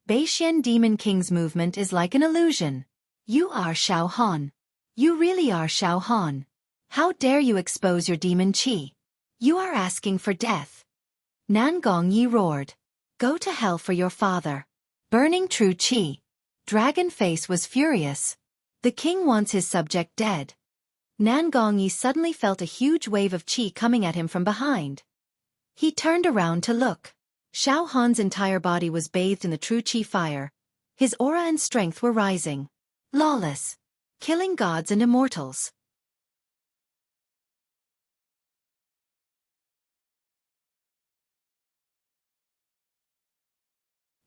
"Beixian Demon King's movement is like an illusion. You are Xiao Han. You really are Xiao Han. How dare you expose your demon qi? You are asking for death." Nangong Yi roared. "Go to hell for your father." Burning true qi. Dragon Face was furious. The king wants his subject dead. Nangong Yi suddenly felt a huge wave of qi coming at him from behind. He turned around to look. Xiao Han's entire body was bathed in the true qi fire. His aura and strength were rising. Lawless. Killing gods and immortals.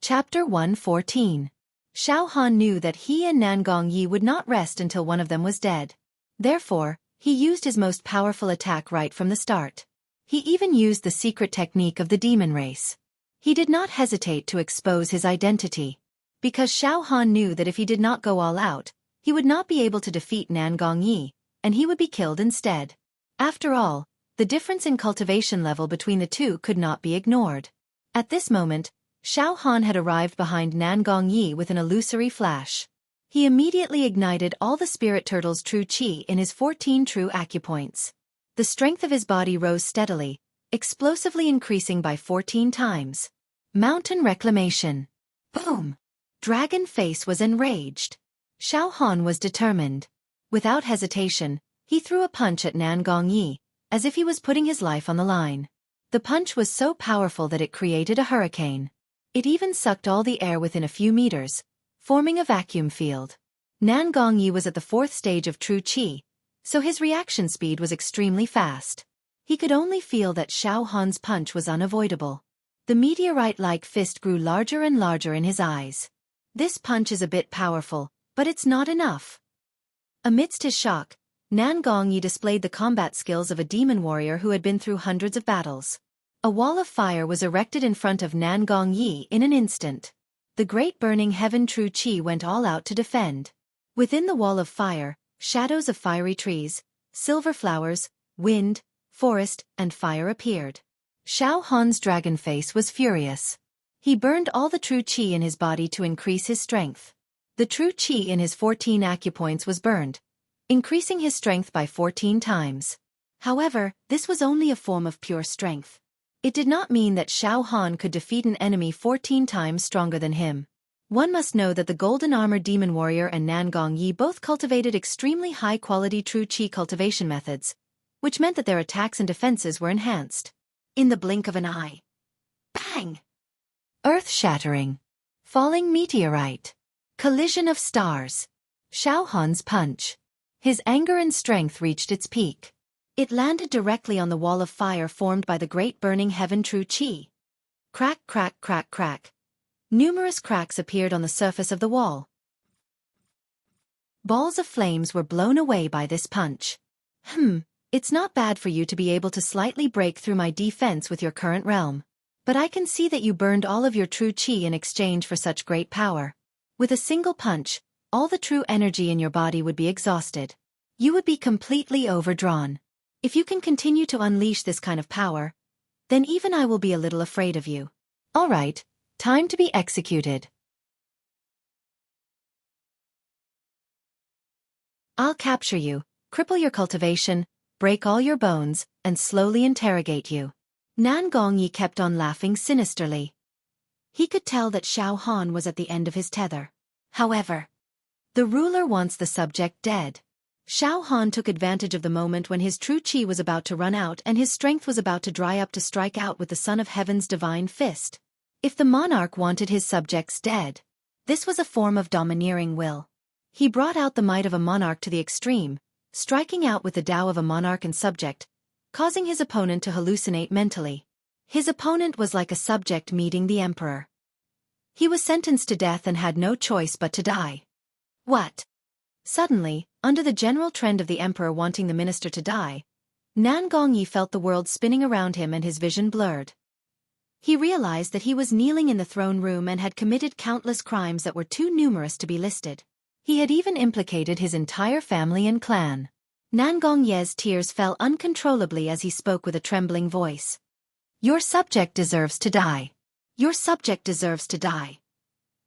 Chapter 114. Xiao Han knew that he and Nangong Yi would not rest until one of them was dead. Therefore, he used his most powerful attack right from the start. He even used the secret technique of the demon race. He did not hesitate to expose his identity. Because Xiao Han knew that if he did not go all out, he would not be able to defeat Nangong Yi, and he would be killed instead. After all, the difference in cultivation level between the two could not be ignored. At this moment, Xiao Han had arrived behind Nangong Yi with an illusory flash. He immediately ignited all the spirit turtle's true qi in his 14 true acupoints. The strength of his body rose steadily, explosively increasing by 14 times. Mountain reclamation. Boom! Dragon Face was enraged. Xiao Han was determined. Without hesitation, he threw a punch at Nangong Yi, as if he was putting his life on the line. The punch was so powerful that it created a hurricane. It even sucked all the air within a few meters, forming a vacuum field. Nan Gongyi was at the 4th stage of true qi, so his reaction speed was extremely fast. He could only feel that Xiao Han's punch was unavoidable. The meteorite-like fist grew larger and larger in his eyes. This punch is a bit powerful, but it's not enough. Amidst his shock, Nan Gongyi displayed the combat skills of a demon warrior who had been through hundreds of battles. A wall of fire was erected in front of Nan Gongyi in an instant. The great burning heaven true qi went all out to defend. Within the wall of fire, shadows of fiery trees, silver flowers, wind, forest, and fire appeared. Xiao Han's dragon face was furious. He burned all the true qi in his body to increase his strength. The true qi in his 14 acupoints was burned, increasing his strength by 14 times. However, this was only a form of pure strength. It did not mean that Xiao Han could defeat an enemy 14 times stronger than him. One must know that the Golden Armor Demon Warrior and Nan Gongyi both cultivated extremely high-quality true qi cultivation methods, which meant that their attacks and defenses were enhanced. In the blink of an eye. Bang! Earth-shattering. Falling meteorite. Collision of stars. Xiao Han's punch. His anger and strength reached its peak. It landed directly on the wall of fire formed by the great burning heaven true qi. Crack, crack, crack, crack. Numerous cracks appeared on the surface of the wall. Balls of flames were blown away by this punch. It's not bad for you to be able to slightly break through my defense with your current realm. But I can see that you burned all of your true qi in exchange for such great power. With a single punch, all the true energy in your body would be exhausted. You would be completely overdrawn. If you can continue to unleash this kind of power, then even I will be a little afraid of you. All right, time to be executed. I'll capture you, cripple your cultivation, break all your bones, and slowly interrogate you. Nan Gongyi kept on laughing sinisterly. He could tell that Xiao Han was at the end of his tether. However, the ruler wants the subject dead. Xiao Han took advantage of the moment when his true qi was about to run out and his strength was about to dry up to strike out with the Son of Heaven's divine fist. If the monarch wanted his subjects dead, this was a form of domineering will. He brought out the might of a monarch to the extreme, striking out with the Tao of a monarch and subject, causing his opponent to hallucinate mentally. His opponent was like a subject meeting the emperor. He was sentenced to death and had no choice but to die. What? Suddenly, under the general trend of the emperor wanting the minister to die, Nan Gongyi felt the world spinning around him and his vision blurred. He realized that he was kneeling in the throne room and had committed countless crimes that were too numerous to be listed. He had even implicated his entire family and clan. Nan Gongye's tears fell uncontrollably as he spoke with a trembling voice. Your subject deserves to die. Your subject deserves to die.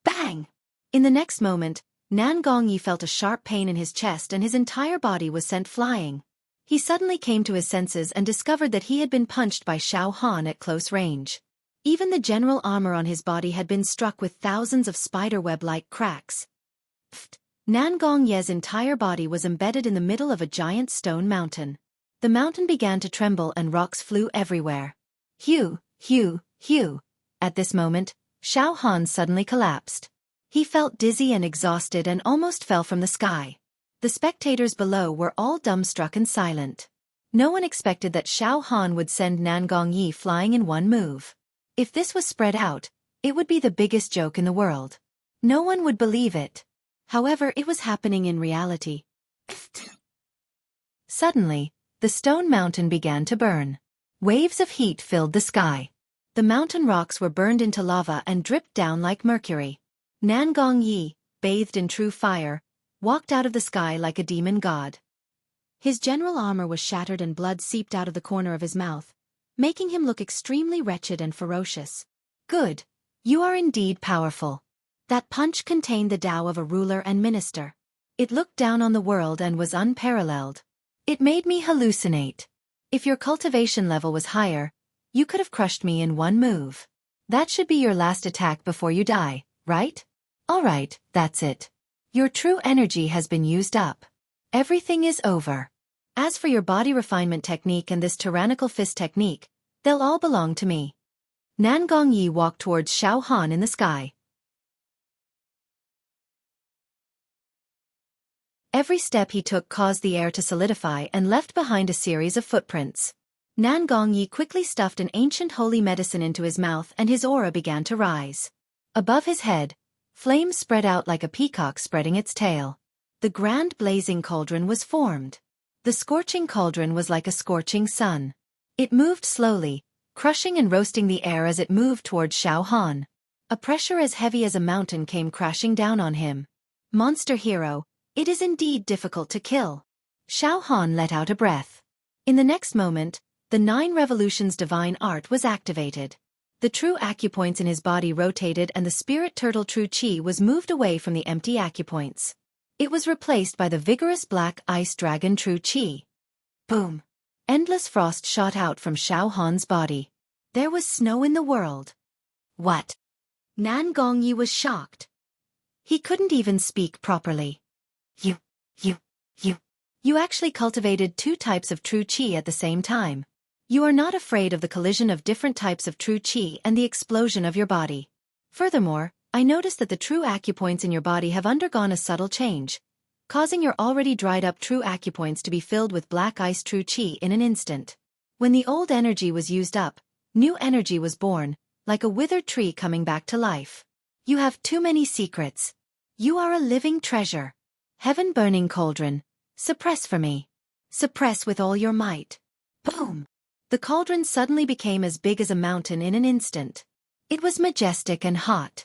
Bang! In the next moment, Nan Gongyi felt a sharp pain in his chest and his entire body was sent flying. He suddenly came to his senses and discovered that he had been punched by Xiao Han at close range. Even the general armor on his body had been struck with thousands of spiderweb-like cracks. Pfft! Nan Gongye's entire body was embedded in the middle of a giant stone mountain. The mountain began to tremble and rocks flew everywhere. Hew, hew, hew. At this moment, Xiao Han suddenly collapsed. He felt dizzy and exhausted and almost fell from the sky. The spectators below were all dumbstruck and silent. No one expected that Xiao Han would send Nan Gongyi flying in one move. If this was spread out, it would be the biggest joke in the world. No one would believe it. However, it was happening in reality. Suddenly, the stone mountain began to burn. Waves of heat filled the sky. The mountain rocks were burned into lava and dripped down like mercury. Nan Gongyi, bathed in true fire, walked out of the sky like a demon god. His general armor was shattered and blood seeped out of the corner of his mouth, making him look extremely wretched and ferocious. Good. You are indeed powerful. That punch contained the Tao of a ruler and minister. It looked down on the world and was unparalleled. It made me hallucinate. If your cultivation level was higher, you could have crushed me in one move. That should be your last attack before you die, right? Alright, that's it. Your true energy has been used up. Everything is over. As for your body refinement technique and this tyrannical fist technique, They'll all belong to me. Nan Gongyi walked towards Xiao Han in the sky. Every step he took caused the air to solidify and left behind a series of footprints. Nan Gongyi quickly stuffed an ancient holy medicine into his mouth and his aura began to rise. Above his head, flames spread out like a peacock spreading its tail. The grand blazing cauldron was formed. The scorching cauldron was like a scorching sun. It moved slowly, crushing and roasting the air as it moved towards Xiao Han. A pressure as heavy as a mountain came crashing down on him. Monster hero, it is indeed difficult to kill. Xiao Han let out a breath. In the next moment, the 9 revolutions divine art was activated. The true acupoints in his body rotated and the spirit turtle true chi was moved away from the empty acupoints. It was replaced by the vigorous black ice dragon true chi. Boom! Endless frost shot out from Xiao Han's body. There was snow in the world. What? Nan Gongyi was shocked. He couldn't even speak properly. You actually cultivated 2 types of true chi at the same time. You are not afraid of the collision of different types of true chi and the explosion of your body. Furthermore, I noticed that the true acupoints in your body have undergone a subtle change, causing your already dried up true acupoints to be filled with black ice true chi in an instant. When the old energy was used up, new energy was born, like a withered tree coming back to life. You have too many secrets. You are a living treasure. Heaven-burning cauldron, suppress for me. Suppress with all your might. Boom! The cauldron suddenly became as big as a mountain in an instant. It was majestic and hot.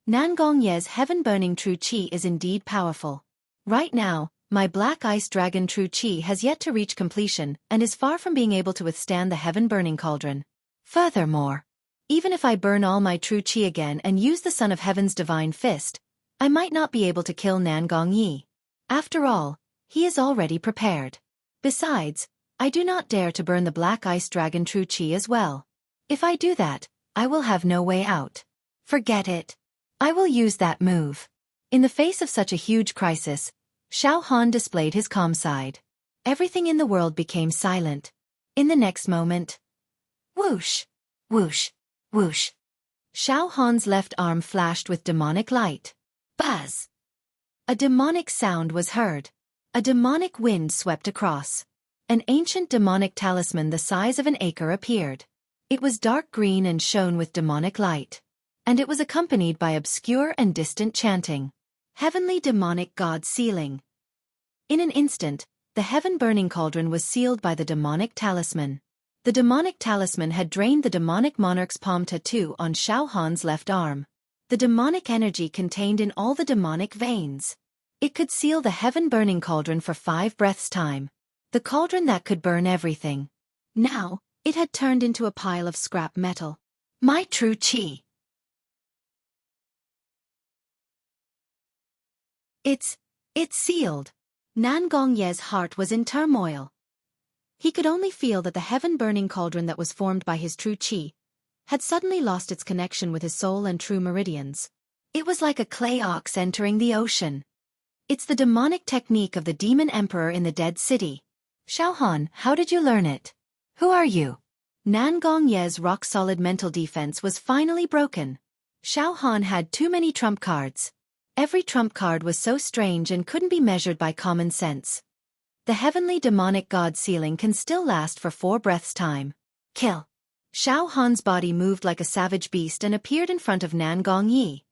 Nan Gongye's heaven-burning true chi is indeed powerful. Right now, my black ice dragon true chi has yet to reach completion and is far from being able to withstand the heaven-burning cauldron. Furthermore, even if I burn all my true chi again and use the Son of Heaven's divine fist, I might not be able to kill Nan Gongyi. After all, he is already prepared. Besides, I do not dare to burn the black ice dragon true chi as well. If I do that, I will have no way out. Forget it. I will use that move. In the face of such a huge crisis, Xiao Han displayed his calm side. Everything in the world became silent. In the next moment, whoosh, whoosh, whoosh. Xiao Han's left arm flashed with demonic light. Buzz! A demonic sound was heard. A demonic wind swept across. An ancient demonic talisman the size of an acre appeared. It was dark green and shone with demonic light. And it was accompanied by obscure and distant chanting. Heavenly demonic god sealing. In an instant, the heaven-burning cauldron was sealed by the demonic talisman. The demonic talisman had drained the demonic monarch's palm tattoo on Xiao Han's left arm. The demonic energy contained in all the demonic veins. It could seal the heaven-burning cauldron for 5 breaths' time. The cauldron that could burn everything. Now, it had turned into a pile of scrap metal. My true chi. It's sealed. Nan Gongye's heart was in turmoil. He could only feel that the heaven-burning cauldron that was formed by his true chi had suddenly lost its connection with his soul and true meridians. It was like a clay ox entering the ocean. It's the demonic technique of the demon emperor in the dead city. Xiao Han, how did you learn it? Who are you? Nan Gongye's rock-solid mental defense was finally broken. Xiao Han had too many trump cards. Every trump card was so strange and couldn't be measured by common sense. The heavenly demonic god sealing can still last for 4 breaths' time. Kill. Xiao Han's body moved like a savage beast and appeared in front of Nan Gongyi.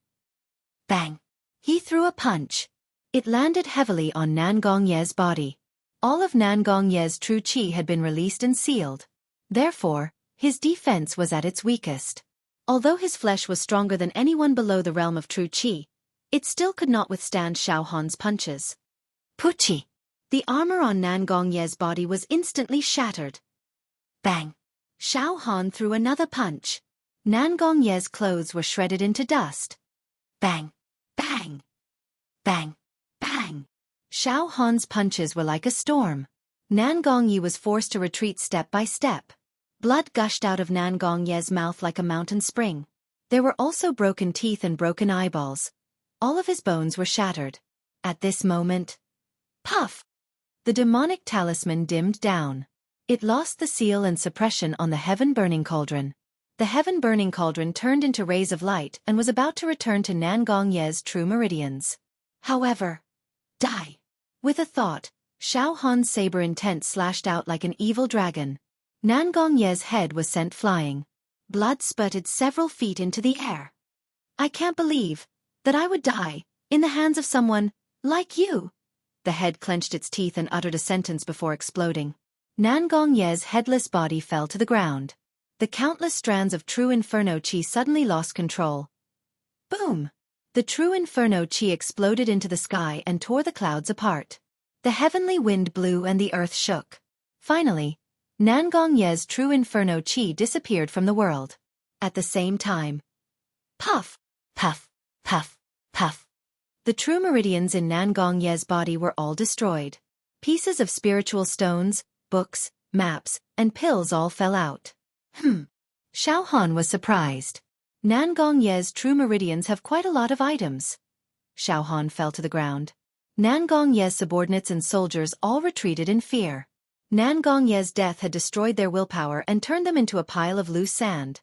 Bang! He threw a punch. It landed heavily on Nan Gongye's body. All of Nan Gongye's true chi had been released and sealed. Therefore, his defense was at its weakest. Although his flesh was stronger than anyone below the realm of true chi, it still could not withstand Xiao Han's punches. Puchi! The armor on Nan Gongye's body was instantly shattered. Bang! Xiao Han threw another punch. Nan Gongye's clothes were shredded into dust. Bang! Bang! Bang! Bang! Xiao Han's punches were like a storm. Nan Gongyi was forced to retreat step by step. Blood gushed out of Nan Gongye's mouth like a mountain spring. There were also broken teeth and broken eyeballs. All of his bones were shattered. At this moment, puff! The demonic talisman dimmed down. It lost the seal and suppression on the heaven-burning cauldron. The heaven-burning cauldron turned into rays of light and was about to return to Nangong Ye's true meridians. However, die. With a thought, Xiao Han's saber intent slashed out like an evil dragon. Nangong Ye's head was sent flying. Blood spurted several feet into the air. I can't believe that I would die in the hands of someone like you. The head clenched its teeth and uttered a sentence before exploding. Nangong Ye's headless body fell to the ground. The countless strands of true inferno chi suddenly lost control. Boom! The true inferno chi exploded into the sky and tore the clouds apart. The heavenly wind blew and the earth shook. Finally, Nangong Ye's true inferno chi disappeared from the world. At the same time, puff, puff, puff, puff. The true meridians in Nangong Ye's body were all destroyed. Pieces of spiritual stones, books, maps, and pills all fell out. Xiao Han was surprised. Nangong Ye's true meridians have quite a lot of items. Xiao Han fell to the ground. Nangong Ye's subordinates and soldiers all retreated in fear. Nangong Ye's death had destroyed their willpower and turned them into a pile of loose sand.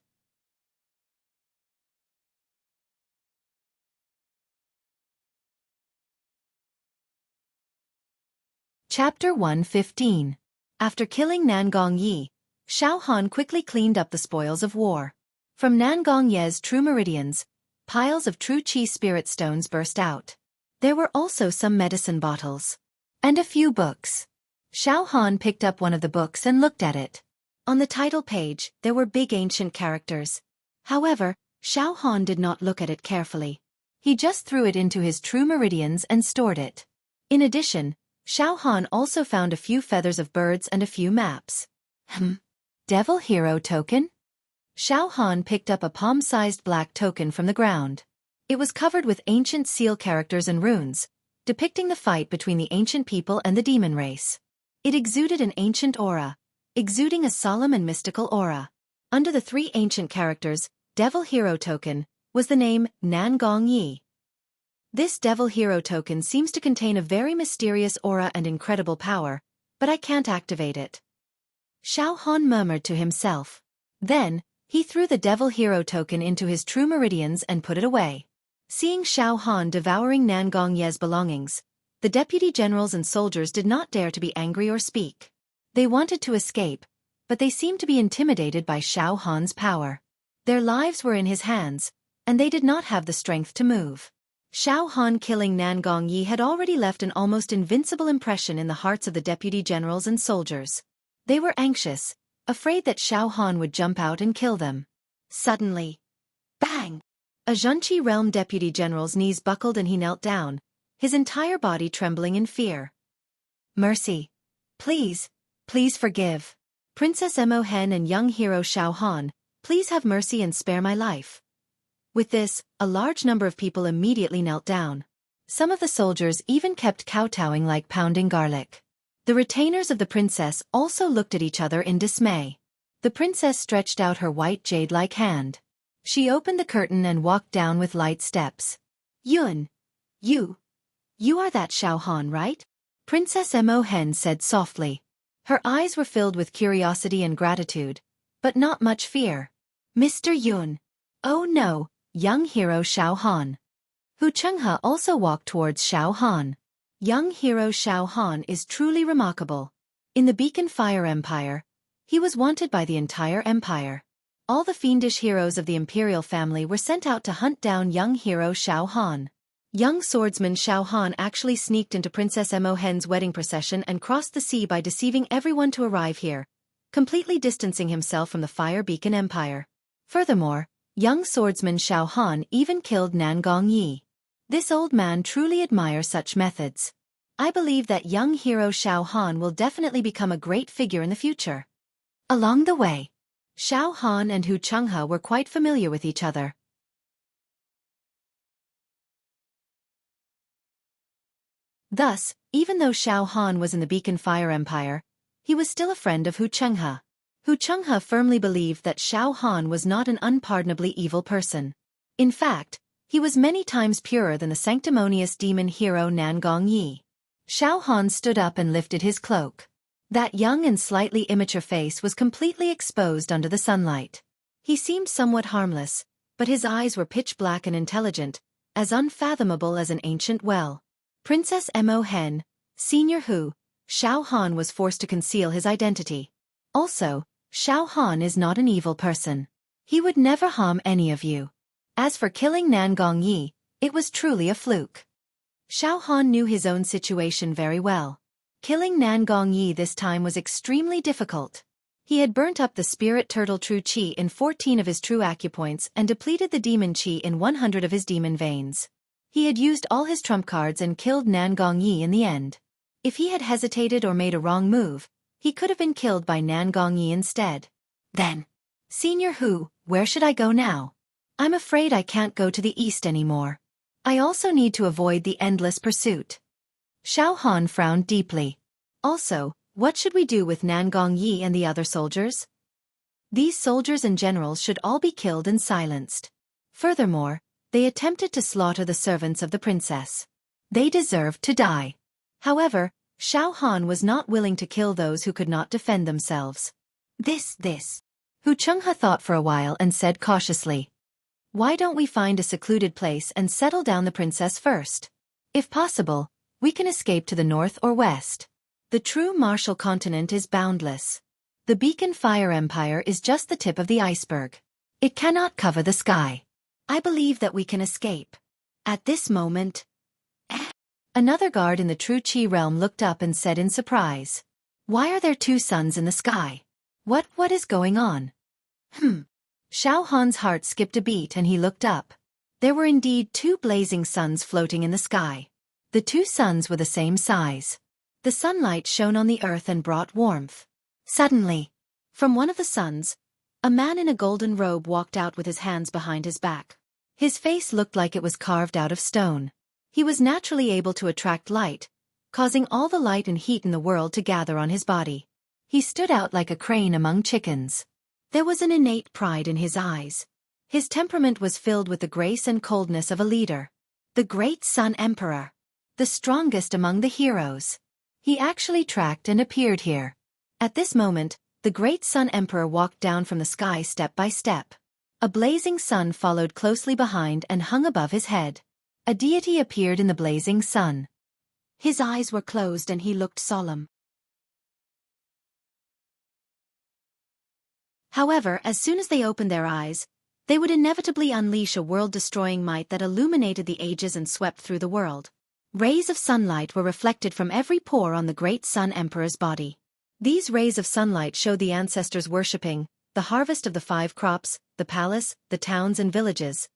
Chapter 115. After killing Nangong Yi, Xiao Han quickly cleaned up the spoils of war. From Nangong Ye's true meridians, piles of true chi spirit stones burst out. There were also some medicine bottles. And a few books. Xiao Han picked up one of the books and looked at it. On the title page, there were big ancient characters. However, Xiao Han did not look at it carefully. He just threw it into his true meridians and stored it. In addition, Xiao Han also found a few feathers of birds and a few maps. Devil Hero Token? Xiao Han picked up a palm-sized black token from the ground. It was covered with ancient seal characters and runes, depicting the fight between the ancient people and the demon race. It exuded an ancient aura, exuding a solemn and mystical aura. Under the three ancient characters, Devil Hero Token, was the name Nangong Yi. This Devil Hero Token seems to contain a very mysterious aura and incredible power, but I can't activate it. Xiao Han murmured to himself. Then, he threw the Devil Hero Token into his true meridians and put it away. Seeing Xiao Han devouring Nangong Ye's belongings, the deputy generals and soldiers did not dare to be angry or speak. They wanted to escape, but they seemed to be intimidated by Xiao Han's power. Their lives were in his hands, and they did not have the strength to move. Xiao Han killing Nangong Yi had already left an almost invincible impression in the hearts of the deputy generals and soldiers. They were anxious, afraid that Xiao Han would jump out and kill them. Suddenly, bang! A Xianxia realm deputy general's knees buckled and he knelt down, his entire body trembling in fear. Mercy. Please, please forgive. Princess Mo Hen and young hero Xiao Han, please have mercy and spare my life. With this, a large number of people immediately knelt down. Some of the soldiers even kept kowtowing like pounding garlic. The retainers of the princess also looked at each other in dismay. The princess stretched out her white jade-like hand. She opened the curtain and walked down with light steps. Yun. You are that Xiao Han, right? Princess Mo Hen said softly. Her eyes were filled with curiosity and gratitude, but not much fear. Mr. Yun. Oh no, young hero Xiao Han. Jianghu also walked towards Xiao Han. Young hero Xiao Han is truly remarkable. In the Beacon Fire Empire, he was wanted by the entire empire. All the fiendish heroes of the imperial family were sent out to hunt down young hero Xiao Han. Young swordsman Xiao Han actually sneaked into Princess Mo Hen's wedding procession and crossed the sea by deceiving everyone to arrive here, completely distancing himself from the Fire Beacon Empire. Furthermore, young swordsman Xiao Han even killed Nangong Yi. This old man truly admires such methods. I believe that young hero Xiao Han will definitely become a great figure in the future. Along the way, Xiao Han and Jianghu were quite familiar with each other. Thus, even though Xiao Han was in the Beacon Fire Empire, he was still a friend of Jianghu. Jianghu firmly believed that Xiao Han was not an unpardonably evil person. In fact, he was many times purer than the sanctimonious demon hero Nangong Yi. Xiao Han stood up and lifted his cloak. That young and slightly immature face was completely exposed under the sunlight. He seemed somewhat harmless, but his eyes were pitch black and intelligent, as unfathomable as an ancient well. Princess Mo Hen, Senior Hu, Xiao Han was forced to conceal his identity. Also, Xiao Han is not an evil person. He would never harm any of you. As for killing Nan Gongyi, it was truly a fluke. Xiao Han knew his own situation very well. Killing Nan Gongyi this time was extremely difficult. He had burnt up the spirit turtle true qi in 14 of his true acupoints and depleted the demon qi in 100 of his demon veins. He had used all his trump cards and killed Nan Gongyi in the end. If he had hesitated or made a wrong move, he could have been killed by Nan Gongyi instead. Then, Senior Hu, where should I go now? I'm afraid I can't go to the east anymore. I also need to avoid the endless pursuit. Xiao Han frowned deeply. Also, what should we do with Nan Gongyi and the other soldiers? These soldiers and generals should all be killed and silenced. Furthermore, they attempted to slaughter the servants of the princess. They deserved to die. However, Xiao Han was not willing to kill those who could not defend themselves. This. Hu Chenghe thought for a while and said cautiously. Why don't we find a secluded place and settle down the princess first? If possible, we can escape to the north or west. The true martial continent is boundless. The Beacon Fire Empire is just the tip of the iceberg. It cannot cover the sky. I believe that we can escape. At this moment, another guard in the true Qi realm looked up and said in surprise. Why are there two suns in the sky? What is going on? Xiao Han's heart skipped a beat and he looked up. There were indeed two blazing suns floating in the sky. The two suns were the same size. The sunlight shone on the earth and brought warmth. Suddenly, from one of the suns, a man in a golden robe walked out with his hands behind his back. His face looked like it was carved out of stone. He was naturally able to attract light, causing all the light and heat in the world to gather on his body. He stood out like a crane among chickens. There was an innate pride in his eyes. His temperament was filled with the grace and coldness of a leader. The great Sun Emperor. The strongest among the heroes. He actually tracked and appeared here. At this moment, the great Sun Emperor walked down from the sky step by step. A blazing sun followed closely behind and hung above his head. A deity appeared in the blazing sun. His eyes were closed and he looked solemn. However, as soon as they opened their eyes, they would inevitably unleash a world-destroying might that illuminated the ages and swept through the world. Rays of sunlight were reflected from every pore on the great Sun Emperor's body. These rays of sunlight showed the ancestors worshipping, the harvest of the 5 crops, the palace, the towns and villages.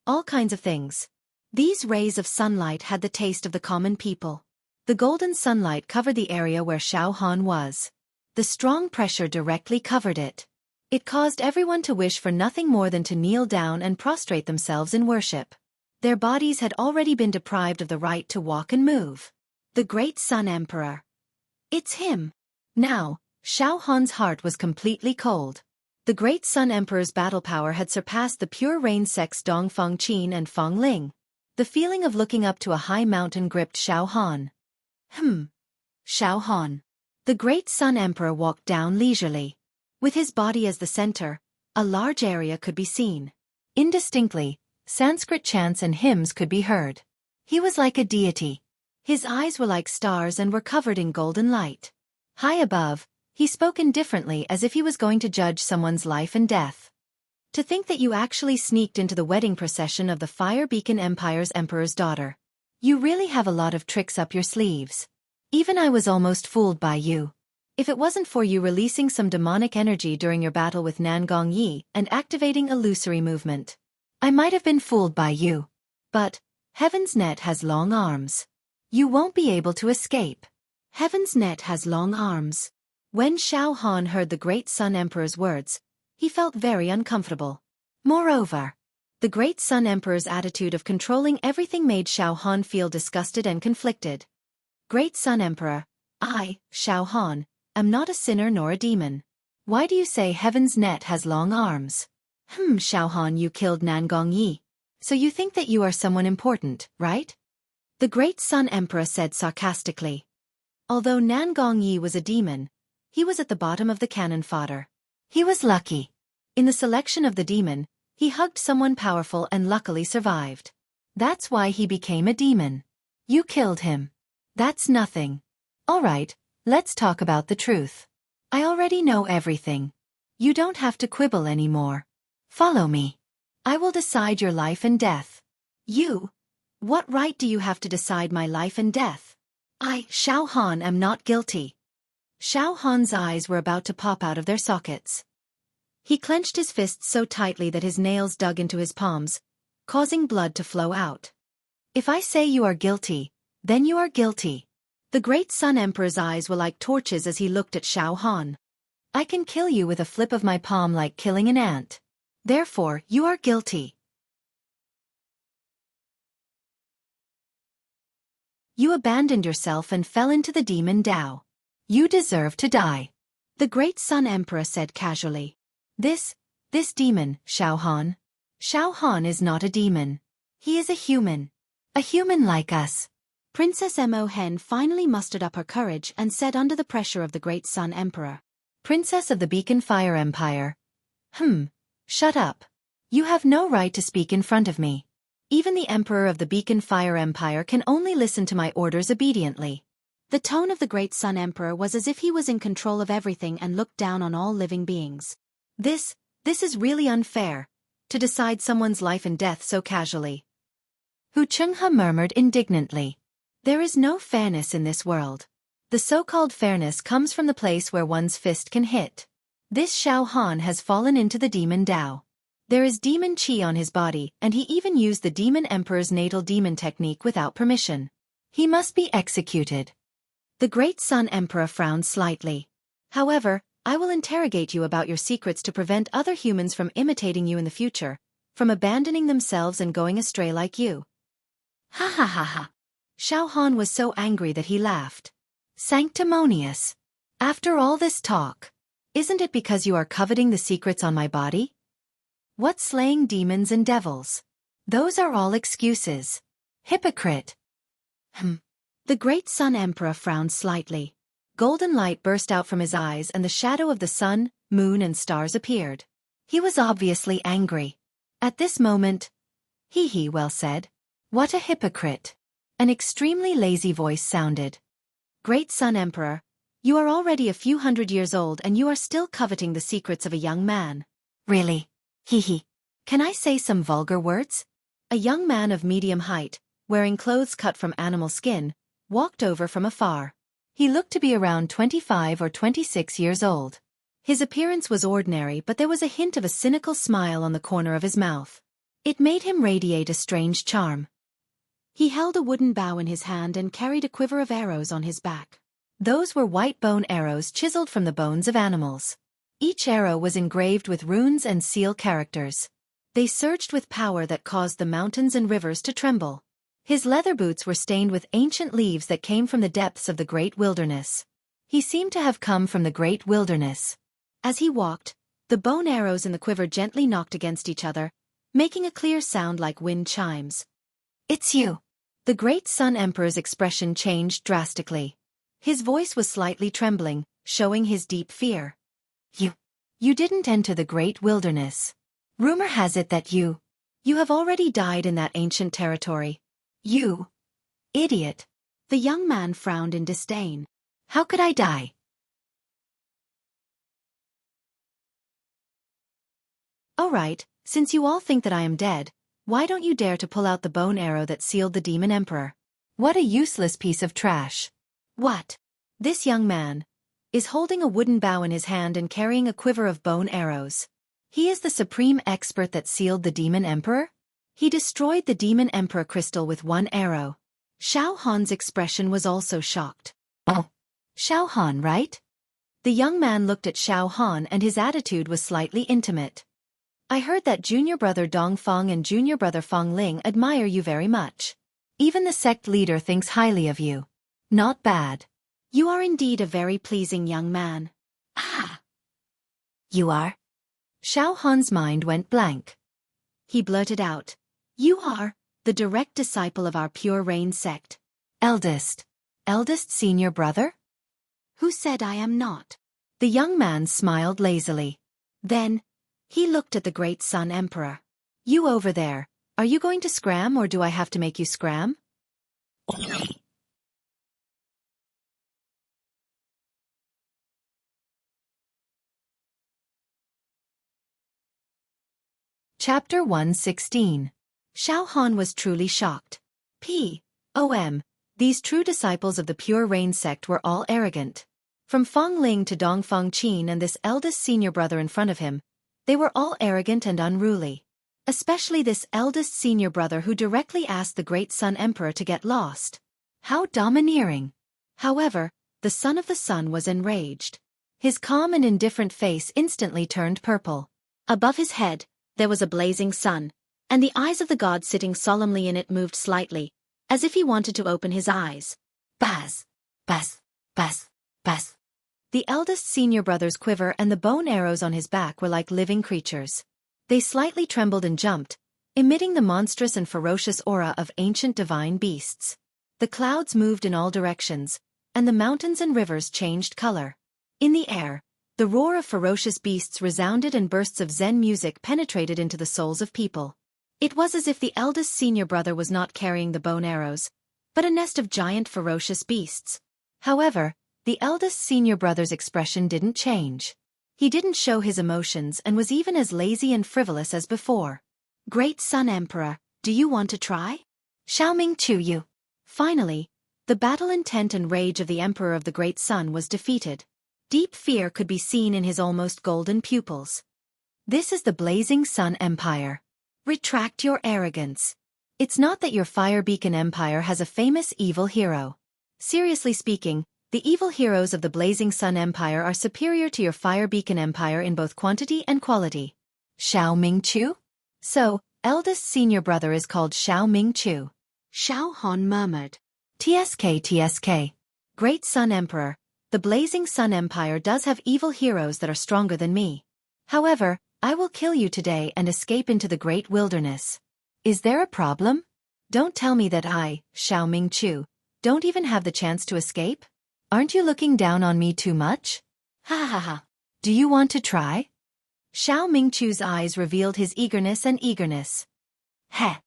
All kinds of things. These rays of sunlight had the taste of the common people. The golden sunlight covered the area where Xiao Han was. The strong pressure directly covered it. It caused everyone to wish for nothing more than to kneel down and prostrate themselves in worship. Their bodies had already been deprived of the right to walk and move. The great Sun Emperor. It's him. Now, Xiao Han's heart was completely cold. The great Sun Emperor's battle power had surpassed the pure rain sects Dongfang Qin and Feng Ling. The feeling of looking up to a high mountain gripped Xiao Han. Xiao Han. The great Sun Emperor walked down leisurely. With his body as the center, a large area could be seen. Indistinctly, Sanskrit chants and hymns could be heard. He was like a deity. His eyes were like stars and were covered in golden light. High above, he spoke indifferently as if he was going to judge someone's life and death. To think that you actually sneaked into the wedding procession of the Fire Beacon Empire's Emperor's daughter. You really have a lot of tricks up your sleeves. Even I was almost fooled by you. If it wasn't for you releasing some demonic energy during your battle with Nan Gongyi and activating illusory movement, I might have been fooled by you. But, Heaven's Net has long arms. You won't be able to escape. Heaven's Net has long arms. When Xiao Han heard the great Sun Emperor's words, he felt very uncomfortable. Moreover, the great Sun Emperor's attitude of controlling everything made Xiao Han feel disgusted and conflicted. Great Sun Emperor, I, Xiao Han, am not a sinner nor a demon. Why do you say Heaven's Net has long arms? Xiao Han, you killed Nan Gongyi. So you think that you are someone important, right? The great Sun Emperor said sarcastically. Although Nan Gongyi was a demon, He was at the bottom of the cannon fodder. He was lucky. In the selection of the demon, he hugged someone powerful and luckily survived. That's why he became a demon. You killed him. That's nothing. All right, let's talk about the truth. I already know everything. You don't have to quibble anymore. Follow me. I will decide your life and death. You? What right do you have to decide my life and death? I, Xiao Han, am not guilty. Xiao Han's eyes were about to pop out of their sockets. He clenched his fists so tightly that his nails dug into his palms, causing blood to flow out. If I say you are guilty, then you are guilty. The great Sun Emperor's eyes were like torches as he looked at Xiao Han. I can kill you with a flip of my palm like killing an ant. Therefore, you are guilty. You abandoned yourself and fell into the demon Dao. You deserve to die. The great Sun Emperor said casually. This demon, Xiao Han. Xiao Han is not a demon. He is a human. A human like us. Princess Mo Hen finally mustered up her courage and said under the pressure of the great Sun Emperor. Princess of the Beacon Fire Empire. Shut up. You have no right to speak in front of me. Even the Emperor of the Beacon Fire Empire can only listen to my orders obediently. The tone of the great Sun Emperor was as if he was in control of everything and looked down on all living beings. This is really unfair, to decide someone's life and death so casually. Hu Chenghe murmured indignantly. There is no fairness in this world. The so-called fairness comes from the place where one's fist can hit. This Xiao Han has fallen into the demon Dao. There is demon qi on his body, and he even used the demon emperor's natal demon technique without permission. He must be executed. The great Sun Emperor frowned slightly. However, I will interrogate you about your secrets to prevent other humans from imitating you in the future, from abandoning themselves and going astray like you. Ha ha ha ha. Xiao Han was so angry that he laughed. Sanctimonious. After all this talk, isn't it because you are coveting the secrets on my body? What slaying demons and devils? Those are all excuses. Hypocrite. The great Sun Emperor frowned slightly. Golden light burst out from his eyes and the shadow of the sun, moon and stars appeared. He was obviously angry. At this moment, well said. What a hypocrite. An extremely lazy voice sounded. Great Sun Emperor, you are already a few hundred years old and you are still coveting the secrets of a young man. Really? Can I say some vulgar words? A young man of medium height, wearing clothes cut from animal skin, walked over from afar. He looked to be around 25 or 26 years old. His appearance was ordinary, but there was a hint of a cynical smile on the corner of his mouth. It made him radiate a strange charm. He held a wooden bow in his hand and carried a quiver of arrows on his back. Those were white bone arrows chiseled from the bones of animals. Each arrow was engraved with runes and seal characters. They surged with power that caused the mountains and rivers to tremble. His leather boots were stained with ancient leaves that came from the depths of the great wilderness. He seemed to have come from the great wilderness. As he walked, the bone arrows in the quiver gently knocked against each other, making a clear sound like wind chimes. It's you. The great Sun Emperor's expression changed drastically. His voice was slightly trembling, showing his deep fear. You didn't enter the great wilderness. Rumor has it that you have already died in that ancient territory. You idiot. The young man frowned in disdain. How could I die? All right, since you all think that I am dead, why don't you dare to pull out the bone arrow that sealed the demon emperor? What a useless piece of trash. What? This young man is holding a wooden bow in his hand and carrying a quiver of bone arrows. He is the supreme expert that sealed the demon emperor? He destroyed the demon emperor crystal with one arrow. Xiao Han's expression was also shocked. Oh, Xiao Han, right? The young man looked at Xiao Han and his attitude was slightly intimate. I heard that junior brother Dong Feng and junior brother Feng Ling admire you very much. Even the sect leader thinks highly of you. Not bad. You are indeed a very pleasing young man. Ah. You are? Xiao Han's mind went blank. He blurted out. You are the direct disciple of our Pure Rain sect. Eldest senior brother? Who said I am not? The young man smiled lazily. Then, he looked at the great Sun Emperor. You over there, are you going to scram or do I have to make you scram? Chapter 116. Xiao Han was truly shocked. These true disciples of the Pure Rain sect were all arrogant. From Feng Ling to Dongfeng Qin and this eldest senior brother in front of him, they were all arrogant and unruly. Especially this eldest senior brother who directly asked the great Sun Emperor to get lost. How domineering! However, the Son of the Sun was enraged. His calm and indifferent face instantly turned purple. Above his head, there was a blazing sun, and the eyes of the god sitting solemnly in it moved slightly, as if he wanted to open his eyes. Baz! Baz! Baz! Baz! The eldest senior brother's quiver and the bone arrows on his back were like living creatures. They slightly trembled and jumped, emitting the monstrous and ferocious aura of ancient divine beasts. The clouds moved in all directions, and the mountains and rivers changed color. In the air, the roar of ferocious beasts resounded and bursts of Zen music penetrated into the souls of people. It was as if the eldest senior brother was not carrying the bone arrows, but a nest of giant ferocious beasts. However, the eldest senior brother's expression didn't change. He didn't show his emotions and was even as lazy and frivolous as before. Great Sun Emperor, do you want to try? Xiaoming Chu you. Finally, the battle intent and rage of the Emperor of the Great Sun was defeated. Deep fear could be seen in his almost golden pupils. This is the blazing Sun Empire. Retract your arrogance. It's not that your Fire Beacon Empire has a famous evil hero. Seriously speaking, the evil heroes of the Blazing Sun Empire are superior to your Fire Beacon Empire in both quantity and quality. Xiao Mingchu? So, eldest senior brother is called Xiao Mingchu. Xiao Han murmured. TSK. Great Sun Emperor, the Blazing Sun Empire does have evil heroes that are stronger than me. However, I will kill you today and escape into the great wilderness. Is there a problem? Don't tell me that I, Xiao Mingchu, don't even have the chance to escape? Aren't you looking down on me too much? Ha ha ha. Do you want to try? Xiao Mingchu's eyes revealed his eagerness. Heh.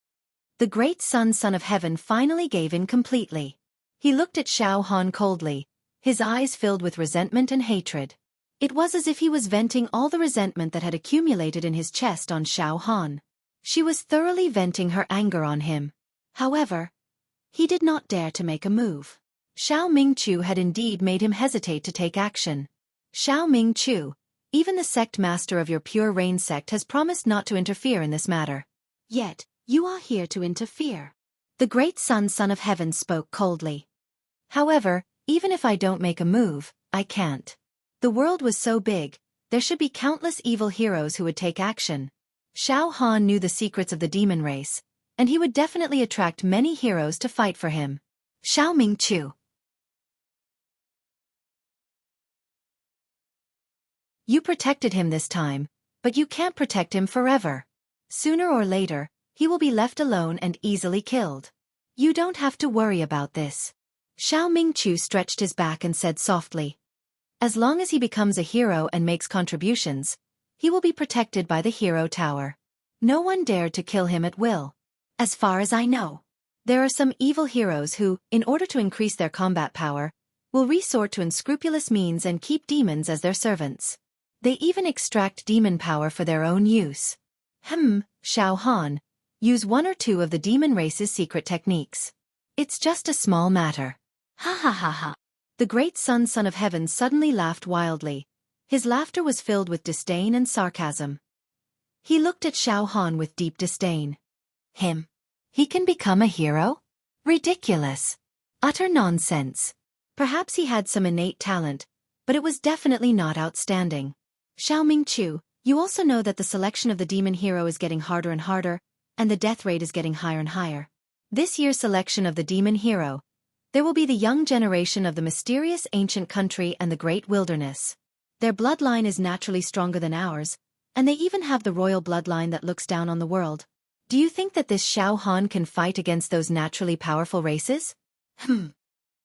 The great son of heaven finally gave in completely. He looked at Xiao Han coldly, his eyes filled with resentment and hatred. It was as if he was venting all the resentment that had accumulated in his chest on Xiao Han. She was thoroughly venting her anger on him. However, he did not dare to make a move. Xiao Mingchu had indeed made him hesitate to take action. Xiao Mingchu, even the sect master of your Pure Rain sect has promised not to interfere in this matter. Yet, you are here to interfere. The great son of heaven spoke coldly. However, even if I don't make a move, I can't. The world was so big, there should be countless evil heroes who would take action. Xiao Han knew the secrets of the demon race, and he would definitely attract many heroes to fight for him. Xiao Mingchu. You protected him this time, but you can't protect him forever. Sooner or later, he will be left alone and easily killed. You don't have to worry about this. Xiao Mingchu stretched his back and said softly. As long as he becomes a hero and makes contributions, he will be protected by the hero tower. No one dared to kill him at will. As far as I know, there are some evil heroes who, in order to increase their combat power, will resort to unscrupulous means and keep demons as their servants. They even extract demon power for their own use. Xiao Han, use one or two of the demon race's secret techniques. It's just a small matter. Ha ha ha ha. The great son of heaven suddenly laughed wildly. His laughter was filled with disdain and sarcasm. He looked at Xiao Han with deep disdain. He can become a hero? Ridiculous. Utter nonsense. Perhaps he had some innate talent, but it was definitely not outstanding. Xiao Mingchu, you also know that the selection of the demon hero is getting harder and harder, and the death rate is getting higher and higher. This year's selection of the demon hero, there will be the young generation of the mysterious ancient country and the great wilderness. Their bloodline is naturally stronger than ours, and they even have the royal bloodline that looks down on the world. Do you think that this Xiao Han can fight against those naturally powerful races?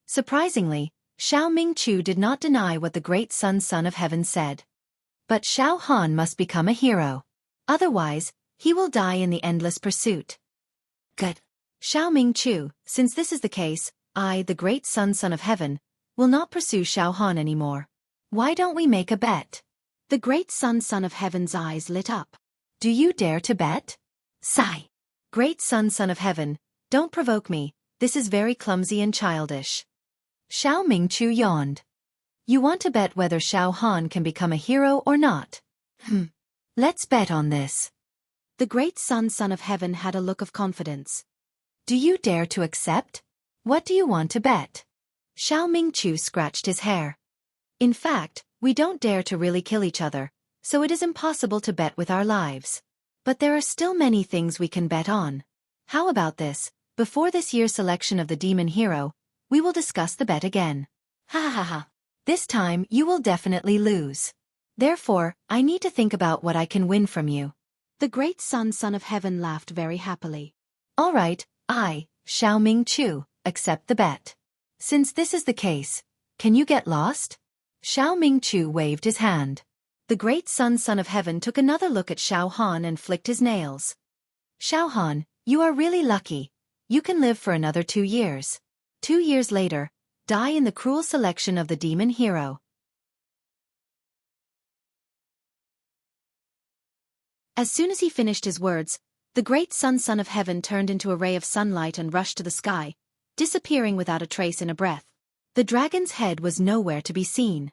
Surprisingly, Xiao Mingchu did not deny what the great son of heaven said. But Xiao Han must become a hero. Otherwise, he will die in the endless pursuit. Good. Xiao Mingchu, since this is the case, I, the great son of heaven, will not pursue Xiao Han anymore. Why don't we make a bet? The great son of heaven's eyes lit up. Do you dare to bet? Sigh. Great son of heaven, don't provoke me, this is very clumsy and childish. Xiao Mingchu yawned. You want to bet whether Xiao Han can become a hero or not? Let's bet on this. The great son of heaven had a look of confidence. Do you dare to accept? What do you want to bet? Xiao Mingchu scratched his hair. In fact, we don't dare to really kill each other, so it is impossible to bet with our lives. But there are still many things we can bet on. How about this? Before this year's selection of the demon hero, we will discuss the bet again. Ha ha ha. This time you will definitely lose. Therefore, I need to think about what I can win from you. The great son of heaven laughed very happily. All right, I, Xiao Mingchu, accept the bet. Since this is the case, can you get lost? Xiao Mingchu waved his hand. The great son of heaven took another look at Xiao Han and flicked his nails. Xiao Han, you are really lucky. You can live for another 2 years. 2 years later, die in the cruel selection of the demon hero. As soon as he finished his words, the great son of heaven turned into a ray of sunlight and rushed to the sky, disappearing without a trace in a breath. The dragon's head was nowhere to be seen.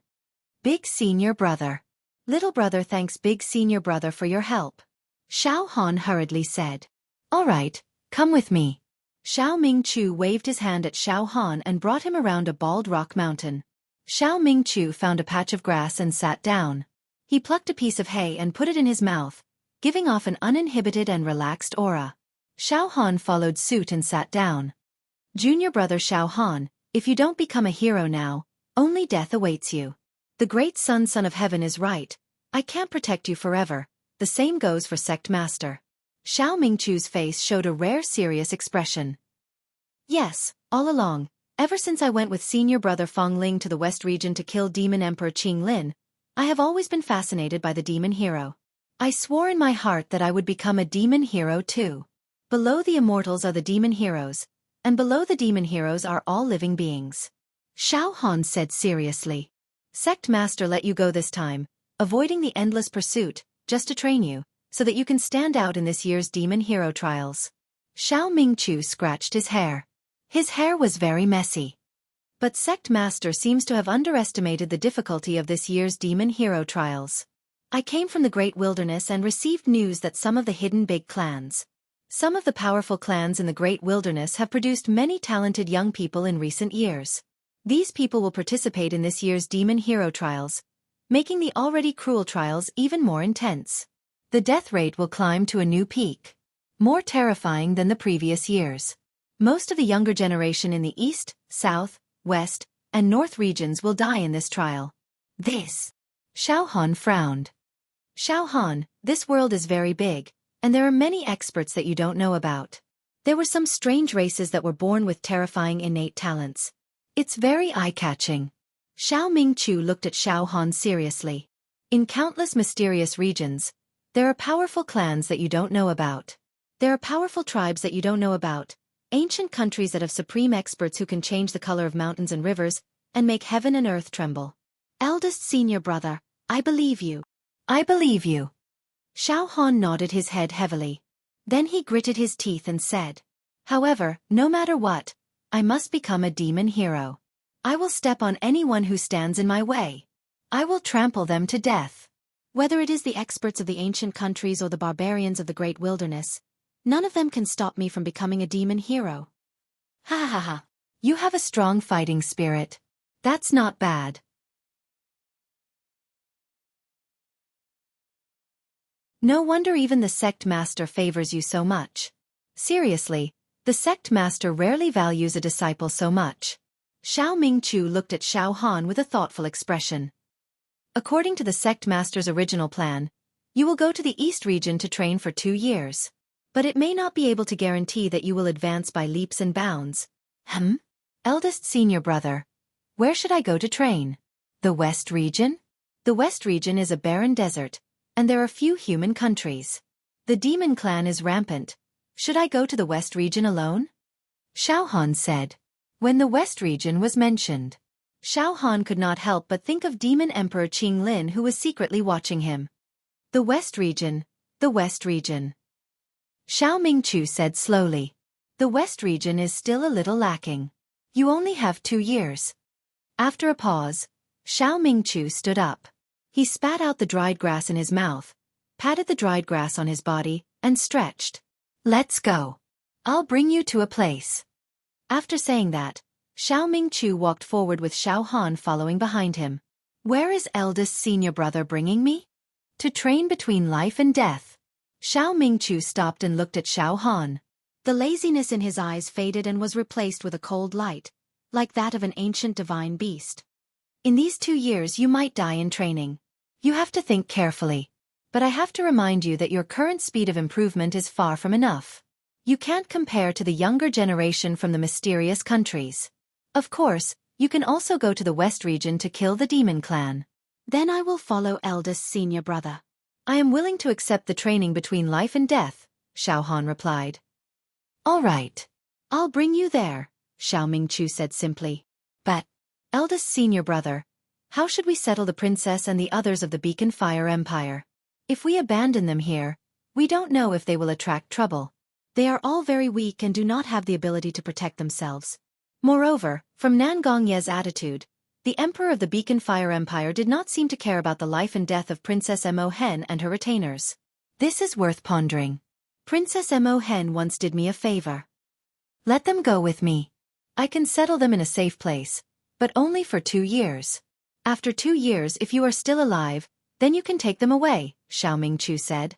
Big senior brother. Little brother thanks big senior brother for your help. Xiao Han hurriedly said. All right, come with me. Xiao Mingchu waved his hand at Xiao Han and brought him around a bald rock mountain. Xiao Mingchu found a patch of grass and sat down. He plucked a piece of hay and put it in his mouth, giving off an uninhibited and relaxed aura. Xiao Han followed suit and sat down. Junior brother Xiao Han, if you don't become a hero now, only death awaits you. The great son of heaven is right. I can't protect you forever. The same goes for sect master. Xiao Mingchu's face showed a rare serious expression. Yes, all along, ever since I went with senior brother Fong Ling to the West region to kill demon emperor Qing Lin, I have always been fascinated by the demon hero. I swore in my heart that I would become a demon hero too. Below the immortals are the demon heroes, and below the demon heroes are all living beings. Xiao Han said seriously. Sect master let you go this time, avoiding the endless pursuit, just to train you, so that you can stand out in this year's demon hero trials. Xiao Mingchu scratched his hair. His hair was very messy. But sect master seems to have underestimated the difficulty of this year's demon hero trials. I came from the great wilderness and received news that some of the hidden big clans. Some of the powerful clans in the great wilderness have produced many talented young people in recent years. These people will participate in this year's demon hero trials, making the already cruel trials even more intense. The death rate will climb to a new peak. More terrifying than the previous years. Most of the younger generation in the East, South, West, and North regions will die in this trial. This. Xiao Han frowned. Xiao Han, this world is very big, and there are many experts that you don't know about. There were some strange races that were born with terrifying innate talents. It's very eye-catching. Xiao Mingchu looked at Xiao Han seriously. In countless mysterious regions, there are powerful clans that you don't know about. There are powerful tribes that you don't know about. Ancient countries that have supreme experts who can change the color of mountains and rivers, and make heaven and earth tremble. Eldest senior brother, I believe you. I believe you. Xiao Han nodded his head heavily. Then he gritted his teeth and said, however, no matter what, I must become a demon hero. I will step on anyone who stands in my way. I will trample them to death. Whether it is the experts of the ancient countries or the barbarians of the great wilderness, none of them can stop me from becoming a demon hero. Ha ha ha. You have a strong fighting spirit. That's not bad. No wonder even the sect master favors you so much. Seriously, the sect master rarely values a disciple so much. Xiao Mingchu looked at Xiao Han with a thoughtful expression. According to the sect master's original plan, you will go to the East region to train for 2 years. But it may not be able to guarantee that you will advance by leaps and bounds. Eldest senior brother, Where should I go to train? The West region? The West region is a barren desert, and there are few human countries. The demon clan is rampant. Should I go to the West region alone? Xiao Han said. When the West region was mentioned, Xiao Han could not help but think of Demon Emperor Qing Lin, who was secretly watching him. The West region, the West region. Xiao Mingchu said slowly. The West region is still a little lacking. You only have 2 years. After a pause, Xiao Mingchu stood up. He spat out the dried grass in his mouth, patted the dried grass on his body, and stretched. Let's go. I'll bring you to a place. After saying that, Xiao Mingchu walked forward with Xiao Han following behind him. Where is eldest senior brother bringing me? To train between life and death. Xiao Mingchu stopped and looked at Xiao Han. The laziness in his eyes faded and was replaced with a cold light, like that of an ancient divine beast. In these 2 years you might die in training. You have to think carefully. But I have to remind you that your current speed of improvement is far from enough. You can't compare to the younger generation from the mysterious countries. Of course, you can also go to the West region to kill the demon clan. Then I will follow eldest senior brother. I am willing to accept the training between life and death, Xiao Han replied. All right. I'll bring you there, Xiao Mingchu said simply. But, eldest senior brother, how should we settle the princess and the others of the Beacon Fire Empire? If we abandon them here, we don't know if they will attract trouble. They are all very weak and do not have the ability to protect themselves. Moreover, from Nangongye's attitude, the emperor of the Beacon Fire Empire did not seem to care about the life and death of Princess Mo Hen and her retainers. This is worth pondering. Princess Mo Hen once did me a favor. Let them go with me. I can settle them in a safe place, but only for 2 years. After 2 years, if you are still alive, then you can take them away, Xiao Mingchu said.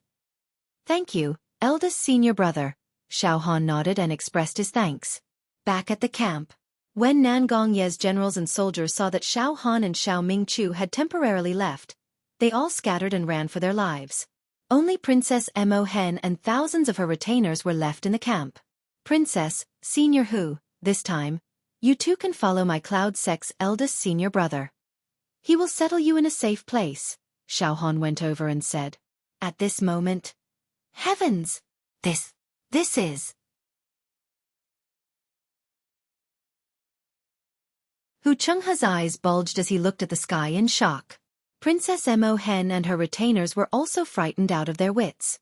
Thank you, eldest senior brother. Xiao Han nodded and expressed his thanks. Back at the camp, when Nangongye's generals and soldiers saw that Xiao Han and Xiao Mingchu had temporarily left, they all scattered and ran for their lives. Only Princess Mo Hen and thousands of her retainers were left in the camp. Princess, Senior Hu, this time, you too can follow my Cloud Sect's eldest senior brother. He will settle you in a safe place, Xiao Han went over and said. At this moment, heavens! This is... Hu Chenghe's eyes bulged as he looked at the sky in shock. Princess Mo Hen and her retainers were also frightened out of their wits.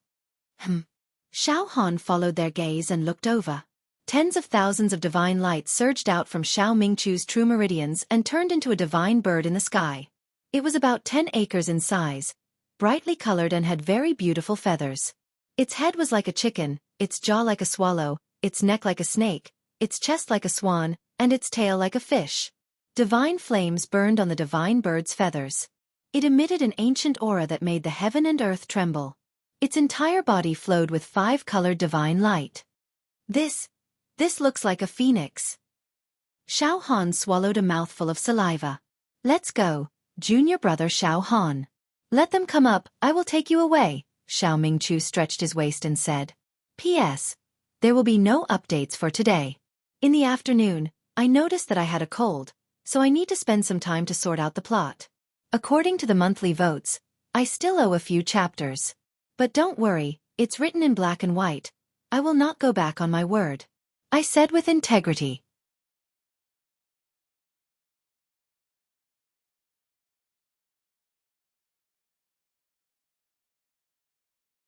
Xiao Han followed their gaze and looked over. Tens of thousands of divine light surged out from Xiao Mingchu's true meridians and turned into a divine bird in the sky. It was about 10 acres in size, brightly colored and had very beautiful feathers. Its head was like a chicken, its jaw like a swallow, its neck like a snake, its chest like a swan, and its tail like a fish. Divine flames burned on the divine bird's feathers. It emitted an ancient aura that made the heaven and earth tremble. Its entire body flowed with 5-colored divine light. This looks like a phoenix. Xiao Han swallowed a mouthful of saliva. Let's go, junior brother Xiao Han. Let them come up, I will take you away, Xiao Mingchu stretched his waist and said. P.S. There will be no updates for today. In the afternoon, I noticed that I had a cold, so I need to spend some time to sort out the plot. According to the monthly votes, I still owe a few chapters. But don't worry, it's written in black and white. I will not go back on my word. I said with integrity.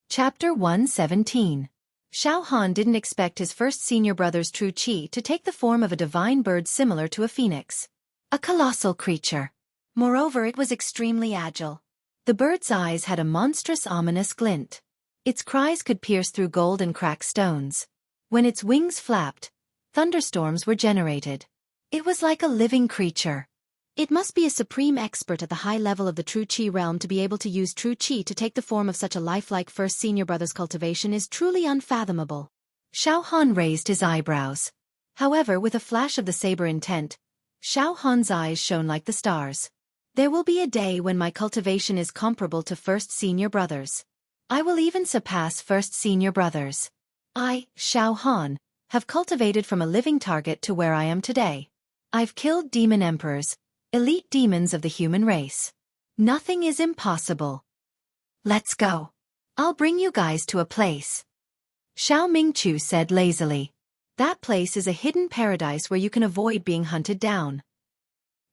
Chapter 117. Xiao Han didn't expect his first senior brother's true qi to take the form of a divine bird similar to a phoenix. A colossal creature. Moreover, it was extremely agile. The bird's eyes had a monstrous ominous glint. Its cries could pierce through gold and crack stones. When its wings flapped, thunderstorms were generated. It was like a living creature. It must be a supreme expert at the high level of the true qi realm to be able to use true qi to take the form of such a lifelike first senior brother's cultivation is truly unfathomable. Xiao Han raised his eyebrows. However, with a flash of the saber intent, Xiao Han's eyes shone like the stars. There will be a day when my cultivation is comparable to first senior brothers. I will even surpass first senior brothers. I, Xiao Han, have cultivated from a living target to where I am today. I've killed demon emperors, elite demons of the human race. Nothing is impossible. Let's go. I'll bring you guys to a place. Xiao Mingqiu said lazily. That place is a hidden paradise where you can avoid being hunted down.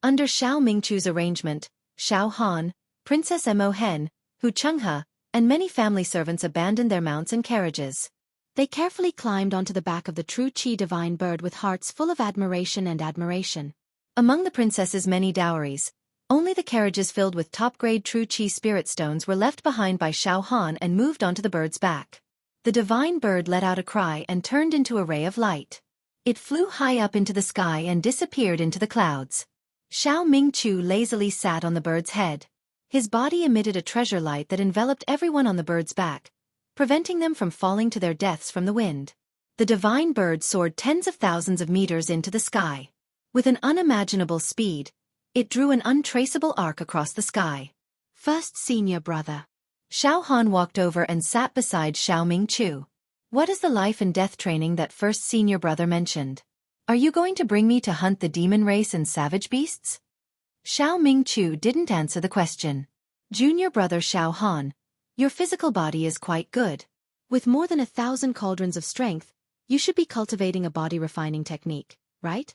Under Xiao Mingqiu's arrangement, Xiao Han, Princess Mo Hen, Hu Chenghe, and many family servants abandoned their mounts and carriages. They carefully climbed onto the back of the true Qi divine bird with hearts full of admiration and admiration. Among the princess's many dowries, only the carriages filled with top-grade true Qi spirit stones were left behind by Xiao Han and moved onto the bird's back. The divine bird let out a cry and turned into a ray of light. It flew high up into the sky and disappeared into the clouds. Xiao Mingqiu lazily sat on the bird's head. His body emitted a treasure light that enveloped everyone on the bird's back, preventing them from falling to their deaths from the wind. The divine bird soared tens of thousands of meters into the sky. With an unimaginable speed, it drew an untraceable arc across the sky. First senior brother. Xiao Han walked over and sat beside Xiao Mingqiu. What is the life and death training that first senior brother mentioned? Are you going to bring me to hunt the demon race and savage beasts? Xiao Mingqiu didn't answer the question. Junior brother Xiao Han, your physical body is quite good. With more than 1,000 cauldrons of strength, you should be cultivating a body refining technique, right?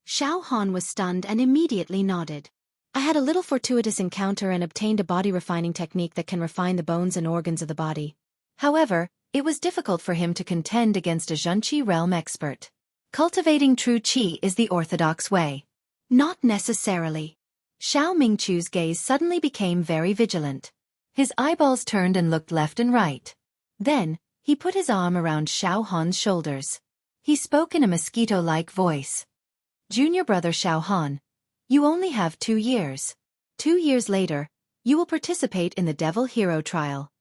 Xiao Han was stunned and immediately nodded. I had a little fortuitous encounter and obtained a body refining technique that can refine the bones and organs of the body. However, it was difficult for him to contend against a Zhenqi realm expert. Cultivating true Qi is the orthodox way. Not necessarily. Xiao Mingqiu's gaze suddenly became very vigilant. His eyeballs turned and looked left and right. Then, he put his arm around Xiao Han's shoulders. He spoke in a mosquito-like voice. Junior brother Xiao Han, you only have 2 years. 2 years later, you will participate in the Devil Hero trial.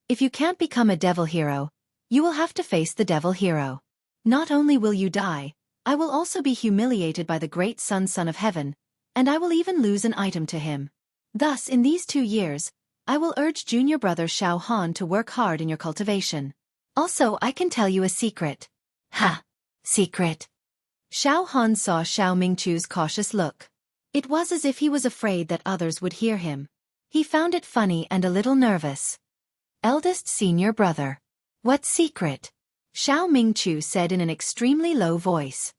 If you can't become a Devil Hero, you will have to face the Devil Hero. Not only will you die, I will also be humiliated by the great Son of Heaven, and I will even lose an item to him. Thus, in these 2 years, I will urge junior brother Xiao Han to work hard in your cultivation. Also, I can tell you a secret. Ha! Secret. Xiao Han saw Xiao Mingqiu's cautious look. It was as if he was afraid that others would hear him. He found it funny and a little nervous. Eldest senior brother. What secret? Xiao Mingqiu said in an extremely low voice.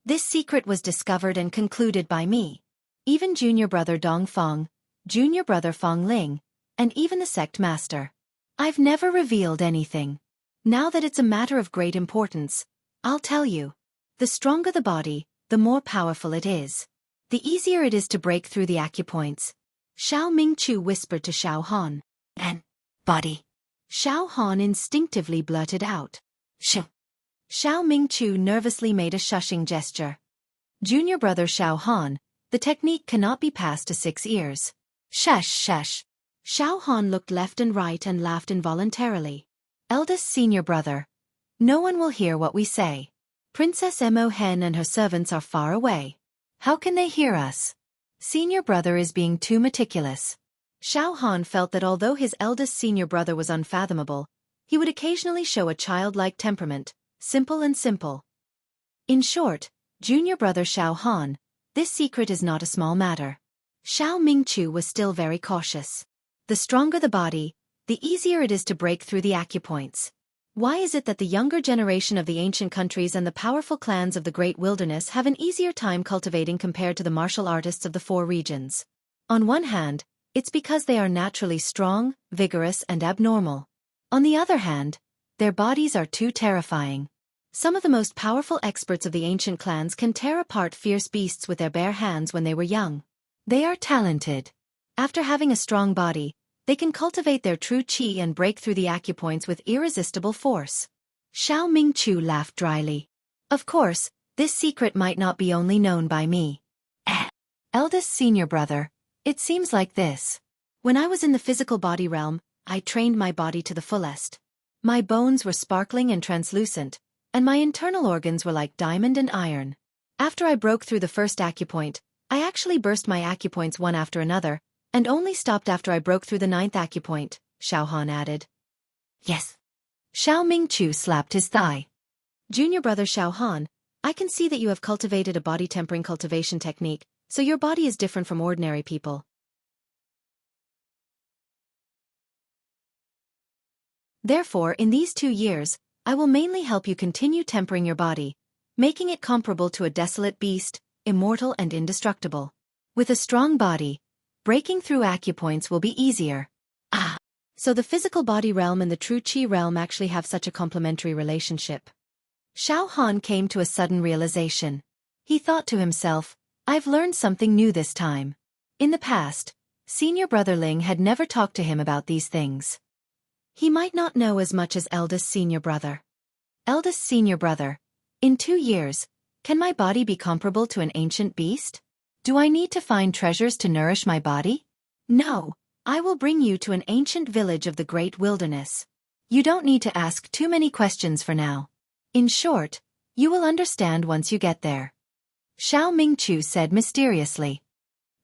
This secret was discovered and concluded by me. Even junior brother Dong Feng, junior brother Feng Ling, and even the sect master. I've never revealed anything. Now that it's a matter of great importance, I'll tell you. The stronger the body, the more powerful it is. The easier it is to break through the acupoints. Xiao Mingqiu whispered to Xiao Han. And body. Xiao Han instinctively blurted out. Xiao Mingqiu nervously made a shushing gesture. Junior brother Xiao Han, the technique cannot be passed to 6 ears. Shush, shush. Xiao Han looked left and right and laughed involuntarily. Eldest senior brother. No one will hear what we say. Princess Mo Hen and her servants are far away. How can they hear us? Senior brother is being too meticulous. Xiao Han felt that although his eldest senior brother was unfathomable, he would occasionally show a childlike temperament, simple and simple. In short, junior brother Xiao Han, this secret is not a small matter. Xiao Mingqiu was still very cautious. The stronger the body, the easier it is to break through the acupoints. Why is it that the younger generation of the ancient countries and the powerful clans of the Great Wilderness have an easier time cultivating compared to the martial artists of the 4 regions? On one hand, it's because they are naturally strong, vigorous, and abnormal. On the other hand, their bodies are too terrifying. Some of the most powerful experts of the ancient clans can tear apart fierce beasts with their bare hands when they were young. They are talented. After having a strong body, they can cultivate their true qi and break through the acupoints with irresistible force. Xiao Mingqiu laughed dryly. Of course, this secret might not be only known by me. Eldest senior brother, it seems like this. When I was in the physical body realm, I trained my body to the fullest. My bones were sparkling and translucent, and my internal organs were like diamond and iron. After I broke through the first acupoint, I actually burst my acupoints one after another, and only stopped after I broke through the 9th acupoint, Xiao Han added. Yes. Xiao Mingqiu slapped his thigh. Junior brother Xiao Han, I can see that you have cultivated a body tempering cultivation technique, so your body is different from ordinary people. Therefore, in these 2 years, I will mainly help you continue tempering your body, making it comparable to a desolate beast, immortal and indestructible. With a strong body, breaking through acupoints will be easier. Ah! So the physical body realm and the true Qi realm actually have such a complementary relationship. Xiao Han came to a sudden realization. He thought to himself, I've learned something new this time. In the past, senior brother Ling had never talked to him about these things. He might not know as much as eldest senior brother. Eldest senior brother, in 2 years, can my body be comparable to an ancient beast? Do I need to find treasures to nourish my body? No, I will bring you to an ancient village of the great wilderness. You don't need to ask too many questions for now. In short, you will understand once you get there. Xiao Mingqiu said mysteriously.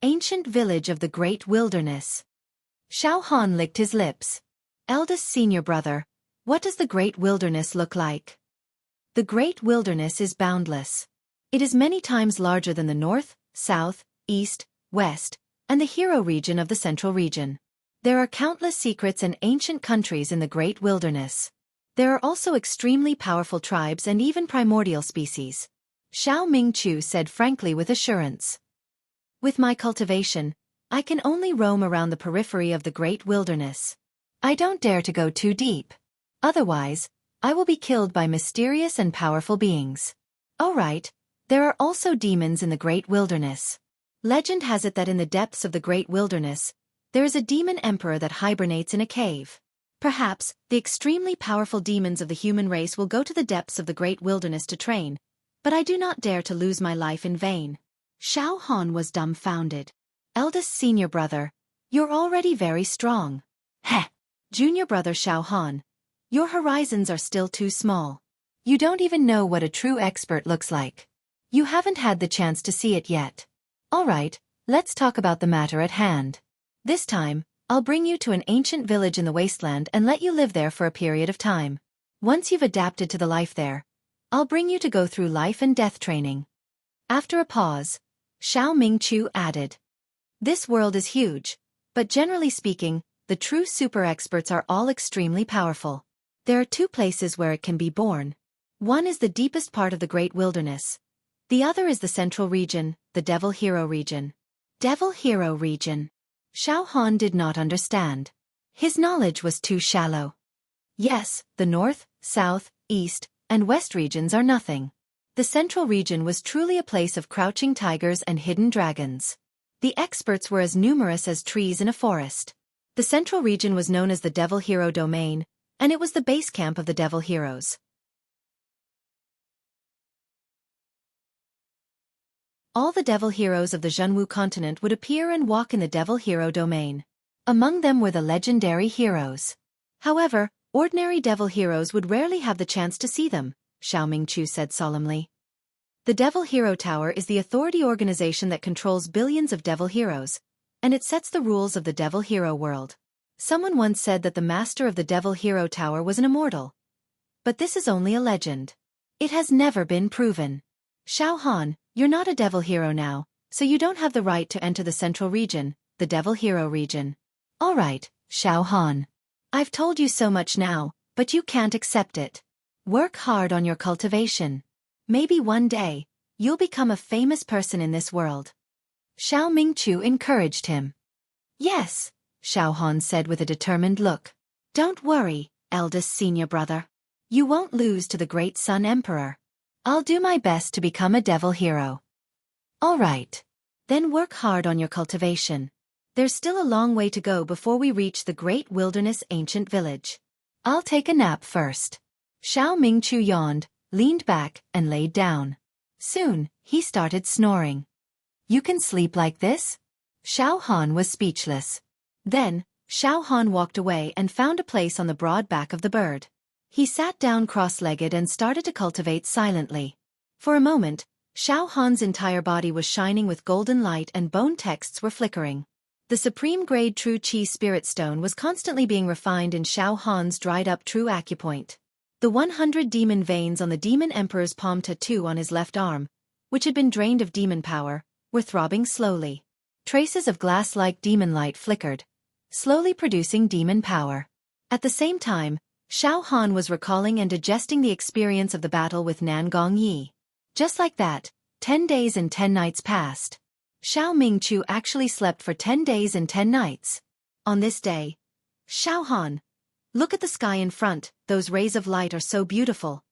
Ancient village of the great wilderness. Xiao Han licked his lips. Eldest senior brother, what does the great wilderness look like? The great wilderness is boundless. It is many times larger than the north, south, east, west, and the hero region of the central region. There are countless secrets and ancient countries in the great wilderness. There are also extremely powerful tribes and even primordial species. Xiao Mingqiu said frankly with assurance. With my cultivation, I can only roam around the periphery of the great wilderness. I don't dare to go too deep. Otherwise, I will be killed by mysterious and powerful beings. Oh right, there are also demons in the great wilderness. Legend has it that in the depths of the great wilderness, there is a demon emperor that hibernates in a cave. Perhaps, the extremely powerful demons of the human race will go to the depths of the great wilderness to train, but I do not dare to lose my life in vain. Xiao Han was dumbfounded. Eldest senior brother, you're already very strong. Heh! Junior brother Xiao Han, your horizons are still too small. You don't even know what a true expert looks like. You haven't had the chance to see it yet. Alright, let's talk about the matter at hand. This time, I'll bring you to an ancient village in the wasteland and let you live there for a period of time. Once you've adapted to the life there, I'll bring you to go through life and death training. After a pause, Xiao Mingqiu added. This world is huge, but generally speaking, the true super experts are all extremely powerful. There are 2 places where it can be born. One is the deepest part of the great wilderness. The other is the central region, the Devil Hero region. Devil Hero region. Xiao Han did not understand. His knowledge was too shallow. Yes, the north, south, east, and west regions are nothing. The central region was truly a place of crouching tigers and hidden dragons. The experts were as numerous as trees in a forest. The central region was known as the Devil Hero Domain, and it was the base camp of the Devil Heroes. All the Devil Heroes of the Jianghu continent would appear and walk in the Devil Hero Domain. Among them were the legendary heroes. However, ordinary Devil Heroes would rarely have the chance to see them, Xiao Mingqiu said solemnly. The Devil Hero Tower is the authority organization that controls billions of Devil Heroes, and it sets the rules of the Devil Hero world. Someone once said that the master of the Devil Hero Tower was an immortal. But this is only a legend. It has never been proven. Xiao Han, you're not a Devil Hero now, so you don't have the right to enter the central region, the Devil Hero region. Alright, Xiao Han. I've told you so much now, but you can't accept it. Work hard on your cultivation. Maybe one day, you'll become a famous person in this world. Xiao Mingqiu encouraged him. Yes, Xiao Han said with a determined look. Don't worry, eldest senior brother. You won't lose to the great Sun Emperor. I'll do my best to become a Devil Hero. Alright. Then work hard on your cultivation. There's still a long way to go before we reach the great wilderness ancient village. I'll take a nap first. Xiao Mingqiu yawned, leaned back, and laid down. Soon, he started snoring. You can sleep like this? Xiao Han was speechless. Then, Xiao Han walked away and found a place on the broad back of the bird. He sat down cross-legged and started to cultivate silently. For a moment, Xiao Han's entire body was shining with golden light and bone texts were flickering. The supreme-grade True Qi Spirit Stone was constantly being refined in Xiao Han's dried-up True Acupoint. The 100 demon veins on the Demon Emperor's palm tattoo on his left arm, which had been drained of demon power, were throbbing slowly. Traces of glass-like demon light flickered, slowly producing demon power. At the same time, Xiao Han was recalling and digesting the experience of the battle with Nangong Yi. Just like that, 10 days and 10 nights passed. Xiao Mingqiu actually slept for 10 days and 10 nights. On this day, Xiao Han, look at the sky in front, those rays of light are so beautiful.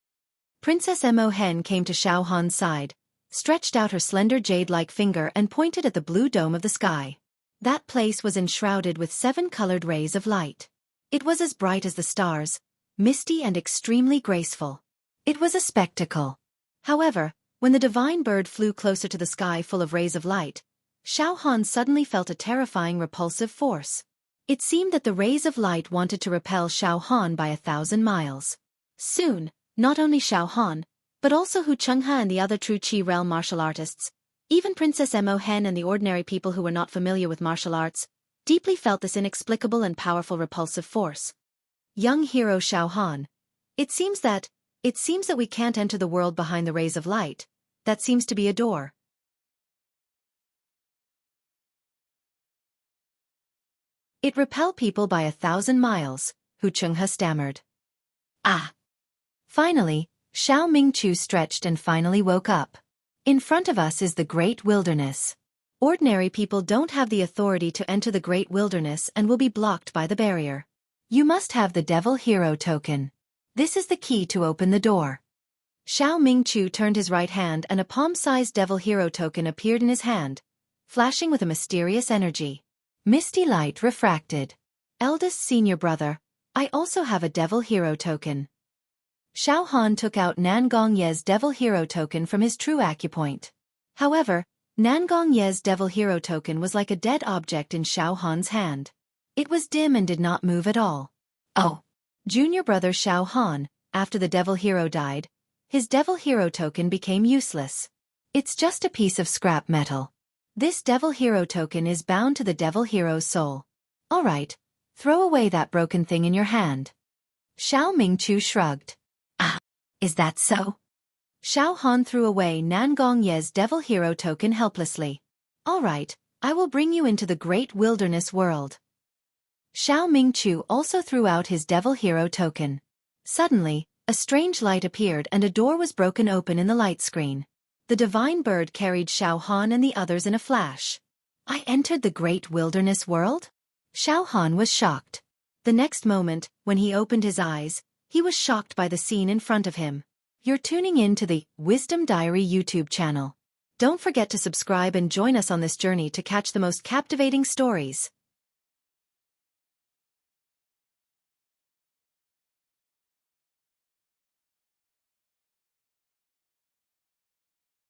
Princess Mo Hen came to Xiao Han's side, stretched out her slender jade-like finger and pointed at the blue dome of the sky. That place was enshrouded with 7 colored rays of light. It was as bright as the stars, misty and extremely graceful. It was a spectacle. However, when the divine bird flew closer to the sky full of rays of light, Xiao Han suddenly felt a terrifying repulsive force. It seemed that the rays of light wanted to repel Xiao Han by 1,000 miles. Soon, not only Xiao Han, but also Hu Chenghe and the other True Qi realm martial artists, even Princess Mo Hen and the ordinary people who were not familiar with martial arts, deeply felt this inexplicable and powerful repulsive force. Young hero Xiao Han, it seems that we can't enter the world behind the rays of light. That seems to be a door. It repel people by 1,000 miles, Hu Chenghe stammered. Ah! Finally, Xiao Mingqiu stretched and finally woke up. In front of us is the Great Wilderness. Ordinary people don't have the authority to enter the Great Wilderness and will be blocked by the barrier. You must have the Devil Hero token. This is the key to open the door. Xiao Mingqiu turned his right hand and a palm-sized Devil Hero token appeared in his hand, flashing with a mysterious energy. Misty light refracted. Eldest senior brother, I also have a Devil Hero token. Xiao Han took out Nangong Ye's Devil Hero token from his True Acupoint. However, Nangong Ye's Devil Hero token was like a dead object in Xiao Han's hand. It was dim and did not move at all. Oh! Junior brother Xiao Han, after the Devil Hero died, his Devil Hero token became useless. It's just a piece of scrap metal. This Devil Hero token is bound to the Devil Hero's soul. Alright, throw away that broken thing in your hand. Xiao Mingqiu shrugged. Ah, is that so? Xiao Han threw away Nangong Ye's Devil Hero token helplessly. Alright, I will bring you into the Great Wilderness world. Xiao Mingqiu also threw out his Devil Hero token. Suddenly, a strange light appeared and a door was broken open in the light screen. The divine bird carried Xiao Han and the others in a flash. I entered the Great Wilderness world? Xiao Han was shocked. The next moment, when he opened his eyes, he was shocked by the scene in front of him. You're tuning in to the Wisdom Diary YouTube channel. Don't forget to subscribe and join us on this journey to catch the most captivating stories.